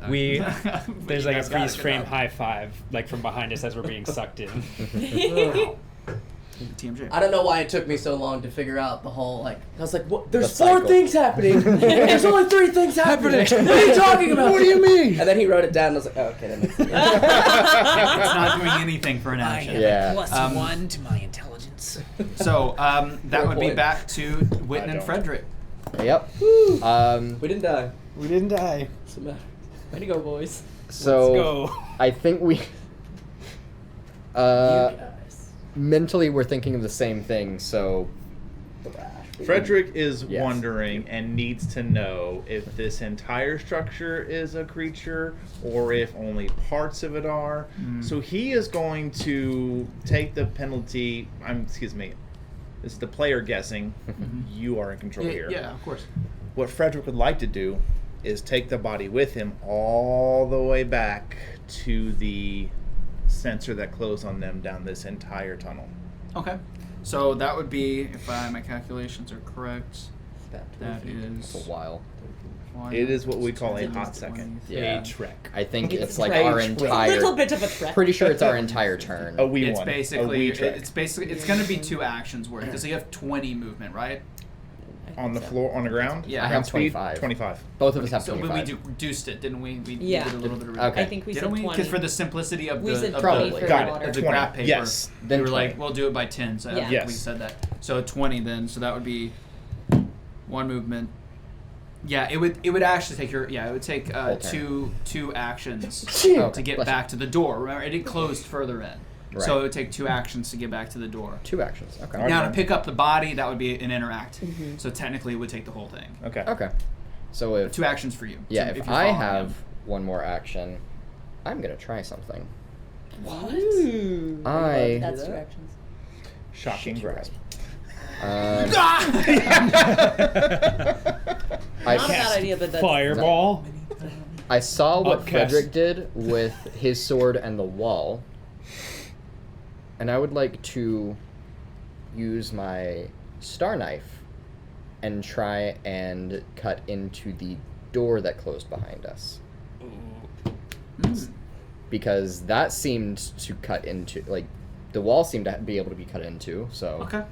[SPEAKER 9] There's
[SPEAKER 1] you
[SPEAKER 9] like a
[SPEAKER 1] guys got
[SPEAKER 9] freeze
[SPEAKER 1] it
[SPEAKER 9] frame
[SPEAKER 1] up.
[SPEAKER 9] high five, like from behind us as we're being sucked in.
[SPEAKER 1] TMJ.
[SPEAKER 4] I don't know why it took me so long to figure out the whole, like, I was like, what? There's
[SPEAKER 2] The
[SPEAKER 4] 4
[SPEAKER 2] cycle.
[SPEAKER 4] things happening. There's only 3 things happening. What are you talking about?
[SPEAKER 8] What do you mean?
[SPEAKER 4] And then he wrote it down and I was like, oh, okay, that makes sense.
[SPEAKER 1] It's not doing anything for an action.
[SPEAKER 2] Yeah.
[SPEAKER 6] +1 to my intelligence.
[SPEAKER 1] So that
[SPEAKER 4] Fair
[SPEAKER 1] would be
[SPEAKER 4] point.
[SPEAKER 1] back to Witton and
[SPEAKER 8] don't.
[SPEAKER 1] Fredrick.
[SPEAKER 2] Yep.
[SPEAKER 4] We didn't die.
[SPEAKER 9] We didn't die.
[SPEAKER 4] What's the matter? Way to go, boys.
[SPEAKER 2] So
[SPEAKER 9] Let's go.
[SPEAKER 2] I think we.
[SPEAKER 4] You guys.
[SPEAKER 2] Mentally, we're thinking of the same thing. So
[SPEAKER 8] Fredrick is
[SPEAKER 2] Yes.
[SPEAKER 8] wondering and needs to know if this entire structure is a creature or if only parts of it are. So he is going to take the penalty. Excuse me. This is the player guessing. You are in control here.
[SPEAKER 1] Yeah, of course.
[SPEAKER 8] What Fredrick would like to do is take the body with him all the way back to the sensor that closed on them down this entire tunnel.
[SPEAKER 1] Okay. So that would be, if my calculations are correct, that
[SPEAKER 2] it's
[SPEAKER 1] is...
[SPEAKER 2] a while.
[SPEAKER 8] It is what we call a hot second.
[SPEAKER 2] Yeah.
[SPEAKER 9] A trek.
[SPEAKER 2] I think
[SPEAKER 4] It's
[SPEAKER 2] it's like
[SPEAKER 4] a
[SPEAKER 2] our
[SPEAKER 4] trek.
[SPEAKER 3] A
[SPEAKER 2] entire.
[SPEAKER 3] little bit of a trek.
[SPEAKER 2] Pretty sure it's our entire turn.
[SPEAKER 8] A wee
[SPEAKER 1] It's
[SPEAKER 8] one.
[SPEAKER 1] basically,
[SPEAKER 8] a wee trek.
[SPEAKER 1] it's going to be 2 actions worth, because you have 20 movement, right?
[SPEAKER 8] On the floor, on the ground?
[SPEAKER 1] Yeah.
[SPEAKER 2] I have
[SPEAKER 8] Ground speed?
[SPEAKER 2] 25.
[SPEAKER 8] 25.
[SPEAKER 2] Both of us have
[SPEAKER 1] So
[SPEAKER 2] 25.
[SPEAKER 1] we reduced it, didn't we? We
[SPEAKER 3] Yeah.
[SPEAKER 1] did a little bit of
[SPEAKER 2] Okay.
[SPEAKER 3] I think we
[SPEAKER 1] Didn't
[SPEAKER 3] said
[SPEAKER 1] we?
[SPEAKER 3] 20.
[SPEAKER 1] Because for the simplicity of
[SPEAKER 3] We
[SPEAKER 1] the
[SPEAKER 3] said
[SPEAKER 1] of
[SPEAKER 3] 20
[SPEAKER 1] the,
[SPEAKER 3] for
[SPEAKER 8] Got it.
[SPEAKER 3] water.
[SPEAKER 1] of the
[SPEAKER 8] 20.
[SPEAKER 1] graph paper,
[SPEAKER 8] Yes.
[SPEAKER 2] Then
[SPEAKER 1] we were
[SPEAKER 2] 20.
[SPEAKER 1] like, we'll do it by 10. So I don't
[SPEAKER 3] Yeah.
[SPEAKER 1] think we
[SPEAKER 8] Yes.
[SPEAKER 1] said that. So 20 then. So that would be 1 movement. Yeah, it would actually take it would take
[SPEAKER 2] Whole turn.
[SPEAKER 1] two actions
[SPEAKER 2] Okay,
[SPEAKER 1] to get
[SPEAKER 2] bless
[SPEAKER 1] back to the door. Remember, it closed further in.
[SPEAKER 2] Right.
[SPEAKER 1] So it would take 2 actions to get back to the door.
[SPEAKER 2] 2 actions. Okay.
[SPEAKER 8] Alright.
[SPEAKER 1] Now to pick up the body, that would be an interact.
[SPEAKER 3] Mm-hmm.
[SPEAKER 1] So technically, it would take the whole thing.
[SPEAKER 8] Okay.
[SPEAKER 2] Okay. So if
[SPEAKER 1] 2 actions for you.
[SPEAKER 2] yeah,
[SPEAKER 1] So
[SPEAKER 2] if
[SPEAKER 1] you're
[SPEAKER 2] I
[SPEAKER 1] following
[SPEAKER 2] have
[SPEAKER 1] him.
[SPEAKER 2] 1 more action, I'm gonna try something.
[SPEAKER 3] What?
[SPEAKER 2] I
[SPEAKER 3] That's 2 actions.
[SPEAKER 8] Shocking grasp.
[SPEAKER 2] I
[SPEAKER 3] Not a bad idea, but that's...
[SPEAKER 9] Fireball.
[SPEAKER 2] I saw what
[SPEAKER 9] Upcast.
[SPEAKER 2] Fredrick did with his sword and the wall, and I would like to use my star knife and try and cut into the door that closed behind us. Because that seemed to cut into, like, the wall seemed to be able to be cut into, so...
[SPEAKER 1] Okay.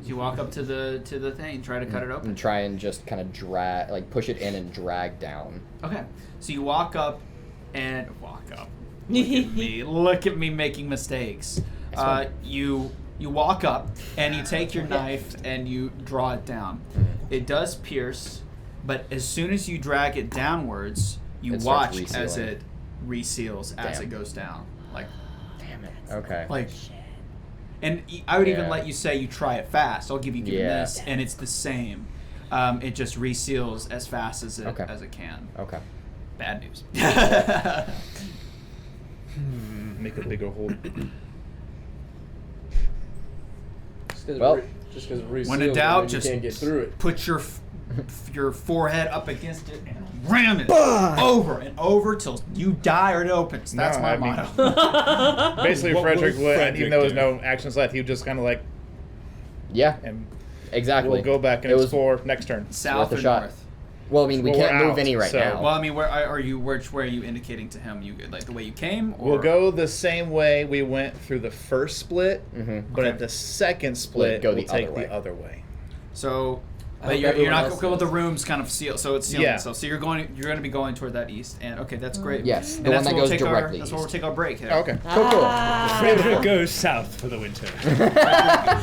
[SPEAKER 1] So you walk up to the thing, try to cut it open.
[SPEAKER 2] And try and just kind of drag, like, push it in and drag down.
[SPEAKER 1] Okay. So you walk up. Look at me making mistakes. You walk up and you take your knife and you draw it down. It does pierce, but as soon as you drag it downwards, you
[SPEAKER 2] It starts
[SPEAKER 1] watch as
[SPEAKER 2] resealing.
[SPEAKER 1] it reseals as
[SPEAKER 2] Damn.
[SPEAKER 1] it goes down.
[SPEAKER 2] Damn it. Okay.
[SPEAKER 1] And I would even
[SPEAKER 2] Yeah.
[SPEAKER 1] let you say you try it fast. I'll give you
[SPEAKER 2] Yeah.
[SPEAKER 1] this, and it's the same. It just reseals as fast as it can.
[SPEAKER 2] Okay.
[SPEAKER 1] Bad news.
[SPEAKER 8] Make a bigger hole.
[SPEAKER 2] Well,
[SPEAKER 4] just because
[SPEAKER 1] When in doubt,
[SPEAKER 4] you
[SPEAKER 1] just
[SPEAKER 4] can't get through it.
[SPEAKER 1] put your forehead up against it and ram it over and over till you die or it opens. That's
[SPEAKER 8] No,
[SPEAKER 1] my
[SPEAKER 8] I mean-
[SPEAKER 1] motto.
[SPEAKER 8] Basically,
[SPEAKER 9] What
[SPEAKER 8] Fredrick
[SPEAKER 9] will
[SPEAKER 8] would,
[SPEAKER 9] Fredrick
[SPEAKER 8] even though there's
[SPEAKER 9] do?
[SPEAKER 8] no actions left, he would just kind of like,
[SPEAKER 2] Yeah,
[SPEAKER 8] and
[SPEAKER 2] exactly.
[SPEAKER 8] we'll go back and
[SPEAKER 2] It was-
[SPEAKER 8] explore next turn.
[SPEAKER 1] South
[SPEAKER 2] worth a
[SPEAKER 1] or
[SPEAKER 2] shot.
[SPEAKER 1] north?
[SPEAKER 2] Well, I mean, we
[SPEAKER 8] Well,
[SPEAKER 2] can't
[SPEAKER 8] we're
[SPEAKER 2] move
[SPEAKER 8] out,
[SPEAKER 2] any right
[SPEAKER 8] so-
[SPEAKER 2] now.
[SPEAKER 1] Well, I mean, where are you indicating to him? You like the way you came? Or?
[SPEAKER 8] We'll go the same way we went through the first split, but
[SPEAKER 1] Okay.
[SPEAKER 8] at the second split,
[SPEAKER 2] go
[SPEAKER 8] we'll
[SPEAKER 2] the
[SPEAKER 8] take
[SPEAKER 2] other way.
[SPEAKER 8] the other way.
[SPEAKER 1] So,
[SPEAKER 4] I
[SPEAKER 1] but
[SPEAKER 4] hope
[SPEAKER 1] you're
[SPEAKER 4] everyone
[SPEAKER 1] not
[SPEAKER 4] else
[SPEAKER 1] going. The
[SPEAKER 4] does.
[SPEAKER 1] room's kind of sealed, so it's sealed.
[SPEAKER 8] Yeah.
[SPEAKER 1] So you're going to be going toward that east, and okay, that's great.
[SPEAKER 2] Yes,
[SPEAKER 1] And
[SPEAKER 2] the one
[SPEAKER 1] that's
[SPEAKER 2] that
[SPEAKER 1] where we'll
[SPEAKER 2] goes
[SPEAKER 1] take
[SPEAKER 2] directly
[SPEAKER 1] That's where we'll
[SPEAKER 2] east.
[SPEAKER 1] take our break. Here.
[SPEAKER 8] Okay.
[SPEAKER 2] Cool, cool.
[SPEAKER 9] Fredrick goes south for the winter.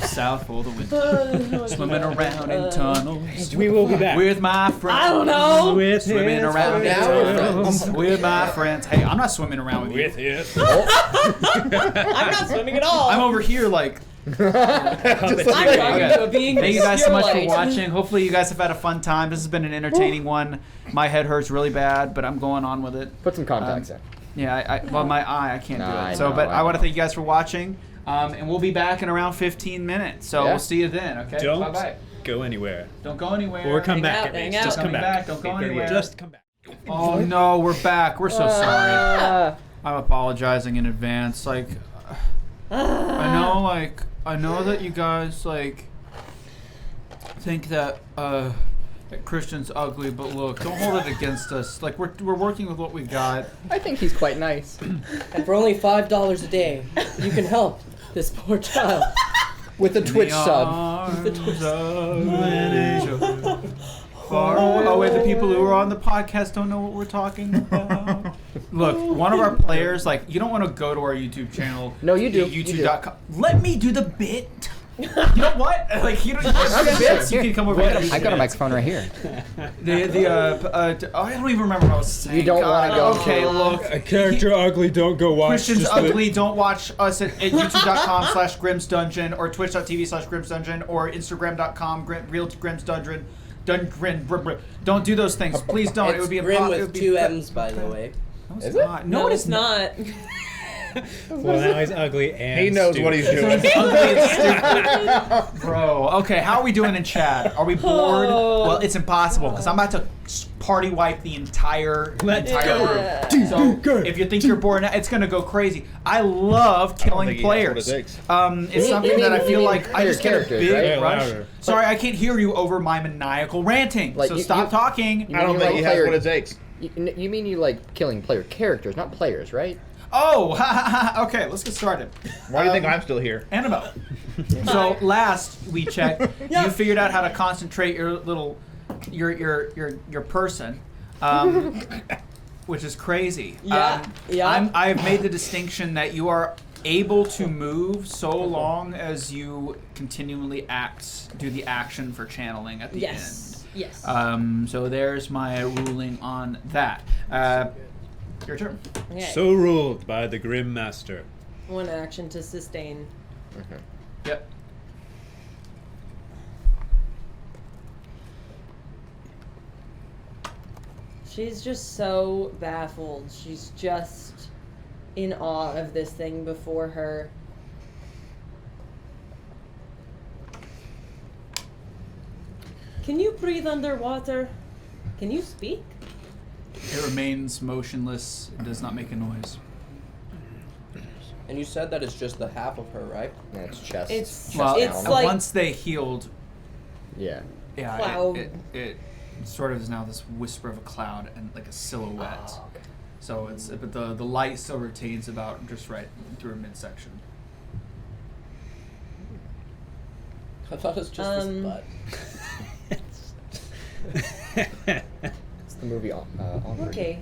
[SPEAKER 1] South for the winter, swimming around in tunnels
[SPEAKER 9] We will be back.
[SPEAKER 1] with my friends.
[SPEAKER 3] I don't know.
[SPEAKER 9] With
[SPEAKER 1] Swimming
[SPEAKER 9] his
[SPEAKER 1] around in
[SPEAKER 4] Now we're
[SPEAKER 1] tunnels
[SPEAKER 4] friends.
[SPEAKER 1] with my friends. Hey, I'm not swimming around with you.
[SPEAKER 9] With his.
[SPEAKER 3] I'm not swimming at all.
[SPEAKER 1] I'm over here like.
[SPEAKER 3] I'm talking to a being
[SPEAKER 1] Thank you guys so much for
[SPEAKER 3] light.
[SPEAKER 1] watching. Hopefully you guys have had a fun time. This has been an entertaining one. My head hurts really bad, but I'm going on with it.
[SPEAKER 2] Put some contacts in.
[SPEAKER 1] Yeah, well, my eye, I can't
[SPEAKER 2] No,
[SPEAKER 1] do it.
[SPEAKER 2] I
[SPEAKER 1] So,
[SPEAKER 2] know,
[SPEAKER 1] but
[SPEAKER 2] I
[SPEAKER 1] I want to
[SPEAKER 2] know.
[SPEAKER 1] thank you guys for watching, and we'll be back in around 15 minutes. So
[SPEAKER 2] Yeah.
[SPEAKER 1] we'll see you then. Okay.
[SPEAKER 9] Don't
[SPEAKER 1] Bye-bye.
[SPEAKER 9] go anywhere.
[SPEAKER 1] Don't go anywhere.
[SPEAKER 9] Or come
[SPEAKER 1] Hang
[SPEAKER 9] back
[SPEAKER 1] out.
[SPEAKER 9] at
[SPEAKER 3] hang
[SPEAKER 9] least. Just
[SPEAKER 3] out.
[SPEAKER 9] come
[SPEAKER 1] Coming
[SPEAKER 9] back.
[SPEAKER 1] back, don't go anywhere.
[SPEAKER 9] Just come back.
[SPEAKER 1] Oh no, we're back. We're so sorry.
[SPEAKER 2] Ah.
[SPEAKER 1] I'm apologizing in advance. Like, I know that you guys like think that Christian's ugly, but look, don't hold it against us. Like we're working with what we got.
[SPEAKER 2] I think he's quite nice.
[SPEAKER 7] And for only $5 a day, you can help this poor child.
[SPEAKER 2] With a Twitch sub.
[SPEAKER 1] Oh wait, the people who are on the podcast don't know what we're talking about. Look, one of our players, like, you don't want to go to our YouTube channel.
[SPEAKER 2] No, you do.
[SPEAKER 1] YouTube.com. Let me do the bit. You know what? Like, you don't do bits. You can come over here.
[SPEAKER 2] I got a microphone right here.
[SPEAKER 1] I don't even remember what I was saying.
[SPEAKER 2] You don't want to go.
[SPEAKER 1] Okay, look.
[SPEAKER 9] A character ugly, don't go watch.
[SPEAKER 1] Christian's ugly, don't watch us at youtube.com/grimsdungeon or twitch.tv/grimsdungeon or instagram.com realgrimsdungeon. Don't do those things. Please don't.
[SPEAKER 4] It's
[SPEAKER 1] It would be
[SPEAKER 4] Grim
[SPEAKER 1] impossible.
[SPEAKER 4] with 2 M's, by the way.
[SPEAKER 1] No, it's
[SPEAKER 2] Is it?
[SPEAKER 1] not.
[SPEAKER 3] No, it's not.
[SPEAKER 9] Well, now he's ugly and
[SPEAKER 8] He knows what he's doing.
[SPEAKER 1] Bro, okay, how are we doing in chat? Are we bored? Well, it's impossible because I'm about to party wipe the entire room. So if you think you're bored, it's gonna go crazy. I love killing
[SPEAKER 8] think he has what
[SPEAKER 1] players.
[SPEAKER 8] it takes.
[SPEAKER 1] It's something that I feel like I just get a
[SPEAKER 2] characters,
[SPEAKER 1] big
[SPEAKER 2] right?
[SPEAKER 1] rush.
[SPEAKER 9] Louder.
[SPEAKER 1] Sorry, I can't hear you over my maniacal ranting.
[SPEAKER 2] Like,
[SPEAKER 1] So
[SPEAKER 2] you-
[SPEAKER 1] stop talking.
[SPEAKER 2] you-
[SPEAKER 8] I don't
[SPEAKER 2] You
[SPEAKER 8] think
[SPEAKER 2] like
[SPEAKER 8] he has
[SPEAKER 2] player-
[SPEAKER 8] what it takes.
[SPEAKER 2] You mean you like killing player characters, not players, right?
[SPEAKER 1] Oh, okay, let's get started.
[SPEAKER 8] Why do you think I'm still here?
[SPEAKER 1] Annabelle. So last we checked, you figured out how to concentrate your little, your person, which is crazy.
[SPEAKER 3] Yeah, yeah.
[SPEAKER 1] I've made the distinction that you are able to move so long as you continually do the action for channeling at the end.
[SPEAKER 3] Yes.
[SPEAKER 1] So there's my ruling on that. Your turn.
[SPEAKER 3] Okay.
[SPEAKER 9] So ruled by the Grim Master.
[SPEAKER 3] 1 action to sustain.
[SPEAKER 1] Yep.
[SPEAKER 3] She's just so baffled. She's just in awe of this thing before her. Can you breathe underwater? Can you speak?
[SPEAKER 1] It remains motionless. It does not make a noise.
[SPEAKER 4] And you said that it's just the half of her, right?
[SPEAKER 2] Yeah, it's chest.
[SPEAKER 3] It's
[SPEAKER 1] Well,
[SPEAKER 3] it's like
[SPEAKER 1] once they healed,
[SPEAKER 2] yeah.
[SPEAKER 1] yeah,
[SPEAKER 3] Cloud.
[SPEAKER 1] it sort of is now this whisper of a cloud and like a silhouette.
[SPEAKER 2] Oh, okay.
[SPEAKER 1] So it's but the light still retains about just right through a midsection.
[SPEAKER 4] I thought it was just this butt.
[SPEAKER 2] It's the movie Onward.
[SPEAKER 3] okay.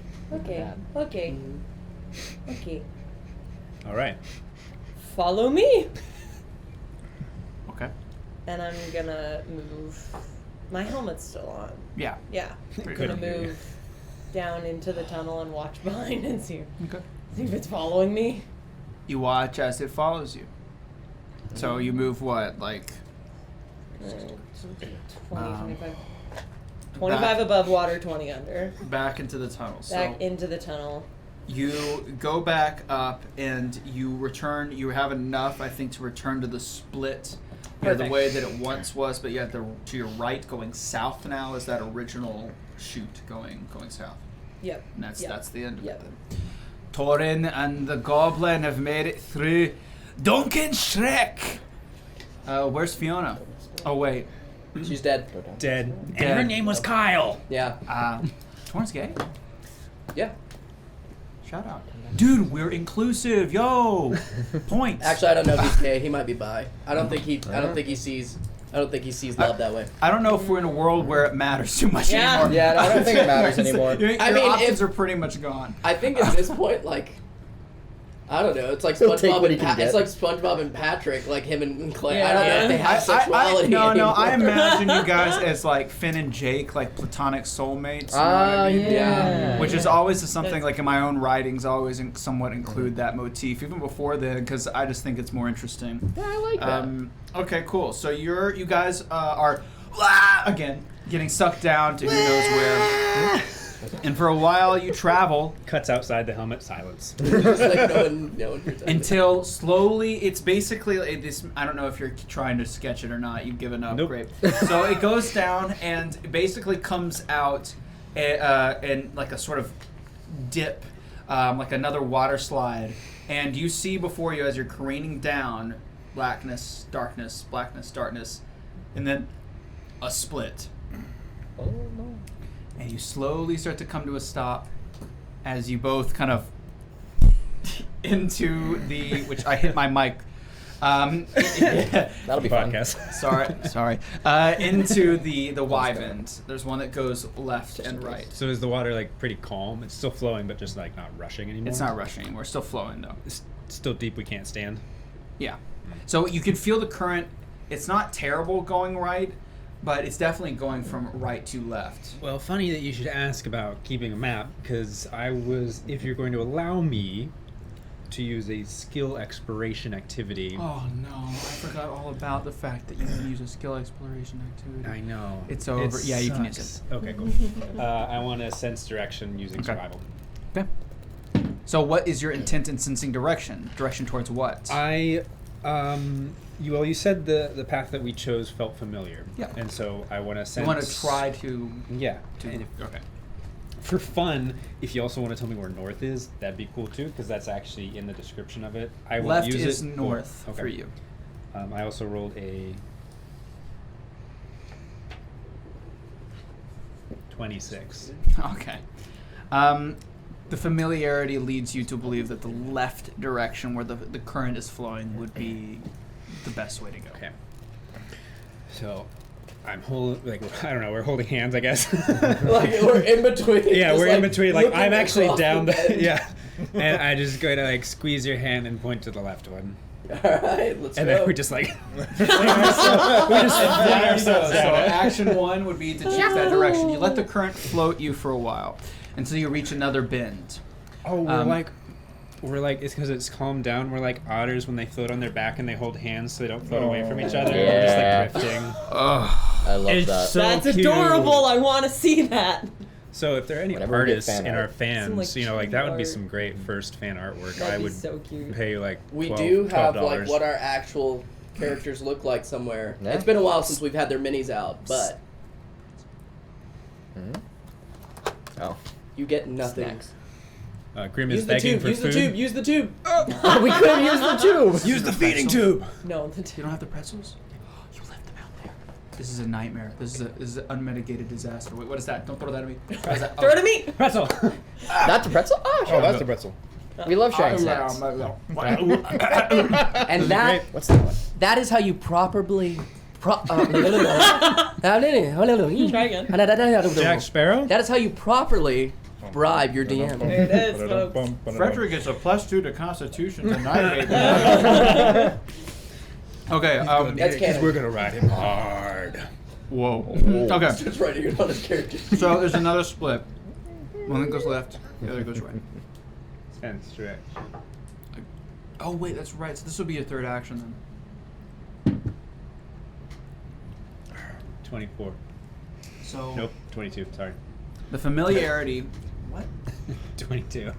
[SPEAKER 9] All right.
[SPEAKER 3] Follow me.
[SPEAKER 1] Okay.
[SPEAKER 3] And I'm gonna move. My helmet's still on.
[SPEAKER 1] Yeah.
[SPEAKER 3] Yeah. I'm
[SPEAKER 1] Very
[SPEAKER 3] gonna
[SPEAKER 1] good.
[SPEAKER 3] move down into the tunnel and watch behind and see
[SPEAKER 1] Okay.
[SPEAKER 3] if it's following me.
[SPEAKER 1] You watch as it follows you. So you move what, like
[SPEAKER 3] 25 above water, 20 under.
[SPEAKER 1] back into the tunnel.
[SPEAKER 3] Back into the tunnel.
[SPEAKER 1] You go back up and you return. You have enough, I think, to return to the split. You know, the
[SPEAKER 3] Perfect.
[SPEAKER 1] way that it once was, but you have to your right going south now is that original chute going south.
[SPEAKER 3] Yep.
[SPEAKER 1] And that's the end of
[SPEAKER 3] Yep.
[SPEAKER 1] it then. Torin and the Goblin have made it through Duncan Shrek. Where's Fiona? Oh wait.
[SPEAKER 4] She's dead.
[SPEAKER 9] Dead.
[SPEAKER 6] And her name was Kyle.
[SPEAKER 4] Yeah.
[SPEAKER 1] Torin's gay?
[SPEAKER 4] Yeah.
[SPEAKER 1] Shout out. Dude, we're inclusive. Yo. Points.
[SPEAKER 4] Actually, I don't know if he's gay. He might be bi. I don't think he sees love that way.
[SPEAKER 1] I don't know if we're in a world where it matters too much
[SPEAKER 3] Yeah.
[SPEAKER 1] anymore.
[SPEAKER 2] Yeah, I don't think it matters anymore.
[SPEAKER 1] Your
[SPEAKER 4] I mean,
[SPEAKER 1] options
[SPEAKER 4] if-
[SPEAKER 1] are pretty much gone.
[SPEAKER 4] I think at this point, like, I don't know. It's like
[SPEAKER 2] He'll take
[SPEAKER 4] SpongeBob
[SPEAKER 2] what he
[SPEAKER 4] and
[SPEAKER 2] can
[SPEAKER 4] it's
[SPEAKER 2] get.
[SPEAKER 4] like SpongeBob and Patrick, like him and Clay.
[SPEAKER 3] Yeah.
[SPEAKER 4] I don't know if they have sexuality anymore.
[SPEAKER 1] I imagine you guys as like Finn and Jake, like platonic soulmates. You know what I mean?
[SPEAKER 2] yeah.
[SPEAKER 1] Which is always something like in my own writings, I always somewhat include that motif, even before then, because I just think it's more interesting.
[SPEAKER 2] Yeah, I like that.
[SPEAKER 1] Okay, cool. So you guys are again getting sucked down to who knows where, and for a while you travel
[SPEAKER 9] Cuts outside the helmet. Silence.
[SPEAKER 4] Just like no one hears that.
[SPEAKER 1] until slowly it's basically like this. I don't know if you're trying to sketch it or not. You've given up.
[SPEAKER 9] Nope.
[SPEAKER 1] Great. So it goes down and it basically comes out in like a sort of dip, like another water slide, and you see before you as you're careening down blackness, darkness, and then a split.
[SPEAKER 2] Oh no.
[SPEAKER 1] And you slowly start to come to a stop as you both kind of into the, which I hit my mic.
[SPEAKER 2] That'll be fun.
[SPEAKER 1] Sorry. Into the Y bend. There's one that goes left and right.
[SPEAKER 9] So is the water like pretty calm? It's still flowing, but just like not rushing anymore?
[SPEAKER 1] It's not rushing anymore. It's still flowing though.
[SPEAKER 9] It's still deep, we can't stand?
[SPEAKER 1] Yeah. So you can feel the current. It's not terrible going right, but it's definitely going from right to left.
[SPEAKER 9] Well, funny that you should ask about keeping a map, because if you're going to allow me to use a skill exploration activity.
[SPEAKER 1] Oh no, I forgot all about the fact that you can use a skill exploration activity.
[SPEAKER 9] I know.
[SPEAKER 1] It's over. Yeah, you can use it.
[SPEAKER 9] Okay, cool. I want to sense direction using survival.
[SPEAKER 1] Okay. So what is your intent in sensing direction? Direction towards what?
[SPEAKER 9] You said the path that we chose felt familiar.
[SPEAKER 1] Yeah.
[SPEAKER 9] And so I want to sense.
[SPEAKER 1] You want to try to.
[SPEAKER 9] Yeah.
[SPEAKER 1] Okay.
[SPEAKER 9] For fun, if you also want to tell me where north is, that'd be cool too, because that's actually in the description of it. I won't
[SPEAKER 1] Left
[SPEAKER 9] use
[SPEAKER 1] is
[SPEAKER 9] it.
[SPEAKER 1] north
[SPEAKER 9] Okay.
[SPEAKER 1] for you.
[SPEAKER 9] I also rolled a 26.
[SPEAKER 1] Okay. The familiarity leads you to believe that the left direction where the current is flowing would be the best way to go.
[SPEAKER 9] Okay. So I'm I don't know, we're holding hands, I guess.
[SPEAKER 4] Like we're in between.
[SPEAKER 9] Yeah, we're in between. Like
[SPEAKER 4] looking
[SPEAKER 9] I'm actually
[SPEAKER 4] across
[SPEAKER 9] down
[SPEAKER 4] the
[SPEAKER 9] the
[SPEAKER 4] bed.
[SPEAKER 9] yeah. And I just go to like squeeze your hand and point to the left one.
[SPEAKER 4] Alright, let's
[SPEAKER 9] And
[SPEAKER 4] go.
[SPEAKER 9] then we just like we just fling ourselves
[SPEAKER 1] So
[SPEAKER 9] down it.
[SPEAKER 1] action one would be to choose that direction. You let the current float you for a while until you reach another bend.
[SPEAKER 9] Oh, we're like it's because it's calmed down. We're like otters when they float on their back and they hold hands so they don't float away from each other.
[SPEAKER 2] Yeah.
[SPEAKER 9] We're just like drifting.
[SPEAKER 2] I love
[SPEAKER 9] It's
[SPEAKER 2] that.
[SPEAKER 9] so
[SPEAKER 3] That's
[SPEAKER 9] cute.
[SPEAKER 3] adorable. I want to see that.
[SPEAKER 9] So if there are any
[SPEAKER 2] Whenever we get
[SPEAKER 9] artists
[SPEAKER 2] fan
[SPEAKER 9] in
[SPEAKER 2] art.
[SPEAKER 9] our fans,
[SPEAKER 3] Some, like,
[SPEAKER 9] that would be
[SPEAKER 3] art.
[SPEAKER 9] some great first fan artwork.
[SPEAKER 3] That'd
[SPEAKER 9] I
[SPEAKER 3] be
[SPEAKER 9] would
[SPEAKER 3] so cute.
[SPEAKER 9] pay you like
[SPEAKER 4] We
[SPEAKER 9] 12,
[SPEAKER 4] do have like
[SPEAKER 9] $12.
[SPEAKER 4] what our actual characters look like somewhere.
[SPEAKER 2] Yeah.
[SPEAKER 4] It's been a while since we've had their minis out, but
[SPEAKER 2] Oh.
[SPEAKER 4] you get nothing.
[SPEAKER 2] Snacks.
[SPEAKER 9] Grim
[SPEAKER 4] Use
[SPEAKER 9] is
[SPEAKER 4] the
[SPEAKER 9] begging
[SPEAKER 4] tube.
[SPEAKER 9] for
[SPEAKER 4] Use
[SPEAKER 9] food.
[SPEAKER 4] the tube. Use the tube.
[SPEAKER 2] We couldn't use the tube.
[SPEAKER 9] Use the feeding tube.
[SPEAKER 3] No, the
[SPEAKER 1] You don't have the pretzels? You left them out there. This is a nightmare. This is an unmitigated disaster. Wait, what is that? Don't throw that at me. What is that?
[SPEAKER 3] Throw it at me.
[SPEAKER 9] Pretzel.
[SPEAKER 2] That's a pretzel? Oh, sure.
[SPEAKER 8] Oh, that's the pretzel.
[SPEAKER 2] We love sharing snacks.
[SPEAKER 4] And that
[SPEAKER 2] What's that one?
[SPEAKER 4] that is how you properly.
[SPEAKER 3] Try again.
[SPEAKER 9] Jack Sparrow.
[SPEAKER 4] That is how you properly bribe your DM.
[SPEAKER 3] There it is, folks.
[SPEAKER 1] Fredrick is a +2 to Constitution tonight, baby. Okay.
[SPEAKER 4] That's canon.
[SPEAKER 9] We're gonna ride him hard.
[SPEAKER 1] Whoa. Okay.
[SPEAKER 4] Just writing it on his character.
[SPEAKER 1] So there's another split. One that goes left, the other goes right.
[SPEAKER 9] And stretch.
[SPEAKER 1] Oh wait, that's right. So this would be your third action then.
[SPEAKER 9] 24.
[SPEAKER 1] So
[SPEAKER 9] Nope. 22. Sorry.
[SPEAKER 1] the familiarity. What?
[SPEAKER 9] 22.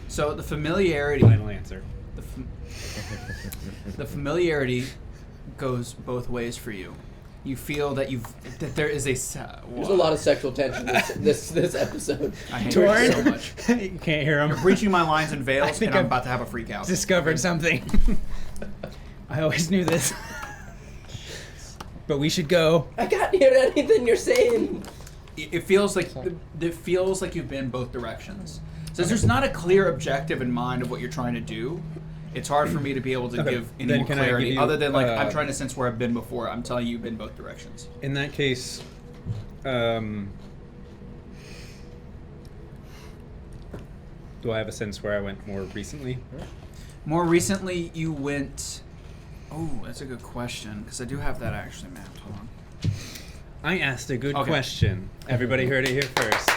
[SPEAKER 1] So the familiarity.
[SPEAKER 9] Final answer.
[SPEAKER 1] The familiarity goes both ways for you. You feel that there is a.
[SPEAKER 4] There's a lot of sexual tension this episode.
[SPEAKER 1] I hate
[SPEAKER 9] Torin?
[SPEAKER 1] it so much.
[SPEAKER 9] You can't hear him.
[SPEAKER 1] You're breaching my lines and
[SPEAKER 9] I
[SPEAKER 1] veils,
[SPEAKER 9] think
[SPEAKER 1] and I'm
[SPEAKER 9] I've
[SPEAKER 1] about to have a freak out.
[SPEAKER 9] Discovered something. I always knew this. But we should go.
[SPEAKER 4] I can't hear anything you're saying.
[SPEAKER 1] It feels like you've been both directions. Since there's not a clear objective in mind of what you're trying to do, it's hard for me to be able to
[SPEAKER 9] Okay,
[SPEAKER 1] give any
[SPEAKER 9] then
[SPEAKER 1] more
[SPEAKER 9] can I
[SPEAKER 1] clarity.
[SPEAKER 9] give you,
[SPEAKER 1] Other than like I'm trying to sense where I've been before. I'm telling you, you've been both directions.
[SPEAKER 9] In that case, do I have a sense where I went more recently?
[SPEAKER 1] More recently, you went. Oh, that's a good question because I do have that actually mapped. Hold on.
[SPEAKER 9] I asked a good
[SPEAKER 1] Okay.
[SPEAKER 9] question. Everybody heard it here first.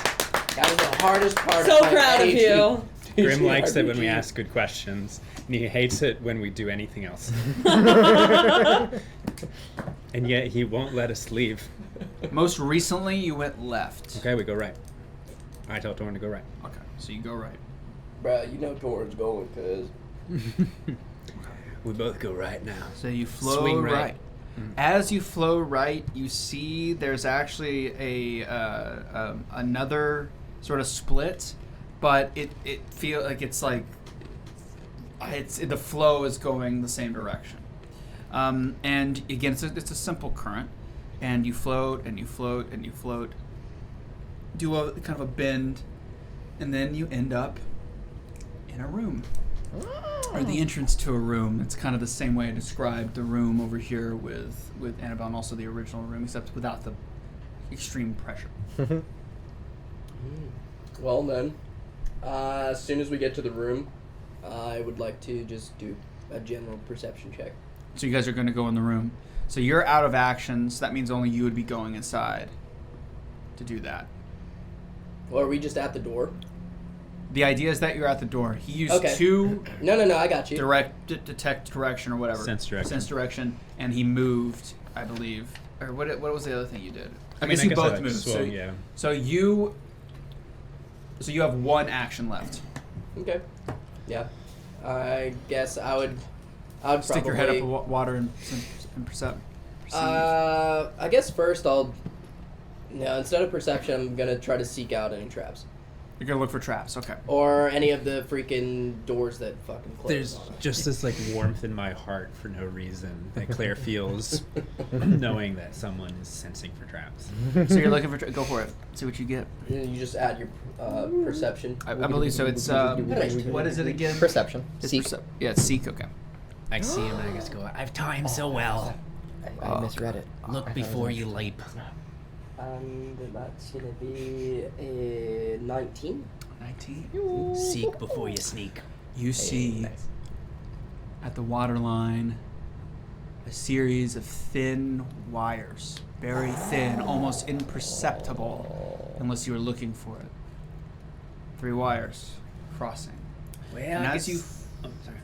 [SPEAKER 4] That was the hardest part.
[SPEAKER 3] So
[SPEAKER 4] of
[SPEAKER 3] proud of you.
[SPEAKER 9] Grim likes it when we ask good questions, and he hates it when we do anything else. And yet he won't let us leave.
[SPEAKER 1] Most recently, you went left.
[SPEAKER 9] Okay, we go right. I tell Torin to go right.
[SPEAKER 1] Okay, so you go right.
[SPEAKER 4] Bruh, you know Torin's going, cuz.
[SPEAKER 9] We both go right now.
[SPEAKER 1] So you flow
[SPEAKER 9] Swing
[SPEAKER 1] right.
[SPEAKER 9] right.
[SPEAKER 1] As you flow right, you see there's actually another sort of split, but it feels like it's the flow is going the same direction. And again, it's a simple current. and you float and you float and you float. Do a kind of a bend, and then you end up in a room. Or the entrance to a room. It's kind of the same way I described the room over here with Annabelle, and also the original room, except without the extreme pressure.
[SPEAKER 4] Well then, as soon as we get to the room, I would like to just do a general perception check.
[SPEAKER 1] So you guys are going to go in the room. So you're out of actions. That means only you would be going inside to do that.
[SPEAKER 4] Well, are we just at the door?
[SPEAKER 1] The idea is that you're at the door. He used
[SPEAKER 4] Okay.
[SPEAKER 1] two
[SPEAKER 4] No, I got you.
[SPEAKER 1] detect direction or whatever.
[SPEAKER 9] Sense direction.
[SPEAKER 1] And he moved, I believe. Or what was the other thing you did? I
[SPEAKER 9] mean,
[SPEAKER 1] guess
[SPEAKER 9] I
[SPEAKER 1] you
[SPEAKER 9] guess
[SPEAKER 1] both
[SPEAKER 9] I
[SPEAKER 1] moved.
[SPEAKER 9] swung, yeah.
[SPEAKER 1] So you have one action left.
[SPEAKER 4] Okay. Yeah. I guess I would
[SPEAKER 1] Stick your head up in water and perceive.
[SPEAKER 4] I guess first instead of perception, I'm gonna try to seek out any traps.
[SPEAKER 1] You're gonna look for traps, okay.
[SPEAKER 4] Or any of the freaking doors that fucking close
[SPEAKER 9] There's
[SPEAKER 4] on us.
[SPEAKER 9] just this like warmth in my heart for no reason that Claire feels knowing that someone is sensing for traps.
[SPEAKER 1] So you're looking for go for it. See what you get.
[SPEAKER 4] You just add your perception.
[SPEAKER 1] I believe so. It's what is it again?
[SPEAKER 2] Perception.
[SPEAKER 1] It's
[SPEAKER 2] Seek.
[SPEAKER 1] Yeah, it's seek. Okay.
[SPEAKER 6] I see him and I just go, I've timed so well.
[SPEAKER 2] I misread it.
[SPEAKER 6] Look before you leap.
[SPEAKER 4] And that's gonna be a 19.
[SPEAKER 1] 19.
[SPEAKER 6] Seek before you sneak.
[SPEAKER 1] You see at the waterline a series of thin wires, very thin, almost imperceptible, unless you were looking for it. 3 wires crossing.
[SPEAKER 6] Well,
[SPEAKER 1] And
[SPEAKER 6] I
[SPEAKER 1] as
[SPEAKER 6] guess-
[SPEAKER 1] you
[SPEAKER 6] Oh, sorry.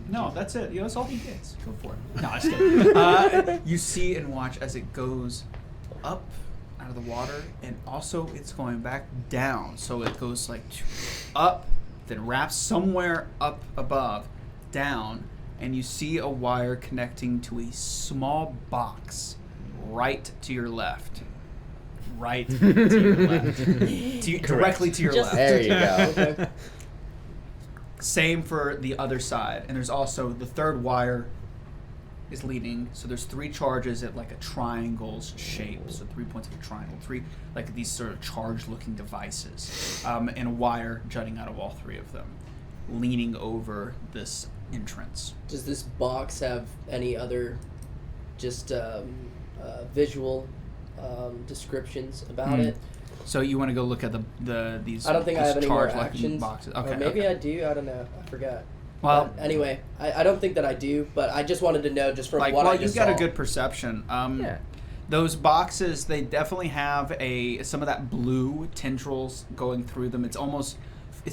[SPEAKER 1] No, that's it. That's all he gets. Go for it. No, I'm just kidding. You see and watch as it goes up out of the water, and also it's going back down. So it goes like up, then wraps somewhere up above, down, and you see a wire connecting to a small box right to your left. Right to your left. Directly to your left.
[SPEAKER 2] There you go.
[SPEAKER 4] Okay.
[SPEAKER 1] Same for the other side. And there's also the third wire is leading. So there's 3 charges at like a triangle's shape. So 3 points of a triangle. 3 like these sort of charged looking devices. And a wire jutting out of all 3 of them, leaning over this entrance.
[SPEAKER 4] Does this box have any other just visual descriptions about it?
[SPEAKER 1] So you want to go look at these?
[SPEAKER 4] I don't think I have any more
[SPEAKER 1] charged looking
[SPEAKER 4] actions.
[SPEAKER 1] boxes.
[SPEAKER 4] Or
[SPEAKER 1] Okay.
[SPEAKER 4] maybe
[SPEAKER 1] okay.
[SPEAKER 4] I do. I don't know. I forgot.
[SPEAKER 1] Well,
[SPEAKER 4] But anyway, I don't think that I do, but I just wanted to know just from
[SPEAKER 1] like,
[SPEAKER 4] what I
[SPEAKER 1] well,
[SPEAKER 4] just
[SPEAKER 1] you've got
[SPEAKER 4] saw.
[SPEAKER 1] a good perception.
[SPEAKER 2] Yeah.
[SPEAKER 1] Those boxes, they definitely have some of that blue tendrils going through them. It's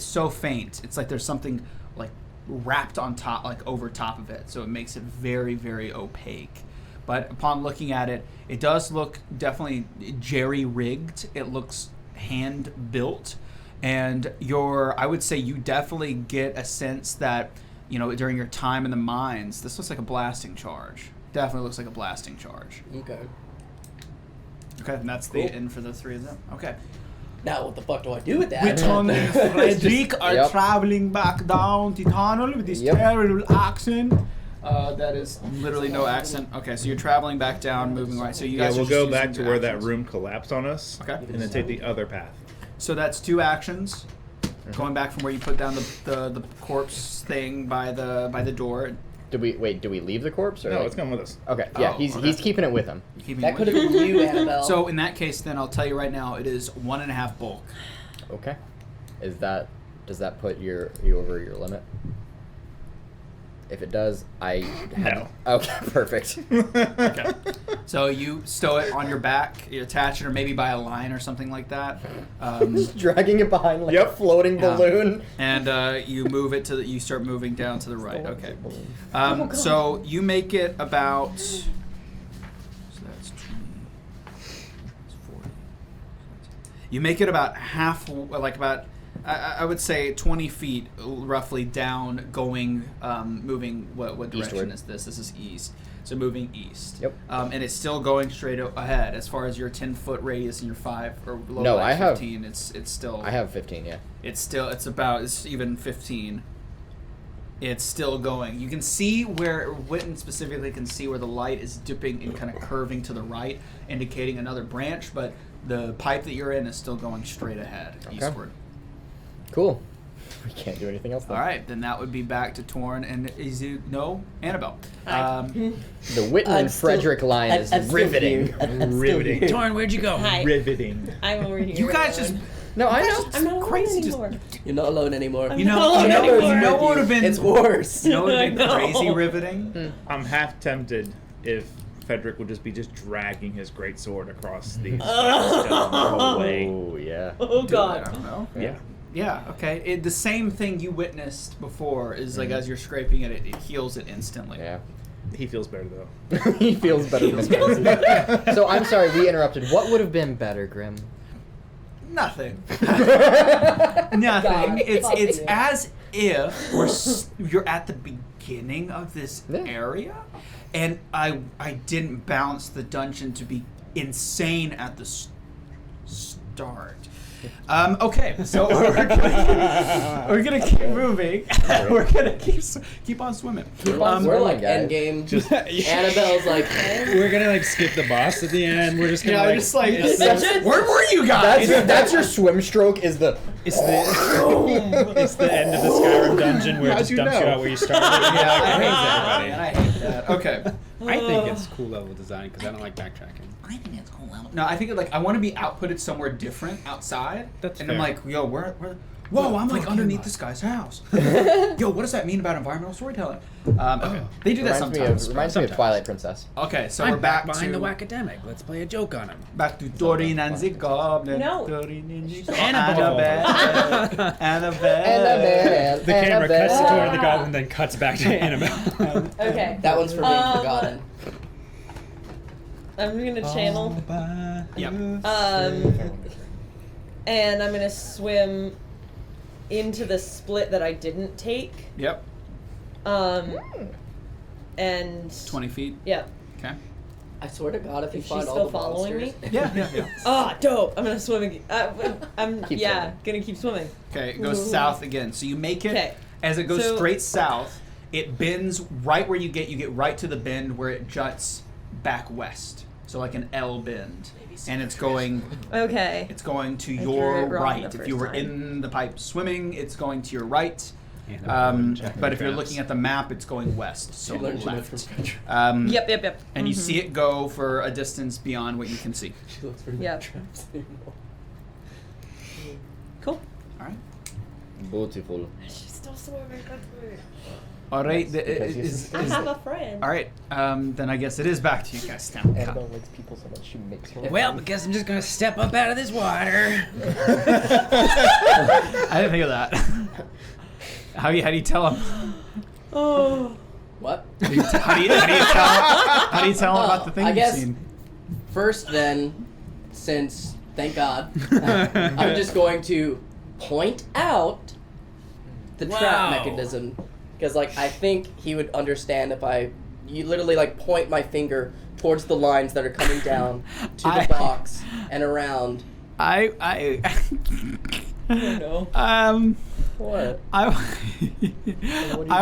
[SPEAKER 1] so faint. It's like there's something like wrapped on top, like over top of it. So it makes it very, very opaque. But upon looking at it, it does look definitely jerry-rigged. It looks hand-built. And I would say you definitely get a sense that, during your time in the mines, this looks like a blasting charge. Definitely looks like a blasting charge.
[SPEAKER 4] Okay.
[SPEAKER 1] Okay, and that's
[SPEAKER 4] Cool.
[SPEAKER 1] the end for the 3 of them. Okay.
[SPEAKER 4] Now what the fuck do I do with that?
[SPEAKER 1] Witton and Fredrick are
[SPEAKER 2] Yep.
[SPEAKER 1] traveling back down the tunnel with this
[SPEAKER 2] Yep.
[SPEAKER 1] terrible accent. That is literally no accent. Okay, so you're traveling back down, moving right. So you
[SPEAKER 8] Yeah,
[SPEAKER 1] guys
[SPEAKER 8] we'll
[SPEAKER 1] are
[SPEAKER 8] go
[SPEAKER 1] just
[SPEAKER 8] back
[SPEAKER 1] using
[SPEAKER 8] to where that
[SPEAKER 1] actions.
[SPEAKER 8] room collapsed on us.
[SPEAKER 1] Okay.
[SPEAKER 8] And then take the other path.
[SPEAKER 1] So that's 2 actions. Going back from where you put down the corpse thing by the door.
[SPEAKER 2] Do we leave the corpse or?
[SPEAKER 8] No,
[SPEAKER 2] like-
[SPEAKER 8] it's coming with us.
[SPEAKER 2] Okay. Yeah,
[SPEAKER 1] Oh,
[SPEAKER 2] he's
[SPEAKER 1] okay.
[SPEAKER 2] keeping it with him.
[SPEAKER 1] You keeping
[SPEAKER 4] That
[SPEAKER 1] it
[SPEAKER 4] could
[SPEAKER 1] with
[SPEAKER 4] have
[SPEAKER 1] you?
[SPEAKER 4] been you, Annabelle.
[SPEAKER 1] So in that case, then I'll tell you right now, it is 1.5 bulk.
[SPEAKER 2] Okay. Does that put you over your limit? If it does,
[SPEAKER 8] No.
[SPEAKER 2] Okay, perfect.
[SPEAKER 1] Okay. So you stow it on your back, you attach it, or maybe by a line or something like that.
[SPEAKER 2] Dragging it behind like a floating
[SPEAKER 1] Yeah.
[SPEAKER 2] balloon.
[SPEAKER 1] And you move it you start moving down to the right. Okay. So you make it about. So that's 20. That's 40. You make it about half, like about. I would say 20 feet roughly down, going, moving. What direction
[SPEAKER 2] Eastward.
[SPEAKER 1] is this? This is east. So moving east.
[SPEAKER 2] Yep.
[SPEAKER 1] And it's still going straight ahead as far as your 10-foot radius and your 5 or below
[SPEAKER 2] No,
[SPEAKER 1] like
[SPEAKER 2] I have-
[SPEAKER 1] 15. It's still.
[SPEAKER 2] I have 15. Yeah.
[SPEAKER 1] It's even 15. it's still going. You can see where Witton specifically can see where the light is dipping and kind of curving to the right, indicating another branch, but the pipe that you're in is still going straight ahead, eastward.
[SPEAKER 2] Cool. We can't do anything else. Then.
[SPEAKER 1] All right, then that would be back to Torin and Annabelle.
[SPEAKER 2] The Witton and Fredrick line is riveting.
[SPEAKER 8] Riveting.
[SPEAKER 6] Torin, where'd you go?
[SPEAKER 3] Hi.
[SPEAKER 8] Riveting.
[SPEAKER 3] I'm over here.
[SPEAKER 1] You guys just
[SPEAKER 2] No, I know.
[SPEAKER 3] I'm not
[SPEAKER 1] crazy,
[SPEAKER 3] alone
[SPEAKER 1] just-
[SPEAKER 3] anymore.
[SPEAKER 4] You're not alone anymore.
[SPEAKER 1] you know what would have been
[SPEAKER 4] It's worse.
[SPEAKER 1] You know what would have been
[SPEAKER 3] I know.
[SPEAKER 1] crazy riveting?
[SPEAKER 8] I'm half tempted if Fredrick would just be dragging his great sword across the the whole way.
[SPEAKER 2] Oh yeah.
[SPEAKER 3] Oh
[SPEAKER 1] I
[SPEAKER 3] God.
[SPEAKER 1] don't know.
[SPEAKER 8] Yeah.
[SPEAKER 1] Yeah, okay. The same thing you witnessed before is like as you're scraping it, it heals it instantly.
[SPEAKER 2] Yeah.
[SPEAKER 8] He feels better though.
[SPEAKER 2] He feels better than me. So I'm sorry we interrupted. What would have been better, Grim?
[SPEAKER 1] Nothing. Nothing.
[SPEAKER 3] God.
[SPEAKER 1] It's as if you're at the beginning of this area, and I didn't bounce the dungeon to be insane at the start. Okay, so we're gonna keep moving. We're gonna keep on swimming.
[SPEAKER 4] We're like
[SPEAKER 2] guys.
[SPEAKER 4] endgame. Annabelle's like,
[SPEAKER 9] We're gonna like skip the boss at the end. We're just gonna
[SPEAKER 1] Where were you guys?
[SPEAKER 2] That's your swim stroke. Is the
[SPEAKER 9] it's the end of the Skyrim dungeon where it
[SPEAKER 8] How'd
[SPEAKER 9] just
[SPEAKER 8] you
[SPEAKER 9] dumps you
[SPEAKER 8] know?
[SPEAKER 9] out where you started.
[SPEAKER 1] Yeah, I hate
[SPEAKER 9] everybody.
[SPEAKER 1] that. I hate that. Okay.
[SPEAKER 9] I think it's cool level design because I don't like backtracking.
[SPEAKER 1] I think it's cool. No, I think I want to be outputted somewhere different outside.
[SPEAKER 9] That's
[SPEAKER 1] and
[SPEAKER 9] fair.
[SPEAKER 1] I'm like, yo, where whoa, I'm like underneath this guy's house. Yo, what does that mean about environmental storytelling? Okay. They do that sometimes.
[SPEAKER 2] Reminds me of Twilight Princess.
[SPEAKER 1] Okay, so
[SPEAKER 6] I'm
[SPEAKER 1] we're back
[SPEAKER 6] behind
[SPEAKER 1] to
[SPEAKER 6] the Wackademic. Let's play a joke on him.
[SPEAKER 1] back to Torin and the Goblin.
[SPEAKER 3] No.
[SPEAKER 1] Torin and the
[SPEAKER 6] Annabelle.
[SPEAKER 1] Annabelle.
[SPEAKER 9] The camera cuts to Torin the Goblin, then cuts back to Annabelle.
[SPEAKER 3] Okay.
[SPEAKER 4] that one's for being forgotten.
[SPEAKER 3] I'm gonna channel.
[SPEAKER 1] Yep.
[SPEAKER 3] And I'm gonna swim into the split that I didn't take.
[SPEAKER 1] Yep.
[SPEAKER 3] And
[SPEAKER 1] 20 feet.
[SPEAKER 3] Yep.
[SPEAKER 1] Okay.
[SPEAKER 4] I swear to God, if you
[SPEAKER 3] Is she
[SPEAKER 4] find all
[SPEAKER 3] still
[SPEAKER 4] the
[SPEAKER 3] following
[SPEAKER 4] monsters,
[SPEAKER 3] me?
[SPEAKER 1] Yeah.
[SPEAKER 3] Ah, dope! I'm gonna swim again. I'm
[SPEAKER 2] Keep
[SPEAKER 3] gonna keep swimming.
[SPEAKER 1] Okay, it goes south again. So you make it.
[SPEAKER 3] 'Kay.
[SPEAKER 1] As it goes
[SPEAKER 3] So-
[SPEAKER 1] straight south, it bends right where you get right to the bend where it juts back west. So like an L bend. And it's going
[SPEAKER 3] Okay.
[SPEAKER 1] to
[SPEAKER 3] drew
[SPEAKER 1] your
[SPEAKER 3] it wrong
[SPEAKER 1] right.
[SPEAKER 3] the
[SPEAKER 1] If you
[SPEAKER 3] first
[SPEAKER 1] were
[SPEAKER 3] time.
[SPEAKER 1] in the pipe swimming, it's going to your right.
[SPEAKER 9] Check
[SPEAKER 1] But
[SPEAKER 9] the
[SPEAKER 1] if you're
[SPEAKER 9] traps.
[SPEAKER 1] looking at the map, it's going west. So
[SPEAKER 4] you learned too much from
[SPEAKER 1] left.
[SPEAKER 4] Fredrick.
[SPEAKER 3] Yep.
[SPEAKER 1] And you see it go for a distance beyond what you can see.
[SPEAKER 4] She looks for
[SPEAKER 3] Yep.
[SPEAKER 4] traps anymore.
[SPEAKER 3] Cool.
[SPEAKER 1] All right.
[SPEAKER 2] Beautiful.
[SPEAKER 3] She's still swimming.
[SPEAKER 1] All right.
[SPEAKER 2] Because you-
[SPEAKER 3] I have a friend.
[SPEAKER 1] All right. Then I guess it is back to you guys now.
[SPEAKER 2] Annabelle likes people so much she makes her.
[SPEAKER 6] Well, I guess I'm just gonna step up out of this water.
[SPEAKER 1] I didn't think of that. How do you tell him?
[SPEAKER 3] Oh.
[SPEAKER 4] What?
[SPEAKER 1] How do you tell him about the thing
[SPEAKER 4] I
[SPEAKER 1] you've
[SPEAKER 4] guess
[SPEAKER 1] seen?
[SPEAKER 4] first, then, since thank God, I'm just going to point out the
[SPEAKER 6] Wow.
[SPEAKER 4] trap mechanism because, like, I think he would understand if you literally like point my finger towards the lines that are coming down to the box and around.
[SPEAKER 1] I
[SPEAKER 3] No.
[SPEAKER 4] What?
[SPEAKER 1] I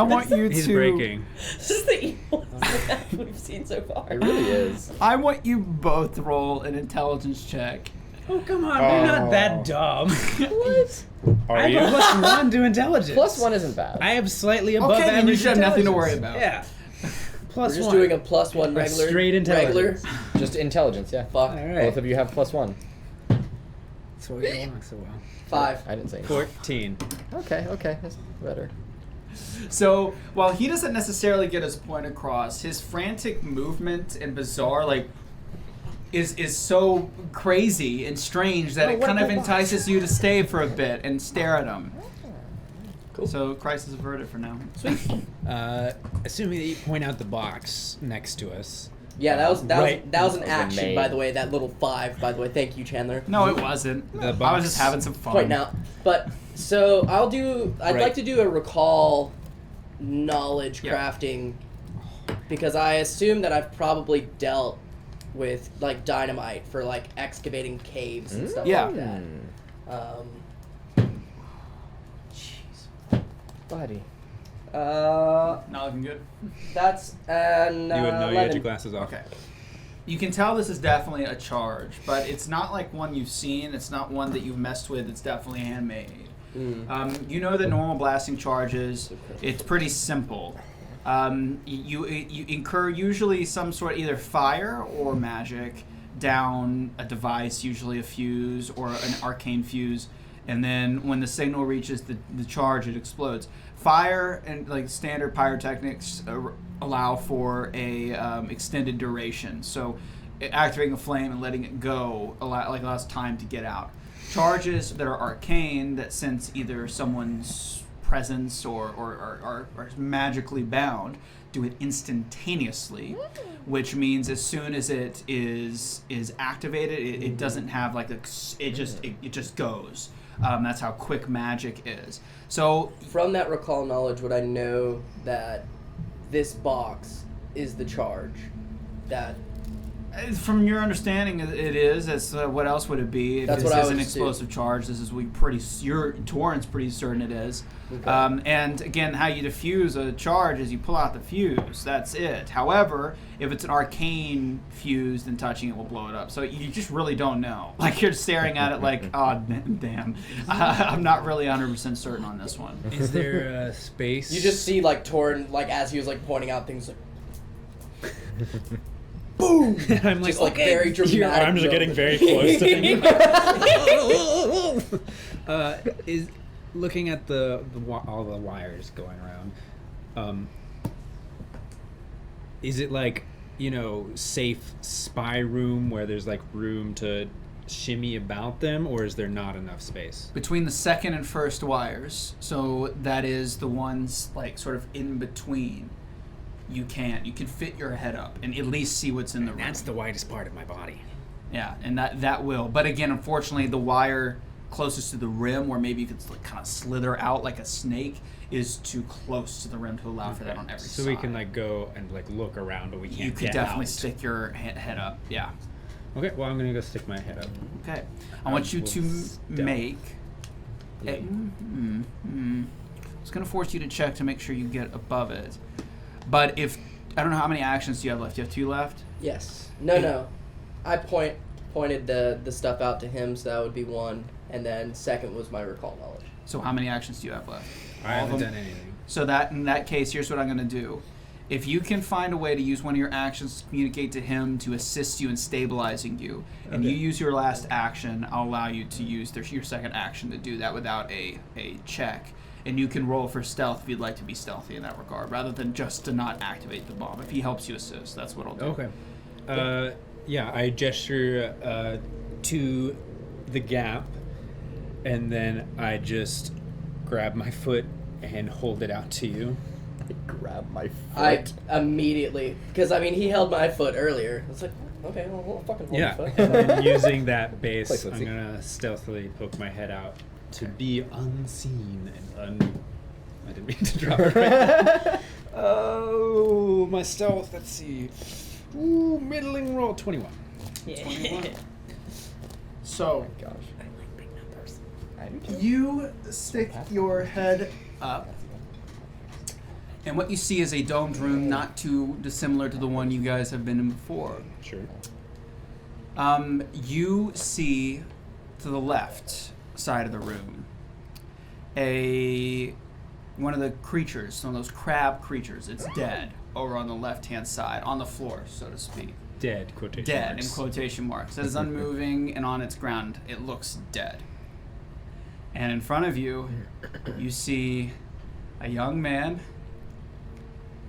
[SPEAKER 1] want you
[SPEAKER 9] He's
[SPEAKER 1] to.
[SPEAKER 9] breaking.
[SPEAKER 3] This is the evilest we've seen so far.
[SPEAKER 2] It really is.
[SPEAKER 1] I want you both to roll an intelligence check.
[SPEAKER 6] Oh, come on, we're not that dumb.
[SPEAKER 3] What?
[SPEAKER 8] Are
[SPEAKER 6] I
[SPEAKER 8] you?
[SPEAKER 6] have a +1 to intelligence.
[SPEAKER 2] +1 isn't bad.
[SPEAKER 6] I have slightly above
[SPEAKER 1] Okay, then you
[SPEAKER 6] average
[SPEAKER 1] should have nothing to worry
[SPEAKER 6] intelligence.
[SPEAKER 1] about.
[SPEAKER 6] Yeah.
[SPEAKER 4] We're
[SPEAKER 6] +1.
[SPEAKER 4] just doing a +1 regular.
[SPEAKER 6] straight intelligence.
[SPEAKER 2] Just intelligence, yeah.
[SPEAKER 4] Fuck.
[SPEAKER 6] All
[SPEAKER 2] Both
[SPEAKER 6] right.
[SPEAKER 2] of you have +1.
[SPEAKER 6] So we get along so well.
[SPEAKER 4] 5.
[SPEAKER 2] I didn't say anything.
[SPEAKER 9] 14.
[SPEAKER 2] Okay, that's better.
[SPEAKER 1] So while he doesn't necessarily get his point across, his frantic movement and bizarre is so crazy and strange that it kind of entices you to stay for a bit and stare at him.
[SPEAKER 4] Cool.
[SPEAKER 1] So crisis averted for now.
[SPEAKER 6] Assuming that you point out the box next to us.
[SPEAKER 4] Yeah, that was an
[SPEAKER 2] That was
[SPEAKER 4] action,
[SPEAKER 2] amazing.
[SPEAKER 4] by the way. That little 5, by the way. Thank you, Chandler.
[SPEAKER 1] No, it wasn't.
[SPEAKER 6] The
[SPEAKER 1] I was
[SPEAKER 6] box.
[SPEAKER 1] just having some fun.
[SPEAKER 4] Point out. But so I'd
[SPEAKER 6] Right.
[SPEAKER 4] like to do a recall knowledge
[SPEAKER 1] Yeah.
[SPEAKER 4] crafting because I assume that I've probably dealt with like dynamite for like excavating caves and stuff
[SPEAKER 1] Yeah.
[SPEAKER 4] like that.
[SPEAKER 2] Jeez. Buddy.
[SPEAKER 1] Not looking good.
[SPEAKER 7] That's an
[SPEAKER 9] You would know you had
[SPEAKER 7] 11.
[SPEAKER 9] your glasses off.
[SPEAKER 1] Okay. You can tell this is definitely a charge, but it's not like one you've seen. It's not one that you've messed with. It's definitely handmade. You know the normal blasting charges. It's pretty simple. You incur usually some sort of either fire or magic down a device, usually a fuse or an arcane fuse, and then when the signal reaches the charge, it explodes. Fire and like standard pyrotechnics allow for a extended duration, so activating a flame and letting it go allows time to get out. Charges that are arcane that sense either someone's presence or are magically bound do it instantaneously, which means as soon as it is activated, it doesn't have like it just goes. That's how quick magic is. So
[SPEAKER 4] from that recall knowledge, would I know that this box is the charge? That
[SPEAKER 1] from your understanding, it is. That's what else would it be? If
[SPEAKER 4] That's
[SPEAKER 1] this
[SPEAKER 4] what I
[SPEAKER 1] is
[SPEAKER 4] would
[SPEAKER 1] an
[SPEAKER 4] assume.
[SPEAKER 1] explosive charge, this is Torin's pretty certain it is.
[SPEAKER 4] Okay.
[SPEAKER 1] And again, how you diffuse a charge is you pull out the fuse. That's it. However, if it's an arcane fuse, then touching it will blow it up. So you just really don't know. Like you're staring at it like, oh damn. I'm not really 100% certain on this one.
[SPEAKER 6] Is there a space?
[SPEAKER 4] you just see like Torin, like as he was like pointing out things, like boom.
[SPEAKER 6] I'm like,
[SPEAKER 4] Just like
[SPEAKER 6] okay,
[SPEAKER 4] very dramatic.
[SPEAKER 9] Your arms are getting very close to me.
[SPEAKER 6] Is looking at all the wires going around. Is it like, safe spy room where there's like room to shimmy about them, or is there not enough space?
[SPEAKER 1] Between the second and first wires, so that is the ones like sort of in between. You can fit your head up and at least see what's in the room.
[SPEAKER 6] That's the widest part of my body.
[SPEAKER 1] Yeah, and that will. But again, unfortunately, the wire closest to the rim, where maybe you could like kind of slither out like a snake, is too close to the rim to allow for that on every side.
[SPEAKER 6] So we can like go and like look around, but we can't.
[SPEAKER 1] You could
[SPEAKER 6] get
[SPEAKER 1] definitely
[SPEAKER 6] out.
[SPEAKER 1] stick your head up. Yeah.
[SPEAKER 6] Okay, well I'm gonna go stick my head up.
[SPEAKER 1] Okay. I want you to make. I was gonna force you to check to make sure you get above it. But if I don't know how many actions do you have left. You have 2 left.
[SPEAKER 4] Yes. No. I pointed the stuff out to him, so that would be 1, and then second was my recall knowledge.
[SPEAKER 1] So how many actions do you have left?
[SPEAKER 6] I haven't done anything.
[SPEAKER 1] So that in that case, here's what I'm going to do. If you can find a way to use one of your actions to communicate to him to assist you in stabilizing you, and you use your last action, I'll allow you to use your second action to do that without a check. And you can roll for stealth if you'd like to be stealthy in that regard, rather than just to not activate the bomb. If he helps you assist, that's what I'll do.
[SPEAKER 6] Okay. Yeah, I gesture to the gap, and then I just grab my foot and hold it out to you.
[SPEAKER 2] Grab my foot.
[SPEAKER 4] I immediately, because I mean he held my foot earlier. It's like, okay, well, we'll fucking hold
[SPEAKER 6] Yeah,
[SPEAKER 4] your foot.
[SPEAKER 6] and then using that base,
[SPEAKER 2] Place,
[SPEAKER 6] I'm
[SPEAKER 2] let's see.
[SPEAKER 6] gonna stealthily poke my head out to be unseen and I didn't mean to drop it right. Oh, my stealth. Let's see. Ooh, middling roll 21.
[SPEAKER 3] Yeah.
[SPEAKER 1] So
[SPEAKER 2] Gosh.
[SPEAKER 3] I like big numbers.
[SPEAKER 2] I do too.
[SPEAKER 1] you stick your head up, and what you see is a domed room not too dissimilar to the one you guys have been in before.
[SPEAKER 6] Sure.
[SPEAKER 1] You see to the left side of the room one of the creatures, one of those crab creatures. It's dead over on the left-hand side, on the floor, so to speak.
[SPEAKER 6] Dead, quotation
[SPEAKER 1] Dead
[SPEAKER 6] marks.
[SPEAKER 1] in quotation marks. It is unmoving and on its ground. It looks dead. And in front of you, you see a young man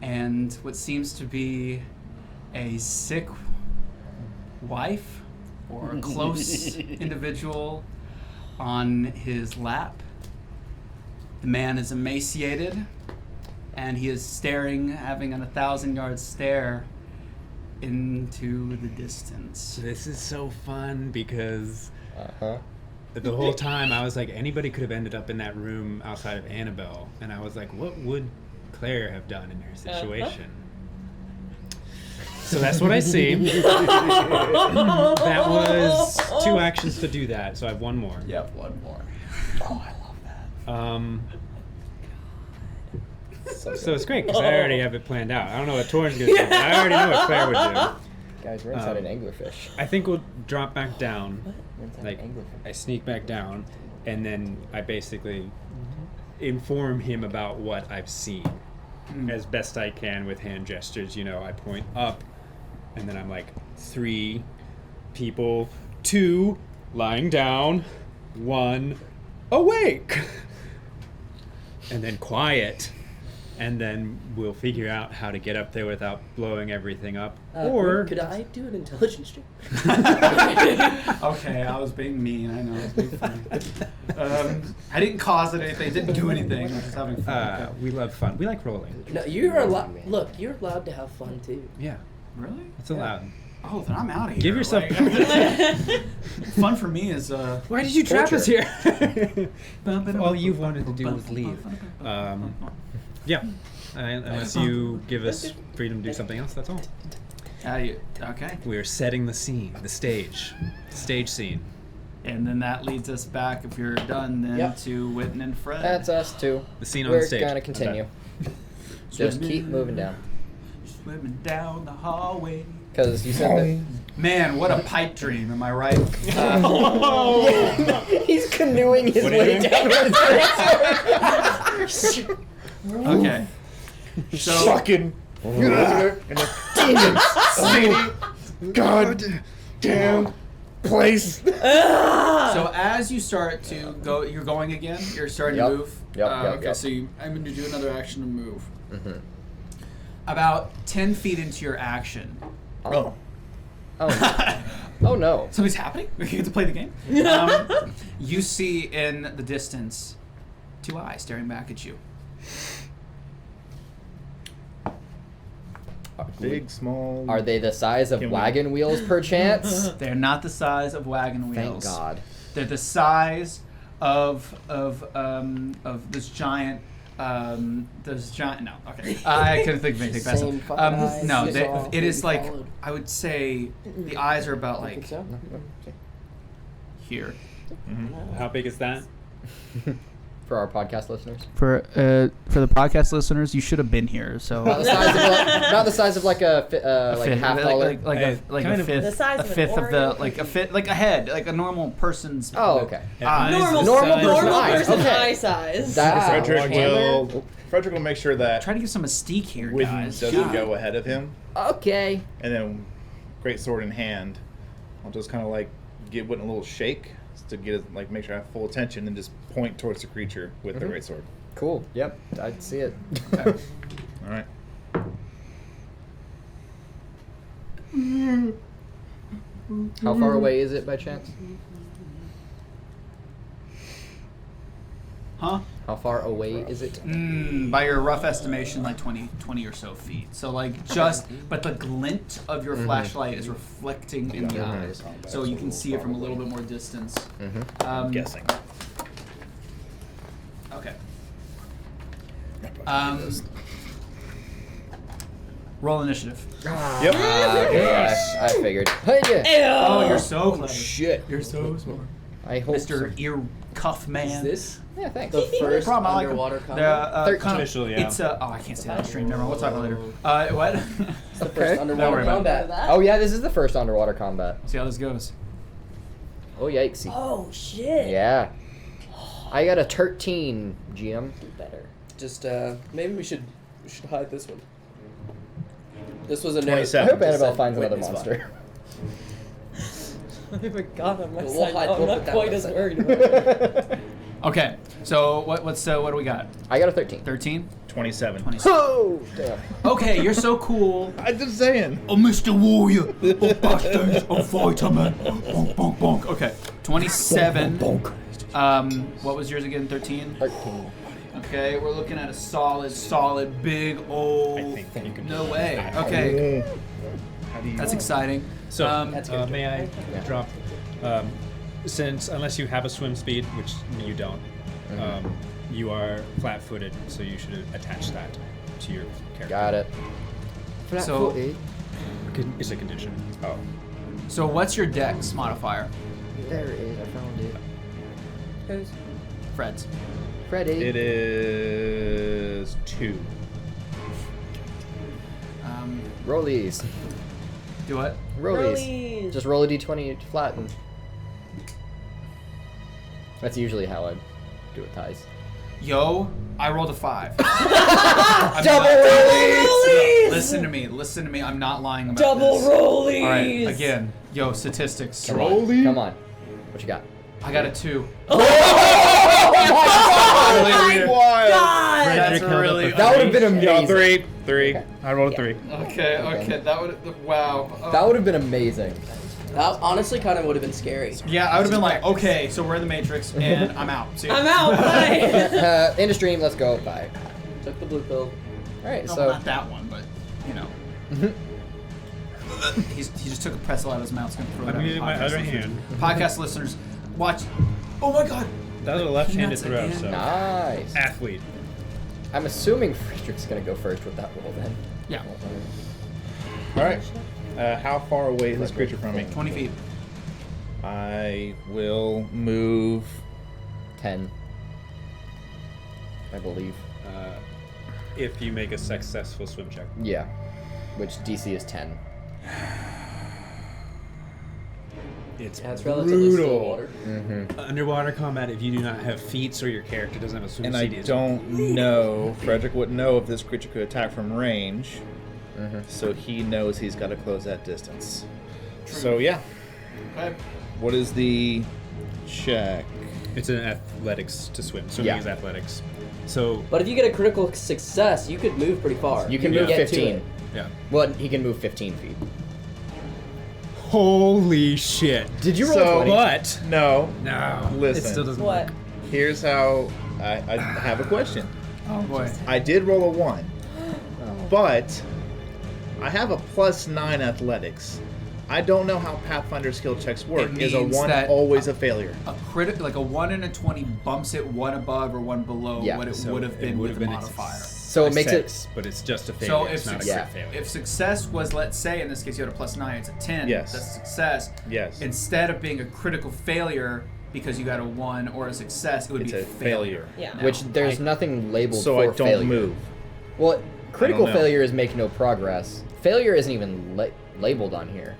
[SPEAKER 1] and what seems to be a sick wife or a close individual on his lap. The man is emaciated and he is staring, having an 1,000-yard stare into the distance.
[SPEAKER 6] This is so fun because
[SPEAKER 2] Uh-huh.
[SPEAKER 6] the whole time I was like, anybody could have ended up in that room outside of Annabelle. And I was like, what would Claire have done in her situation? So that's what I see. That was 2 actions to do that, so I have 1 more.
[SPEAKER 1] Yep, one more. Oh, I love that.
[SPEAKER 9] So it's great because I already have it planned out. I don't know what Torin's gonna do, but I already know what Claire would do.
[SPEAKER 2] Guys, we're inside an anglerfish.
[SPEAKER 9] I think we'll drop back down.
[SPEAKER 2] We're inside
[SPEAKER 9] Like,
[SPEAKER 2] an anglerfish.
[SPEAKER 9] I sneak back down, and then I basically inform him about what I've seen as best I can with hand gestures. You know, I point up, and then I'm like, 3 people, 2 lying down, 1 awake, and then quiet. And then we'll figure out how to get up there without blowing everything up. Or
[SPEAKER 4] could I do an intelligence check?
[SPEAKER 1] Okay, I was being mean. I know. I was being funny. I didn't cause it anything. Didn't do anything. I was just having fun. Okay.
[SPEAKER 9] we love fun. We like rolling.
[SPEAKER 4] No, you're allowed. Look, you're allowed to have fun too.
[SPEAKER 9] Yeah,
[SPEAKER 1] Really?
[SPEAKER 9] it's allowed.
[SPEAKER 1] Oh, then I'm out of here.
[SPEAKER 9] Give yourself.
[SPEAKER 1] Like, fun for me is
[SPEAKER 9] Why did you trap us here?
[SPEAKER 1] All
[SPEAKER 9] All you've wanted to do was leave. Yeah, unless you give us freedom to do something else, that's all.
[SPEAKER 1] Okay.
[SPEAKER 9] We are setting the scene, the stage scene.
[SPEAKER 1] And then that leads us back, if you're done, then
[SPEAKER 4] Yep.
[SPEAKER 1] to Witton and Fred.
[SPEAKER 2] That's us too.
[SPEAKER 9] The scene on
[SPEAKER 2] We're
[SPEAKER 9] the stage.
[SPEAKER 2] gonna continue. Just keep moving down.
[SPEAKER 1] Swimming down the hallway.
[SPEAKER 2] Because you said
[SPEAKER 1] Man, what a pipe dream, am I right?
[SPEAKER 2] that. He's canoeing his
[SPEAKER 9] What are you
[SPEAKER 2] way
[SPEAKER 9] doing?
[SPEAKER 2] down with his
[SPEAKER 1] Okay. So
[SPEAKER 8] Fucking God damn place.
[SPEAKER 1] So as you start to go, you're going again. You're starting
[SPEAKER 2] Yep.
[SPEAKER 1] to move.
[SPEAKER 2] Yep,
[SPEAKER 1] Okay,
[SPEAKER 2] yep.
[SPEAKER 1] so I'm going to do another action to move.
[SPEAKER 2] Mm-hmm.
[SPEAKER 1] About 10 feet into your action.
[SPEAKER 8] Oh.
[SPEAKER 2] Oh no.
[SPEAKER 1] Something's happening. We get to play the game. You see in the distance 2 eyes staring back at you.
[SPEAKER 8] Big, small.
[SPEAKER 2] Are they the size of
[SPEAKER 8] Can we-
[SPEAKER 2] wagon wheels, perchance?
[SPEAKER 1] They're not the size of wagon wheels.
[SPEAKER 2] Thank God.
[SPEAKER 1] They're the size of this giant. No, okay. I couldn't think of anything fast
[SPEAKER 4] Same
[SPEAKER 1] enough.
[SPEAKER 4] fucking eyes
[SPEAKER 1] No,
[SPEAKER 4] you saw
[SPEAKER 1] it is
[SPEAKER 4] when you
[SPEAKER 1] like
[SPEAKER 4] followed.
[SPEAKER 1] I would say the eyes are about
[SPEAKER 4] I think
[SPEAKER 1] like
[SPEAKER 4] so.
[SPEAKER 1] here.
[SPEAKER 9] How big is that?
[SPEAKER 2] For our podcast listeners.
[SPEAKER 1] For the podcast listeners, you should have been here. So
[SPEAKER 2] Not the size of like a like
[SPEAKER 1] fifth-
[SPEAKER 2] half dollar.
[SPEAKER 1] like a
[SPEAKER 9] kind of-
[SPEAKER 1] fifth,
[SPEAKER 3] The size
[SPEAKER 1] a
[SPEAKER 3] of an
[SPEAKER 1] fifth of the
[SPEAKER 3] Oreo
[SPEAKER 1] like a fit, like a head, like a normal person's.
[SPEAKER 2] Oh, okay.
[SPEAKER 1] eyes.
[SPEAKER 3] Normal
[SPEAKER 2] Normal
[SPEAKER 3] person
[SPEAKER 2] person eyes, okay.
[SPEAKER 3] eye size.
[SPEAKER 2] That-
[SPEAKER 8] Fredrick will make sure that
[SPEAKER 1] Try to give some mystique here,
[SPEAKER 8] Witton
[SPEAKER 1] guys.
[SPEAKER 8] doesn't
[SPEAKER 1] God.
[SPEAKER 8] go ahead of him,
[SPEAKER 2] Okay.
[SPEAKER 8] and then great sword in hand, I'll just kind of like give Witton a little shake to get his, like make sure I have full attention, and just point towards the creature with the great sword.
[SPEAKER 2] Cool. Yep. I see it.
[SPEAKER 1] Okay.
[SPEAKER 8] All right.
[SPEAKER 2] How far away is it by chance?
[SPEAKER 1] Huh?
[SPEAKER 2] How far away is it?
[SPEAKER 1] By your rough estimation, like 20 or so feet. So like just, but the glint of your flashlight is reflecting in the eyes, so you can see it from a little bit more distance.
[SPEAKER 8] Guessing.
[SPEAKER 1] Okay. Roll initiative.
[SPEAKER 8] Yep.
[SPEAKER 2] Okay, I figured. Hey, yeah.
[SPEAKER 1] Oh, you're so clever.
[SPEAKER 2] Shit.
[SPEAKER 1] You're so smart,
[SPEAKER 2] I hope
[SPEAKER 1] Mr. Ear Cuff Man.
[SPEAKER 4] Is this
[SPEAKER 2] Yeah, thanks.
[SPEAKER 4] the first
[SPEAKER 1] Problem, I like 'em.
[SPEAKER 4] underwater
[SPEAKER 1] They're,
[SPEAKER 4] combat?
[SPEAKER 1] kind of-
[SPEAKER 9] Official, yeah.
[SPEAKER 1] It's oh, I can't say that on stream. Never mind. We'll talk about it later. What?
[SPEAKER 4] It's the
[SPEAKER 2] Okay.
[SPEAKER 4] first
[SPEAKER 1] Don't
[SPEAKER 4] underwater
[SPEAKER 1] worry about
[SPEAKER 4] combat.
[SPEAKER 2] Oh yeah, this is the first underwater combat.
[SPEAKER 1] See how this goes.
[SPEAKER 2] Oh yikesy.
[SPEAKER 3] Oh shit.
[SPEAKER 2] Yeah. I got a 13, GM.
[SPEAKER 3] Better.
[SPEAKER 4] Just maybe we should hide this one. This was a note.
[SPEAKER 8] 27.
[SPEAKER 2] I hope Annabelle
[SPEAKER 4] Said
[SPEAKER 2] finds another
[SPEAKER 4] Witton's
[SPEAKER 2] monster.
[SPEAKER 3] I haven't got on my
[SPEAKER 4] We'll
[SPEAKER 3] side.
[SPEAKER 4] hide
[SPEAKER 3] I'm
[SPEAKER 4] both
[SPEAKER 3] not
[SPEAKER 4] of that
[SPEAKER 3] quite
[SPEAKER 4] on
[SPEAKER 3] as
[SPEAKER 4] the
[SPEAKER 3] worried about it.
[SPEAKER 1] Okay. So what do we got?
[SPEAKER 2] I got a 13.
[SPEAKER 1] 13?
[SPEAKER 8] 27.
[SPEAKER 1] 27.
[SPEAKER 2] Oh damn.
[SPEAKER 1] Okay, you're so cool.
[SPEAKER 8] I'm just saying.
[SPEAKER 1] Oh, Mr. Warrior, oh, backstage, oh, fighter, man. Bonk, bonk, bonk. Okay, 27. What was yours again? 13?
[SPEAKER 2] 13.
[SPEAKER 1] Okay, we're looking at a solid, big, old.
[SPEAKER 9] I think you can.
[SPEAKER 1] No way. Okay,
[SPEAKER 8] How do you
[SPEAKER 1] that's exciting.
[SPEAKER 9] So,
[SPEAKER 4] That's good.
[SPEAKER 9] may I drop? Since unless you have a swim speed, which you don't, you are flat-footed, so you should attach that to your character.
[SPEAKER 2] Got it.
[SPEAKER 1] So-
[SPEAKER 9] It's a condition.
[SPEAKER 8] Oh.
[SPEAKER 1] So, what's your dex modifier?
[SPEAKER 2] There it is. I found it. 'Cause-
[SPEAKER 3] Who's?
[SPEAKER 1] Fred's.
[SPEAKER 2] Freddy.
[SPEAKER 8] It is is 2.
[SPEAKER 2] Rollies.
[SPEAKER 1] Do what?
[SPEAKER 2] Rollies.
[SPEAKER 3] Rollies.
[SPEAKER 2] Just roll a d20 flat. And that's usually how I do it, ties.
[SPEAKER 1] Yo, I rolled a 5.
[SPEAKER 2] Double rollies!
[SPEAKER 1] Listen to me. I'm not lying about
[SPEAKER 3] Double
[SPEAKER 1] this.
[SPEAKER 3] rollies.
[SPEAKER 1] All right, again. Yo, statistics.
[SPEAKER 2] Come on. What you got?
[SPEAKER 1] I got a 2.
[SPEAKER 3] God!
[SPEAKER 1] That's really
[SPEAKER 2] That would have been amazing.
[SPEAKER 8] 3. I rolled a 3.
[SPEAKER 1] Okay. That would. Wow.
[SPEAKER 2] That would have been amazing.
[SPEAKER 4] That honestly kind of would have been scary.
[SPEAKER 1] Yeah, I would have been like, okay, so we're in the Matrix, and I'm out. See ya.
[SPEAKER 3] I'm out. Bye.
[SPEAKER 2] End of stream. Let's go. Bye.
[SPEAKER 4] Took the blue pill.
[SPEAKER 2] All right.
[SPEAKER 1] No,
[SPEAKER 2] So
[SPEAKER 1] not that one, but you know. He just took a pretzel out of his mouth. He's gonna throw it
[SPEAKER 9] I'm
[SPEAKER 1] out.
[SPEAKER 9] using my other hand.
[SPEAKER 1] Podcast listeners, watch. Oh my God.
[SPEAKER 9] That was a left-handed
[SPEAKER 1] Peanuts
[SPEAKER 9] throw,
[SPEAKER 1] again.
[SPEAKER 9] so
[SPEAKER 2] nice.
[SPEAKER 9] athlete.
[SPEAKER 2] I'm assuming Fredrick's gonna go first with that roll then.
[SPEAKER 1] Yeah.
[SPEAKER 8] All right. How far away is this creature from me?
[SPEAKER 1] 20 feet.
[SPEAKER 8] I will move
[SPEAKER 2] 10. I believe.
[SPEAKER 9] If you make a successful swim check.
[SPEAKER 2] Yeah. Which DC is 10.
[SPEAKER 9] It's
[SPEAKER 4] Yeah, it's relatively still
[SPEAKER 9] brutal.
[SPEAKER 4] water.
[SPEAKER 9] Underwater combat, if you do not have feats or your character doesn't have a swim
[SPEAKER 8] And I
[SPEAKER 9] CD, it's
[SPEAKER 8] don't know. Fredrick wouldn't know if this creature could attack from range, so he knows he's got to close that distance. So yeah.
[SPEAKER 1] Okay.
[SPEAKER 8] What is the check?
[SPEAKER 9] It's an athletics to swim. Swimming
[SPEAKER 2] Yeah.
[SPEAKER 9] is athletics. So
[SPEAKER 4] But if you get a critical success, you could move pretty far.
[SPEAKER 2] You can
[SPEAKER 4] could
[SPEAKER 2] move
[SPEAKER 4] get to
[SPEAKER 2] 15.
[SPEAKER 4] it.
[SPEAKER 9] yeah.
[SPEAKER 2] Well, he can move 15 feet.
[SPEAKER 9] Holy shit!
[SPEAKER 2] Did you roll
[SPEAKER 8] So-
[SPEAKER 2] 20?
[SPEAKER 9] But
[SPEAKER 8] No.
[SPEAKER 9] no,
[SPEAKER 8] Listen.
[SPEAKER 9] it still doesn't
[SPEAKER 3] What?
[SPEAKER 9] work.
[SPEAKER 8] Here's how I have a question.
[SPEAKER 1] Oh boy.
[SPEAKER 8] I did roll a 1, but I have a +9 athletics. I don't know how Pathfinder skill checks work.
[SPEAKER 1] It
[SPEAKER 8] Is a
[SPEAKER 1] means
[SPEAKER 8] 1
[SPEAKER 1] that-
[SPEAKER 8] always a failure?
[SPEAKER 1] A crit, like a 1 and a 20 bumps it 1 above or 1 below
[SPEAKER 2] Yeah.
[SPEAKER 1] what it
[SPEAKER 9] So
[SPEAKER 1] would have
[SPEAKER 9] it
[SPEAKER 1] been
[SPEAKER 9] would
[SPEAKER 1] with
[SPEAKER 9] have
[SPEAKER 1] the
[SPEAKER 9] been
[SPEAKER 1] modifier.
[SPEAKER 2] So it makes
[SPEAKER 9] Six, but it's just a failure.
[SPEAKER 1] So if
[SPEAKER 9] it's not a
[SPEAKER 2] success-
[SPEAKER 9] crit failure.
[SPEAKER 1] If success was, let's say in this case you had a +9, it's a 10.
[SPEAKER 8] Yes.
[SPEAKER 1] That's a success.
[SPEAKER 8] Yes.
[SPEAKER 1] Instead of being a critical failure because you got a 1 or a success, it would
[SPEAKER 8] It's
[SPEAKER 1] be
[SPEAKER 8] a failure.
[SPEAKER 3] Yeah.
[SPEAKER 1] No.
[SPEAKER 2] Which there's nothing labeled
[SPEAKER 8] So
[SPEAKER 2] for
[SPEAKER 8] I don't
[SPEAKER 2] failure.
[SPEAKER 8] move.
[SPEAKER 2] Well, critical
[SPEAKER 8] know.
[SPEAKER 2] failure is make no progress. Failure isn't even labeled on here.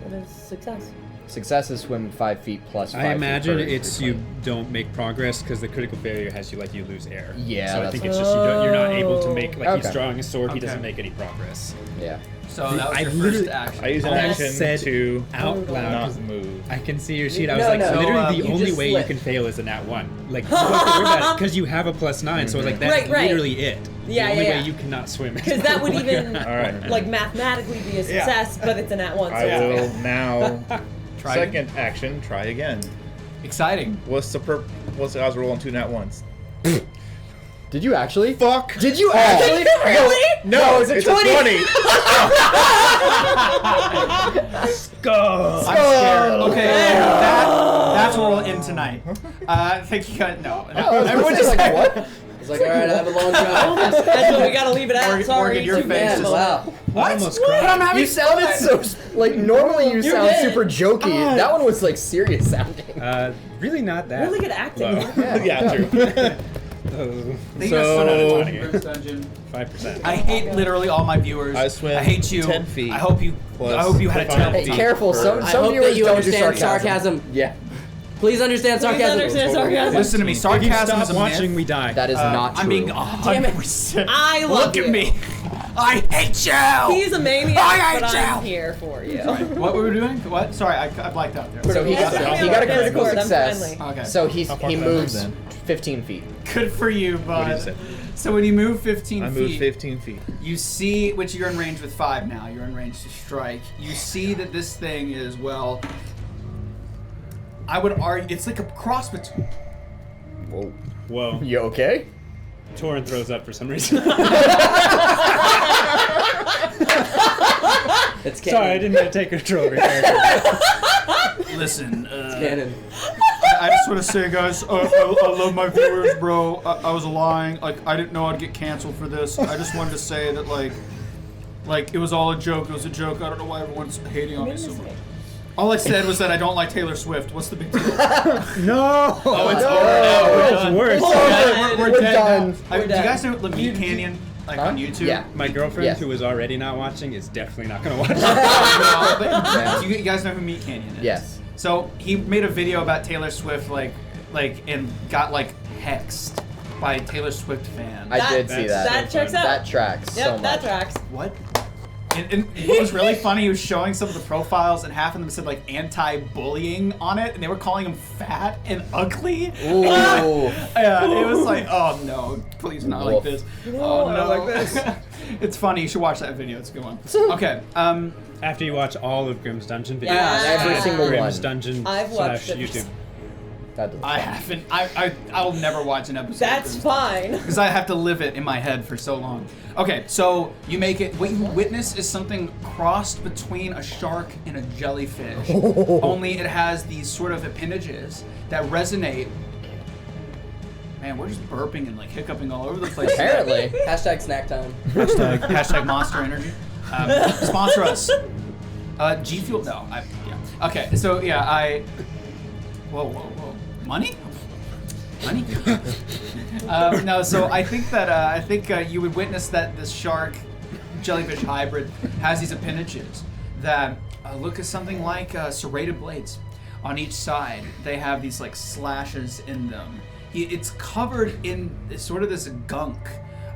[SPEAKER 3] What is success?
[SPEAKER 2] Success is swim 5 feet plus 5
[SPEAKER 9] I imagine
[SPEAKER 2] feet per
[SPEAKER 9] it's you don't make progress because the critical failure has you like you lose air.
[SPEAKER 2] Yeah,
[SPEAKER 9] So I
[SPEAKER 2] that's
[SPEAKER 9] think it's just you're not able to make like he's
[SPEAKER 2] Okay.
[SPEAKER 9] drawing a sword. He
[SPEAKER 1] Okay.
[SPEAKER 9] doesn't make any progress.
[SPEAKER 2] Yeah.
[SPEAKER 1] So that was
[SPEAKER 9] I
[SPEAKER 1] your
[SPEAKER 9] literally-
[SPEAKER 1] first action.
[SPEAKER 8] I use an
[SPEAKER 9] Almost
[SPEAKER 8] action
[SPEAKER 9] said
[SPEAKER 8] to
[SPEAKER 9] out loud.
[SPEAKER 8] not
[SPEAKER 9] 'cause
[SPEAKER 8] move.
[SPEAKER 9] I can see your sheet. I was
[SPEAKER 4] No,
[SPEAKER 9] like,
[SPEAKER 4] no.
[SPEAKER 9] so
[SPEAKER 1] So,
[SPEAKER 9] literally
[SPEAKER 4] you
[SPEAKER 9] the only
[SPEAKER 4] just
[SPEAKER 9] way
[SPEAKER 4] slip.
[SPEAKER 9] you can fail is a nat 1. Like, you don't have to worry about it because you have a +9. So like that's
[SPEAKER 3] Right.
[SPEAKER 9] literally it.
[SPEAKER 3] Yeah,
[SPEAKER 9] the only
[SPEAKER 3] yeah.
[SPEAKER 9] way you cannot swim. is
[SPEAKER 3] Because that would
[SPEAKER 9] like-
[SPEAKER 3] even
[SPEAKER 8] All right.
[SPEAKER 3] like mathematically be a success, but it's a nat 1. So
[SPEAKER 8] I
[SPEAKER 3] it's
[SPEAKER 8] will now.
[SPEAKER 1] Try
[SPEAKER 8] Second action. Try again.
[SPEAKER 1] Exciting.
[SPEAKER 8] What's the odds of rolling 2 nat 1s?
[SPEAKER 2] Did you actually?
[SPEAKER 8] Fuck.
[SPEAKER 2] Did you actually?
[SPEAKER 3] Really?
[SPEAKER 8] No,
[SPEAKER 2] it's a
[SPEAKER 8] it's
[SPEAKER 2] 20.
[SPEAKER 8] a 20.
[SPEAKER 9] Go.
[SPEAKER 1] I'm scared. Okay, that's where we'll end tonight. Thank you guys. No.
[SPEAKER 2] Everyone just like, what?
[SPEAKER 4] It's like, all right, I have a long drive.
[SPEAKER 3] That's what we gotta leave it at.
[SPEAKER 1] Morgan,
[SPEAKER 3] Sorry.
[SPEAKER 1] Morgan, your
[SPEAKER 3] too
[SPEAKER 1] face
[SPEAKER 3] bad.
[SPEAKER 1] is-
[SPEAKER 4] Wow.
[SPEAKER 9] I almost cried.
[SPEAKER 1] But I'm having
[SPEAKER 2] You sounded so, like, normally you sound
[SPEAKER 3] did.
[SPEAKER 2] super jokey. That one was, like, serious sounding.
[SPEAKER 9] Really not that.
[SPEAKER 3] Really good acting.
[SPEAKER 9] low.
[SPEAKER 8] Yeah, true.
[SPEAKER 1] Thank you guys
[SPEAKER 8] So-
[SPEAKER 1] much. Grim's Dungeon.
[SPEAKER 9] 5%.
[SPEAKER 1] I hate literally all my viewers.
[SPEAKER 8] I swim
[SPEAKER 1] I hate you.
[SPEAKER 8] 10 feet
[SPEAKER 1] I hope you.
[SPEAKER 8] plus
[SPEAKER 1] I hope you had a
[SPEAKER 8] 5
[SPEAKER 1] terrible
[SPEAKER 2] Hey,
[SPEAKER 8] feet.
[SPEAKER 1] time.
[SPEAKER 2] careful. Some
[SPEAKER 4] I
[SPEAKER 2] some
[SPEAKER 4] hope
[SPEAKER 2] viewers
[SPEAKER 4] that you
[SPEAKER 2] don't do
[SPEAKER 4] understand
[SPEAKER 2] sarcasm.
[SPEAKER 4] sarcasm.
[SPEAKER 2] Yeah,
[SPEAKER 4] Please understand
[SPEAKER 3] Please
[SPEAKER 4] sarcasm.
[SPEAKER 3] understand sarcasm.
[SPEAKER 1] Listen to me.
[SPEAKER 9] If you
[SPEAKER 1] Sarcasm
[SPEAKER 9] stop
[SPEAKER 1] is a
[SPEAKER 9] watching,
[SPEAKER 1] myth.
[SPEAKER 9] we die.
[SPEAKER 2] that is not true.
[SPEAKER 1] I'm being
[SPEAKER 4] Damn it.
[SPEAKER 1] 100%.
[SPEAKER 3] I love
[SPEAKER 1] Look
[SPEAKER 3] you.
[SPEAKER 1] at me. I hate you.
[SPEAKER 3] He's a maniac,
[SPEAKER 1] I hate
[SPEAKER 3] but I'm
[SPEAKER 1] you.
[SPEAKER 3] here for you.
[SPEAKER 1] What were we doing? What? Sorry, I blacked out there.
[SPEAKER 2] So he
[SPEAKER 3] Yes,
[SPEAKER 2] got,
[SPEAKER 3] I
[SPEAKER 2] he
[SPEAKER 3] know.
[SPEAKER 2] got a
[SPEAKER 3] Yes,
[SPEAKER 2] critical
[SPEAKER 3] Gord, I'm
[SPEAKER 2] success.
[SPEAKER 3] friendly.
[SPEAKER 1] Okay.
[SPEAKER 2] So
[SPEAKER 8] How far
[SPEAKER 2] he
[SPEAKER 8] can I move
[SPEAKER 2] moves
[SPEAKER 8] then?
[SPEAKER 2] 15 feet.
[SPEAKER 1] Good for you,
[SPEAKER 8] What
[SPEAKER 1] bud.
[SPEAKER 8] did you say?
[SPEAKER 1] So when you move 15
[SPEAKER 8] I
[SPEAKER 1] feet,
[SPEAKER 8] moved 15 feet.
[SPEAKER 1] you see, which you're in range with 5 now. You're in range to strike. You see that this thing is, well, I would argue it's like a cross between.
[SPEAKER 2] Whoa.
[SPEAKER 9] Whoa.
[SPEAKER 2] You okay?
[SPEAKER 9] Torin throws up for some reason.
[SPEAKER 4] It's canon.
[SPEAKER 9] Sorry, I didn't mean to take control of your character.
[SPEAKER 1] Listen,
[SPEAKER 4] Canon.
[SPEAKER 1] I just want to say, guys, I love my viewers, bro. I was lying. Like, I didn't know I'd get canceled for this. I just wanted to say that, like, it was all a joke. It was a joke. I don't know why everyone's hating on me so much. All I said was that I don't like Taylor Swift. What's the big deal?
[SPEAKER 9] No!
[SPEAKER 1] Oh, it's
[SPEAKER 2] No!
[SPEAKER 1] over now.
[SPEAKER 9] It's worse.
[SPEAKER 2] We're
[SPEAKER 1] dead
[SPEAKER 2] done.
[SPEAKER 1] now. Do you guys know the Meat Canyon? Like on YouTube?
[SPEAKER 2] Yeah.
[SPEAKER 9] My girlfriend,
[SPEAKER 2] Yes.
[SPEAKER 9] who is already not watching, is definitely not going to watch it.
[SPEAKER 1] No, but you guys know who Meat Canyon is?
[SPEAKER 2] Yes.
[SPEAKER 1] So he made a video about Taylor Swift, and got hexed by Taylor Swift fans.
[SPEAKER 2] I did see that.
[SPEAKER 3] That checks out.
[SPEAKER 2] That tracks
[SPEAKER 3] Yep,
[SPEAKER 2] so much.
[SPEAKER 3] that tracks.
[SPEAKER 1] What? And what was really funny, he was showing some of the profiles, and half of them said anti-bullying on it, and they were calling him fat and ugly.
[SPEAKER 2] Ooh.
[SPEAKER 1] Yeah, it was like, oh no, please not like
[SPEAKER 2] Woof.
[SPEAKER 1] this.
[SPEAKER 3] No,
[SPEAKER 1] Oh no,
[SPEAKER 3] not like this.
[SPEAKER 1] It's funny. You should watch that video. It's a good one. Okay.
[SPEAKER 9] After you watch all of Grimm's Dungeon videos,
[SPEAKER 3] Yeah,
[SPEAKER 2] every single
[SPEAKER 9] Grimm's
[SPEAKER 2] one.
[SPEAKER 9] Dungeon
[SPEAKER 3] I've watched
[SPEAKER 9] /
[SPEAKER 3] it.
[SPEAKER 9] YouTube.
[SPEAKER 2] That doesn't
[SPEAKER 1] I
[SPEAKER 2] count.
[SPEAKER 1] haven't. I'll never watch an episode.
[SPEAKER 3] That's fine.
[SPEAKER 1] Because I have to live it in my head for so long. Okay, so you make it. What you witness is something crossed between a shark and a jellyfish. Only it has these sort of appendages that resonate. Man, we're just burping and hiccuping all over the place.
[SPEAKER 2] Apparently.
[SPEAKER 4] Hashtag snack time.
[SPEAKER 1] Hashtag Monster Energy. Sponsor us. G Fuel. No. Yeah. Okay. So yeah, Whoa. Money? No. So I think that you would witness that this shark jellyfish hybrid has these appendages that look at something like serrated blades on each side. They have these slashes in them. It's covered in sort of this gunk.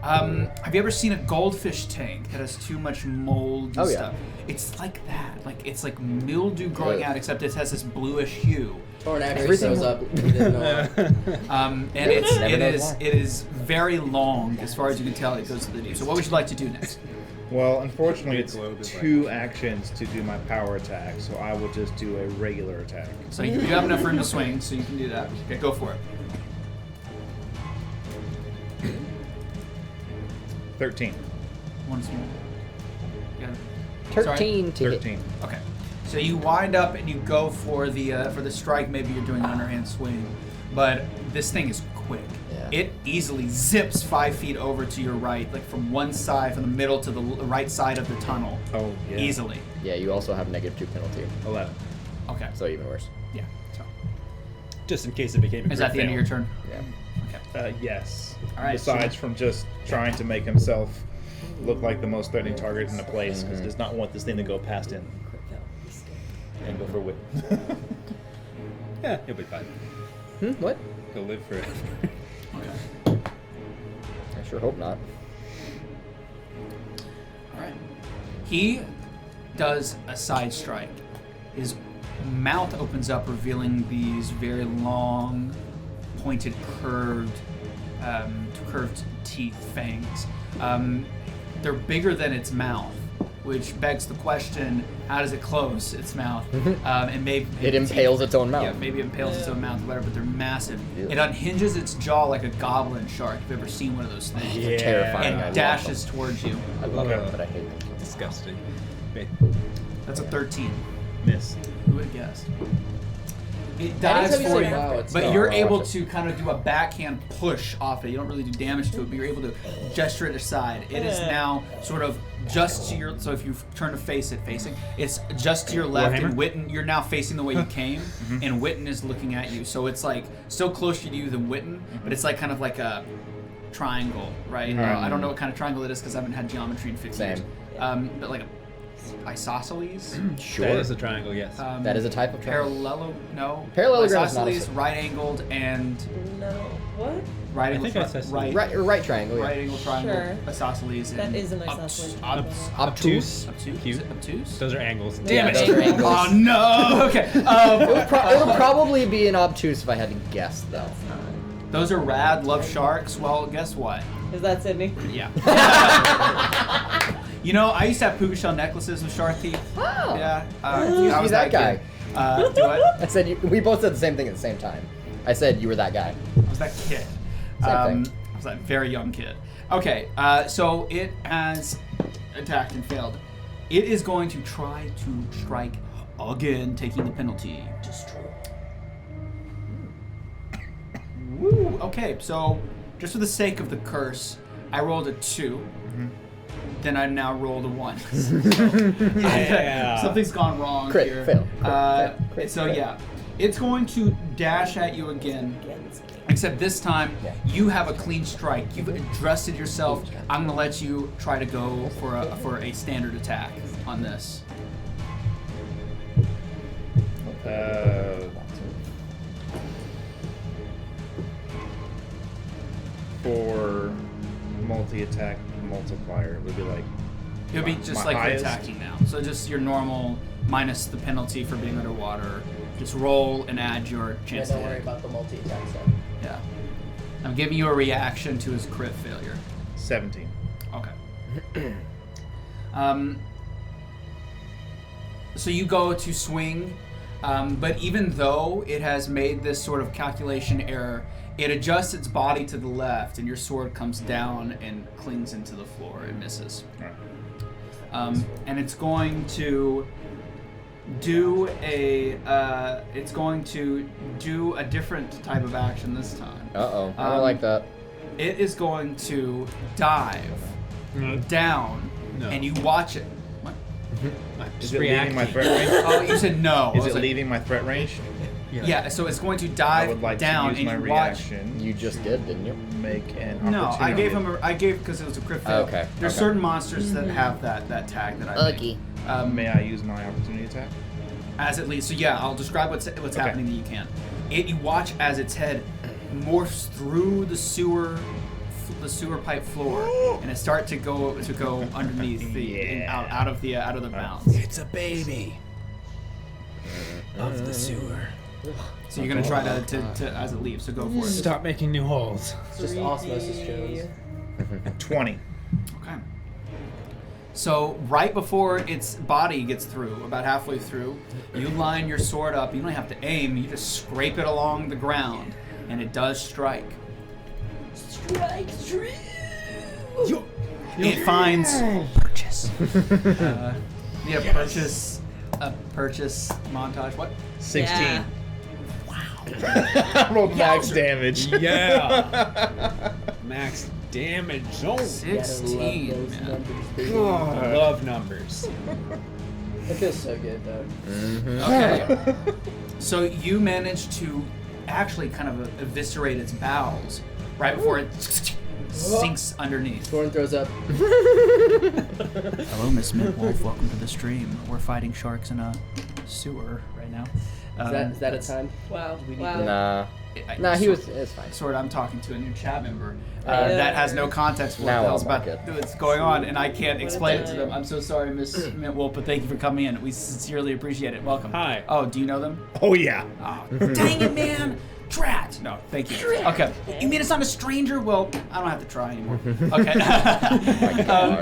[SPEAKER 1] Have you ever seen a goldfish tank that has too much mold and
[SPEAKER 2] Oh, yeah.
[SPEAKER 1] stuff? It's like that. It's like mildew growing
[SPEAKER 2] Yeah.
[SPEAKER 1] out, except it has this bluish hue.
[SPEAKER 4] Torin actually
[SPEAKER 2] Everything-
[SPEAKER 4] shows up. He didn't know.
[SPEAKER 1] And
[SPEAKER 2] Never knows why.
[SPEAKER 1] it is very long as far as you can tell. It goes to the deep. So what would you like to do next?
[SPEAKER 8] Well, unfortunately, it's
[SPEAKER 9] Globe is
[SPEAKER 8] 2 actions to do my power attack, so I will just do a regular attack.
[SPEAKER 1] So you have enough room to swing, so you can do that. Okay, go for it.
[SPEAKER 8] 13.
[SPEAKER 1] Once more. You got it?
[SPEAKER 2] 13 to hit.
[SPEAKER 8] 13.
[SPEAKER 1] Okay. So you wind up and you go for the strike. Maybe you're doing an underhand swing, but this thing is quick.
[SPEAKER 2] Yeah.
[SPEAKER 1] It easily zips 5 feet over to your right, from one side, from the middle to the right side of the tunnel.
[SPEAKER 8] Oh, yeah.
[SPEAKER 1] Easily.
[SPEAKER 2] Yeah, you also have -2 penalty,
[SPEAKER 8] 11.
[SPEAKER 1] Okay.
[SPEAKER 2] so even worse.
[SPEAKER 1] Yeah. So
[SPEAKER 9] Just in case it became a
[SPEAKER 1] is that the
[SPEAKER 9] crit
[SPEAKER 1] end of your
[SPEAKER 9] fail.
[SPEAKER 1] turn?
[SPEAKER 2] Yeah.
[SPEAKER 1] Okay.
[SPEAKER 8] Yes.
[SPEAKER 1] All right,
[SPEAKER 8] Besides from just trying to make himself look like the most threatening target in the place, because does not want this thing to go past him. And go for Witton.
[SPEAKER 9] Yeah, he'll be fine.
[SPEAKER 2] What?
[SPEAKER 9] He'll live forever.
[SPEAKER 1] Okay.
[SPEAKER 2] I sure hope not.
[SPEAKER 1] All right. He does a side strike. His mouth opens up, revealing these very long, pointed, curved teeth, fangs. They're bigger than its mouth, which begs the question: how does it close its mouth? And maybe
[SPEAKER 2] It impales its own mouth.
[SPEAKER 1] Yeah, maybe it impales its own mouth, or whatever. But they're massive.
[SPEAKER 2] Ew.
[SPEAKER 1] It unhinges its jaw like a goblin shark. If you've ever seen one of those things,
[SPEAKER 9] Yeah.
[SPEAKER 2] Terrifying. I
[SPEAKER 1] and
[SPEAKER 2] love
[SPEAKER 1] dashes towards you.
[SPEAKER 2] I love
[SPEAKER 8] Okay.
[SPEAKER 2] them, but I hate them.
[SPEAKER 9] Disgusting. Wait.
[SPEAKER 1] That's a 13.
[SPEAKER 8] Miss.
[SPEAKER 1] Who would have guessed? It dives
[SPEAKER 4] Anytime you
[SPEAKER 1] for
[SPEAKER 4] say
[SPEAKER 1] you,
[SPEAKER 4] wow, it's
[SPEAKER 1] but
[SPEAKER 4] not.
[SPEAKER 1] you're
[SPEAKER 2] I'll
[SPEAKER 1] able
[SPEAKER 2] watch
[SPEAKER 1] to kind of do a backhand push off it. You don't really do damage to it, but you're able to gesture it aside. It is now sort of just to your. So if you turn to face it, it's just to your left,
[SPEAKER 9] Warhammer?
[SPEAKER 1] and Witton, you're now facing the way you came, and Witton is looking at you. So it's still closer to you than Witton, but it's kind of like a triangle, right? I don't know what kind of triangle it is because I haven't had geometry in 50 years.
[SPEAKER 2] Same.
[SPEAKER 1] But like a isosceles.
[SPEAKER 2] Sure.
[SPEAKER 9] That is a triangle, yes.
[SPEAKER 2] That is a type of triangle. Parallelogram is not a
[SPEAKER 1] Isosceles, right-angled, and
[SPEAKER 3] No. What?
[SPEAKER 1] right-angled,
[SPEAKER 9] think I said
[SPEAKER 1] right,
[SPEAKER 2] Right triangle. Yeah.
[SPEAKER 1] right-angled triangle,
[SPEAKER 3] Sure.
[SPEAKER 1] isosceles, and
[SPEAKER 3] That is an isosceles.
[SPEAKER 2] Obtuse.
[SPEAKER 1] Obtuse?
[SPEAKER 9] Cute.
[SPEAKER 1] Is it obtuse?
[SPEAKER 9] Those are angles.
[SPEAKER 1] Damn it!
[SPEAKER 2] Those are angles.
[SPEAKER 1] Oh no! Okay.
[SPEAKER 2] It would probably be an obtuse if I had to guess, though.
[SPEAKER 1] Those are rad. Love sharks. Well, guess what?
[SPEAKER 3] Is that Sydney?
[SPEAKER 1] Yeah. You know, I used to have puka shell necklaces with shark teeth.
[SPEAKER 2] Oh.
[SPEAKER 1] Yeah.
[SPEAKER 2] You
[SPEAKER 1] I was
[SPEAKER 2] that guy.
[SPEAKER 1] kid. Do what?
[SPEAKER 2] I said we both said the same thing at the same time. I said you were that guy.
[SPEAKER 1] I was that kid.
[SPEAKER 2] Same thing.
[SPEAKER 1] I was that very young kid. Okay, so it has attacked and failed. It is going to try to strike again, taking the penalty. Destroy. Woo! Okay, so just for the sake of the curse, I rolled a 2. then I now rolled a 1.
[SPEAKER 9] Yeah.
[SPEAKER 1] Something's gone wrong
[SPEAKER 2] Crit,
[SPEAKER 1] here.
[SPEAKER 2] fail. Crit,
[SPEAKER 1] So
[SPEAKER 2] fail.
[SPEAKER 1] yeah, it's going to dash at you again. Except this time, you have a clean strike. You've adjusted yourself. I'm gonna let you try to go for a standard attack on this.
[SPEAKER 8] For multi-attack multiplier, it would be like.
[SPEAKER 1] It'll be just
[SPEAKER 8] my
[SPEAKER 1] like
[SPEAKER 8] highest?
[SPEAKER 1] attacking now. So just your normal minus the penalty for being underwater. Just roll and add your
[SPEAKER 4] Yeah,
[SPEAKER 1] chance
[SPEAKER 4] don't
[SPEAKER 1] to
[SPEAKER 4] worry
[SPEAKER 1] hit.
[SPEAKER 4] about the multi-attack stuff.
[SPEAKER 1] Yeah. I'm giving you a reaction to his crit failure.
[SPEAKER 8] 17.
[SPEAKER 1] Okay. So you go to swing, but even though it has made this sort of calculation error, it adjusts its body to the left, and your sword comes down and clings into the floor. It misses.
[SPEAKER 8] Alright.
[SPEAKER 1] And it's going to do a different type of action this time.
[SPEAKER 2] Uh-oh. I don't like that.
[SPEAKER 1] It is going to dive down, and you watch it. What?
[SPEAKER 8] Is it leaving my threat range?
[SPEAKER 1] Oh, you said no. I
[SPEAKER 8] Is
[SPEAKER 1] was
[SPEAKER 8] it
[SPEAKER 1] like,
[SPEAKER 8] leaving my threat range?
[SPEAKER 1] Yeah, so it's going to
[SPEAKER 8] I
[SPEAKER 1] dive
[SPEAKER 8] would like
[SPEAKER 1] down,
[SPEAKER 8] to use my
[SPEAKER 1] and you watch.
[SPEAKER 8] reaction.
[SPEAKER 2] You just did, didn't you?
[SPEAKER 8] Make an
[SPEAKER 1] No,
[SPEAKER 8] opportunity.
[SPEAKER 1] I gave because it was a crit fail.
[SPEAKER 2] Okay,
[SPEAKER 1] There's
[SPEAKER 2] okay.
[SPEAKER 1] certain monsters that have that tag that I
[SPEAKER 5] Okay.
[SPEAKER 1] made.
[SPEAKER 8] May I use my opportunity attack?
[SPEAKER 1] As it leads. So yeah, I'll describe what's happening that you can. You watch as its head morphs through the sewer pipe floor, and it starts to go underneath and out of the bounds.
[SPEAKER 6] It's a baby of the sewer.
[SPEAKER 1] So you're gonna try to as it leaves. So go for it.
[SPEAKER 6] Stop making new holes.
[SPEAKER 4] It's just osmosis, Jones.
[SPEAKER 8] 20.
[SPEAKER 1] Okay. So right before its body gets through, about halfway through, you line your sword up. You don't have to aim. You just scrape it along the ground, and it does strike.
[SPEAKER 7] Strike true.
[SPEAKER 1] It finds purchase. Yeah, purchase. A purchase montage. What?
[SPEAKER 8] 16.
[SPEAKER 3] Yeah.
[SPEAKER 8] I rolled max damage.
[SPEAKER 9] Yeah. Max damage. Oh,
[SPEAKER 1] 16. Man.
[SPEAKER 9] I love numbers.
[SPEAKER 4] It feels so good though.
[SPEAKER 1] Okay. So you managed to actually kind of eviscerate its bowels right before it sinks underneath.
[SPEAKER 4] Torin throws up.
[SPEAKER 10] Hello, Miss Mintwolf. Welcome to the stream. We're fighting sharks in a sewer right now.
[SPEAKER 4] Is that a time?
[SPEAKER 3] Wow.
[SPEAKER 4] we need
[SPEAKER 3] Wow.
[SPEAKER 2] Nah, it's fine.
[SPEAKER 1] Sort of, I'm talking to a new chat member
[SPEAKER 3] Yeah.
[SPEAKER 1] that has no context for what
[SPEAKER 2] Now
[SPEAKER 1] the hell's
[SPEAKER 2] I'll
[SPEAKER 1] about
[SPEAKER 2] mark it.
[SPEAKER 1] what's going on, and I can't explain it to
[SPEAKER 3] time.
[SPEAKER 1] them. I'm so sorry, Miss Mintwolf, but thank you for coming in. We sincerely appreciate it. Welcome.
[SPEAKER 9] Hi.
[SPEAKER 1] Oh, do you know them?
[SPEAKER 8] Oh, yeah.
[SPEAKER 1] Oh, dang it, man! Drat! No, thank you. Okay. You mean it's not a stranger? Well, I don't have to try anymore. Okay.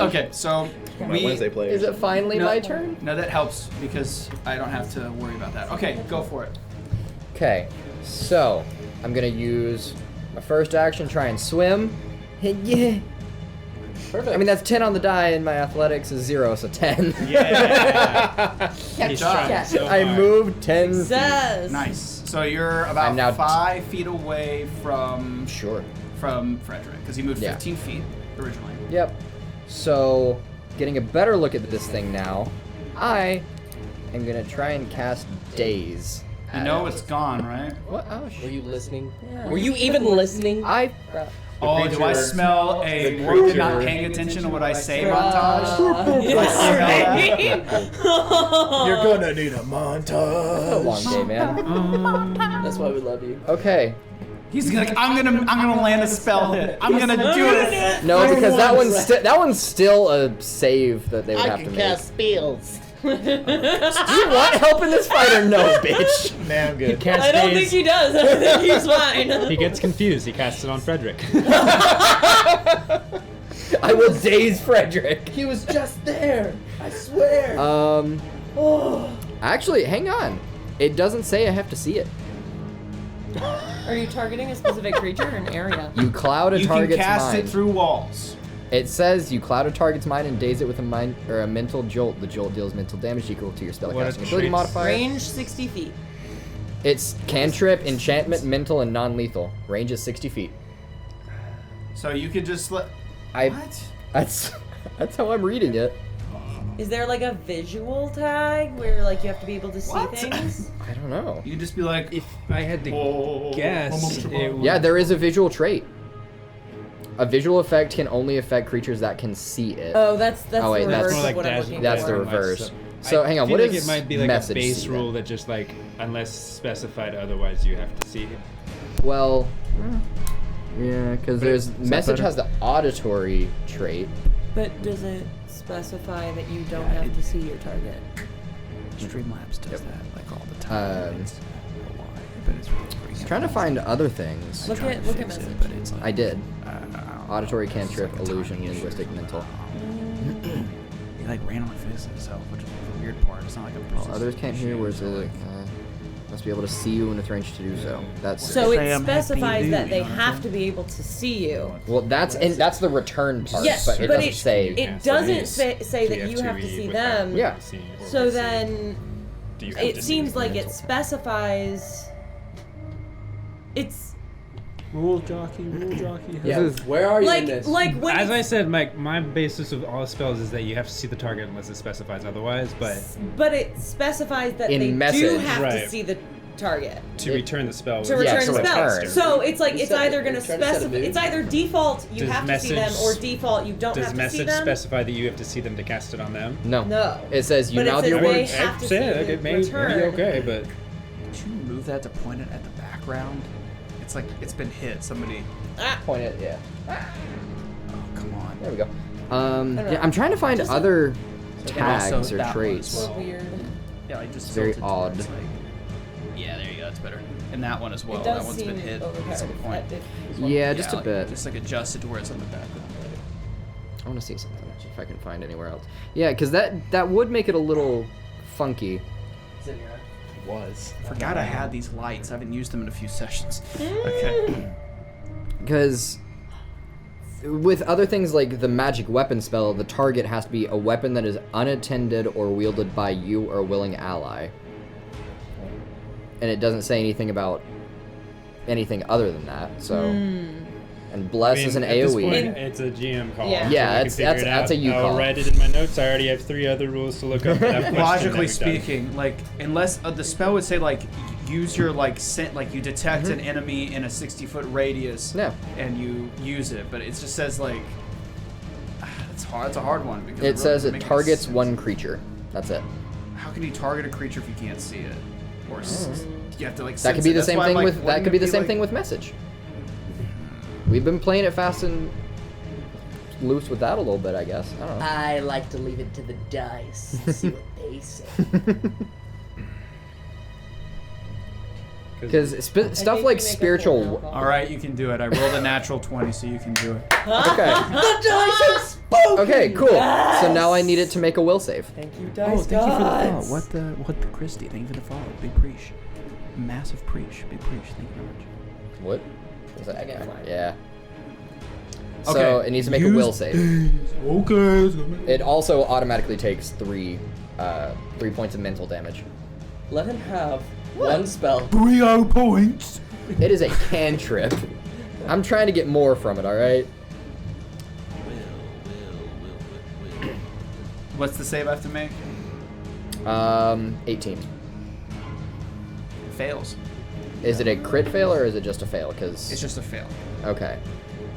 [SPEAKER 1] Okay, so
[SPEAKER 8] One of my Wednesday players.
[SPEAKER 2] Is it finally
[SPEAKER 1] No.
[SPEAKER 2] my turn?
[SPEAKER 1] No, that helps because I don't have to worry about that. Okay, go for it.
[SPEAKER 2] Okay, so I'm gonna use my first action, try and swim. Yeah.
[SPEAKER 4] Perfect.
[SPEAKER 2] I mean, that's 10 on the die, and my athletics is 0, so 10.
[SPEAKER 9] Yeah. He's
[SPEAKER 1] job.
[SPEAKER 9] trying so
[SPEAKER 2] I
[SPEAKER 9] hard.
[SPEAKER 2] moved 10 feet.
[SPEAKER 3] Success.
[SPEAKER 1] Nice. So you're about
[SPEAKER 2] I'm now
[SPEAKER 1] 5 feet away from
[SPEAKER 2] Sure.
[SPEAKER 1] Fredrick because he moved
[SPEAKER 2] Yeah.
[SPEAKER 1] 15 feet originally.
[SPEAKER 2] Yep. So, getting a better look at this thing now, I am gonna try and cast Daze.
[SPEAKER 1] You know it's gone, right?
[SPEAKER 2] What? Oh,
[SPEAKER 4] Were
[SPEAKER 2] shit.
[SPEAKER 4] you listening?
[SPEAKER 3] Yeah.
[SPEAKER 4] Were you even listening?
[SPEAKER 2] I.
[SPEAKER 1] Oh, do I
[SPEAKER 8] creature-
[SPEAKER 1] smell a
[SPEAKER 8] the
[SPEAKER 1] we're not
[SPEAKER 8] creature-
[SPEAKER 1] paying attention to what I say
[SPEAKER 3] Bruh.
[SPEAKER 1] montage?
[SPEAKER 8] You're gonna need a
[SPEAKER 2] A
[SPEAKER 8] montage.
[SPEAKER 2] long day, man.
[SPEAKER 4] That's why we love you.
[SPEAKER 2] Okay.
[SPEAKER 1] He's gonna. I'm gonna land a spell hit. I'm gonna do it.
[SPEAKER 2] No, because that one's still a save that they would
[SPEAKER 5] I
[SPEAKER 2] have to
[SPEAKER 5] can
[SPEAKER 2] make.
[SPEAKER 5] cast spells.
[SPEAKER 2] Do you want help in this fight or no, bitch?
[SPEAKER 8] Man, I'm good.
[SPEAKER 9] Cast
[SPEAKER 3] I don't
[SPEAKER 9] Daze.
[SPEAKER 3] think he does. I think he's fine.
[SPEAKER 9] He gets confused. He casts it on Fredrick.
[SPEAKER 2] I will daze Fredrick.
[SPEAKER 4] He was just there. I swear.
[SPEAKER 2] Actually, hang on. It doesn't say I have to see it.
[SPEAKER 3] Are you targeting a specific creature or an area?
[SPEAKER 2] You cloud a
[SPEAKER 1] You can
[SPEAKER 2] target's
[SPEAKER 1] cast
[SPEAKER 2] mind.
[SPEAKER 1] it through walls.
[SPEAKER 2] It says you cloud a target's mind and daze it with a mind or a mental jolt. The jolt deals mental damage equal to your
[SPEAKER 9] What
[SPEAKER 2] spellcasting
[SPEAKER 9] are
[SPEAKER 2] ability
[SPEAKER 9] traits?
[SPEAKER 2] modifier.
[SPEAKER 3] Range 60 feet.
[SPEAKER 2] It's cantrip, enchantment, mental, and non-lethal. Range is 60 feet.
[SPEAKER 1] So you could just let.
[SPEAKER 2] I.
[SPEAKER 1] What?
[SPEAKER 2] That's. That's how I'm reading it.
[SPEAKER 3] Is there like a visual tag where like you have to be able to see things?
[SPEAKER 2] I don't know.
[SPEAKER 1] You can just be like,
[SPEAKER 9] If I had to guess, it would...
[SPEAKER 2] Yeah, there is a visual trait. A visual effect can only affect creatures that can see it.
[SPEAKER 3] Oh, that's
[SPEAKER 2] Oh, wait,
[SPEAKER 3] the
[SPEAKER 2] that's
[SPEAKER 3] reverse
[SPEAKER 2] more
[SPEAKER 3] of
[SPEAKER 9] like
[SPEAKER 3] what I'm
[SPEAKER 9] dash-
[SPEAKER 3] looking
[SPEAKER 2] That's
[SPEAKER 3] for.
[SPEAKER 2] the reverse. So hang on,
[SPEAKER 9] I feel
[SPEAKER 2] what
[SPEAKER 9] like
[SPEAKER 2] is
[SPEAKER 9] it might be like
[SPEAKER 2] message
[SPEAKER 9] a base
[SPEAKER 2] see
[SPEAKER 9] rule
[SPEAKER 2] then?
[SPEAKER 9] that just like, unless specified otherwise, you have to see it.
[SPEAKER 2] Well, yeah, because there's
[SPEAKER 9] that
[SPEAKER 2] message
[SPEAKER 9] better?
[SPEAKER 2] has the auditory trait.
[SPEAKER 3] But does it specify that you don't have to see your target?
[SPEAKER 10] Streamlabs does that like all the time. It's why, but it's really freaking
[SPEAKER 2] Trying to find
[SPEAKER 10] amazing.
[SPEAKER 2] other things.
[SPEAKER 3] Look
[SPEAKER 10] Trying
[SPEAKER 3] at
[SPEAKER 10] to
[SPEAKER 3] look at
[SPEAKER 10] fix it,
[SPEAKER 3] message.
[SPEAKER 10] but it's like,
[SPEAKER 2] I did.
[SPEAKER 10] I don't know.
[SPEAKER 2] Auditory
[SPEAKER 10] It's like
[SPEAKER 2] cantrip,
[SPEAKER 10] a
[SPEAKER 2] illusion,
[SPEAKER 10] tiny issue.
[SPEAKER 2] linguistic, mental.
[SPEAKER 10] It like randomly fixes itself, which is the weird part. It's not like a
[SPEAKER 2] Well,
[SPEAKER 10] persistent
[SPEAKER 2] others can't hear
[SPEAKER 10] issue,
[SPEAKER 2] words.
[SPEAKER 10] so,
[SPEAKER 2] Like, must be able to see you when it's ranged to do so. That's
[SPEAKER 3] So
[SPEAKER 10] Say
[SPEAKER 3] it
[SPEAKER 10] I'm happy
[SPEAKER 3] specifies
[SPEAKER 10] to,
[SPEAKER 3] that
[SPEAKER 10] you
[SPEAKER 3] they
[SPEAKER 10] know what I'm
[SPEAKER 3] have
[SPEAKER 10] saying?
[SPEAKER 3] to be able to see you.
[SPEAKER 2] well, that's the return part,
[SPEAKER 3] Yes,
[SPEAKER 2] but it
[SPEAKER 3] but
[SPEAKER 2] doesn't say.
[SPEAKER 3] it doesn't say that you have to see them.
[SPEAKER 2] Yeah.
[SPEAKER 3] So then
[SPEAKER 9] Do you have
[SPEAKER 3] it
[SPEAKER 9] to
[SPEAKER 3] seems
[SPEAKER 9] see
[SPEAKER 3] like it specifies. It's
[SPEAKER 9] Rule jockey.
[SPEAKER 4] Yeah. Where are you in
[SPEAKER 3] like
[SPEAKER 4] this?
[SPEAKER 3] when
[SPEAKER 9] As I
[SPEAKER 3] it's-
[SPEAKER 9] said, my basis of all spells is that you have to see the target unless it specifies otherwise. But
[SPEAKER 3] it specifies that
[SPEAKER 2] In
[SPEAKER 3] they do
[SPEAKER 2] message.
[SPEAKER 3] have to
[SPEAKER 9] Right.
[SPEAKER 3] see the target
[SPEAKER 9] to return the spell,
[SPEAKER 3] to
[SPEAKER 9] would
[SPEAKER 2] Yeah,
[SPEAKER 3] return
[SPEAKER 2] to
[SPEAKER 3] the spell.
[SPEAKER 2] return.
[SPEAKER 3] So it's like
[SPEAKER 4] You
[SPEAKER 3] it's
[SPEAKER 4] said
[SPEAKER 3] either
[SPEAKER 4] it.
[SPEAKER 3] going to
[SPEAKER 4] You're trying to set a
[SPEAKER 3] specify.
[SPEAKER 4] mood?
[SPEAKER 3] It's either default you
[SPEAKER 9] Does
[SPEAKER 3] have to see them,
[SPEAKER 9] message-
[SPEAKER 3] or default you don't
[SPEAKER 9] does
[SPEAKER 3] have to see
[SPEAKER 9] message
[SPEAKER 3] them.
[SPEAKER 9] specify that you have to see them to cast it on them?
[SPEAKER 2] No.
[SPEAKER 3] No.
[SPEAKER 2] It says you
[SPEAKER 3] But it
[SPEAKER 2] mouth
[SPEAKER 3] says
[SPEAKER 2] your
[SPEAKER 3] they
[SPEAKER 2] words.
[SPEAKER 3] have to see
[SPEAKER 9] Like,
[SPEAKER 3] the
[SPEAKER 9] it may be
[SPEAKER 3] return.
[SPEAKER 9] okay, but
[SPEAKER 1] did you move that to point it at the background? It's like it's been hit. Somebody.
[SPEAKER 2] Point it. Yeah.
[SPEAKER 1] Oh, come on.
[SPEAKER 2] There we go.
[SPEAKER 3] don't know.
[SPEAKER 2] Yeah, I'm trying to find
[SPEAKER 3] Just
[SPEAKER 2] other
[SPEAKER 1] And
[SPEAKER 2] tags
[SPEAKER 1] also
[SPEAKER 2] or
[SPEAKER 1] that one
[SPEAKER 2] traits.
[SPEAKER 1] as well.
[SPEAKER 3] Weird.
[SPEAKER 1] Yeah, I just
[SPEAKER 2] Very
[SPEAKER 1] tilted to where it's
[SPEAKER 2] odd.
[SPEAKER 1] like- yeah, there you go. That's better. And that one as well.
[SPEAKER 3] It
[SPEAKER 1] That
[SPEAKER 3] does
[SPEAKER 1] one's
[SPEAKER 3] seem
[SPEAKER 1] been hit
[SPEAKER 3] overpowered.
[SPEAKER 1] at some point.
[SPEAKER 2] Yeah, just a
[SPEAKER 1] like,
[SPEAKER 2] bit.
[SPEAKER 1] Just like adjusted to where it's on the background.
[SPEAKER 2] I want to see something if I can find anywhere else. Yeah, because that would make it a little funky.
[SPEAKER 4] It's in your eye.
[SPEAKER 8] Was.
[SPEAKER 1] Forgot I had these lights. I haven't used them in a few sessions. Okay.
[SPEAKER 2] Because with other things like the magic weapon spell, the target has to be a weapon that is unattended or wielded by you or a willing ally. And it doesn't say anything about anything other than that. So, and bless is an
[SPEAKER 9] at this
[SPEAKER 2] AOE.
[SPEAKER 9] point, it's a GM call.
[SPEAKER 3] Yeah.
[SPEAKER 9] so
[SPEAKER 2] Yeah,
[SPEAKER 9] we can
[SPEAKER 2] it's-
[SPEAKER 9] figure
[SPEAKER 2] that's-
[SPEAKER 9] it
[SPEAKER 2] that's
[SPEAKER 9] out.
[SPEAKER 2] a you
[SPEAKER 9] I'll
[SPEAKER 2] call.
[SPEAKER 9] write it in my notes. I already have 3 other rules to look up. That have questions
[SPEAKER 1] Logically
[SPEAKER 9] every time.
[SPEAKER 1] speaking, like unless the spell would say like use your like scent, like you detect an enemy in a 60-foot radius,
[SPEAKER 2] Yeah.
[SPEAKER 1] and you use it, but it just says like it's hard. It's a hard one because
[SPEAKER 2] It
[SPEAKER 1] really
[SPEAKER 2] says
[SPEAKER 1] doesn't
[SPEAKER 2] it
[SPEAKER 1] make any
[SPEAKER 2] targets
[SPEAKER 1] sense.
[SPEAKER 2] one creature. That's it.
[SPEAKER 1] How can you target a creature if you can't see it? Or you have to like.
[SPEAKER 2] That
[SPEAKER 1] sense
[SPEAKER 2] could be
[SPEAKER 1] it.
[SPEAKER 2] the
[SPEAKER 1] That's
[SPEAKER 2] same
[SPEAKER 1] why I'm
[SPEAKER 2] thing
[SPEAKER 1] like,
[SPEAKER 2] with
[SPEAKER 1] wouldn't it be like-
[SPEAKER 2] thing with message. We've been playing it fast and loose with that a little bit, I guess. I don't know.
[SPEAKER 7] I like to leave it to the dice. See what they say.
[SPEAKER 2] Because stuff
[SPEAKER 3] think
[SPEAKER 2] like
[SPEAKER 3] we make a
[SPEAKER 2] spiritual.
[SPEAKER 3] full round
[SPEAKER 1] All right, you can do it. I rolled a natural 20, so you can do it.
[SPEAKER 2] Okay.
[SPEAKER 7] The dice have spoken.
[SPEAKER 2] Okay. Cool. So now I need it to make a will save.
[SPEAKER 7] Thank you,
[SPEAKER 10] Oh,
[SPEAKER 7] dice
[SPEAKER 10] thank you for the
[SPEAKER 7] gods.
[SPEAKER 10] follow. What the Christie? Thank you for the follow. Big preach. Massive preach. Big preach. Thank you very much.
[SPEAKER 2] What? Was that?
[SPEAKER 3] I got mine.
[SPEAKER 2] Yeah. So
[SPEAKER 1] Okay,
[SPEAKER 2] it needs to make a
[SPEAKER 1] use
[SPEAKER 2] will save.
[SPEAKER 1] Okay.
[SPEAKER 2] It also automatically takes 3 points of mental damage.
[SPEAKER 7] Let him have one spell.
[SPEAKER 1] 3 points.
[SPEAKER 2] It is a cantrip. I'm trying to get more from it. All right.
[SPEAKER 1] What's the save I have to make?
[SPEAKER 2] 18.
[SPEAKER 1] Fails.
[SPEAKER 2] Is it a crit fail or is it just a fail? Because
[SPEAKER 1] It's just a fail.
[SPEAKER 2] okay.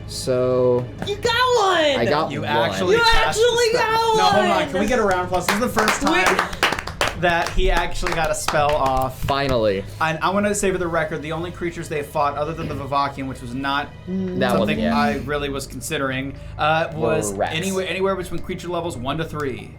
[SPEAKER 2] So
[SPEAKER 3] You got one.
[SPEAKER 2] I got
[SPEAKER 1] You
[SPEAKER 2] one.
[SPEAKER 1] actually.
[SPEAKER 3] You
[SPEAKER 1] cast the
[SPEAKER 3] actually
[SPEAKER 1] spell.
[SPEAKER 3] got
[SPEAKER 1] No, hold on.
[SPEAKER 3] one!
[SPEAKER 1] Can we get a round plus? This is the first time that he actually got a spell off.
[SPEAKER 2] Finally.
[SPEAKER 1] And I want to say for the record, the only creatures they fought, other than the Vivakian, which was not
[SPEAKER 2] That
[SPEAKER 1] something
[SPEAKER 2] one, yeah.
[SPEAKER 1] I really was considering, was
[SPEAKER 2] Were rats.
[SPEAKER 1] anywhere between creature levels 1 to 3.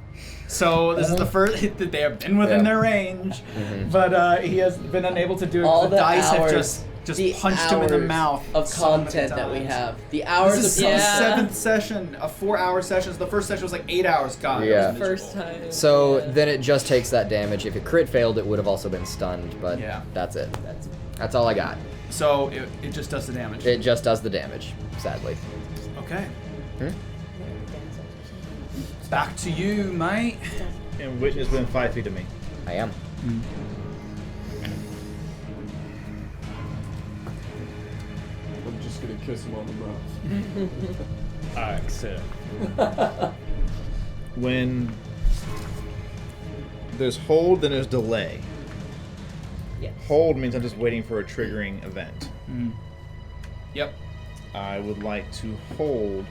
[SPEAKER 1] So this is the first that they have been within
[SPEAKER 2] Yeah.
[SPEAKER 1] their range, but he has been unable to do it.
[SPEAKER 4] All
[SPEAKER 1] The
[SPEAKER 4] the
[SPEAKER 1] dice have
[SPEAKER 4] hours,
[SPEAKER 1] just
[SPEAKER 4] the
[SPEAKER 1] punched him in the
[SPEAKER 4] hours
[SPEAKER 1] mouth
[SPEAKER 4] of
[SPEAKER 1] so many
[SPEAKER 4] content that we
[SPEAKER 1] times.
[SPEAKER 4] have. The hours
[SPEAKER 1] This is
[SPEAKER 4] of
[SPEAKER 1] the
[SPEAKER 4] content.
[SPEAKER 1] 7th session, a 4-hour session. So the first session was like 8 hours. God, it
[SPEAKER 2] Yeah.
[SPEAKER 1] was miserable.
[SPEAKER 3] First time.
[SPEAKER 2] So
[SPEAKER 3] yeah.
[SPEAKER 2] then it just takes that damage. If it crit failed, it would have also been stunned. But
[SPEAKER 1] Yeah.
[SPEAKER 2] that's it. That's all I got.
[SPEAKER 1] So it just does the damage.
[SPEAKER 2] It just does the damage. Sadly.
[SPEAKER 1] Okay.
[SPEAKER 2] Hmm?
[SPEAKER 1] Back to you, mate.
[SPEAKER 8] And Witton is within 5 feet of me.
[SPEAKER 2] I am.
[SPEAKER 11] I'm just gonna kiss him on the mouth.
[SPEAKER 9] I accept.
[SPEAKER 8] when there's hold, then there's delay.
[SPEAKER 3] Yes.
[SPEAKER 8] Hold means I'm just waiting for a triggering event.
[SPEAKER 1] Yep.
[SPEAKER 8] I would like to hold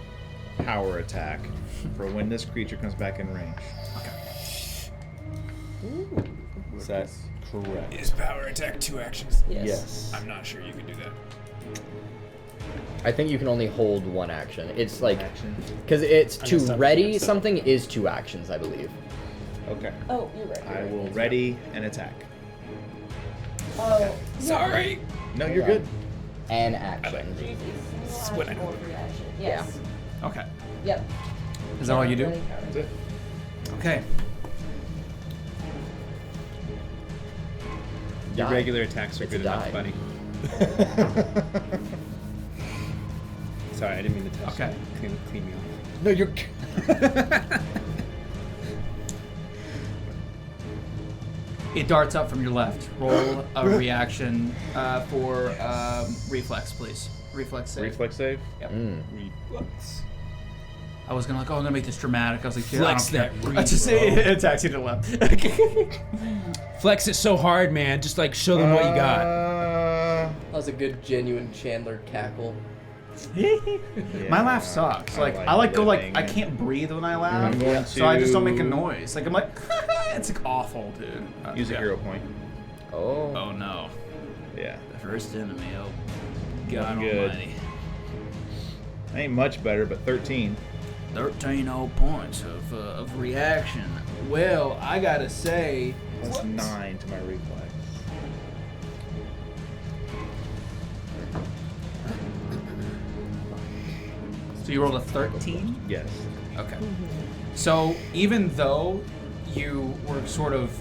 [SPEAKER 8] power attack for when this creature comes back in range.
[SPEAKER 1] Okay.
[SPEAKER 8] Is that correct?
[SPEAKER 6] Is power attack 2 actions?
[SPEAKER 3] Yes.
[SPEAKER 6] I'm not sure you can do that.
[SPEAKER 2] I think you can only hold 1 action. It's like
[SPEAKER 8] Action.
[SPEAKER 2] because it's to
[SPEAKER 9] Unless I'm
[SPEAKER 2] ready
[SPEAKER 9] against it.
[SPEAKER 2] something is 2 actions, I believe.
[SPEAKER 8] Okay.
[SPEAKER 3] Oh, you're right.
[SPEAKER 8] I will ready and attack.
[SPEAKER 3] Oh,
[SPEAKER 6] Sorry.
[SPEAKER 8] No, you're good.
[SPEAKER 2] An action.
[SPEAKER 6] That's what I know.
[SPEAKER 3] Yes.
[SPEAKER 1] Okay.
[SPEAKER 3] Yep.
[SPEAKER 1] Is that all you do?
[SPEAKER 8] That's it.
[SPEAKER 1] Okay.
[SPEAKER 6] Your
[SPEAKER 2] Die.
[SPEAKER 6] regular attacks are
[SPEAKER 2] It's a
[SPEAKER 6] good enough,
[SPEAKER 2] die.
[SPEAKER 6] buddy. Sorry, I didn't mean to touch
[SPEAKER 1] Okay.
[SPEAKER 6] you. Clean me off.
[SPEAKER 8] No, you're.
[SPEAKER 1] It darts up from your left. Roll a reaction for reflex, please. Reflex save.
[SPEAKER 8] Reflex save.
[SPEAKER 1] Yep.
[SPEAKER 6] Reflex.
[SPEAKER 1] I was gonna like, oh, I'm gonna make this dramatic. I was like, yeah,
[SPEAKER 6] Flex
[SPEAKER 1] I don't
[SPEAKER 6] that
[SPEAKER 1] care. I just
[SPEAKER 6] re-
[SPEAKER 1] it attacks you to the left.
[SPEAKER 6] Flex it so hard, man. Just like show them what you got.
[SPEAKER 4] That was a good, genuine Chandler cackle.
[SPEAKER 1] My laugh sucks. Like I like go like I can't breathe when I laugh,
[SPEAKER 8] I'm going
[SPEAKER 1] so I just don't
[SPEAKER 8] to-
[SPEAKER 1] make a noise. Like I'm like, it's like awful, dude.
[SPEAKER 8] Use a
[SPEAKER 1] yeah.
[SPEAKER 8] hero point.
[SPEAKER 2] Oh.
[SPEAKER 1] Oh no,
[SPEAKER 8] Yeah.
[SPEAKER 1] the first enemy. Oh God
[SPEAKER 8] Good.
[SPEAKER 1] Almighty.
[SPEAKER 8] Ain't much better, but 13.
[SPEAKER 1] 13 old points of reaction. Well, I gotta say,
[SPEAKER 8] That's 9 to my reflex.
[SPEAKER 1] so you rolled a 13.
[SPEAKER 8] Yes.
[SPEAKER 1] Okay. So even though you were sort of,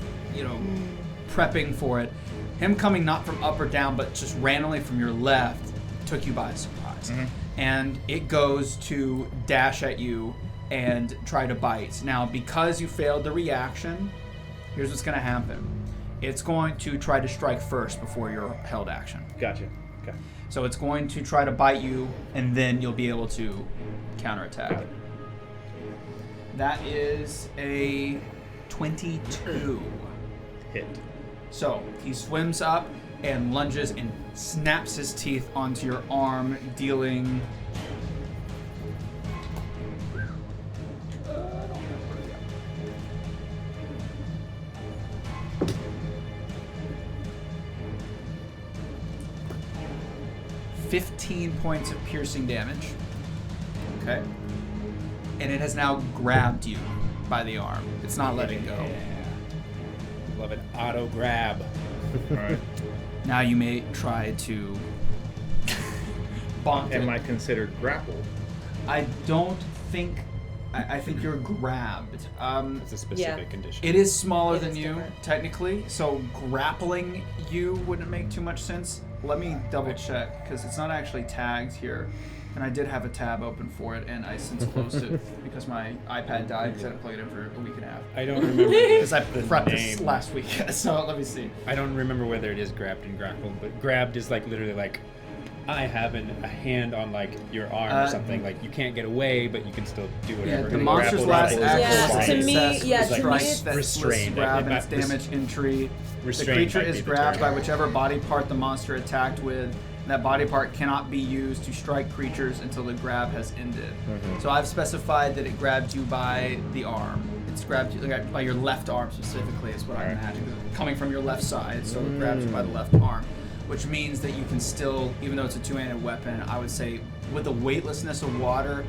[SPEAKER 1] prepping for it, him coming not from up or down, but just randomly from your left, took you by surprise. And it goes to dash at you and try to bite. Now, because you failed the reaction, here's what's going to happen. It's going to try to strike first before your held action.
[SPEAKER 8] Gotcha. Okay.
[SPEAKER 1] So it's going to try to bite you, and then you'll be able to counterattack. That is a 22.
[SPEAKER 8] Hit.
[SPEAKER 1] So he swims up and lunges and snaps his teeth onto your arm, dealing. $15 points of piercing damage. Okay. And it has now grabbed you by the arm. It's not letting go.
[SPEAKER 6] Yeah. Love an auto grab.
[SPEAKER 8] Alright.
[SPEAKER 1] Now you may try to bonk
[SPEAKER 8] Am
[SPEAKER 1] it.
[SPEAKER 8] I considered grappled?
[SPEAKER 1] I don't think. I think you're grabbed.
[SPEAKER 9] It's a specific condition.
[SPEAKER 1] It is smaller
[SPEAKER 3] It
[SPEAKER 1] than
[SPEAKER 3] is
[SPEAKER 1] you,
[SPEAKER 3] different.
[SPEAKER 1] technically, so grappling you wouldn't make too much sense. Let me double check, because it's not actually tagged here. And I did have a tab open for it, and I since closed it because my iPad died because I didn't plug it in for a week and a half.
[SPEAKER 9] I don't remember.
[SPEAKER 1] Because I
[SPEAKER 9] the
[SPEAKER 1] prepped this
[SPEAKER 9] name.
[SPEAKER 1] last week, so let me see.
[SPEAKER 9] I don't remember whether it is grabbed and grappled, but grabbed is like literally like I have a hand on like your arm or something. Like you can't get away, but you can still do
[SPEAKER 1] Yeah,
[SPEAKER 9] whatever.
[SPEAKER 1] the
[SPEAKER 9] And
[SPEAKER 1] monster's
[SPEAKER 9] grappled
[SPEAKER 1] last
[SPEAKER 9] is
[SPEAKER 1] action
[SPEAKER 3] Yeah,
[SPEAKER 1] is
[SPEAKER 3] to me-
[SPEAKER 1] success
[SPEAKER 3] yeah,
[SPEAKER 1] with
[SPEAKER 3] to me
[SPEAKER 1] strike
[SPEAKER 3] it's-
[SPEAKER 1] that
[SPEAKER 9] restrained.
[SPEAKER 1] grab and
[SPEAKER 9] Like,
[SPEAKER 1] its
[SPEAKER 9] but res-
[SPEAKER 1] damage entry. The
[SPEAKER 9] restrained
[SPEAKER 1] creature
[SPEAKER 9] might
[SPEAKER 1] is
[SPEAKER 9] be the
[SPEAKER 1] grabbed
[SPEAKER 9] term.
[SPEAKER 1] by whichever body part the monster attacked with. That body part cannot be used to strike creatures until the grab has ended. So I've specified that it grabbed you by the arm. It's grabbed you like, by your left arm specifically is what I imagine. Coming from your left side, so it grabs you by the left arm. Which means that you can still, even though it's a two-handed weapon, I would say with the weightlessness of water,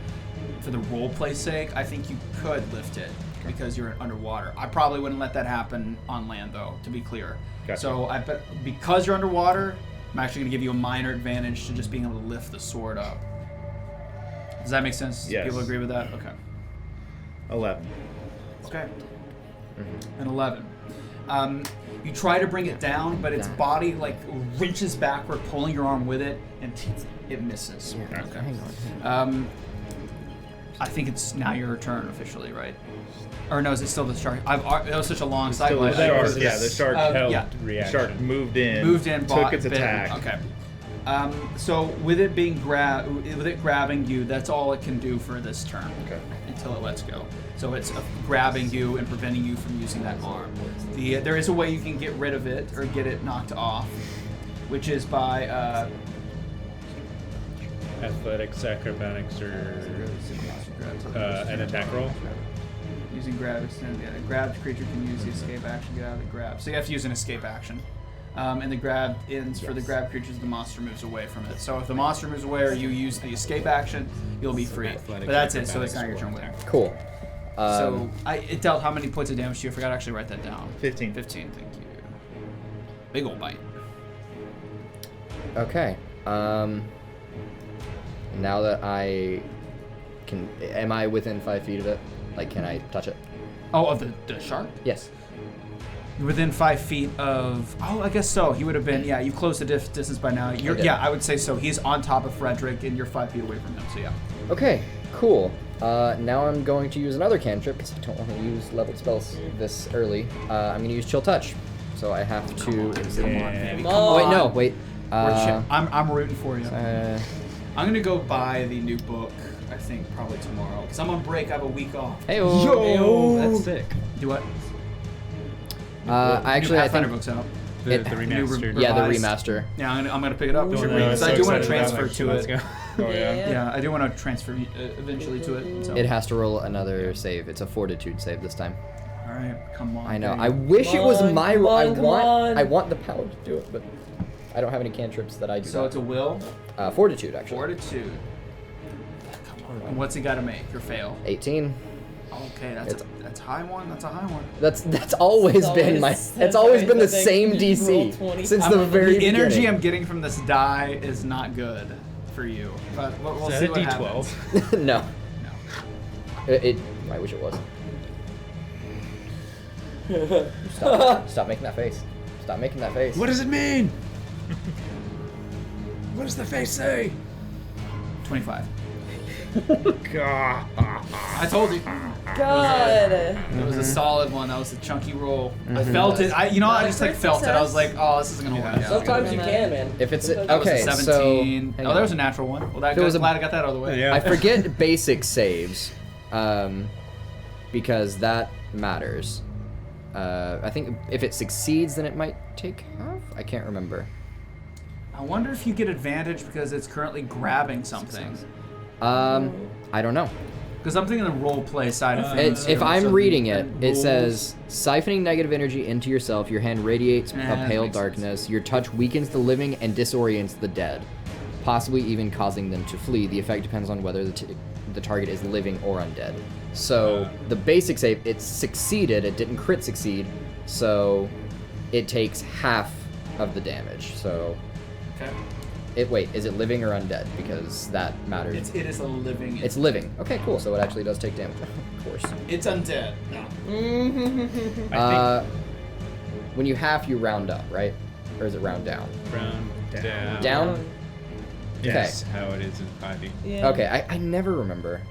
[SPEAKER 1] for the roleplay sake, I think you could lift it because you're underwater. I probably wouldn't let that happen on land though, to be clear.
[SPEAKER 8] Gotcha.
[SPEAKER 1] So I bet because you're underwater, I'm actually going to give you a minor advantage to just being able to lift the sword up. Does that make sense?
[SPEAKER 8] Yes.
[SPEAKER 1] People agree with that? Okay.
[SPEAKER 8] 11.
[SPEAKER 1] Okay. An 11. You try to bring it down, but its body like reaches backward, pulling your arm with it, and it misses. Okay. I think it's now your turn officially, right? Or no, is it still the shark? That was such a long
[SPEAKER 8] Still
[SPEAKER 1] cycle.
[SPEAKER 8] the shark. Yeah, the shark
[SPEAKER 1] Um,
[SPEAKER 8] held.
[SPEAKER 1] yeah.
[SPEAKER 8] The shark moved in.
[SPEAKER 1] Moved in,
[SPEAKER 8] took its
[SPEAKER 1] bit.
[SPEAKER 8] attack.
[SPEAKER 1] Okay. So with it being grabbing you, that's all it can do for this turn.
[SPEAKER 8] Okay.
[SPEAKER 1] Until it lets go. So it's grabbing you and preventing you from using that arm. There is a way you can get rid of it or get it knocked off, which is by
[SPEAKER 9] Athletics, acrobatics, or an attack roll.
[SPEAKER 1] Using grab extend. Yeah, a grabbed creature can use the escape action to get out of the grab. So you have to use an escape action. And the grab ends for the grab creatures. The monster moves away from it. So if the monster moves away or you use the escape action, you'll be free. But that's it. So it's not your turn.
[SPEAKER 2] Cool.
[SPEAKER 1] So it dealt how many points of damage to you? I forgot to actually write that down.
[SPEAKER 8] 15.
[SPEAKER 1] 15. Thank you. Big ol' bite.
[SPEAKER 2] Okay. Now that I can, am I within 5 feet of it? Like, can I touch it?
[SPEAKER 1] Oh, of the shark?
[SPEAKER 2] Yes.
[SPEAKER 1] You're within 5 feet of. Oh, I guess so. He would have been. Yeah, you've closed the distance by now. I would say so. He's on top of Fredrick, and you're 5 feet away from him. So yeah.
[SPEAKER 2] Okay. Cool. Now I'm going to use another cantrip because I don't want to use leveled spells this early. I'm going to use Chill Touch. So I have to.
[SPEAKER 1] Come on, baby.
[SPEAKER 3] Come
[SPEAKER 1] Come on.
[SPEAKER 2] Wait, no, wait.
[SPEAKER 1] I'm rooting for you. I'm gonna go buy the new book. I think probably tomorrow because I'm on break. I have a week off.
[SPEAKER 2] Hey-o.
[SPEAKER 9] That's sick.
[SPEAKER 1] Do what?
[SPEAKER 2] I
[SPEAKER 1] Pathfinder
[SPEAKER 2] think
[SPEAKER 1] book's out.
[SPEAKER 9] The
[SPEAKER 2] It-
[SPEAKER 9] remastered.
[SPEAKER 2] yeah, the
[SPEAKER 1] revised.
[SPEAKER 2] remaster.
[SPEAKER 1] Yeah, I'm gonna pick it up.
[SPEAKER 3] Ooh.
[SPEAKER 1] Because
[SPEAKER 3] No,
[SPEAKER 1] I do want to
[SPEAKER 9] excited about
[SPEAKER 1] transfer
[SPEAKER 9] it.
[SPEAKER 1] to
[SPEAKER 9] Let's
[SPEAKER 1] it.
[SPEAKER 9] go. Oh yeah.
[SPEAKER 1] Yeah, I do want to transfer eventually to it. So.
[SPEAKER 2] It has to roll another save. It's a Fortitude save this time.
[SPEAKER 1] All right, come on.
[SPEAKER 2] I know.
[SPEAKER 1] baby.
[SPEAKER 2] I wish it was
[SPEAKER 3] Come on,
[SPEAKER 2] my.
[SPEAKER 3] come on, come on.
[SPEAKER 2] I want the power to do it, but I don't have any cantrips that I do.
[SPEAKER 1] So
[SPEAKER 2] that.
[SPEAKER 1] it's a will.
[SPEAKER 2] Fortitude actually.
[SPEAKER 1] Fortitude. Come on. And what's he got to make or fail?
[SPEAKER 2] 18.
[SPEAKER 1] Okay, that's high one. That's a high one.
[SPEAKER 2] That's always been my. It's always been the same DC since the very
[SPEAKER 1] The energy
[SPEAKER 2] beginning.
[SPEAKER 1] I'm getting from this die is not good for you. But we'll
[SPEAKER 9] Is
[SPEAKER 1] see
[SPEAKER 9] that
[SPEAKER 1] what
[SPEAKER 9] a
[SPEAKER 1] happens.
[SPEAKER 9] D12?
[SPEAKER 2] No.
[SPEAKER 1] No.
[SPEAKER 2] I wish it was. Stop making that face. Stop making that face.
[SPEAKER 9] What does it mean? What does the face say?
[SPEAKER 1] 25.
[SPEAKER 8] God.
[SPEAKER 1] I told you.
[SPEAKER 3] God.
[SPEAKER 1] It was a solid one. That was a chunky roll. I
[SPEAKER 2] Mhm.
[SPEAKER 1] felt it. I just like
[SPEAKER 3] Crit
[SPEAKER 1] felt it. I was
[SPEAKER 3] success?
[SPEAKER 1] like, oh, this isn't gonna work out.
[SPEAKER 4] Sometimes you can, man.
[SPEAKER 2] If it's
[SPEAKER 1] That was
[SPEAKER 2] okay,
[SPEAKER 1] a
[SPEAKER 2] so
[SPEAKER 1] 17.
[SPEAKER 2] hang
[SPEAKER 1] Oh, there
[SPEAKER 2] on.
[SPEAKER 1] was a natural one. Well, that
[SPEAKER 2] There was a-
[SPEAKER 1] glad I got that out of the way.
[SPEAKER 9] Yeah.
[SPEAKER 2] I forget basic saves, because that matters. I think if it succeeds, then it might take half. I can't remember.
[SPEAKER 1] I wonder if you get advantage because it's currently grabbing something.
[SPEAKER 2] I don't know.
[SPEAKER 1] Because I'm thinking the role play side of things.
[SPEAKER 2] If I'm
[SPEAKER 1] So
[SPEAKER 2] reading
[SPEAKER 1] the
[SPEAKER 2] it, it
[SPEAKER 1] rules-
[SPEAKER 2] says siphoning negative energy into yourself. Your hand radiates
[SPEAKER 1] Yeah,
[SPEAKER 2] a
[SPEAKER 1] that
[SPEAKER 2] pale
[SPEAKER 1] makes
[SPEAKER 2] darkness. Your touch weakens the living and disorients the dead, possibly even causing them to flee. The effect depends on whether the target is living or undead. So the basic save, it succeeded. It didn't crit succeed, so it takes half of the damage. So
[SPEAKER 1] Okay.
[SPEAKER 2] wait, is it living or undead? Because that matters.
[SPEAKER 1] It is a living.
[SPEAKER 2] It's living. Okay, cool. So it actually does take damage. Of course.
[SPEAKER 1] It's undead.
[SPEAKER 9] I
[SPEAKER 2] When you half, you round up, right? Or is it round down?
[SPEAKER 9] think round down.
[SPEAKER 2] Down?
[SPEAKER 9] Yes, how it is in 5e.
[SPEAKER 3] Yeah.
[SPEAKER 2] Okay, I never remember.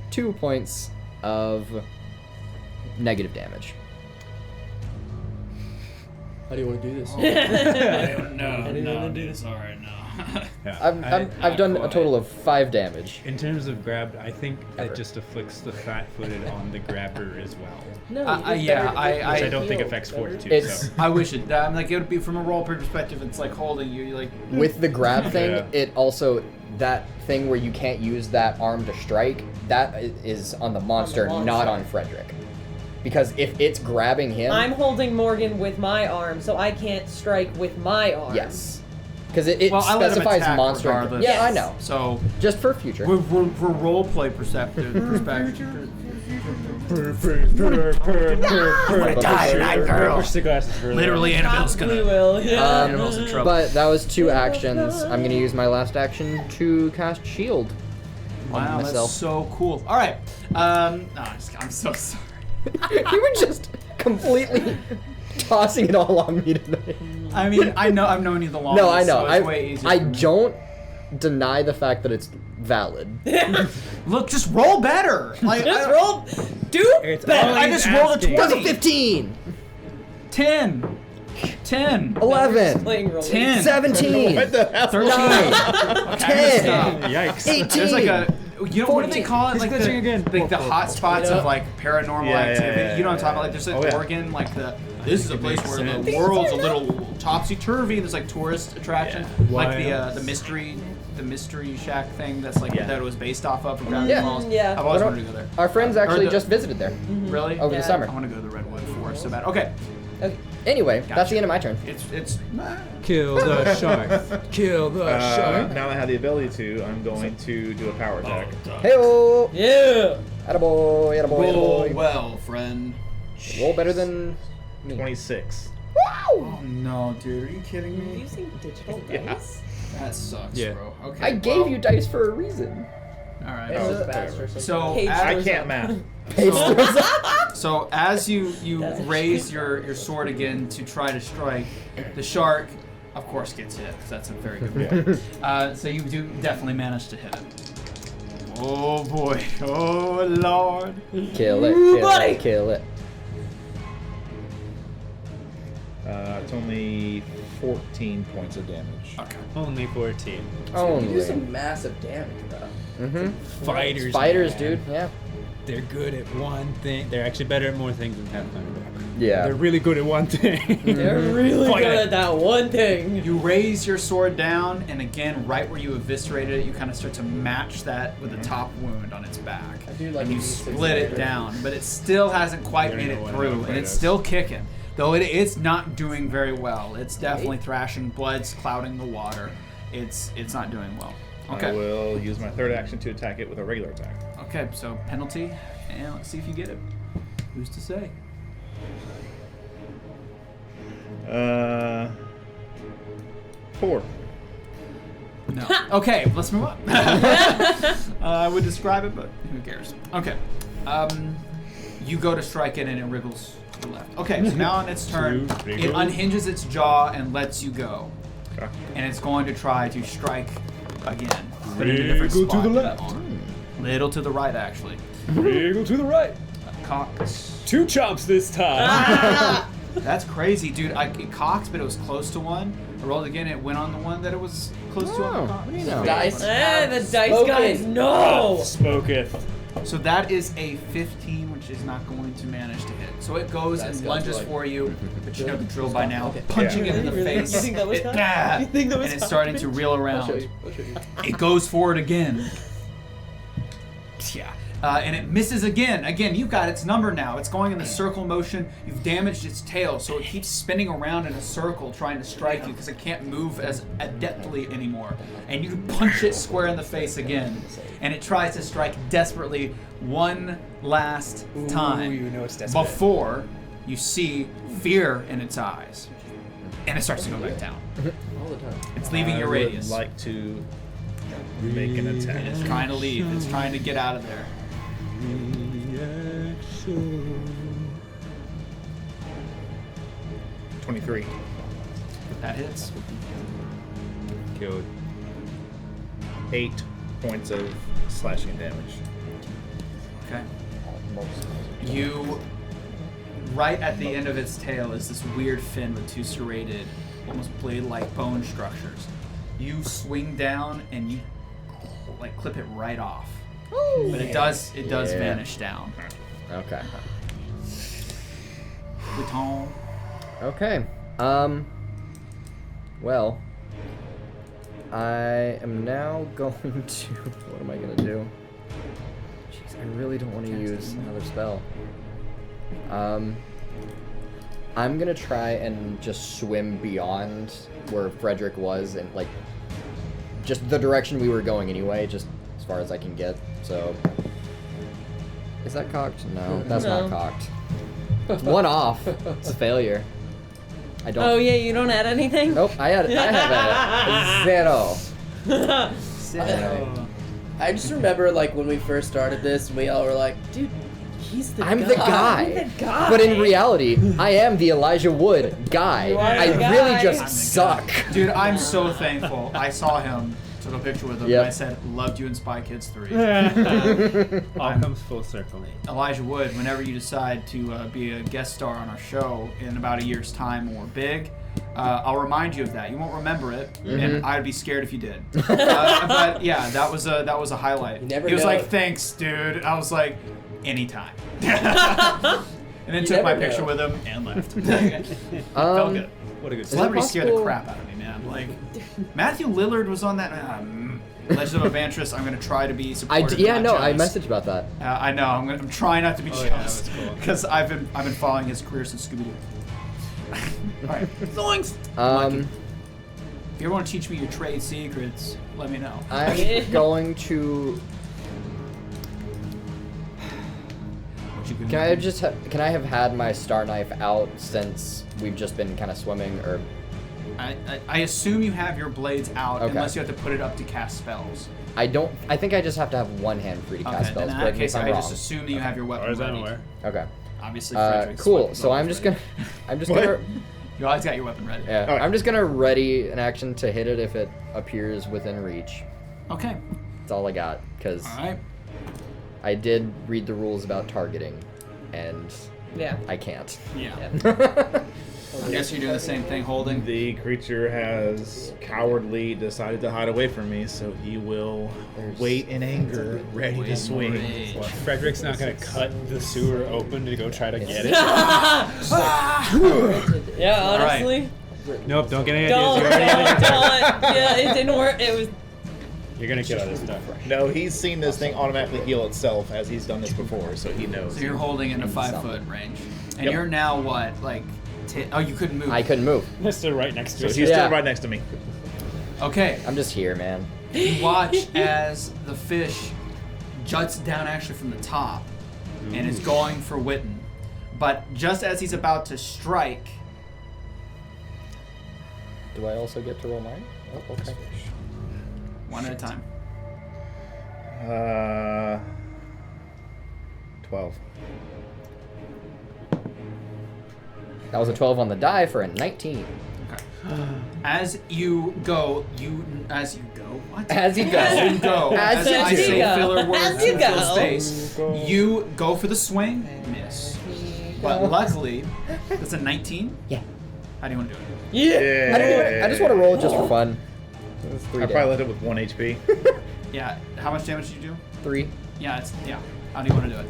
[SPEAKER 2] 2 points of negative damage.
[SPEAKER 4] How do you want to do this?
[SPEAKER 1] I don't know. No, dude, it's all right now.
[SPEAKER 9] Yeah.
[SPEAKER 2] I've done a total of 5 damage.
[SPEAKER 9] In terms of grabbed, I think it just afflicts the flat-footed on the grabber as well.
[SPEAKER 3] No,
[SPEAKER 1] yeah,
[SPEAKER 9] Which I don't think
[SPEAKER 3] heal
[SPEAKER 9] affects
[SPEAKER 3] better.
[SPEAKER 9] fortitude.
[SPEAKER 2] It's-
[SPEAKER 9] So.
[SPEAKER 1] I wish it. Like it would be from a roleplay perspective. It's like holding you. Like
[SPEAKER 2] With the grab thing,
[SPEAKER 9] Yeah.
[SPEAKER 2] it also, that thing where you can't use that arm to strike, that is on the monster,
[SPEAKER 3] monster.
[SPEAKER 2] not on Fredrick. Because if it's grabbing him...
[SPEAKER 3] I'm holding Morgan with my arm, so I can't strike with my arm.
[SPEAKER 2] Yes. Because it
[SPEAKER 1] well, I let him
[SPEAKER 2] specifies
[SPEAKER 1] attack
[SPEAKER 2] monster...
[SPEAKER 1] regardless.
[SPEAKER 2] Yeah, I
[SPEAKER 3] Yes.
[SPEAKER 2] know.
[SPEAKER 1] So
[SPEAKER 2] Just for future.
[SPEAKER 1] we're roleplay perspective.
[SPEAKER 5] die tonight, girl.
[SPEAKER 9] Push the glasses for
[SPEAKER 1] Literally, Annabelle's
[SPEAKER 3] We
[SPEAKER 1] gonna.
[SPEAKER 3] will. Yeah.
[SPEAKER 1] Annabelle's in trouble.
[SPEAKER 2] But that was 2 actions. I'm going to use my last action to cast Shield.
[SPEAKER 1] Wow,
[SPEAKER 2] myself.
[SPEAKER 1] that's so cool. All right. No, I'm so sorry.
[SPEAKER 2] You were just completely tossing it all on me tonight.
[SPEAKER 1] I mean, I know I've known you the longest.
[SPEAKER 2] No, I know.
[SPEAKER 1] So it's way easier
[SPEAKER 2] I
[SPEAKER 1] for me.
[SPEAKER 2] don't deny the fact that it's valid.
[SPEAKER 1] Look, just roll better. Like
[SPEAKER 3] Just
[SPEAKER 1] I-
[SPEAKER 3] roll. Do
[SPEAKER 9] It's
[SPEAKER 3] better.
[SPEAKER 9] all
[SPEAKER 1] I
[SPEAKER 9] he's
[SPEAKER 1] just rolled a
[SPEAKER 9] asking.
[SPEAKER 1] 20.
[SPEAKER 2] Does a 15!
[SPEAKER 1] 10. 10.
[SPEAKER 2] 11.
[SPEAKER 3] Playing roll.
[SPEAKER 1] 10.
[SPEAKER 2] 17.
[SPEAKER 8] What the hell?
[SPEAKER 1] 13.
[SPEAKER 2] 9. 10.
[SPEAKER 9] Yikes.
[SPEAKER 2] 18.
[SPEAKER 1] There's like a, you know what do they call it?
[SPEAKER 9] He's
[SPEAKER 1] Like
[SPEAKER 9] glitching again.
[SPEAKER 1] the hot spots of like paranormal
[SPEAKER 8] Yeah,
[SPEAKER 1] activity.
[SPEAKER 8] yeah,
[SPEAKER 1] You know what I'm talking about? Like there's like
[SPEAKER 8] Oh, yeah.
[SPEAKER 1] Oregon, like this is a place where
[SPEAKER 9] sense.
[SPEAKER 1] the world's a little topsy turvy. There's like tourist attraction, like
[SPEAKER 9] Wild.
[SPEAKER 1] the mystery shack thing. That's like
[SPEAKER 8] Yeah.
[SPEAKER 1] that it was based off of. Gravity
[SPEAKER 2] Yeah.
[SPEAKER 1] Falls.
[SPEAKER 3] Yeah.
[SPEAKER 1] I've always
[SPEAKER 2] What
[SPEAKER 1] wanted to go there.
[SPEAKER 2] Our friends actually
[SPEAKER 1] the-
[SPEAKER 2] just visited there
[SPEAKER 1] Really?
[SPEAKER 2] over
[SPEAKER 3] Yeah.
[SPEAKER 2] the summer.
[SPEAKER 1] I want to go to the Redwood Forest so bad. Okay,
[SPEAKER 3] Okay.
[SPEAKER 2] Anyway, that's
[SPEAKER 1] Gotcha.
[SPEAKER 2] the end of my turn.
[SPEAKER 1] it's
[SPEAKER 9] Kill the shark. Kill the shark.
[SPEAKER 8] Now that I have the ability to, I'm going to do a power attack.
[SPEAKER 2] Hey-oh.
[SPEAKER 3] Yeah.
[SPEAKER 2] Attaboy, attaboy,
[SPEAKER 1] roll
[SPEAKER 2] attaboy.
[SPEAKER 1] well, friend.
[SPEAKER 2] Roll better than me.
[SPEAKER 8] 26.
[SPEAKER 1] Oh no, dude, are you kidding
[SPEAKER 3] You're
[SPEAKER 1] me?
[SPEAKER 3] using digital
[SPEAKER 8] Yeah.
[SPEAKER 3] dice?
[SPEAKER 1] That sucks,
[SPEAKER 9] Yeah.
[SPEAKER 1] bro. Okay.
[SPEAKER 2] I gave you dice for a reason.
[SPEAKER 1] All right.
[SPEAKER 4] It's
[SPEAKER 1] So,
[SPEAKER 4] just fast or something.
[SPEAKER 1] so
[SPEAKER 3] Page
[SPEAKER 8] I
[SPEAKER 1] as,
[SPEAKER 8] can't math.
[SPEAKER 1] so as you raise your sword again to try to strike, the shark, of course, gets hit. 'Cause that's a very good roll. So you do definitely manage to hit it. Oh boy. Oh lord.
[SPEAKER 2] Kill it,
[SPEAKER 3] Ooh,
[SPEAKER 2] kill
[SPEAKER 3] buddy.
[SPEAKER 2] it, kill it.
[SPEAKER 8] It's only 14 points of damage.
[SPEAKER 1] Okay.
[SPEAKER 9] Only 14.
[SPEAKER 4] You do
[SPEAKER 2] Only.
[SPEAKER 4] some massive damage, bro.
[SPEAKER 2] Mm-hmm.
[SPEAKER 9] Fighters.
[SPEAKER 2] Spiders,
[SPEAKER 9] man.
[SPEAKER 2] dude. Yeah.
[SPEAKER 9] They're good at one thing. They're actually better at more things than Pathfinder.
[SPEAKER 2] Yeah.
[SPEAKER 9] They're really good at one thing.
[SPEAKER 3] They're really
[SPEAKER 9] Fight
[SPEAKER 3] good
[SPEAKER 9] it.
[SPEAKER 3] at that one thing.
[SPEAKER 1] You raise your sword down, and again, right where you eviscerated it, you kind of start to match that with the top wound on its back.
[SPEAKER 4] I do like
[SPEAKER 1] And you
[SPEAKER 4] a D6
[SPEAKER 1] split it
[SPEAKER 4] later.
[SPEAKER 1] down, but it still hasn't quite
[SPEAKER 9] You
[SPEAKER 1] made
[SPEAKER 9] know
[SPEAKER 1] it
[SPEAKER 9] what
[SPEAKER 1] through,
[SPEAKER 9] enough
[SPEAKER 1] and
[SPEAKER 9] it
[SPEAKER 1] it's
[SPEAKER 9] is.
[SPEAKER 1] still kicking. Though it's not doing very well. It's definitely thrashing. Blood's clouding the water. It's not doing well.
[SPEAKER 8] I
[SPEAKER 1] Okay.
[SPEAKER 8] will use my third action to attack it with a regular attack.
[SPEAKER 1] Okay. So penalty, and let's see if you get it. Who's to say?
[SPEAKER 8] 4.
[SPEAKER 1] No. Okay, let's move on. I would describe it, but who cares? Okay. You go to strike it, and it wriggles to the left. Okay, so now on its turn,
[SPEAKER 9] Two,
[SPEAKER 1] it
[SPEAKER 9] wriggle.
[SPEAKER 1] unhinges its jaw and lets you go.
[SPEAKER 8] Okay.
[SPEAKER 1] And it's going to try to strike again, but in a different
[SPEAKER 9] Wriggle to
[SPEAKER 1] spot.
[SPEAKER 9] the
[SPEAKER 1] than
[SPEAKER 9] left.
[SPEAKER 1] Mourne. Little to the right, actually.
[SPEAKER 9] Wriggle to the right.
[SPEAKER 1] Cocks.
[SPEAKER 9] 2 chomps this time.
[SPEAKER 1] That's crazy, dude. It cocked, but it was close to one. I rolled again. It went on the one that it was close to. On the
[SPEAKER 2] Oh,
[SPEAKER 1] cock.
[SPEAKER 2] what do you know?
[SPEAKER 4] Dice.
[SPEAKER 3] Eh, the dice
[SPEAKER 4] Spoken.
[SPEAKER 3] guys. No.
[SPEAKER 9] Spoketh.
[SPEAKER 1] So that is a 15, which is not going to manage to hit. So it goes
[SPEAKER 4] That's
[SPEAKER 1] and
[SPEAKER 4] got
[SPEAKER 1] lunges
[SPEAKER 4] like-
[SPEAKER 1] for you, but you know the drill by now.
[SPEAKER 4] Okay.
[SPEAKER 1] Punching
[SPEAKER 8] Yeah.
[SPEAKER 1] it in the
[SPEAKER 3] Really?
[SPEAKER 1] face.
[SPEAKER 3] You think that was
[SPEAKER 1] It-
[SPEAKER 3] cocked?
[SPEAKER 1] ah,
[SPEAKER 3] You think that was
[SPEAKER 1] and it's starting to reel
[SPEAKER 4] I'll show
[SPEAKER 1] around.
[SPEAKER 4] you. I'll show you.
[SPEAKER 1] It goes forward again. Yeah. And it misses again. Again, you've got its number now. It's going in the circle motion. You've damaged its tail, so it keeps spinning around in a circle trying to strike you because it can't move as adeptly anymore. And you punch it square in the face again. And it tries to strike desperately one last time.
[SPEAKER 9] you know it's desperate.
[SPEAKER 1] Before you see fear in its eyes. And it starts to go back down.
[SPEAKER 4] All the time.
[SPEAKER 1] It's leaving your
[SPEAKER 8] I would
[SPEAKER 1] radius.
[SPEAKER 8] like to make an attack.
[SPEAKER 1] And it's trying to leave. It's trying to get out of there.
[SPEAKER 8] 23.
[SPEAKER 1] That hits.
[SPEAKER 9] Killed.
[SPEAKER 8] 8 points of slashing damage.
[SPEAKER 1] Okay. You, right at the end of its tail is this weird fin with 2 serrated, almost blade-like bone structures. You swing down and you like clip it right off. But it does
[SPEAKER 2] Yeah.
[SPEAKER 1] vanish down.
[SPEAKER 2] Okay.
[SPEAKER 1] Witton.
[SPEAKER 2] Okay. Well, I am now going to. What am I gonna do? Jeez, I really don't want to use another spell. I'm gonna try and just swim beyond where Fredrick was and like just the direction we were going anyway, just as far as I can get. So, is that cocked? No, that's
[SPEAKER 3] No.
[SPEAKER 2] not cocked. One off. It's a failure. I don't.
[SPEAKER 3] Oh yeah, you don't add anything.
[SPEAKER 2] Nope, I have a 0.
[SPEAKER 4] I just remember like when we first started this, we all were like, dude, he's the
[SPEAKER 2] I'm
[SPEAKER 4] guy.
[SPEAKER 2] the guy.
[SPEAKER 3] I'm the guy.
[SPEAKER 2] But in reality, I am the Elijah Wood guy.
[SPEAKER 3] You are
[SPEAKER 2] I
[SPEAKER 3] the
[SPEAKER 2] really
[SPEAKER 3] guy.
[SPEAKER 2] just suck.
[SPEAKER 1] Dude, I'm so thankful I saw him took a picture with him,
[SPEAKER 2] Yep.
[SPEAKER 1] and I said, loved you in Spy Kids 3.
[SPEAKER 9] All comes full circle.
[SPEAKER 1] Elijah Wood, whenever you decide to be a guest star on our show in about a year's time or big, I'll remind you of that. You won't remember it, and I'd be scared if you did. But yeah, that was a highlight.
[SPEAKER 4] You never
[SPEAKER 1] he was
[SPEAKER 4] know.
[SPEAKER 1] like, "Thanks, dude." I was like, "Anytime." And then
[SPEAKER 4] You
[SPEAKER 1] took my
[SPEAKER 4] never
[SPEAKER 1] picture
[SPEAKER 4] know.
[SPEAKER 1] with him and left. Felt good.
[SPEAKER 9] What a good
[SPEAKER 1] Celebrity scared the
[SPEAKER 2] possible?
[SPEAKER 1] crap out of me, man. Like Matthew Lillard was on that. Legend of Evantress. I'm gonna try to be supportive.
[SPEAKER 2] I
[SPEAKER 1] not
[SPEAKER 2] I
[SPEAKER 1] jealous.
[SPEAKER 2] messaged about that.
[SPEAKER 1] I know. I'm trying not to be
[SPEAKER 9] Oh, yeah, that
[SPEAKER 1] jealous
[SPEAKER 9] was cool.
[SPEAKER 1] because I've been following his career since Scooby Doo. All right, zoinks. If you ever want to teach me your trade secrets, let me know.
[SPEAKER 2] I'm going to.
[SPEAKER 1] What you
[SPEAKER 2] Can I just can I have had my star knife out since we've just been kind of swimming or?
[SPEAKER 1] I assume you have your blades out
[SPEAKER 2] Okay.
[SPEAKER 1] unless you have to put it up to cast spells.
[SPEAKER 2] I don't. I think I just have to have one hand free to cast
[SPEAKER 1] Okay, then
[SPEAKER 2] spells.
[SPEAKER 1] in
[SPEAKER 2] Correct
[SPEAKER 1] that
[SPEAKER 2] me
[SPEAKER 1] case,
[SPEAKER 2] if I'm
[SPEAKER 1] I
[SPEAKER 2] wrong.
[SPEAKER 1] just assume that you have your weapon
[SPEAKER 9] As I'm
[SPEAKER 1] ready.
[SPEAKER 9] aware.
[SPEAKER 2] Okay.
[SPEAKER 1] Obviously, Fredrick's
[SPEAKER 2] Cool.
[SPEAKER 1] weapon's
[SPEAKER 2] So I'm
[SPEAKER 1] always
[SPEAKER 2] just
[SPEAKER 1] ready.
[SPEAKER 2] gonna. I'm just
[SPEAKER 8] What?
[SPEAKER 2] gonna.
[SPEAKER 1] You always got your weapon ready.
[SPEAKER 2] Yeah.
[SPEAKER 8] Alright.
[SPEAKER 2] I'm just gonna ready an action to hit it if it appears within reach.
[SPEAKER 1] Okay.
[SPEAKER 2] That's all I got because
[SPEAKER 1] All right.
[SPEAKER 2] I did read the rules about targeting, and
[SPEAKER 3] Yeah.
[SPEAKER 2] I can't.
[SPEAKER 1] Yeah. I guess you're doing the same thing, holding.
[SPEAKER 8] The creature has cowardly decided to hide away from me, so he will wait in anger, ready to swing.
[SPEAKER 1] Rage.
[SPEAKER 9] Well, Frederick's not gonna cut the sewer open to go try to get it.
[SPEAKER 3] Yeah,
[SPEAKER 1] All right.
[SPEAKER 3] honestly.
[SPEAKER 9] Nope, don't get any
[SPEAKER 3] Don't,
[SPEAKER 9] ideas. You're already-
[SPEAKER 3] don't. Yeah, it didn't work. It was.
[SPEAKER 9] You're gonna kill this stuff.
[SPEAKER 8] No, he's seen this thing automatically heal itself as he's done this before, so he knows.
[SPEAKER 1] So you're holding in a 5-foot range, and
[SPEAKER 8] Yep.
[SPEAKER 1] you're now what? Like, oh, you couldn't move.
[SPEAKER 2] I couldn't move.
[SPEAKER 9] They're still right next to
[SPEAKER 8] So
[SPEAKER 9] us.
[SPEAKER 8] he's
[SPEAKER 2] Yeah.
[SPEAKER 8] still right next to me.
[SPEAKER 1] Okay.
[SPEAKER 2] I'm just here, man.
[SPEAKER 1] You watch as the fish juts down actually from the top and is going for Witton. But just as he's about to strike,
[SPEAKER 2] Do I also get to roll mine? Oh, okay.
[SPEAKER 1] one at a time.
[SPEAKER 8] 12.
[SPEAKER 2] That was a 12 on the die for a 19.
[SPEAKER 1] Okay. As you go, as you go, what?
[SPEAKER 2] As you go.
[SPEAKER 1] As you go.
[SPEAKER 2] As you
[SPEAKER 1] I
[SPEAKER 2] do.
[SPEAKER 1] say filler words
[SPEAKER 3] As you
[SPEAKER 1] to fill
[SPEAKER 3] go.
[SPEAKER 1] space. You go for the swing, miss. But luckily, that's a 19.
[SPEAKER 2] Yeah.
[SPEAKER 1] How do you want to do it?
[SPEAKER 8] Yeah.
[SPEAKER 2] I just want to roll it just for fun. It's 3
[SPEAKER 8] I probably left it with 1 HP.
[SPEAKER 1] Yeah. How much damage did you do?
[SPEAKER 2] 3.
[SPEAKER 1] Yeah. How do you want to do it?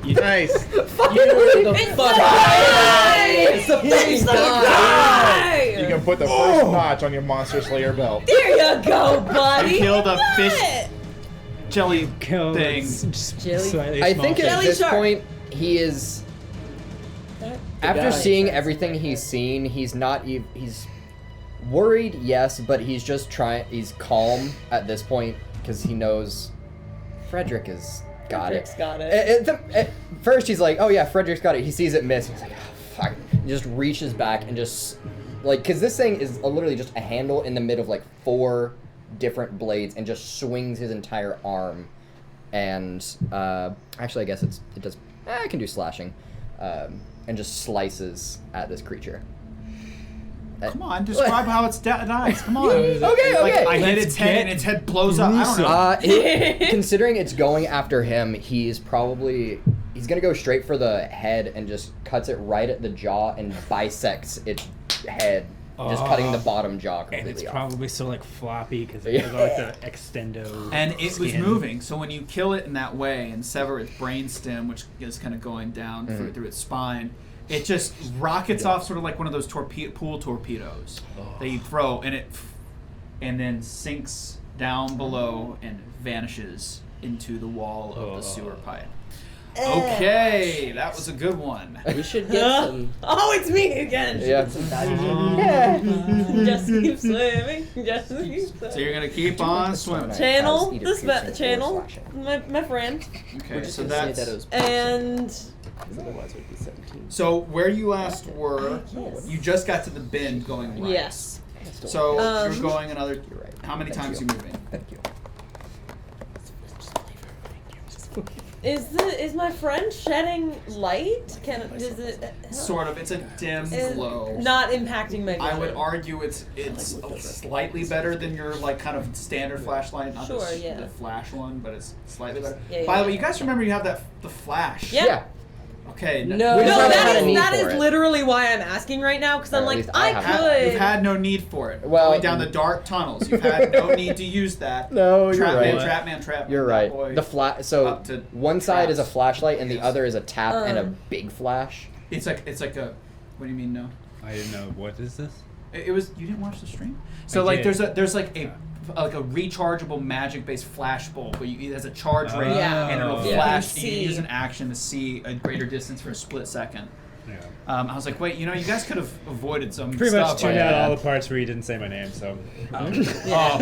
[SPEAKER 8] Nice.
[SPEAKER 3] It's the guy!
[SPEAKER 4] It's the fucking guy!
[SPEAKER 8] You can put the first notch on your Monster Slayer belt.
[SPEAKER 3] There you go, buddy.
[SPEAKER 1] You killed a
[SPEAKER 3] Love
[SPEAKER 1] fish
[SPEAKER 3] it.
[SPEAKER 1] jelly
[SPEAKER 9] Kill
[SPEAKER 1] thing.
[SPEAKER 3] Jelly-
[SPEAKER 2] I think at
[SPEAKER 3] Jelly
[SPEAKER 2] this
[SPEAKER 3] shark.
[SPEAKER 2] point, he is. After
[SPEAKER 4] guy.
[SPEAKER 2] seeing everything he's seen, he's not even. He's worried, yes, but he's just trying. He's calm at this point because he knows Fredrick has got
[SPEAKER 3] Fredrick's
[SPEAKER 2] it.
[SPEAKER 3] got it.
[SPEAKER 2] At first, he's like, "Oh yeah, Fredrick's got it." He sees it miss. He's like, "Oh fuck!" He just reaches back and just because this thing is literally just a handle in the mid of like 4 different blades, and just swings his entire arm. And actually, I guess it does. I can do slashing, and just slices at this creature.
[SPEAKER 1] Come on, describe how it's dies. Come on.
[SPEAKER 2] Okay.
[SPEAKER 1] Like, I hit
[SPEAKER 9] Let's
[SPEAKER 1] its head
[SPEAKER 9] get
[SPEAKER 1] and its head blows up. I don't know.
[SPEAKER 2] Considering it's going after him, he's gonna go straight for the head and just cuts it right at the jaw and bisects its head, just cutting the bottom jaw
[SPEAKER 9] And
[SPEAKER 2] completely
[SPEAKER 9] it's
[SPEAKER 2] off.
[SPEAKER 9] probably so like floppy because it has like the extendo.
[SPEAKER 1] And it was
[SPEAKER 9] skin.
[SPEAKER 1] moving, so when you kill it in that way and sever its brainstem, which is kind of going down through its spine, it just rockets off sort of like one of those pool torpedoes that you throw, and then sinks down below and vanishes into the wall of the sewer pipe. Okay, that was a good one.
[SPEAKER 4] We should get some.
[SPEAKER 3] Oh, it's me again.
[SPEAKER 2] Yeah.
[SPEAKER 3] Just keep swimming. Just keep
[SPEAKER 1] So
[SPEAKER 3] swimming.
[SPEAKER 1] you're gonna keep on swimming.
[SPEAKER 3] Channel
[SPEAKER 2] Has either
[SPEAKER 3] this
[SPEAKER 2] piercing or
[SPEAKER 3] channel
[SPEAKER 2] slashing.
[SPEAKER 3] my friend
[SPEAKER 1] Okay, so
[SPEAKER 4] Say
[SPEAKER 1] that's
[SPEAKER 4] that it was
[SPEAKER 3] and
[SPEAKER 4] otherwise it would be 17.
[SPEAKER 1] so where you last were. You just got to the bend going right.
[SPEAKER 3] yes.
[SPEAKER 1] So
[SPEAKER 3] Um,
[SPEAKER 1] you're going another.
[SPEAKER 2] You're right.
[SPEAKER 1] How many
[SPEAKER 2] Thank
[SPEAKER 1] times
[SPEAKER 2] you.
[SPEAKER 1] you moving?
[SPEAKER 2] Thank you.
[SPEAKER 3] Is my friend shedding light? Does it
[SPEAKER 1] Sort of. It's a dim glow.
[SPEAKER 3] not impacting my vision?
[SPEAKER 1] I would argue it's slightly better than your like kind of standard flashlight, not the flash one, but it's slightly better. By the way, you guys remember you have the flash?
[SPEAKER 3] Yeah.
[SPEAKER 1] Okay.
[SPEAKER 3] No, that is literally why I'm asking right now, because I'm like, I could.
[SPEAKER 1] You've had no need for it.
[SPEAKER 2] Well,
[SPEAKER 1] going down the dark tunnels, you've had no need to use that.
[SPEAKER 2] No, you're right.
[SPEAKER 1] Trap.
[SPEAKER 2] You're right. So one side is a
[SPEAKER 1] traps.
[SPEAKER 2] flashlight, and the other is a tap and a big flash.
[SPEAKER 1] It's like a. What do you mean no?
[SPEAKER 9] I didn't know. What is this?
[SPEAKER 1] It was. You didn't watch the stream? So like, there's like a rechargeable magic-based flash bulb where it has a charge rate and it'll flash. You can use an action to see a greater distance for a split second.
[SPEAKER 9] Yeah.
[SPEAKER 1] I was like, wait, you guys could have avoided some
[SPEAKER 9] Pretty
[SPEAKER 1] stuff.
[SPEAKER 9] much tuned out all the parts where you didn't say my name, so.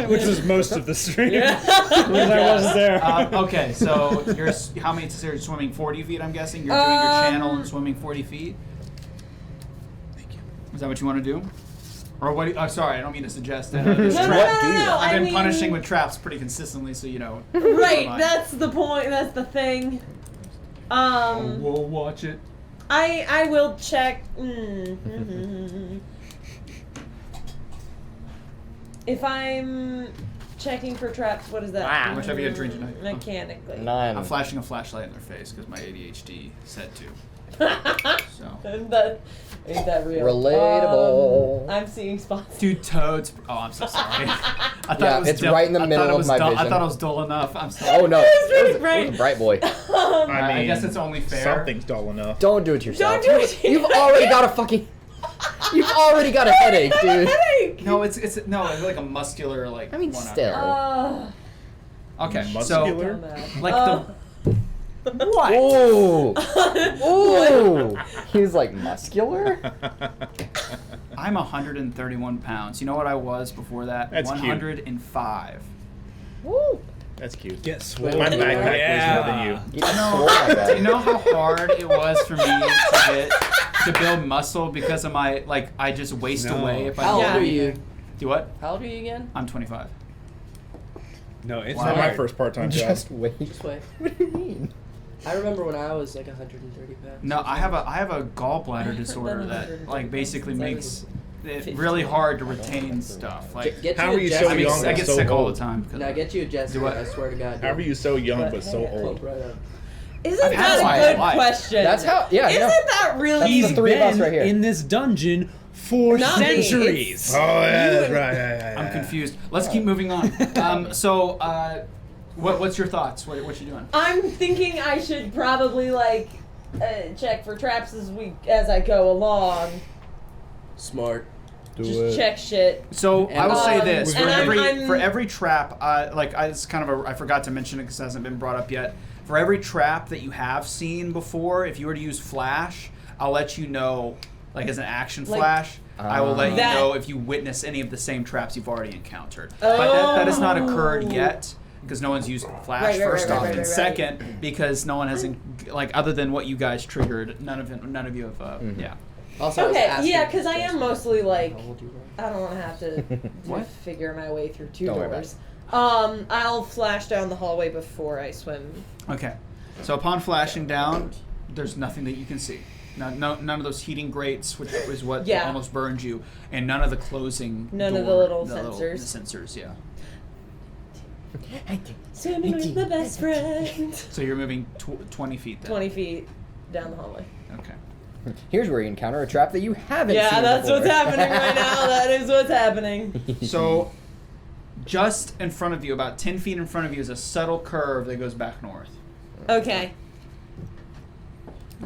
[SPEAKER 1] Which
[SPEAKER 9] was most of the stream. Because I wasn't there.
[SPEAKER 1] Okay, so you're how many? So you're swimming 40 feet, I'm guessing? You're doing your channel and swimming 40 feet? Thank you. Is that what you want to do? Or what? Sorry, I don't mean to suggest that.
[SPEAKER 3] No.
[SPEAKER 1] I've been punishing with traps pretty consistently, so you know.
[SPEAKER 3] Right, that's the point. That's the thing.
[SPEAKER 1] We'll watch it.
[SPEAKER 3] I will check. If I'm checking for traps, what is that?
[SPEAKER 1] How much have you had drink tonight?
[SPEAKER 3] Mechanically.
[SPEAKER 2] 9.
[SPEAKER 1] I'm flashing a flashlight in their face because my ADHD said to. So.
[SPEAKER 3] Ain't that real?
[SPEAKER 2] Relatable.
[SPEAKER 3] I'm seeing spots.
[SPEAKER 1] Dude, toads. Oh, I'm so sorry. I thought it was
[SPEAKER 2] it's right in the middle of my vision.
[SPEAKER 1] I thought it was dull enough. I'm sorry.
[SPEAKER 2] Oh no,
[SPEAKER 3] it was
[SPEAKER 2] a bright boy.
[SPEAKER 1] I guess it's only fair.
[SPEAKER 8] Something's dull enough.
[SPEAKER 2] Don't do it to yourself.
[SPEAKER 3] Don't do it to
[SPEAKER 2] You've already got a fucking. You've already got a headache, dude.
[SPEAKER 1] No, it's like a muscular like.
[SPEAKER 2] I mean,
[SPEAKER 1] one
[SPEAKER 2] still.
[SPEAKER 1] Okay,
[SPEAKER 8] Muscular?
[SPEAKER 1] so like the. What?
[SPEAKER 2] Ooh. Ooh. He's like muscular.
[SPEAKER 1] I'm 131 pounds. You know what I was before that?
[SPEAKER 8] That's
[SPEAKER 1] 105.
[SPEAKER 2] Woo.
[SPEAKER 8] That's cute.
[SPEAKER 9] Get swole.
[SPEAKER 8] My backpack weighs more than you.
[SPEAKER 1] Do you know how hard it was for me to build muscle because of my I just waste away if I
[SPEAKER 4] How
[SPEAKER 1] do
[SPEAKER 4] old are you?
[SPEAKER 1] anything. Do what?
[SPEAKER 4] How old are you again?
[SPEAKER 1] I'm 25.
[SPEAKER 9] No, it's
[SPEAKER 8] It's not my first part-time job.
[SPEAKER 2] Just wait.
[SPEAKER 4] Just wait.
[SPEAKER 2] What do you mean?
[SPEAKER 4] I remember when I was like 130 pounds.
[SPEAKER 1] No, I have a gallbladder disorder that basically makes it really hard to retain stuff.
[SPEAKER 4] Get
[SPEAKER 8] How
[SPEAKER 4] you
[SPEAKER 8] are you
[SPEAKER 4] a
[SPEAKER 8] so
[SPEAKER 4] Jesse-
[SPEAKER 8] young?
[SPEAKER 1] I get
[SPEAKER 8] so
[SPEAKER 1] sick all
[SPEAKER 8] old?
[SPEAKER 1] the time.
[SPEAKER 4] Now get you a Jesse.
[SPEAKER 1] Do what?
[SPEAKER 4] I swear to God.
[SPEAKER 8] How are you so young but so old?
[SPEAKER 4] Right up.
[SPEAKER 3] Isn't
[SPEAKER 1] I've had
[SPEAKER 3] that
[SPEAKER 1] my
[SPEAKER 3] a good
[SPEAKER 1] life.
[SPEAKER 3] question?
[SPEAKER 2] That's how. Yeah.
[SPEAKER 3] Isn't that really?
[SPEAKER 2] That's
[SPEAKER 9] He's
[SPEAKER 2] the three of us
[SPEAKER 9] been
[SPEAKER 2] right here.
[SPEAKER 9] in this dungeon for
[SPEAKER 3] Not me,
[SPEAKER 9] centuries.
[SPEAKER 8] Oh yeah, that's right. Yeah.
[SPEAKER 1] I'm confused. Let's keep moving on. What's your thoughts? What you doing?
[SPEAKER 3] I'm thinking I should probably check for traps as I go along.
[SPEAKER 4] Smart.
[SPEAKER 3] Just check shit.
[SPEAKER 1] So I will say this:
[SPEAKER 3] and
[SPEAKER 1] for every trap, it's kind of I forgot to mention it because it hasn't been brought up yet. For every trap that you have seen before, if you were to use flash, I'll let you know, as an action flash. I will let you know if you witness any of the same traps you've already encountered. But that has not occurred yet. Because no one's used flash first off, and second, because no one has other than what you guys triggered, none of you have yeah.
[SPEAKER 4] Also,
[SPEAKER 3] Okay, yeah, because I am mostly I
[SPEAKER 4] How old you were?
[SPEAKER 3] don't want to have to
[SPEAKER 1] What?
[SPEAKER 3] figure my way through two
[SPEAKER 2] Don't worry
[SPEAKER 3] doors. I'll flash down the hallway before I swim.
[SPEAKER 1] Okay, so upon flashing down, there's nothing that you can see. None of those heating grates, which is what almost burned you, and none of the closing.
[SPEAKER 3] None of the little sensors.
[SPEAKER 1] The sensors, yeah.
[SPEAKER 3] Swimming with the best friend.
[SPEAKER 1] So you're moving 20 feet then.
[SPEAKER 3] 20 feet down the hallway.
[SPEAKER 1] Okay.
[SPEAKER 2] Here's where you encounter a trap that you haven't seen
[SPEAKER 3] Yeah, that's
[SPEAKER 2] before.
[SPEAKER 3] what's happening right now. That is what's happening.
[SPEAKER 1] So, just in front of you, about 10 feet in front of you, is a subtle curve that goes back north.
[SPEAKER 3] Okay.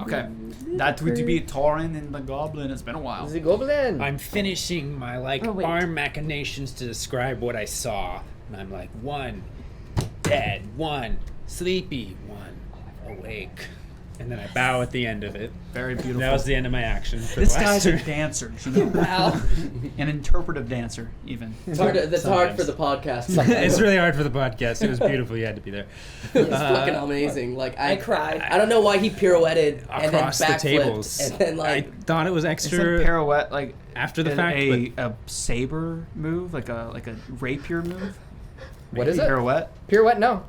[SPEAKER 1] Okay. That would be Torin and the Goblin. It's been a while.
[SPEAKER 2] The Goblin.
[SPEAKER 9] I'm finishing my arm machinations to describe what I saw. And I'm like, 1 dead, 1 sleepy, 1 awake. And then I bow at the end of it.
[SPEAKER 1] Very beautiful.
[SPEAKER 9] That was the end of my action. For
[SPEAKER 1] This
[SPEAKER 9] the last
[SPEAKER 1] guy's a
[SPEAKER 9] turn.
[SPEAKER 1] dancer. You know?
[SPEAKER 3] Wow.
[SPEAKER 1] An interpretive dancer, even.
[SPEAKER 4] It's hard for the
[SPEAKER 9] Sometimes.
[SPEAKER 4] podcast.
[SPEAKER 9] It's really hard for the podcast. It was beautiful. You had to be there.
[SPEAKER 4] It's fucking amazing.
[SPEAKER 3] I cried.
[SPEAKER 4] I don't know why he pirouetted and then
[SPEAKER 9] Across the
[SPEAKER 4] backflipped
[SPEAKER 9] tables.
[SPEAKER 4] and then
[SPEAKER 9] I thought it was
[SPEAKER 1] It's a
[SPEAKER 9] extra
[SPEAKER 1] pirouette,
[SPEAKER 9] after the fact.
[SPEAKER 1] a saber move, like a rapier move.
[SPEAKER 2] What is it?
[SPEAKER 1] Pirouette?
[SPEAKER 2] Pirouette? No.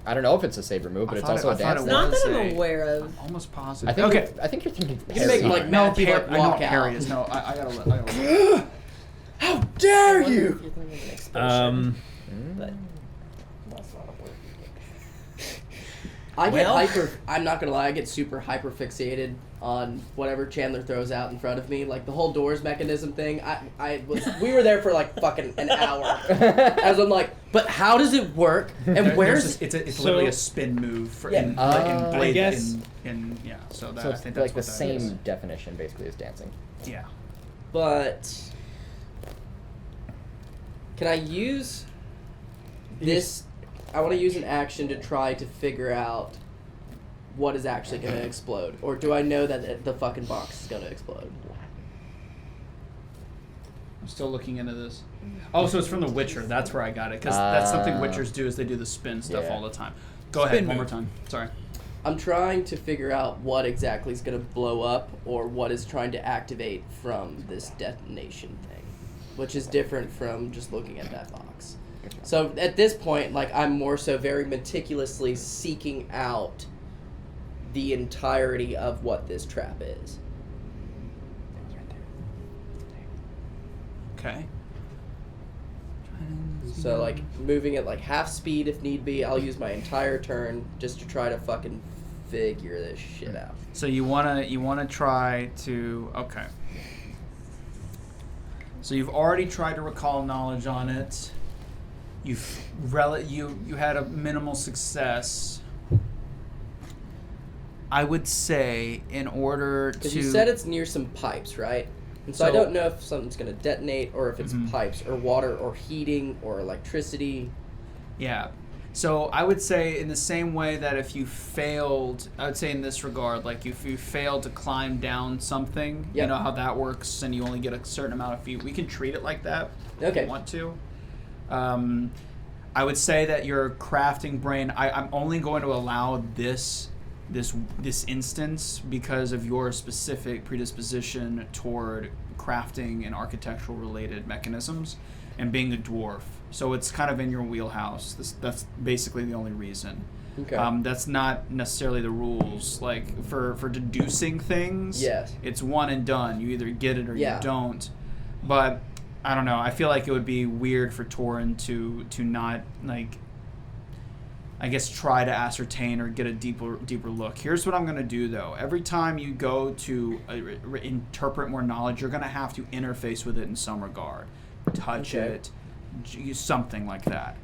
[SPEAKER 2] I don't know if it's a saber move, but it's also a dance.
[SPEAKER 3] Not that I'm aware of.
[SPEAKER 1] I'm almost positive.
[SPEAKER 2] I think you're thinking
[SPEAKER 4] You can make like
[SPEAKER 1] No,
[SPEAKER 4] Matthew like
[SPEAKER 1] I know
[SPEAKER 4] walk
[SPEAKER 1] what Harry
[SPEAKER 4] out.
[SPEAKER 1] is. No, I gotta.
[SPEAKER 4] How dare you!
[SPEAKER 3] But
[SPEAKER 4] I get
[SPEAKER 3] Well-
[SPEAKER 4] I'm not gonna lie, I get super hyper fixated on whatever Chandler throws out in front of me. Like the whole doors mechanism thing. We were there for like fucking an hour. As I'm like, but how does it work? And where's
[SPEAKER 1] it's literally a spin move for in
[SPEAKER 2] I
[SPEAKER 1] Blade
[SPEAKER 9] guess-
[SPEAKER 1] yeah. So that
[SPEAKER 2] So
[SPEAKER 1] I
[SPEAKER 2] it's
[SPEAKER 1] think
[SPEAKER 2] like
[SPEAKER 1] that's
[SPEAKER 2] the
[SPEAKER 1] what that
[SPEAKER 2] same
[SPEAKER 1] is.
[SPEAKER 2] definition, basically, as dancing.
[SPEAKER 1] Yeah.
[SPEAKER 4] But can I use this? I want to use an action to try to figure out what is actually going to explode, or do I know that the fucking box is going to explode?
[SPEAKER 1] I'm still looking into this. Oh, so it's from The Witcher. That's where I got it. Because that's something Witchers do is they do the spin stuff
[SPEAKER 2] Yeah.
[SPEAKER 1] all the time. Go ahead, one more time. Sorry.
[SPEAKER 4] I'm trying to figure out what exactly is going to blow up, or what is trying to activate from this detonation thing, which is different from just looking at that box. So at this point, like, I'm more so very meticulously seeking out the entirety of what this trap is.
[SPEAKER 1] Okay.
[SPEAKER 4] So, like, moving at, like, half speed if need be. I'll use my entire turn just to try to fucking figure this shit out.
[SPEAKER 1] So you wanna try to okay. So you've already tried to recall knowledge on it. You had a minimal success. I would say in order to.
[SPEAKER 4] Because you said it's near some pipes, right? And so I don't know if something's going to detonate, or if it's pipes, or water, or heating, or electricity.
[SPEAKER 1] Yeah. So I would say in the same way that if you failed, I would say in this regard, like if you failed to climb down something, you
[SPEAKER 4] Yep.
[SPEAKER 1] know how that works, and you only get a certain amount of feet. We can treat it like that if
[SPEAKER 4] Okay.
[SPEAKER 1] you want to. I would say that your crafting brain, I'm only going to allow this instance because of your specific predisposition toward crafting and architectural related mechanisms and being a dwarf. So it's kind of in your wheelhouse. That's basically the only reason.
[SPEAKER 4] Okay.
[SPEAKER 1] That's not necessarily the rules. Like for deducing things,
[SPEAKER 4] Yes.
[SPEAKER 1] it's one and done. You either get it or
[SPEAKER 4] Yeah.
[SPEAKER 1] you don't. But I don't know. I feel like it would be weird for Torin to not, like, I guess, try to ascertain or get a deeper look. Here's what I'm going to do, though. Every time you go to interpret more knowledge, you're going to have to interface with it in some regard. Touch it, use something like that.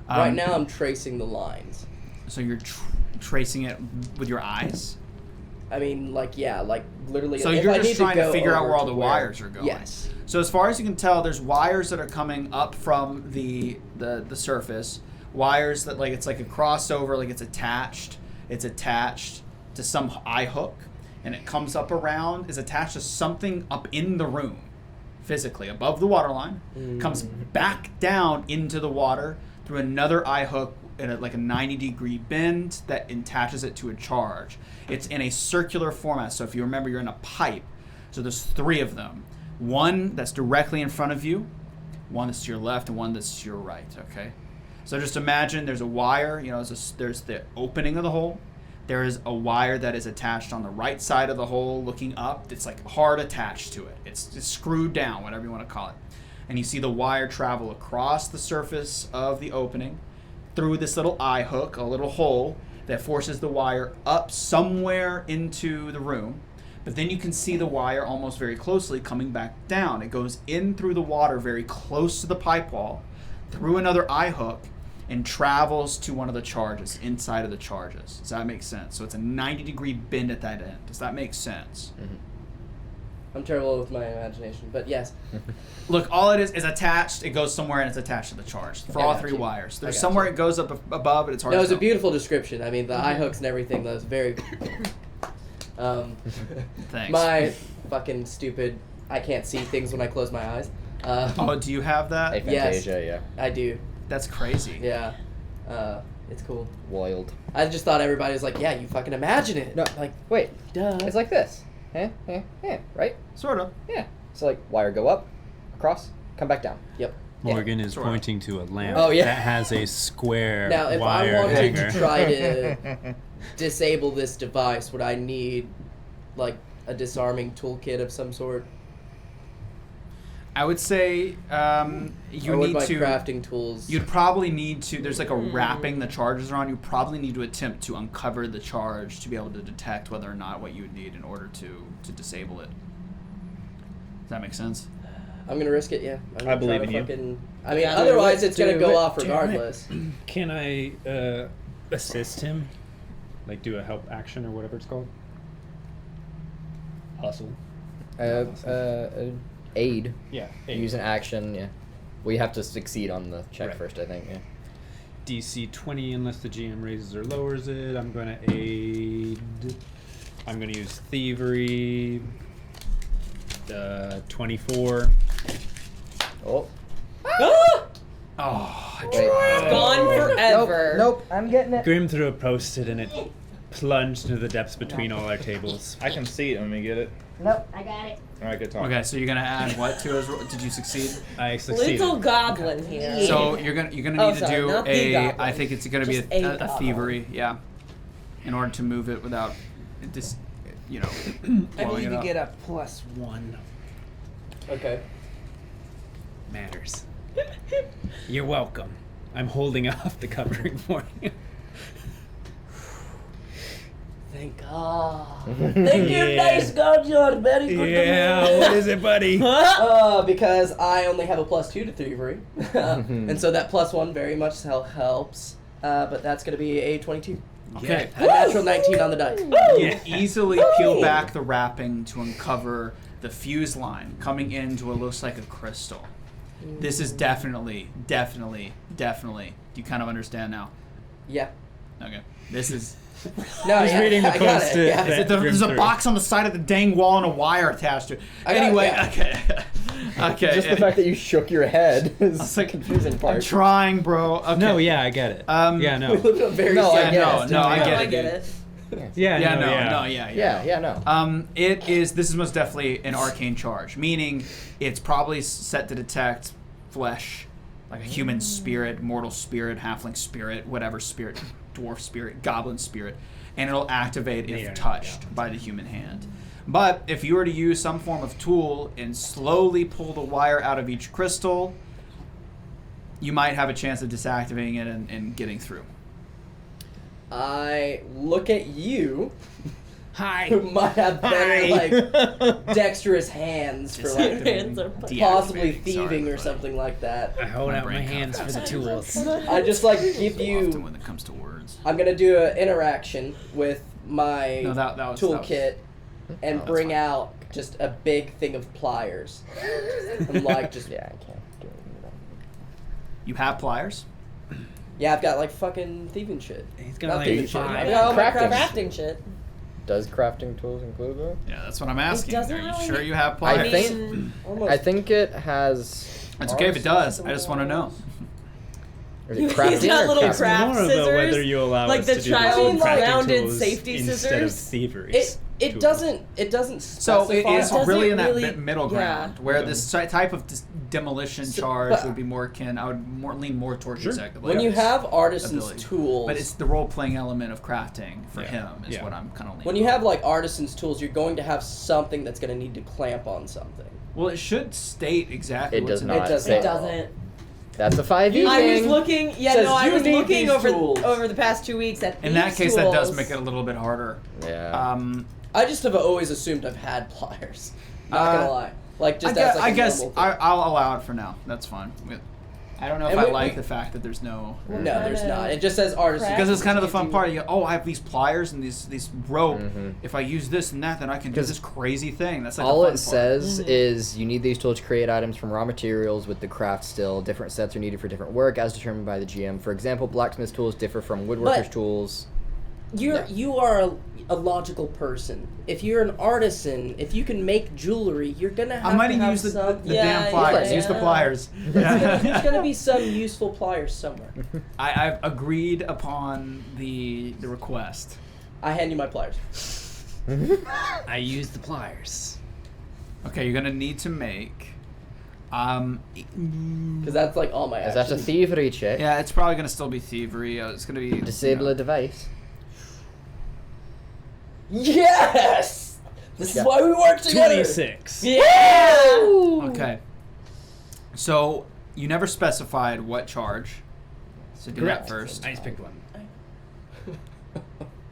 [SPEAKER 4] Right now I'm tracing the lines.
[SPEAKER 1] So you're tracing it with your eyes?
[SPEAKER 4] I mean, like, yeah, like, literally.
[SPEAKER 1] So
[SPEAKER 4] if
[SPEAKER 1] you're
[SPEAKER 4] I
[SPEAKER 1] just
[SPEAKER 4] need
[SPEAKER 1] trying to
[SPEAKER 4] go
[SPEAKER 1] figure out
[SPEAKER 4] over
[SPEAKER 1] where all
[SPEAKER 4] to
[SPEAKER 1] the wires are going.
[SPEAKER 4] Yes.
[SPEAKER 1] So as far as you can tell, there's wires that are coming up from the surface. Wires that, like, it's like a crossover, like it's attached to some eye hook, and it comes up around, is attached to something up in the room, physically, above the waterline, comes back down into the water through another eye hook at like a 90-degree bend that attaches it to a charge. It's in a circular format, so if you remember, you're in a pipe. So there's 3 of them. One that's directly in front of you, one that's to your left, and one that's to your right, okay? So just imagine there's a wire, there's the opening of the hole. There is a wire that is attached on the right side of the hole looking up. It's like hard attached to it. It's screwed down, whatever you want to call it. And you see the wire travel across the surface of the opening through this little eye hook, a little hole that forces the wire up somewhere into the room. But then you can see the wire almost very closely coming back down. It goes in through the water very close to the pipe wall, through another eye hook, and travels to one of the charges, inside of the charges. Does that make sense? So it's a 90-degree bend at that end. Does that make sense?
[SPEAKER 2] Mm-hmm.
[SPEAKER 4] I'm terrible with my imagination, but yes.
[SPEAKER 1] Look, all it is attached. It goes somewhere and it's attached to the charge for
[SPEAKER 4] I
[SPEAKER 1] all
[SPEAKER 4] got
[SPEAKER 1] 3
[SPEAKER 4] you.
[SPEAKER 1] wires. There's
[SPEAKER 4] I got
[SPEAKER 1] somewhere
[SPEAKER 4] you.
[SPEAKER 1] it goes up above, but it's hard
[SPEAKER 4] No,
[SPEAKER 1] to
[SPEAKER 4] it's a
[SPEAKER 1] tell.
[SPEAKER 4] beautiful description. I mean, the eye hooks and everything, that was very...
[SPEAKER 1] Thanks.
[SPEAKER 4] My fucking stupid... I can't see things when I close my eyes.
[SPEAKER 1] Oh, do you have that?
[SPEAKER 2] Aphantasia, yeah.
[SPEAKER 4] I do.
[SPEAKER 1] That's crazy.
[SPEAKER 4] Yeah. It's cool.
[SPEAKER 2] Wild.
[SPEAKER 4] I just thought everybody was like, yeah, you fucking imagine it.
[SPEAKER 2] No,
[SPEAKER 4] Like,
[SPEAKER 2] wait.
[SPEAKER 4] duh.
[SPEAKER 2] It's like this. Right?
[SPEAKER 1] Sort of.
[SPEAKER 2] Yeah. So, like, wire go up, across, come back down.
[SPEAKER 4] Yep.
[SPEAKER 9] Morgan is
[SPEAKER 1] sort of.
[SPEAKER 9] pointing to a lamp
[SPEAKER 2] Oh, yeah.
[SPEAKER 9] that has a square
[SPEAKER 4] Now, if I
[SPEAKER 9] wire
[SPEAKER 4] wanted
[SPEAKER 9] hanger.
[SPEAKER 4] to try to disable this device, would I need like a disarming toolkit of some sort?
[SPEAKER 1] I would say you
[SPEAKER 4] or would
[SPEAKER 1] need
[SPEAKER 4] my
[SPEAKER 1] to.
[SPEAKER 4] crafting tools.
[SPEAKER 1] You'd probably need to. There's like a wrapping the charges are on. You probably need to attempt to uncover the charge to be able to detect whether or not what you would need in order to disable it. Does that make sense?
[SPEAKER 4] I'm gonna risk it. Yeah. I'm
[SPEAKER 8] I
[SPEAKER 4] gonna
[SPEAKER 8] believe
[SPEAKER 4] try
[SPEAKER 8] in
[SPEAKER 4] to
[SPEAKER 8] you.
[SPEAKER 4] fucking. I mean,
[SPEAKER 3] Yeah,
[SPEAKER 4] otherwise
[SPEAKER 3] do
[SPEAKER 4] it's gonna
[SPEAKER 3] it.
[SPEAKER 4] go off
[SPEAKER 9] Do it.
[SPEAKER 4] regardless.
[SPEAKER 9] Can I assist him? Like do a help action or whatever it's called? Hustle.
[SPEAKER 2] Aid.
[SPEAKER 9] Yeah.
[SPEAKER 2] Use an action, yeah. We have to succeed on the check
[SPEAKER 9] Right.
[SPEAKER 2] first, I think, yeah.
[SPEAKER 9] DC 20 unless the GM raises or lowers it. I'm going to aid. I'm going to use thievery. 24.
[SPEAKER 2] Oh.
[SPEAKER 1] Oh,
[SPEAKER 2] Wait.
[SPEAKER 3] Gone forever.
[SPEAKER 2] Nope, I'm getting it.
[SPEAKER 9] Grim threw a post-it and it plunged into the depths between all our tables.
[SPEAKER 8] I can see it. Let me get it.
[SPEAKER 2] Nope.
[SPEAKER 5] I got it.
[SPEAKER 8] All right, good talk.
[SPEAKER 1] Okay, so you're gonna add what to his? Did you succeed?
[SPEAKER 9] I succeeded.
[SPEAKER 3] Little goblin here.
[SPEAKER 1] So you're gonna need
[SPEAKER 3] Oh,
[SPEAKER 1] to
[SPEAKER 3] sorry,
[SPEAKER 1] do
[SPEAKER 3] not the
[SPEAKER 1] a.
[SPEAKER 3] goblin.
[SPEAKER 1] I think it's gonna
[SPEAKER 3] Just
[SPEAKER 1] be
[SPEAKER 3] a
[SPEAKER 1] a
[SPEAKER 3] goblin.
[SPEAKER 1] thievery, yeah. In order to move it without, just
[SPEAKER 6] I
[SPEAKER 1] blowing
[SPEAKER 6] need
[SPEAKER 1] it
[SPEAKER 6] to
[SPEAKER 1] up.
[SPEAKER 6] get a +1.
[SPEAKER 4] Okay.
[SPEAKER 6] Matters. You're welcome. I'm holding off the covering for you.
[SPEAKER 4] Thank God.
[SPEAKER 7] Thank you, nice God. You're very good
[SPEAKER 6] Yeah,
[SPEAKER 7] to me.
[SPEAKER 6] what is it, buddy?
[SPEAKER 4] Because I only have a +2 to thievery, and so that +1 very much helps. But that's gonna be a 22.
[SPEAKER 1] Okay.
[SPEAKER 4] A natural 19 on the dice.
[SPEAKER 1] You easily peel back the wrapping to uncover the fuse line coming into what looks like a crystal. This is definitely. Do you kind of understand now?
[SPEAKER 4] Yeah.
[SPEAKER 1] Okay. This is.
[SPEAKER 4] No,
[SPEAKER 9] He's
[SPEAKER 4] yeah,
[SPEAKER 9] reading the
[SPEAKER 4] I got
[SPEAKER 9] post-it.
[SPEAKER 4] it. Yeah.
[SPEAKER 9] that-
[SPEAKER 1] There's a
[SPEAKER 9] Grim
[SPEAKER 1] box on the side of the dang wall and a wire attached to it.
[SPEAKER 4] I got it,
[SPEAKER 1] Anyway,
[SPEAKER 4] yeah.
[SPEAKER 1] okay. Okay.
[SPEAKER 2] Just the fact that you shook your head is
[SPEAKER 1] It's like,
[SPEAKER 2] the confusing
[SPEAKER 1] I'm
[SPEAKER 2] part.
[SPEAKER 1] trying, bro. Okay.
[SPEAKER 9] No, yeah, I get it.
[SPEAKER 1] Um,
[SPEAKER 9] yeah, no.
[SPEAKER 4] We live in a very
[SPEAKER 2] No, I
[SPEAKER 4] sad
[SPEAKER 2] get
[SPEAKER 1] no,
[SPEAKER 2] it.
[SPEAKER 1] no, I
[SPEAKER 3] Oh,
[SPEAKER 1] get
[SPEAKER 3] I
[SPEAKER 1] it.
[SPEAKER 3] get
[SPEAKER 1] dude.
[SPEAKER 3] it.
[SPEAKER 9] Yeah,
[SPEAKER 1] Yeah,
[SPEAKER 9] no,
[SPEAKER 2] Yeah, no.
[SPEAKER 1] It is. This is most definitely an arcane charge, meaning it's probably set to detect flesh, like a human spirit, mortal spirit, halfling spirit, whatever spirit, dwarf spirit, goblin spirit, and it'll activate if
[SPEAKER 9] Yeah,
[SPEAKER 1] touched by the human hand. But if you were to use some form of tool and slowly pull the wire out of each crystal, you might have a chance of disactivating it and getting through.
[SPEAKER 4] I look at you,
[SPEAKER 6] Hi.
[SPEAKER 4] who might have better like dexterous hands for like
[SPEAKER 3] Hands are
[SPEAKER 4] possibly
[SPEAKER 1] Deactivating,
[SPEAKER 4] thieving
[SPEAKER 1] sorry,
[SPEAKER 4] or something like that.
[SPEAKER 6] I hold
[SPEAKER 1] My
[SPEAKER 6] out my
[SPEAKER 1] brain
[SPEAKER 6] hands for the
[SPEAKER 1] concepts.
[SPEAKER 6] tools.
[SPEAKER 4] I just like give
[SPEAKER 1] Often
[SPEAKER 4] you.
[SPEAKER 1] when it comes to words.
[SPEAKER 4] I'm gonna do an interaction with my
[SPEAKER 1] No, that was
[SPEAKER 4] toolkit and
[SPEAKER 1] that's
[SPEAKER 4] bring
[SPEAKER 1] fine.
[SPEAKER 4] out just a big thing of pliers. I'm like just
[SPEAKER 2] Yeah, I can't do anything.
[SPEAKER 1] You have pliers?
[SPEAKER 4] yeah, I've got like fucking thieving shit.
[SPEAKER 6] He's
[SPEAKER 4] Not
[SPEAKER 6] got like
[SPEAKER 4] thieving shit.
[SPEAKER 6] 5.
[SPEAKER 4] I got all my
[SPEAKER 2] Crafting.
[SPEAKER 3] Crafting shit.
[SPEAKER 2] Does crafting tools include that?
[SPEAKER 1] Yeah, that's what I'm asking.
[SPEAKER 3] doesn't
[SPEAKER 1] Are you
[SPEAKER 3] really-
[SPEAKER 1] sure you have
[SPEAKER 2] I
[SPEAKER 1] pliers?
[SPEAKER 2] think
[SPEAKER 4] Almost.
[SPEAKER 2] I think it has.
[SPEAKER 1] It's okay if it does. I just want to know.
[SPEAKER 2] Or is
[SPEAKER 3] He's
[SPEAKER 2] it crafting
[SPEAKER 3] got
[SPEAKER 2] or
[SPEAKER 3] little
[SPEAKER 2] crafting?
[SPEAKER 3] craft
[SPEAKER 9] More about
[SPEAKER 3] scissors,
[SPEAKER 9] whether you allow
[SPEAKER 3] like
[SPEAKER 9] us
[SPEAKER 3] the
[SPEAKER 9] to do
[SPEAKER 3] child's
[SPEAKER 9] this with crafting
[SPEAKER 3] rounded
[SPEAKER 9] tools
[SPEAKER 3] safety
[SPEAKER 9] instead of
[SPEAKER 3] scissors.
[SPEAKER 9] thievery.
[SPEAKER 4] It doesn't
[SPEAKER 1] So
[SPEAKER 4] specify.
[SPEAKER 1] it's
[SPEAKER 3] Doesn't
[SPEAKER 1] really in that
[SPEAKER 3] really-
[SPEAKER 1] middle
[SPEAKER 3] yeah.
[SPEAKER 1] ground where this type of demolition
[SPEAKER 4] So-
[SPEAKER 1] charge
[SPEAKER 4] but-
[SPEAKER 1] would be more akin. I would lean more towards
[SPEAKER 9] Sure.
[SPEAKER 1] exactly.
[SPEAKER 4] when you have artisans'
[SPEAKER 1] ability.
[SPEAKER 4] tools,
[SPEAKER 1] But it's the role playing element of crafting for
[SPEAKER 9] Yeah.
[SPEAKER 1] him is
[SPEAKER 9] Yeah.
[SPEAKER 1] what I'm kind of leaning.
[SPEAKER 4] when you
[SPEAKER 1] on.
[SPEAKER 4] have like artisans' tools, you're going to have something that's going to need to clamp on something.
[SPEAKER 1] Well, it should state exactly
[SPEAKER 2] It
[SPEAKER 1] what's
[SPEAKER 2] does
[SPEAKER 1] in
[SPEAKER 2] not.
[SPEAKER 4] It does
[SPEAKER 2] say-
[SPEAKER 3] It doesn't.
[SPEAKER 2] That's a 5e
[SPEAKER 3] I was
[SPEAKER 2] thing.
[SPEAKER 3] looking. Yeah,
[SPEAKER 4] Says
[SPEAKER 3] no, I
[SPEAKER 4] you
[SPEAKER 3] was
[SPEAKER 4] need
[SPEAKER 3] looking
[SPEAKER 4] these
[SPEAKER 3] over
[SPEAKER 4] tools.
[SPEAKER 3] the past 2 weeks at
[SPEAKER 1] In that
[SPEAKER 3] these
[SPEAKER 1] case, that does
[SPEAKER 3] tools.
[SPEAKER 1] make it a little bit harder.
[SPEAKER 2] Yeah.
[SPEAKER 4] I just have always assumed I've had pliers. Not gonna lie, like just as like
[SPEAKER 1] I
[SPEAKER 4] a
[SPEAKER 1] guess
[SPEAKER 4] normal thing.
[SPEAKER 1] I'll allow it for now. That's fine. I don't know if
[SPEAKER 4] And
[SPEAKER 1] I
[SPEAKER 4] we-
[SPEAKER 1] like the fact that there's no.
[SPEAKER 4] No, there's not. It just says artisans.
[SPEAKER 1] Because it's kind of the
[SPEAKER 4] You
[SPEAKER 1] fun
[SPEAKER 4] do-
[SPEAKER 1] part. You go, oh, I have these pliers and these rope.
[SPEAKER 2] Mhm.
[SPEAKER 1] If I use this and that, then I can do
[SPEAKER 2] 'Cause
[SPEAKER 1] this crazy thing. That's like
[SPEAKER 2] All
[SPEAKER 1] the fun
[SPEAKER 2] it
[SPEAKER 1] part.
[SPEAKER 2] says is you need these tools to create items from raw materials with the craft still. Different sets are needed for different work as determined by the GM. For example, blacksmith's tools differ from woodworker's
[SPEAKER 4] But-
[SPEAKER 2] tools.
[SPEAKER 4] You are a logical person. If you're an artisan, if you can make jewelry, you're gonna have
[SPEAKER 1] I might
[SPEAKER 4] to
[SPEAKER 1] have
[SPEAKER 4] have
[SPEAKER 1] used the
[SPEAKER 4] some.
[SPEAKER 1] damn pliers.
[SPEAKER 3] yeah.
[SPEAKER 1] Use the pliers.
[SPEAKER 4] There's gonna be some useful pliers somewhere.
[SPEAKER 1] I've agreed upon the request.
[SPEAKER 4] I hand you my pliers.
[SPEAKER 6] I use the pliers.
[SPEAKER 1] Okay, you're gonna need to make
[SPEAKER 4] Because that's like all my
[SPEAKER 2] Is
[SPEAKER 4] actions.
[SPEAKER 2] that a thievery check?
[SPEAKER 1] Yeah, it's probably gonna still be thievery. It's gonna be
[SPEAKER 2] Disable a device.
[SPEAKER 4] Yes! This is why we work together.
[SPEAKER 9] 26.
[SPEAKER 3] Yeah.
[SPEAKER 1] Okay. So you never specified what charge. So do that first.
[SPEAKER 9] I just picked one.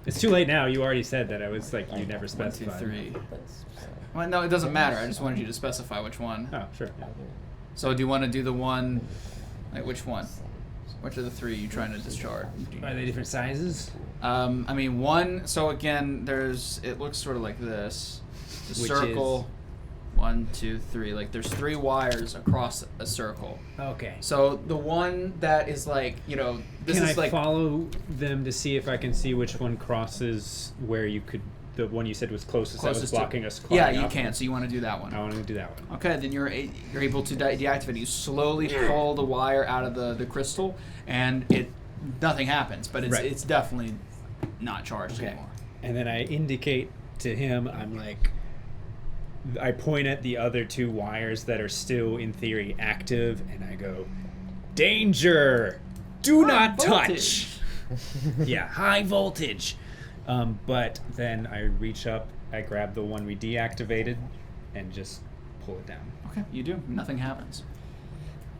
[SPEAKER 9] It's too late now. You already said that. I was like, you never
[SPEAKER 1] 1, 2,
[SPEAKER 9] specified.
[SPEAKER 1] 3. Well, no, it doesn't matter. I just wanted you to specify which one.
[SPEAKER 9] Oh, sure. Yeah.
[SPEAKER 1] So do you want to do the one? Like which one? Which of the 3 you trying to discharge?
[SPEAKER 9] Are they different sizes?
[SPEAKER 1] I mean, one. So again, it looks sort of like this. The
[SPEAKER 9] Which
[SPEAKER 1] circle. 1, 2, 3. Like there's 3 wires across a circle.
[SPEAKER 9] Okay.
[SPEAKER 1] So the one that is like, this
[SPEAKER 9] Can
[SPEAKER 1] is
[SPEAKER 9] I
[SPEAKER 1] like
[SPEAKER 9] follow them to see if I can see which one crosses where you could? The one you said was closest that was
[SPEAKER 1] closest
[SPEAKER 9] blocking
[SPEAKER 1] to.
[SPEAKER 9] us.
[SPEAKER 1] Yeah,
[SPEAKER 9] climbing
[SPEAKER 1] you
[SPEAKER 9] up?
[SPEAKER 1] can. So you want to do that one.
[SPEAKER 9] I want to do that one.
[SPEAKER 1] Okay, then you're able to deactivate it. You slowly pull the wire out of the crystal, and nothing happens. But it's definitely not charged anymore.
[SPEAKER 9] And then I indicate to him, I'm like, I point at the other 2 wires that are still, in theory, active, and I go, danger! Do not touch! Yeah, high voltage! But then I reach up, I grab the one we deactivated, and just pull it down.
[SPEAKER 1] Okay, you do. Nothing happens.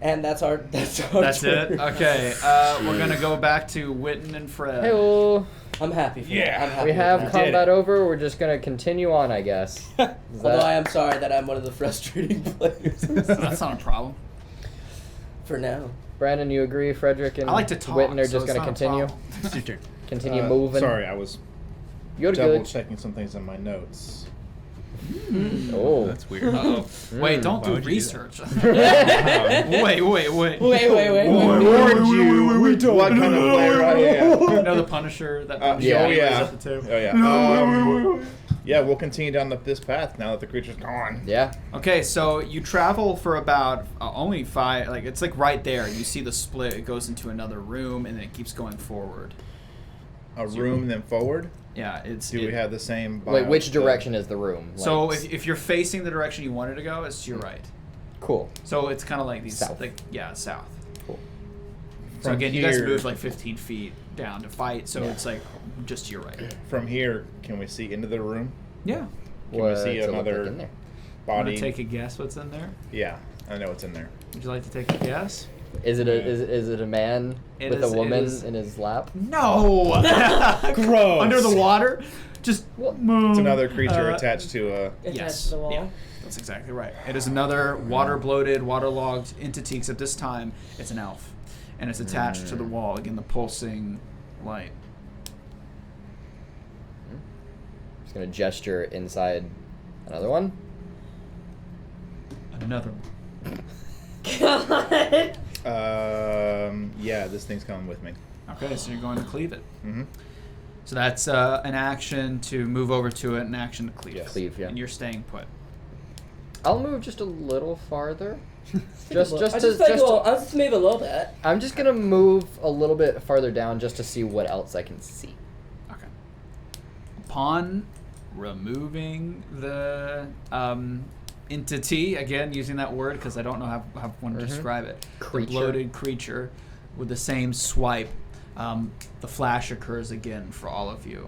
[SPEAKER 4] And that's our
[SPEAKER 1] That's
[SPEAKER 4] turn.
[SPEAKER 1] it? Okay, we're going to go back to Witton and Fred.
[SPEAKER 2] Hey,
[SPEAKER 4] I'm happy for
[SPEAKER 9] Yeah.
[SPEAKER 4] that. I'm happy
[SPEAKER 2] we
[SPEAKER 4] with
[SPEAKER 2] have
[SPEAKER 4] that.
[SPEAKER 2] combat over. We're just gonna continue on, I guess.
[SPEAKER 4] Although I am sorry that I'm one of the frustrating players.
[SPEAKER 1] That's not a problem.
[SPEAKER 4] For now.
[SPEAKER 2] Brandon, you agree? Fredrick and
[SPEAKER 1] I like to talk.
[SPEAKER 2] Witten are
[SPEAKER 1] so
[SPEAKER 2] just
[SPEAKER 1] it's
[SPEAKER 2] gonna
[SPEAKER 1] not a
[SPEAKER 2] continue.
[SPEAKER 1] problem.
[SPEAKER 9] It's your turn.
[SPEAKER 2] Continue moving.
[SPEAKER 8] Sorry, I was
[SPEAKER 2] You're
[SPEAKER 8] double
[SPEAKER 2] good.
[SPEAKER 8] checking some things in my notes.
[SPEAKER 2] Oh,
[SPEAKER 9] That's weird.
[SPEAKER 1] Uh-oh. Wait, don't
[SPEAKER 9] Why
[SPEAKER 1] do
[SPEAKER 9] would you do that?
[SPEAKER 1] research. Wait.
[SPEAKER 3] Wait.
[SPEAKER 8] I warned you what kind of player I am.
[SPEAKER 1] You know the Punisher that Punisher
[SPEAKER 2] yeah.
[SPEAKER 1] always
[SPEAKER 8] Yeah.
[SPEAKER 1] at the table?
[SPEAKER 8] Oh yeah. Yeah, we'll continue down this path now that the creature's gone.
[SPEAKER 2] yeah.
[SPEAKER 1] Okay, so you travel for about only 5, like it's like right there. You see the split, it goes into another room, and then it keeps going forward.
[SPEAKER 8] A room, then forward.
[SPEAKER 1] Yeah,
[SPEAKER 8] Do we have the same?
[SPEAKER 2] Wait, which direction is the room?
[SPEAKER 1] So
[SPEAKER 2] Like,
[SPEAKER 1] if you're facing the direction you wanted to go, it's to your right.
[SPEAKER 2] cool.
[SPEAKER 1] So it's kind of like these,
[SPEAKER 2] South.
[SPEAKER 1] like south.
[SPEAKER 2] Cool.
[SPEAKER 1] So
[SPEAKER 8] From
[SPEAKER 1] again, you guys
[SPEAKER 8] here-
[SPEAKER 1] moved like 15 feet down to fight, so it's like just to your right.
[SPEAKER 8] From here, can we see into the room?
[SPEAKER 1] Yeah.
[SPEAKER 8] Can we see
[SPEAKER 2] What's it look
[SPEAKER 8] another
[SPEAKER 2] like in there?
[SPEAKER 1] Want
[SPEAKER 8] body?
[SPEAKER 1] to take a guess what's in there?
[SPEAKER 8] Yeah, I know what's in there.
[SPEAKER 1] Would you like to take a guess?
[SPEAKER 2] Is it a man
[SPEAKER 1] It
[SPEAKER 2] with
[SPEAKER 1] is-
[SPEAKER 2] a
[SPEAKER 1] it
[SPEAKER 2] woman
[SPEAKER 1] is-
[SPEAKER 2] in his lap?
[SPEAKER 1] No.
[SPEAKER 9] Gross.
[SPEAKER 1] Under the water, just
[SPEAKER 8] It's another creature attached to a.
[SPEAKER 3] Attached
[SPEAKER 1] Yes.
[SPEAKER 3] to the wall.
[SPEAKER 1] Yeah, that's exactly right. It is another water-bloated, waterlogged entity, except this time it's an elf, and it's attached to the wall. Again, the pulsing light.
[SPEAKER 2] Just gonna gesture inside another one.
[SPEAKER 1] Another one.
[SPEAKER 3] God.
[SPEAKER 8] Yeah, this thing's coming with me.
[SPEAKER 1] Okay, so you're going to cleave it.
[SPEAKER 8] Mm-hmm.
[SPEAKER 1] So that's an action to move over to it, an action to cleave.
[SPEAKER 8] Yes.
[SPEAKER 2] Cleave, yeah.
[SPEAKER 1] And you're staying put.
[SPEAKER 2] I'll move just a little farther.
[SPEAKER 4] I'll just move a little bit.
[SPEAKER 2] I'm just gonna move a little bit farther down just to see what else I can see.
[SPEAKER 1] Okay. Upon removing the entity, again using that word because I don't know how one to describe it.
[SPEAKER 2] Creature.
[SPEAKER 1] The bloated creature with the same swipe. The flash occurs again for all of you.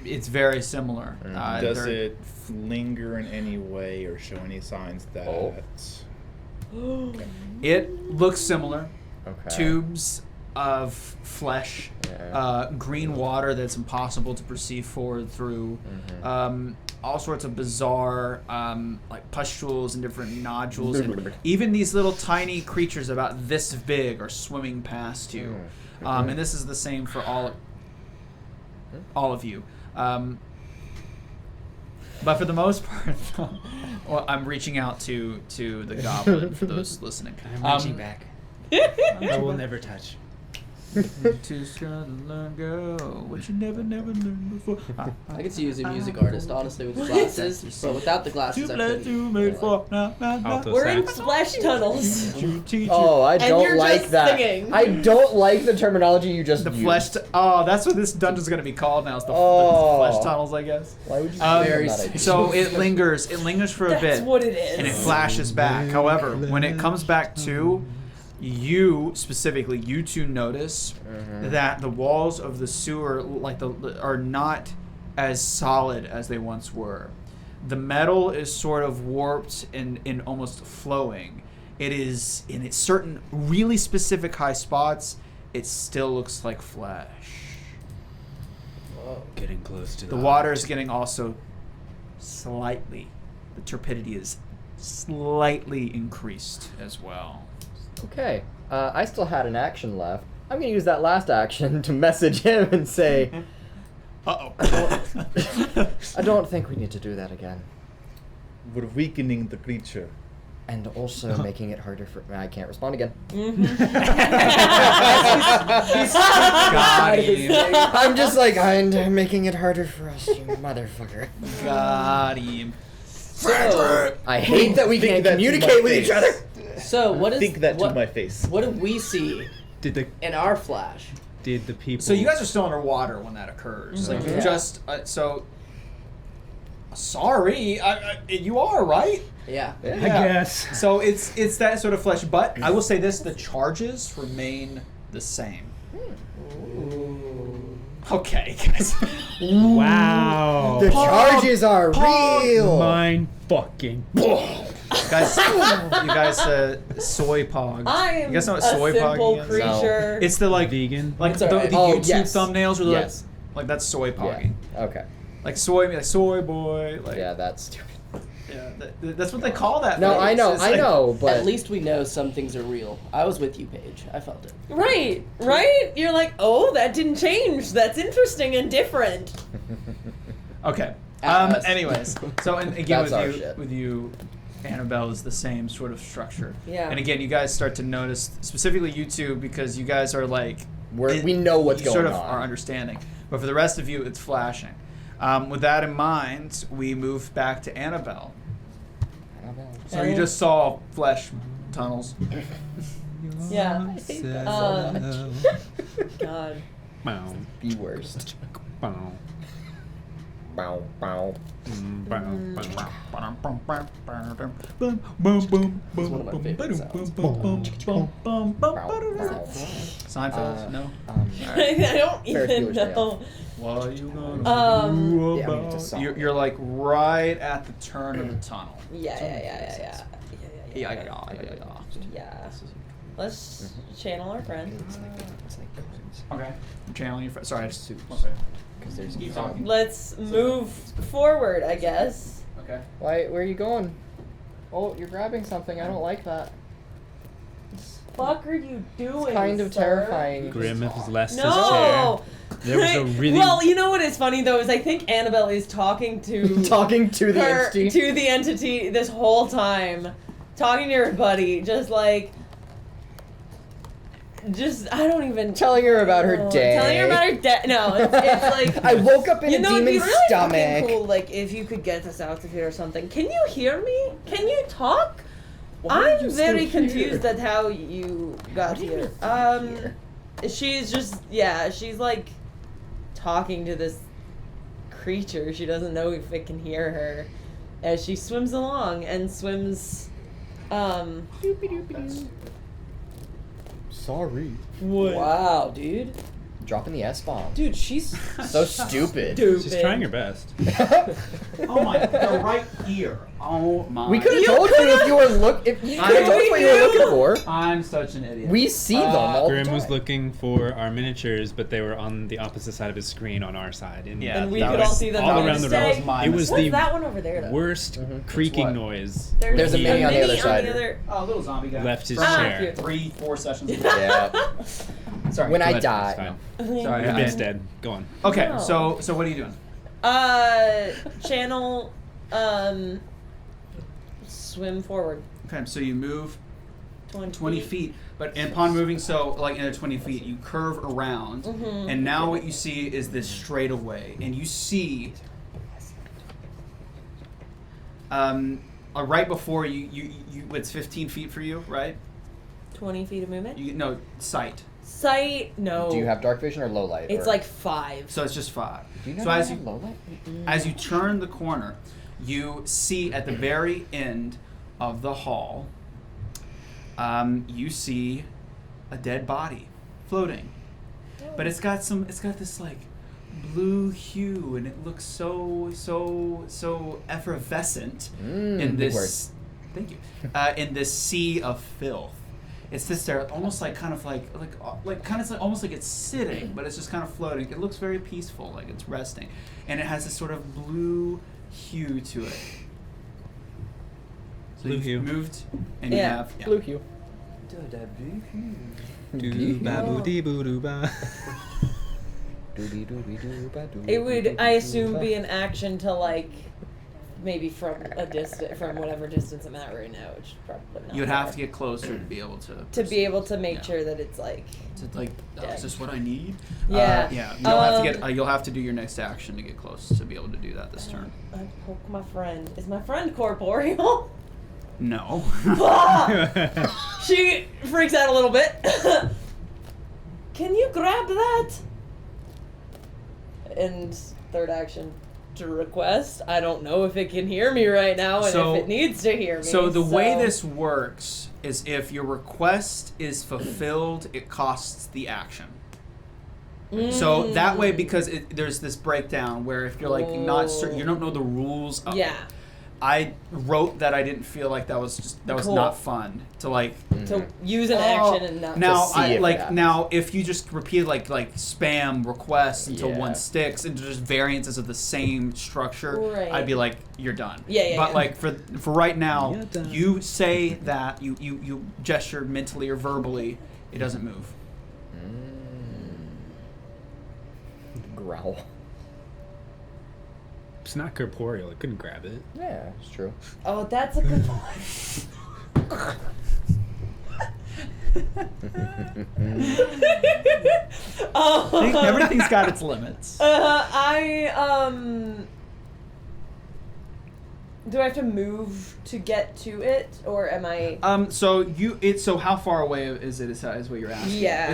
[SPEAKER 1] It's very similar.
[SPEAKER 8] Does
[SPEAKER 1] they're-
[SPEAKER 8] it linger in any way or show any signs that?
[SPEAKER 1] It looks similar.
[SPEAKER 2] Okay.
[SPEAKER 1] Tubes of flesh,
[SPEAKER 2] Yeah.
[SPEAKER 1] green water that's impossible to perceive forward through,
[SPEAKER 2] Mm-hmm.
[SPEAKER 1] all sorts of bizarre like pustules and different nodules, and even these little tiny creatures about this big are swimming past you. And this is the same for all of you. But for the most part, well, I'm reaching out to the goblin for those listening.
[SPEAKER 6] I'm reaching back. I will never touch.
[SPEAKER 1] Just gotta learn, girl, what you never learned before.
[SPEAKER 4] I could use a music artist, honestly, with glasses, but without the glasses, I couldn't.
[SPEAKER 6] Alto
[SPEAKER 3] We're in
[SPEAKER 6] sax.
[SPEAKER 3] flesh tunnels.
[SPEAKER 2] Oh, I
[SPEAKER 3] And
[SPEAKER 2] don't
[SPEAKER 3] you're
[SPEAKER 2] like
[SPEAKER 3] just
[SPEAKER 2] that.
[SPEAKER 3] singing.
[SPEAKER 2] I don't like the terminology you just
[SPEAKER 1] The
[SPEAKER 2] used.
[SPEAKER 1] flesh. Oh, that's what this dungeon's gonna be called now. Is the flesh tunnels, I guess.
[SPEAKER 2] Why would you
[SPEAKER 4] Very
[SPEAKER 2] say that?
[SPEAKER 1] So it lingers. It lingers for a
[SPEAKER 3] That's
[SPEAKER 1] bit,
[SPEAKER 3] what it is.
[SPEAKER 1] and it flashes back. However, when it comes back to you specifically, you two notice that the walls of the sewer, are not as solid as they once were. The metal is sort of warped and almost flowing. It is in its certain really specific high spots. It still looks like flesh.
[SPEAKER 6] Getting close to
[SPEAKER 1] The water is getting also slightly. The turbidity is slightly increased as well.
[SPEAKER 2] Okay, I still had an action left. I'm gonna use that last action to message him and say,
[SPEAKER 1] Uh-oh.
[SPEAKER 2] I don't think we need to do that again.
[SPEAKER 8] We're weakening the creature.
[SPEAKER 2] And also making it harder for... I can't respond again.
[SPEAKER 1] Got him.
[SPEAKER 2] I'm just like, I'm making it harder for us, you motherfucker.
[SPEAKER 1] Got him.
[SPEAKER 4] So,
[SPEAKER 2] I hate that we
[SPEAKER 8] Think
[SPEAKER 2] can't
[SPEAKER 8] that to my
[SPEAKER 2] communicate with
[SPEAKER 8] face.
[SPEAKER 2] each other.
[SPEAKER 4] so what is
[SPEAKER 8] Think that
[SPEAKER 4] what,
[SPEAKER 8] to my face.
[SPEAKER 4] What did we see
[SPEAKER 6] Did the
[SPEAKER 4] in our flash?
[SPEAKER 6] people?
[SPEAKER 1] So you guys are still underwater when that occurs. Like you
[SPEAKER 4] Yeah.
[SPEAKER 1] just so. Sorry, you are right.
[SPEAKER 4] Yeah.
[SPEAKER 6] I guess.
[SPEAKER 1] So it's that sort of flesh, but I will say this: the charges remain the same. Okay, guys.
[SPEAKER 6] Wow.
[SPEAKER 2] The charges are real.
[SPEAKER 6] Mind fucking.
[SPEAKER 1] Guys, you guys, soy pogs.
[SPEAKER 3] I am
[SPEAKER 1] You guys know what
[SPEAKER 3] a
[SPEAKER 1] soy
[SPEAKER 3] simple
[SPEAKER 1] pogging is?
[SPEAKER 3] creature.
[SPEAKER 1] It's the like
[SPEAKER 6] Vegan.
[SPEAKER 1] like
[SPEAKER 4] It's
[SPEAKER 1] the,
[SPEAKER 4] alright.
[SPEAKER 1] the
[SPEAKER 2] Oh,
[SPEAKER 1] YouTube
[SPEAKER 2] yes.
[SPEAKER 1] thumbnails are
[SPEAKER 2] Yes.
[SPEAKER 1] like that's soy
[SPEAKER 2] Yeah.
[SPEAKER 1] pogging.
[SPEAKER 2] Okay.
[SPEAKER 1] Like soy boy. Like
[SPEAKER 2] Yeah, that's stupid.
[SPEAKER 1] yeah, that's what they call that.
[SPEAKER 2] No,
[SPEAKER 1] thing.
[SPEAKER 2] I know,
[SPEAKER 1] It's
[SPEAKER 2] I
[SPEAKER 1] like-
[SPEAKER 2] know, but
[SPEAKER 4] At least we know some things are real. I was with you, Paige. I felt it.
[SPEAKER 3] Right. You're like, oh, that didn't change. That's interesting and different.
[SPEAKER 1] Okay.
[SPEAKER 4] Us.
[SPEAKER 1] Anyways, so and again
[SPEAKER 2] That's our
[SPEAKER 1] with you,
[SPEAKER 2] shit.
[SPEAKER 1] Annabelle is the same sort of structure.
[SPEAKER 3] Yeah.
[SPEAKER 1] And again, you guys start to notice specifically you two because you guys are like
[SPEAKER 2] we know what's
[SPEAKER 1] you
[SPEAKER 2] going
[SPEAKER 1] sort of
[SPEAKER 2] on.
[SPEAKER 1] are understanding, but for the rest of you, it's flashing. With that in mind, we move back to Annabelle. So you just saw flesh tunnels.
[SPEAKER 3] Yeah. God.
[SPEAKER 6] Bow.
[SPEAKER 2] The worst.
[SPEAKER 6] Bow.
[SPEAKER 2] Bow, bow.
[SPEAKER 6] Bow. Bow.
[SPEAKER 4] one of my favorite sounds.
[SPEAKER 1] Seinfeld? No.
[SPEAKER 3] I don't
[SPEAKER 2] Ferris
[SPEAKER 3] even
[SPEAKER 2] Bueller's Day
[SPEAKER 3] know.
[SPEAKER 2] Off.
[SPEAKER 1] What are you gonna do
[SPEAKER 2] Yeah, I mean,
[SPEAKER 1] about
[SPEAKER 2] it's a song.
[SPEAKER 1] You're like right at the turn of the tunnel.
[SPEAKER 3] Yeah. Let's channel our friend.
[SPEAKER 1] Okay. I'm channeling your friend. Sorry, I just one second.
[SPEAKER 2] Because there's
[SPEAKER 1] Keep talking.
[SPEAKER 3] Let's move forward, I guess.
[SPEAKER 1] Okay.
[SPEAKER 2] Why? Where are you going? Oh, you're grabbing something. I don't like that.
[SPEAKER 3] Fuck are you doing?
[SPEAKER 2] It's kind of
[SPEAKER 3] sir?
[SPEAKER 2] terrifying.
[SPEAKER 6] Grimmeth has left his
[SPEAKER 3] No.
[SPEAKER 6] chair. There was a really.
[SPEAKER 3] Well, you know what is funny though is I think Annabelle is talking to
[SPEAKER 2] Talking to the
[SPEAKER 3] her
[SPEAKER 2] entity.
[SPEAKER 3] to the entity this whole time, talking to her buddy, just I don't even
[SPEAKER 2] Telling her about her
[SPEAKER 3] know.
[SPEAKER 2] day.
[SPEAKER 3] Telling her about her day. No, it's like
[SPEAKER 2] I woke up in
[SPEAKER 3] you
[SPEAKER 2] a
[SPEAKER 3] know, it'd be
[SPEAKER 2] demon's
[SPEAKER 3] really
[SPEAKER 2] stomach.
[SPEAKER 3] fucking cool. Like if you could get this out of here or something. Can you hear me? Can you talk?
[SPEAKER 2] Why are you
[SPEAKER 3] I'm
[SPEAKER 2] still
[SPEAKER 3] very
[SPEAKER 2] here?
[SPEAKER 3] confused at how you got here. She's just she's like talking to this creature. She doesn't know if it can hear her as she swims along and swims
[SPEAKER 2] Sorry.
[SPEAKER 4] Wow, dude.
[SPEAKER 2] Dropping the S-bomb.
[SPEAKER 4] Dude, she's
[SPEAKER 2] So stupid.
[SPEAKER 6] She's trying her best.
[SPEAKER 1] Oh my! They're right here. Oh my!
[SPEAKER 2] We could have
[SPEAKER 3] You
[SPEAKER 2] told you
[SPEAKER 3] could've-
[SPEAKER 2] if you were if you
[SPEAKER 1] I
[SPEAKER 2] could have told us what you were
[SPEAKER 3] knew.
[SPEAKER 2] looking for.
[SPEAKER 1] I'm such an idiot.
[SPEAKER 2] We see them all the
[SPEAKER 6] Grim
[SPEAKER 2] time.
[SPEAKER 6] was looking for our miniatures, but they were on the opposite side of his screen on our side. And
[SPEAKER 1] Yeah,
[SPEAKER 3] and we
[SPEAKER 1] that
[SPEAKER 3] could
[SPEAKER 1] was
[SPEAKER 3] all see them
[SPEAKER 6] all
[SPEAKER 3] and
[SPEAKER 6] around the
[SPEAKER 3] say,
[SPEAKER 6] room.
[SPEAKER 1] my
[SPEAKER 6] It was
[SPEAKER 3] What's
[SPEAKER 6] the
[SPEAKER 3] that one over there though?
[SPEAKER 6] worst
[SPEAKER 1] what?
[SPEAKER 6] creaking noise.
[SPEAKER 2] There's a mini on the other
[SPEAKER 3] mini
[SPEAKER 2] side.
[SPEAKER 1] Oh, little zombie guy.
[SPEAKER 6] Left his
[SPEAKER 3] Ah,
[SPEAKER 6] chair.
[SPEAKER 3] cute.
[SPEAKER 1] 3-4 sessions. ago.
[SPEAKER 2] Yeah.
[SPEAKER 1] Sorry.
[SPEAKER 2] When
[SPEAKER 1] go
[SPEAKER 2] I
[SPEAKER 1] ahead.
[SPEAKER 2] die.
[SPEAKER 6] It's fine.
[SPEAKER 1] Sorry.
[SPEAKER 6] Your
[SPEAKER 1] I-
[SPEAKER 6] bit's dead. Go on.
[SPEAKER 1] Okay.
[SPEAKER 3] No.
[SPEAKER 1] So what are you doing?
[SPEAKER 3] Channel swim forward.
[SPEAKER 1] Okay. So you move 20 feet. But upon moving like another 20 feet, you curve around, and now what you see is this straightaway, and you see right before you it's 15 feet for you, right?
[SPEAKER 3] 20 feet of movement?
[SPEAKER 1] No, sight.
[SPEAKER 3] Sight, no.
[SPEAKER 2] Do you have dark vision or low light?
[SPEAKER 3] It's
[SPEAKER 2] or?
[SPEAKER 3] like 5.
[SPEAKER 1] So it's just 5.
[SPEAKER 2] Do you know
[SPEAKER 1] so
[SPEAKER 2] how to have low light?
[SPEAKER 1] as you turn the corner, you see at the very end of the hall, you see a dead body floating, but it's got this like blue hue, and it looks so effervescent in this. Thank you. In this sea of filth. It sits there almost like almost like it's sitting, but it's just kind of floating. It looks very peaceful, like it's resting, and it has this sort of blue hue to it. So
[SPEAKER 9] Blue
[SPEAKER 1] you've
[SPEAKER 9] hue.
[SPEAKER 1] moved, and you have
[SPEAKER 2] Blue hue.
[SPEAKER 3] It would, I assume, be an action to like, maybe from a distance, from whatever distance I'm at right now, which is probably not.
[SPEAKER 1] You'd have to
[SPEAKER 3] far.
[SPEAKER 1] get closer to be able to.
[SPEAKER 3] be able to make
[SPEAKER 1] Yeah.
[SPEAKER 3] sure that it's like.
[SPEAKER 1] To like,
[SPEAKER 3] dead.
[SPEAKER 1] is this what I need?
[SPEAKER 3] Yeah.
[SPEAKER 1] Yeah. You'll have to get. You'll have to do your next action to get close to be able to do that this turn.
[SPEAKER 3] I poke my friend. Is my friend corporeal?
[SPEAKER 1] No.
[SPEAKER 3] She freaks out a little bit. Can you grab that? And third action to request. I don't know if it can hear me right now, and
[SPEAKER 1] So-
[SPEAKER 3] if it needs to hear me.
[SPEAKER 1] So the way this works is if your request is fulfilled, it costs the action. So that way, because there's this breakdown where if you're like not certain, you don't know the rules of it.
[SPEAKER 3] Yeah.
[SPEAKER 1] I wrote that I didn't feel like that was
[SPEAKER 3] Cool.
[SPEAKER 1] not fun to like
[SPEAKER 3] To use an action and not.
[SPEAKER 1] now
[SPEAKER 2] see if it happens.
[SPEAKER 1] now if you just repeat like spam requests until
[SPEAKER 2] Yeah.
[SPEAKER 1] one sticks and just variances of the same structure,
[SPEAKER 3] Right.
[SPEAKER 1] I'd be like, you're done.
[SPEAKER 3] Yeah,
[SPEAKER 1] But
[SPEAKER 3] yeah.
[SPEAKER 1] like for right now,
[SPEAKER 9] You're done.
[SPEAKER 1] you say that you gesture mentally or verbally, it doesn't move.
[SPEAKER 2] Growl.
[SPEAKER 9] It's not corporeal. It couldn't grab it.
[SPEAKER 2] Yeah, it's true.
[SPEAKER 3] Oh, that's a good point.
[SPEAKER 1] Everything's got its limits.
[SPEAKER 3] Do I have to move to get to it, or am I?
[SPEAKER 1] So how far away is it? Is what you're asking?
[SPEAKER 3] Yeah.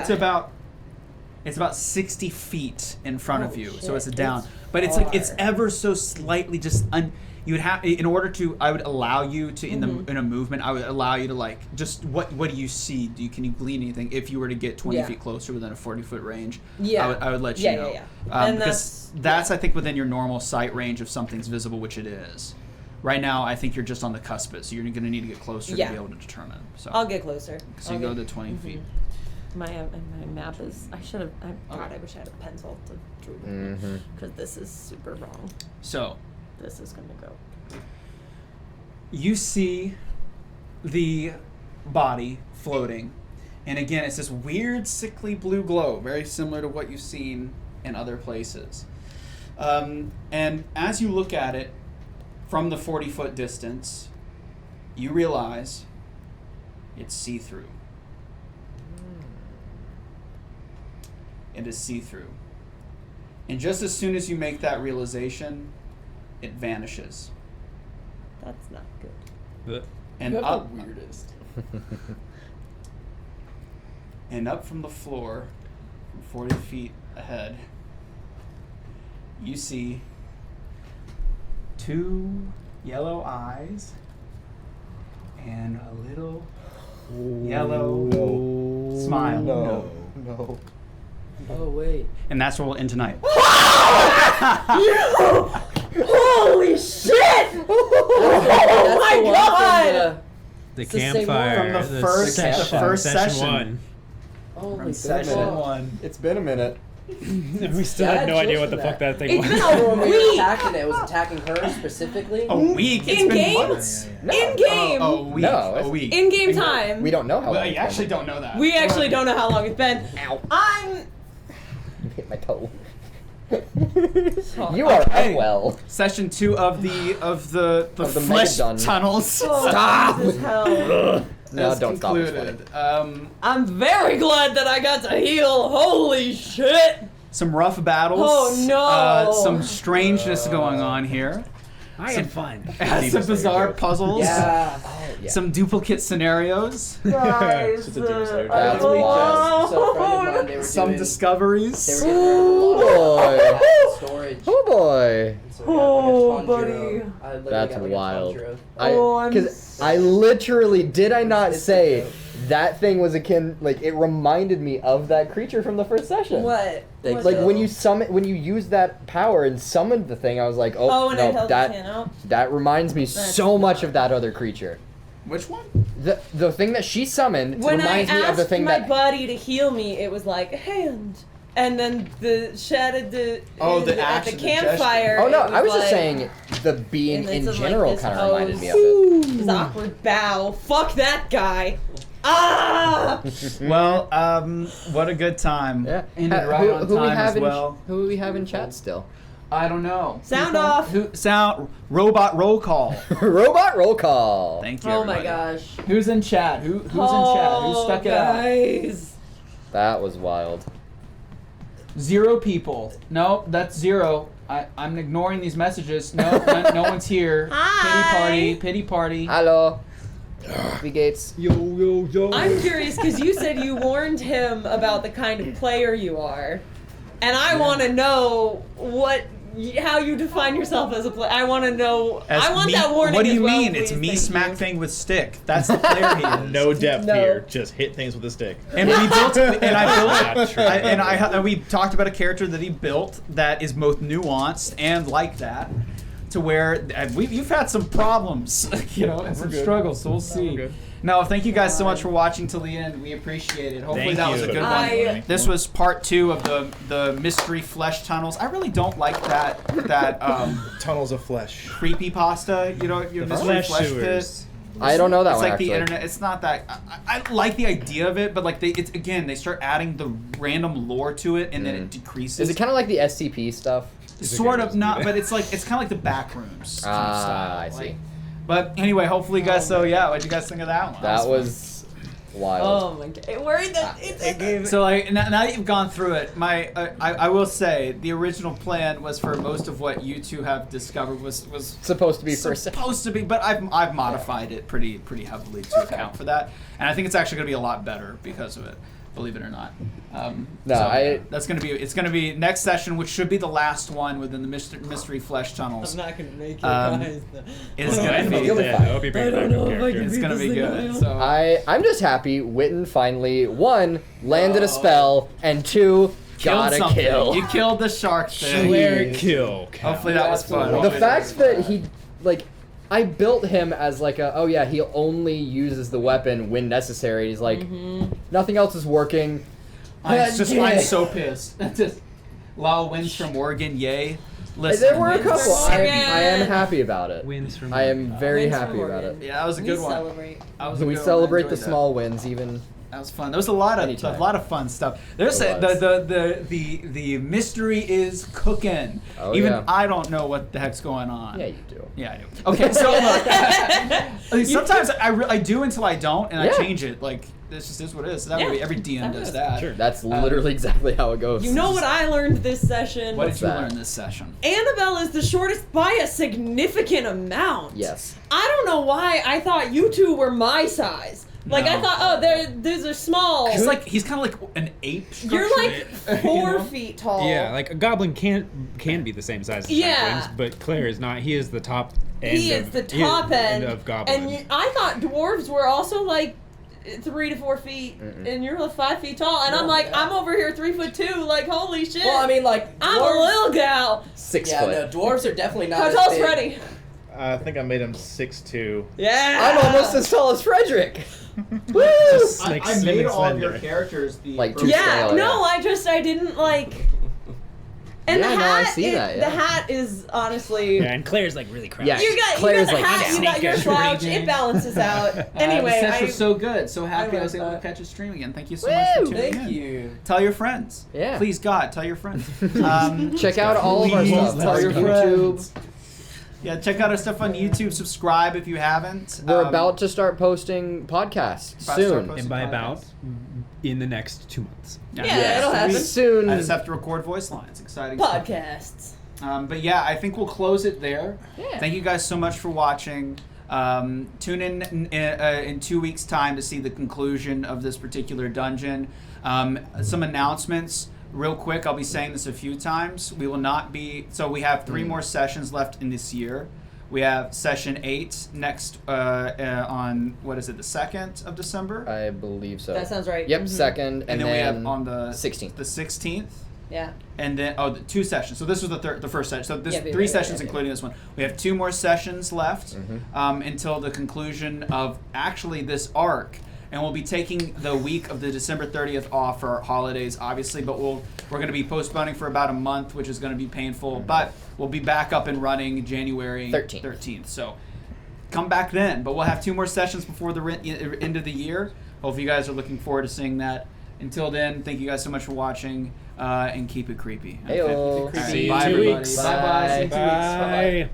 [SPEAKER 1] It's about 60 feet in front of you, so
[SPEAKER 3] shit,
[SPEAKER 1] it's a down.
[SPEAKER 3] it's
[SPEAKER 1] But it's like it's
[SPEAKER 3] far.
[SPEAKER 1] ever so slightly just you would have in order to. I would allow you to in a movement. I would allow you to like just what do you see? Can you glean anything? If you were to get 20
[SPEAKER 3] Yeah.
[SPEAKER 1] feet closer within a 40-foot range,
[SPEAKER 3] Yeah.
[SPEAKER 1] I would let you
[SPEAKER 3] Yeah,
[SPEAKER 1] know.
[SPEAKER 3] yeah, yeah. And
[SPEAKER 1] because that's I think within your normal sight range if something's visible, which it is. Right now, I think you're just on the cusp of it, so you're going to need to get closer
[SPEAKER 3] Yeah.
[SPEAKER 1] to be able to determine. So
[SPEAKER 3] I'll get closer.
[SPEAKER 1] So you go to 20 feet.
[SPEAKER 3] My map is. I should have. God, I wish I had a pencil to draw because this is super wrong.
[SPEAKER 1] So
[SPEAKER 3] This is gonna go.
[SPEAKER 1] you see the body floating, and again, it's this weird, sickly blue glow, very similar to what you've seen in other places. And as you look at it from the 40-foot distance, you realize it's see-through. It is see-through. And just as soon as you make that realization, it vanishes.
[SPEAKER 3] That's not good.
[SPEAKER 1] And
[SPEAKER 4] You have
[SPEAKER 1] up,
[SPEAKER 4] the weirdest.
[SPEAKER 1] and up from the floor, from 40 feet ahead, you see 2 yellow eyes and a little yellow smile.
[SPEAKER 2] No.
[SPEAKER 4] Oh wait.
[SPEAKER 1] And that's where we'll end tonight.
[SPEAKER 3] Holy shit!
[SPEAKER 4] Oh
[SPEAKER 3] my God!
[SPEAKER 9] The
[SPEAKER 4] It's the same
[SPEAKER 9] campfire.
[SPEAKER 1] one. From the first session.
[SPEAKER 9] one.
[SPEAKER 4] Oh my
[SPEAKER 1] From session
[SPEAKER 4] God.
[SPEAKER 1] 1.
[SPEAKER 2] It's been a minute.
[SPEAKER 9] We still
[SPEAKER 4] Yeah,
[SPEAKER 9] had no idea what
[SPEAKER 4] just
[SPEAKER 9] the fuck that thing
[SPEAKER 3] It's
[SPEAKER 9] was.
[SPEAKER 3] been
[SPEAKER 4] Remember
[SPEAKER 3] a
[SPEAKER 4] when we were
[SPEAKER 3] week.
[SPEAKER 4] attacking it? It was attacking her specifically.
[SPEAKER 1] A week? It's
[SPEAKER 3] In
[SPEAKER 1] been
[SPEAKER 3] game?
[SPEAKER 1] months.
[SPEAKER 3] In game.
[SPEAKER 1] Oh, a week.
[SPEAKER 2] No,
[SPEAKER 1] a
[SPEAKER 2] it's-
[SPEAKER 1] week.
[SPEAKER 3] In game time.
[SPEAKER 2] We don't know how
[SPEAKER 1] Well,
[SPEAKER 2] long.
[SPEAKER 1] you
[SPEAKER 2] it's
[SPEAKER 1] actually
[SPEAKER 2] been.
[SPEAKER 1] don't know that.
[SPEAKER 3] We actually don't know how long it's been.
[SPEAKER 2] Ow.
[SPEAKER 3] I'm.
[SPEAKER 2] You hit my toe. You are
[SPEAKER 1] Okay.
[SPEAKER 2] unwell.
[SPEAKER 1] Session 2 of the
[SPEAKER 2] Of the
[SPEAKER 1] flesh
[SPEAKER 2] Megadon.
[SPEAKER 1] tunnels.
[SPEAKER 3] Stop. This is hell.
[SPEAKER 2] No,
[SPEAKER 1] has
[SPEAKER 2] don't stop. It's
[SPEAKER 1] concluded.
[SPEAKER 3] I'm very glad that I got to heal. Holy shit!
[SPEAKER 1] Some rough battles.
[SPEAKER 3] Oh, no.
[SPEAKER 1] Some strangeness going on here.
[SPEAKER 6] I had fun.
[SPEAKER 1] Some bizarre puzzles.
[SPEAKER 4] Yeah.
[SPEAKER 2] Yeah.
[SPEAKER 1] Some duplicate scenarios.
[SPEAKER 3] Guys,
[SPEAKER 8] It's a Doom Slayer.
[SPEAKER 2] That's
[SPEAKER 4] So a
[SPEAKER 2] wild.
[SPEAKER 4] friend of mine, they were
[SPEAKER 1] Some
[SPEAKER 4] doing,
[SPEAKER 1] discoveries.
[SPEAKER 4] They were getting rid of a lot of storage.
[SPEAKER 2] Oh boy.
[SPEAKER 4] So we got like a ton
[SPEAKER 3] buddy.
[SPEAKER 4] zero. I literally
[SPEAKER 2] That's
[SPEAKER 4] got like
[SPEAKER 2] wild.
[SPEAKER 4] A ton zero.
[SPEAKER 3] I'm
[SPEAKER 2] Because I literally, did I not
[SPEAKER 4] It's
[SPEAKER 2] say
[SPEAKER 4] so-
[SPEAKER 2] that thing was akin, like, it reminded me of that creature from the first session.
[SPEAKER 3] What?
[SPEAKER 4] Thanks,
[SPEAKER 2] Like,
[SPEAKER 4] though.
[SPEAKER 2] when you used that power and summoned the thing, I was like,
[SPEAKER 3] Oh, and I
[SPEAKER 2] no,
[SPEAKER 3] held the can out?
[SPEAKER 2] that reminds me
[SPEAKER 3] That's
[SPEAKER 2] so much
[SPEAKER 3] not-
[SPEAKER 2] of that other creature.
[SPEAKER 1] Which one?
[SPEAKER 2] The thing that she summoned
[SPEAKER 3] When I
[SPEAKER 2] reminds me of the
[SPEAKER 3] asked
[SPEAKER 2] thing
[SPEAKER 3] my
[SPEAKER 2] that...
[SPEAKER 3] buddy to heal me, it was like hand, and then the shattered the
[SPEAKER 1] Oh, the
[SPEAKER 3] at the
[SPEAKER 1] action, the
[SPEAKER 3] campfire.
[SPEAKER 2] Oh no,
[SPEAKER 3] it
[SPEAKER 2] I was just
[SPEAKER 3] like-
[SPEAKER 2] saying the being
[SPEAKER 3] and it's
[SPEAKER 2] in
[SPEAKER 3] like
[SPEAKER 2] general
[SPEAKER 3] this
[SPEAKER 2] kind of reminded me of
[SPEAKER 3] pose.
[SPEAKER 2] it.
[SPEAKER 3] This awkward bow. Fuck that guy. Ah!
[SPEAKER 1] Well, what a good time.
[SPEAKER 2] Yeah.
[SPEAKER 1] Ended right on
[SPEAKER 2] who we
[SPEAKER 1] time
[SPEAKER 2] have
[SPEAKER 1] as
[SPEAKER 2] in,
[SPEAKER 1] well.
[SPEAKER 2] Who we have in chat still?
[SPEAKER 1] I don't know.
[SPEAKER 3] Sound
[SPEAKER 1] People
[SPEAKER 3] off.
[SPEAKER 1] Sound robot roll call.
[SPEAKER 2] Robot roll call.
[SPEAKER 1] Thank you.
[SPEAKER 3] Oh my
[SPEAKER 1] everybody.
[SPEAKER 3] gosh.
[SPEAKER 1] Who's in chat? Who's in chat? Who stuck it out?
[SPEAKER 3] Guys.
[SPEAKER 2] That was wild.
[SPEAKER 1] 0 people. No, that's 0. I'm ignoring these messages. No, no one's here.
[SPEAKER 3] Hi.
[SPEAKER 1] Pity party.
[SPEAKER 2] Hello. B Gates.
[SPEAKER 9] Yo, yo, yo.
[SPEAKER 3] I'm curious because you said you warned him about the kind of player you are, and I want to know how you define yourself as a player. I want to know. I want that warning.
[SPEAKER 1] What do
[SPEAKER 3] as
[SPEAKER 1] you
[SPEAKER 3] well,
[SPEAKER 1] mean?
[SPEAKER 3] please.
[SPEAKER 1] It's me
[SPEAKER 3] Thank
[SPEAKER 1] smack
[SPEAKER 3] you.
[SPEAKER 1] thing with stick. That's the player he is.
[SPEAKER 8] No depth
[SPEAKER 3] No.
[SPEAKER 8] here. Just hit things with a stick.
[SPEAKER 1] And we built, and I
[SPEAKER 8] Not
[SPEAKER 1] built,
[SPEAKER 8] true.
[SPEAKER 1] and we talked about a character that he built that is both nuanced and like that, to where you've had some problems, and some
[SPEAKER 8] good.
[SPEAKER 1] struggles. So we'll see.
[SPEAKER 8] good.
[SPEAKER 1] No, thank you guys so much for watching till the end. We appreciate it. Hopefully
[SPEAKER 8] Thank
[SPEAKER 1] that was a
[SPEAKER 8] you.
[SPEAKER 1] good
[SPEAKER 3] I-
[SPEAKER 1] one. This was part 2 of the mystery flesh tunnels. I really don't like that
[SPEAKER 8] Tunnels of flesh.
[SPEAKER 1] creepy pasta. Your mystery flesh pit.
[SPEAKER 2] I don't know that
[SPEAKER 1] It's
[SPEAKER 2] one
[SPEAKER 1] like
[SPEAKER 2] actually.
[SPEAKER 1] the internet. It's not that. I like the idea of it, but like they start adding the random lore to it, and then it decreases.
[SPEAKER 2] Is it kind of like the SCP stuff?
[SPEAKER 1] sort of not? But it's kind of like the back rooms. kind of style,
[SPEAKER 2] I see.
[SPEAKER 1] like- But anyway, hopefully you guys. So yeah, what'd you guys think of that one?
[SPEAKER 2] That
[SPEAKER 1] fun.
[SPEAKER 2] was wild.
[SPEAKER 3] Oh my god! It worried that it's.
[SPEAKER 1] So like now that you've gone through it, I will say the original plan was for most of what you two have discovered was
[SPEAKER 2] Supposed to be first.
[SPEAKER 1] supposed to be, but I've modified it pretty heavily to account for that, and I think it's actually going to be a lot better because of it. Believe it or not. That's gonna be next session, which should be the last one within the mystery flesh tunnels.
[SPEAKER 3] I'm not gonna make it,
[SPEAKER 1] Um,
[SPEAKER 3] guys.
[SPEAKER 1] It's
[SPEAKER 2] Oh,
[SPEAKER 1] gonna be.
[SPEAKER 2] you'll be fine.
[SPEAKER 6] I hope you bring
[SPEAKER 3] I
[SPEAKER 6] it back
[SPEAKER 3] don't know
[SPEAKER 6] in
[SPEAKER 3] if I
[SPEAKER 6] character.
[SPEAKER 3] can
[SPEAKER 1] It's
[SPEAKER 3] beat
[SPEAKER 1] gonna
[SPEAKER 3] this
[SPEAKER 1] be
[SPEAKER 3] thing on
[SPEAKER 1] good.
[SPEAKER 3] my own.
[SPEAKER 1] So
[SPEAKER 2] I'm just happy Witton finally, 1, landed a spell, and 2,
[SPEAKER 1] killed
[SPEAKER 2] got a
[SPEAKER 1] something.
[SPEAKER 2] kill.
[SPEAKER 1] You killed the shark thing.
[SPEAKER 6] Clear kill.
[SPEAKER 1] Hopefully that was fun.
[SPEAKER 2] The
[SPEAKER 1] Hopefully
[SPEAKER 2] fact that he, like, I built him as like he only uses the weapon when necessary. He's like, nothing else is working.
[SPEAKER 1] I'm so pissed. Just Lyle wins from Oregon, yay. Listen,
[SPEAKER 2] There were a couple. I
[SPEAKER 3] Oregon.
[SPEAKER 2] am happy about it.
[SPEAKER 6] Wins from.
[SPEAKER 2] I am very
[SPEAKER 3] Wins from
[SPEAKER 2] happy about
[SPEAKER 3] Oregon.
[SPEAKER 2] it.
[SPEAKER 1] Yeah, that was a
[SPEAKER 3] We
[SPEAKER 1] good one.
[SPEAKER 3] celebrate.
[SPEAKER 1] That was a
[SPEAKER 2] We
[SPEAKER 1] good one. I
[SPEAKER 2] celebrate the
[SPEAKER 1] enjoyed that.
[SPEAKER 2] small wins, even.
[SPEAKER 1] That was fun. There was a lot
[SPEAKER 2] Anytime.
[SPEAKER 1] of fun stuff. There's
[SPEAKER 2] There
[SPEAKER 1] the mystery is cooking.
[SPEAKER 2] Oh,
[SPEAKER 1] Even
[SPEAKER 2] yeah.
[SPEAKER 1] I don't know what the heck's going on.
[SPEAKER 2] Yeah, you do.
[SPEAKER 1] Yeah, I do. Okay, so look, sometimes I do until I don't, and I
[SPEAKER 2] Yeah.
[SPEAKER 1] change it. Like this just is what it is. That way
[SPEAKER 3] Yeah.
[SPEAKER 1] every DM does
[SPEAKER 3] Sure.
[SPEAKER 1] that.
[SPEAKER 6] Sure.
[SPEAKER 2] That's literally exactly how it goes.
[SPEAKER 3] You know what I learned this session?
[SPEAKER 1] What
[SPEAKER 2] What's
[SPEAKER 1] did you
[SPEAKER 2] that?
[SPEAKER 1] learn this session?
[SPEAKER 3] Annabelle is the shortest by a significant amount.
[SPEAKER 2] Yes.
[SPEAKER 3] I don't know why I thought you two were my size. Like I
[SPEAKER 1] No.
[SPEAKER 3] thought, these are small.
[SPEAKER 1] He's kind of like an ape.
[SPEAKER 3] You're like
[SPEAKER 1] structure,
[SPEAKER 3] 4
[SPEAKER 1] you know?
[SPEAKER 3] feet tall.
[SPEAKER 6] Yeah, like a goblin can be the same size as
[SPEAKER 3] Yeah.
[SPEAKER 6] halflings, but Claire is not. He is the top end.
[SPEAKER 3] He is
[SPEAKER 6] of,
[SPEAKER 3] the top end.
[SPEAKER 6] of goblin.
[SPEAKER 3] And I thought dwarves were also like 3 to 4 feet, and you're like 5 feet tall. And I'm like, I'm over here 3'2", like holy shit.
[SPEAKER 4] Well, I mean, like
[SPEAKER 3] I'm a
[SPEAKER 4] dwarves-
[SPEAKER 3] little gal.
[SPEAKER 2] 6
[SPEAKER 4] Yeah,
[SPEAKER 2] foot.
[SPEAKER 4] no, dwarves are definitely not.
[SPEAKER 3] How
[SPEAKER 4] as
[SPEAKER 3] tall's
[SPEAKER 4] big.
[SPEAKER 3] Freddy?
[SPEAKER 8] I think I made him 6'2".
[SPEAKER 3] Yeah.
[SPEAKER 2] I'm almost as tall as Fredrick. Woo!
[SPEAKER 8] Just like
[SPEAKER 1] I
[SPEAKER 8] slim
[SPEAKER 1] made
[SPEAKER 8] and
[SPEAKER 1] all of your
[SPEAKER 8] slender.
[SPEAKER 1] characters the
[SPEAKER 2] Like two
[SPEAKER 3] Yeah,
[SPEAKER 2] scale,
[SPEAKER 3] no,
[SPEAKER 2] yeah.
[SPEAKER 3] I didn't like. And
[SPEAKER 2] Yeah,
[SPEAKER 3] the
[SPEAKER 2] no,
[SPEAKER 3] hat,
[SPEAKER 2] I see that, yeah.
[SPEAKER 3] the hat is honestly.
[SPEAKER 6] yeah, and Claire's like really crouched.
[SPEAKER 2] Yeah.
[SPEAKER 3] You got
[SPEAKER 2] Claire's
[SPEAKER 3] the
[SPEAKER 2] like
[SPEAKER 3] hat, you got your
[SPEAKER 6] sneaking.
[SPEAKER 3] slouch, it balances out. Anyway,
[SPEAKER 1] the session
[SPEAKER 3] I
[SPEAKER 1] was so good, so happy I
[SPEAKER 3] love
[SPEAKER 1] was able to
[SPEAKER 3] that.
[SPEAKER 1] catch a stream again. Thank you so much for
[SPEAKER 2] Woo!
[SPEAKER 1] tuning in.
[SPEAKER 4] Thank you.
[SPEAKER 1] Tell your friends.
[SPEAKER 2] Yeah.
[SPEAKER 1] Please, God, tell your friends.
[SPEAKER 2] Check out all of our
[SPEAKER 1] Please
[SPEAKER 2] stuff.
[SPEAKER 1] tell
[SPEAKER 2] Our
[SPEAKER 1] your
[SPEAKER 2] YouTube.
[SPEAKER 1] friends. Yeah, check out our stuff on YouTube. Subscribe if you haven't.
[SPEAKER 2] We're about to start posting podcasts soon.
[SPEAKER 9] And by about, in the next 2 months.
[SPEAKER 3] Yeah, it'll happen.
[SPEAKER 2] Soon.
[SPEAKER 1] I just have to record voice lines. Exciting
[SPEAKER 3] Podcasts.
[SPEAKER 1] But yeah, I think we'll close it there.
[SPEAKER 3] Yeah.
[SPEAKER 1] Thank you guys so much for watching. Tune in 2 weeks' time to see the conclusion of this particular dungeon. Some announcements. Real quick, I'll be saying this a few times. We will not be... So we have 3 more sessions left in this year. We have session 8 next on, what is it, the 2nd of December?
[SPEAKER 2] I believe so.
[SPEAKER 3] That sounds right.
[SPEAKER 2] Yep,
[SPEAKER 3] Mhm.
[SPEAKER 2] 2nd. And
[SPEAKER 1] then we have on the
[SPEAKER 2] 16th.
[SPEAKER 1] The 16th.
[SPEAKER 3] Yeah.
[SPEAKER 1] And then, the 2 sessions. So this was the first session. So this
[SPEAKER 3] Yeah,
[SPEAKER 1] 3 sessions, including this one. We have 2 more sessions left
[SPEAKER 2] Mm-hmm.
[SPEAKER 1] until the conclusion of actually this arc. And we'll be taking the week of the December 30th off for our holidays, obviously. But we're going to be postponing for about a month, which is going to be painful.
[SPEAKER 2] Mm-hmm.
[SPEAKER 1] But we'll be back up and running January 13th. So come back then. But we'll have 2 more sessions before the end of the year. Hope you guys are looking forward to seeing that. Until then, thank you guys so much for watching, and keep it creepy.
[SPEAKER 2] Heyo.
[SPEAKER 1] Okay.
[SPEAKER 2] See you
[SPEAKER 1] Bye,
[SPEAKER 2] in 2
[SPEAKER 1] everybody.
[SPEAKER 2] weeks.
[SPEAKER 1] Bye-bye. See you in 2 weeks. Bye-bye.
[SPEAKER 9] Bye.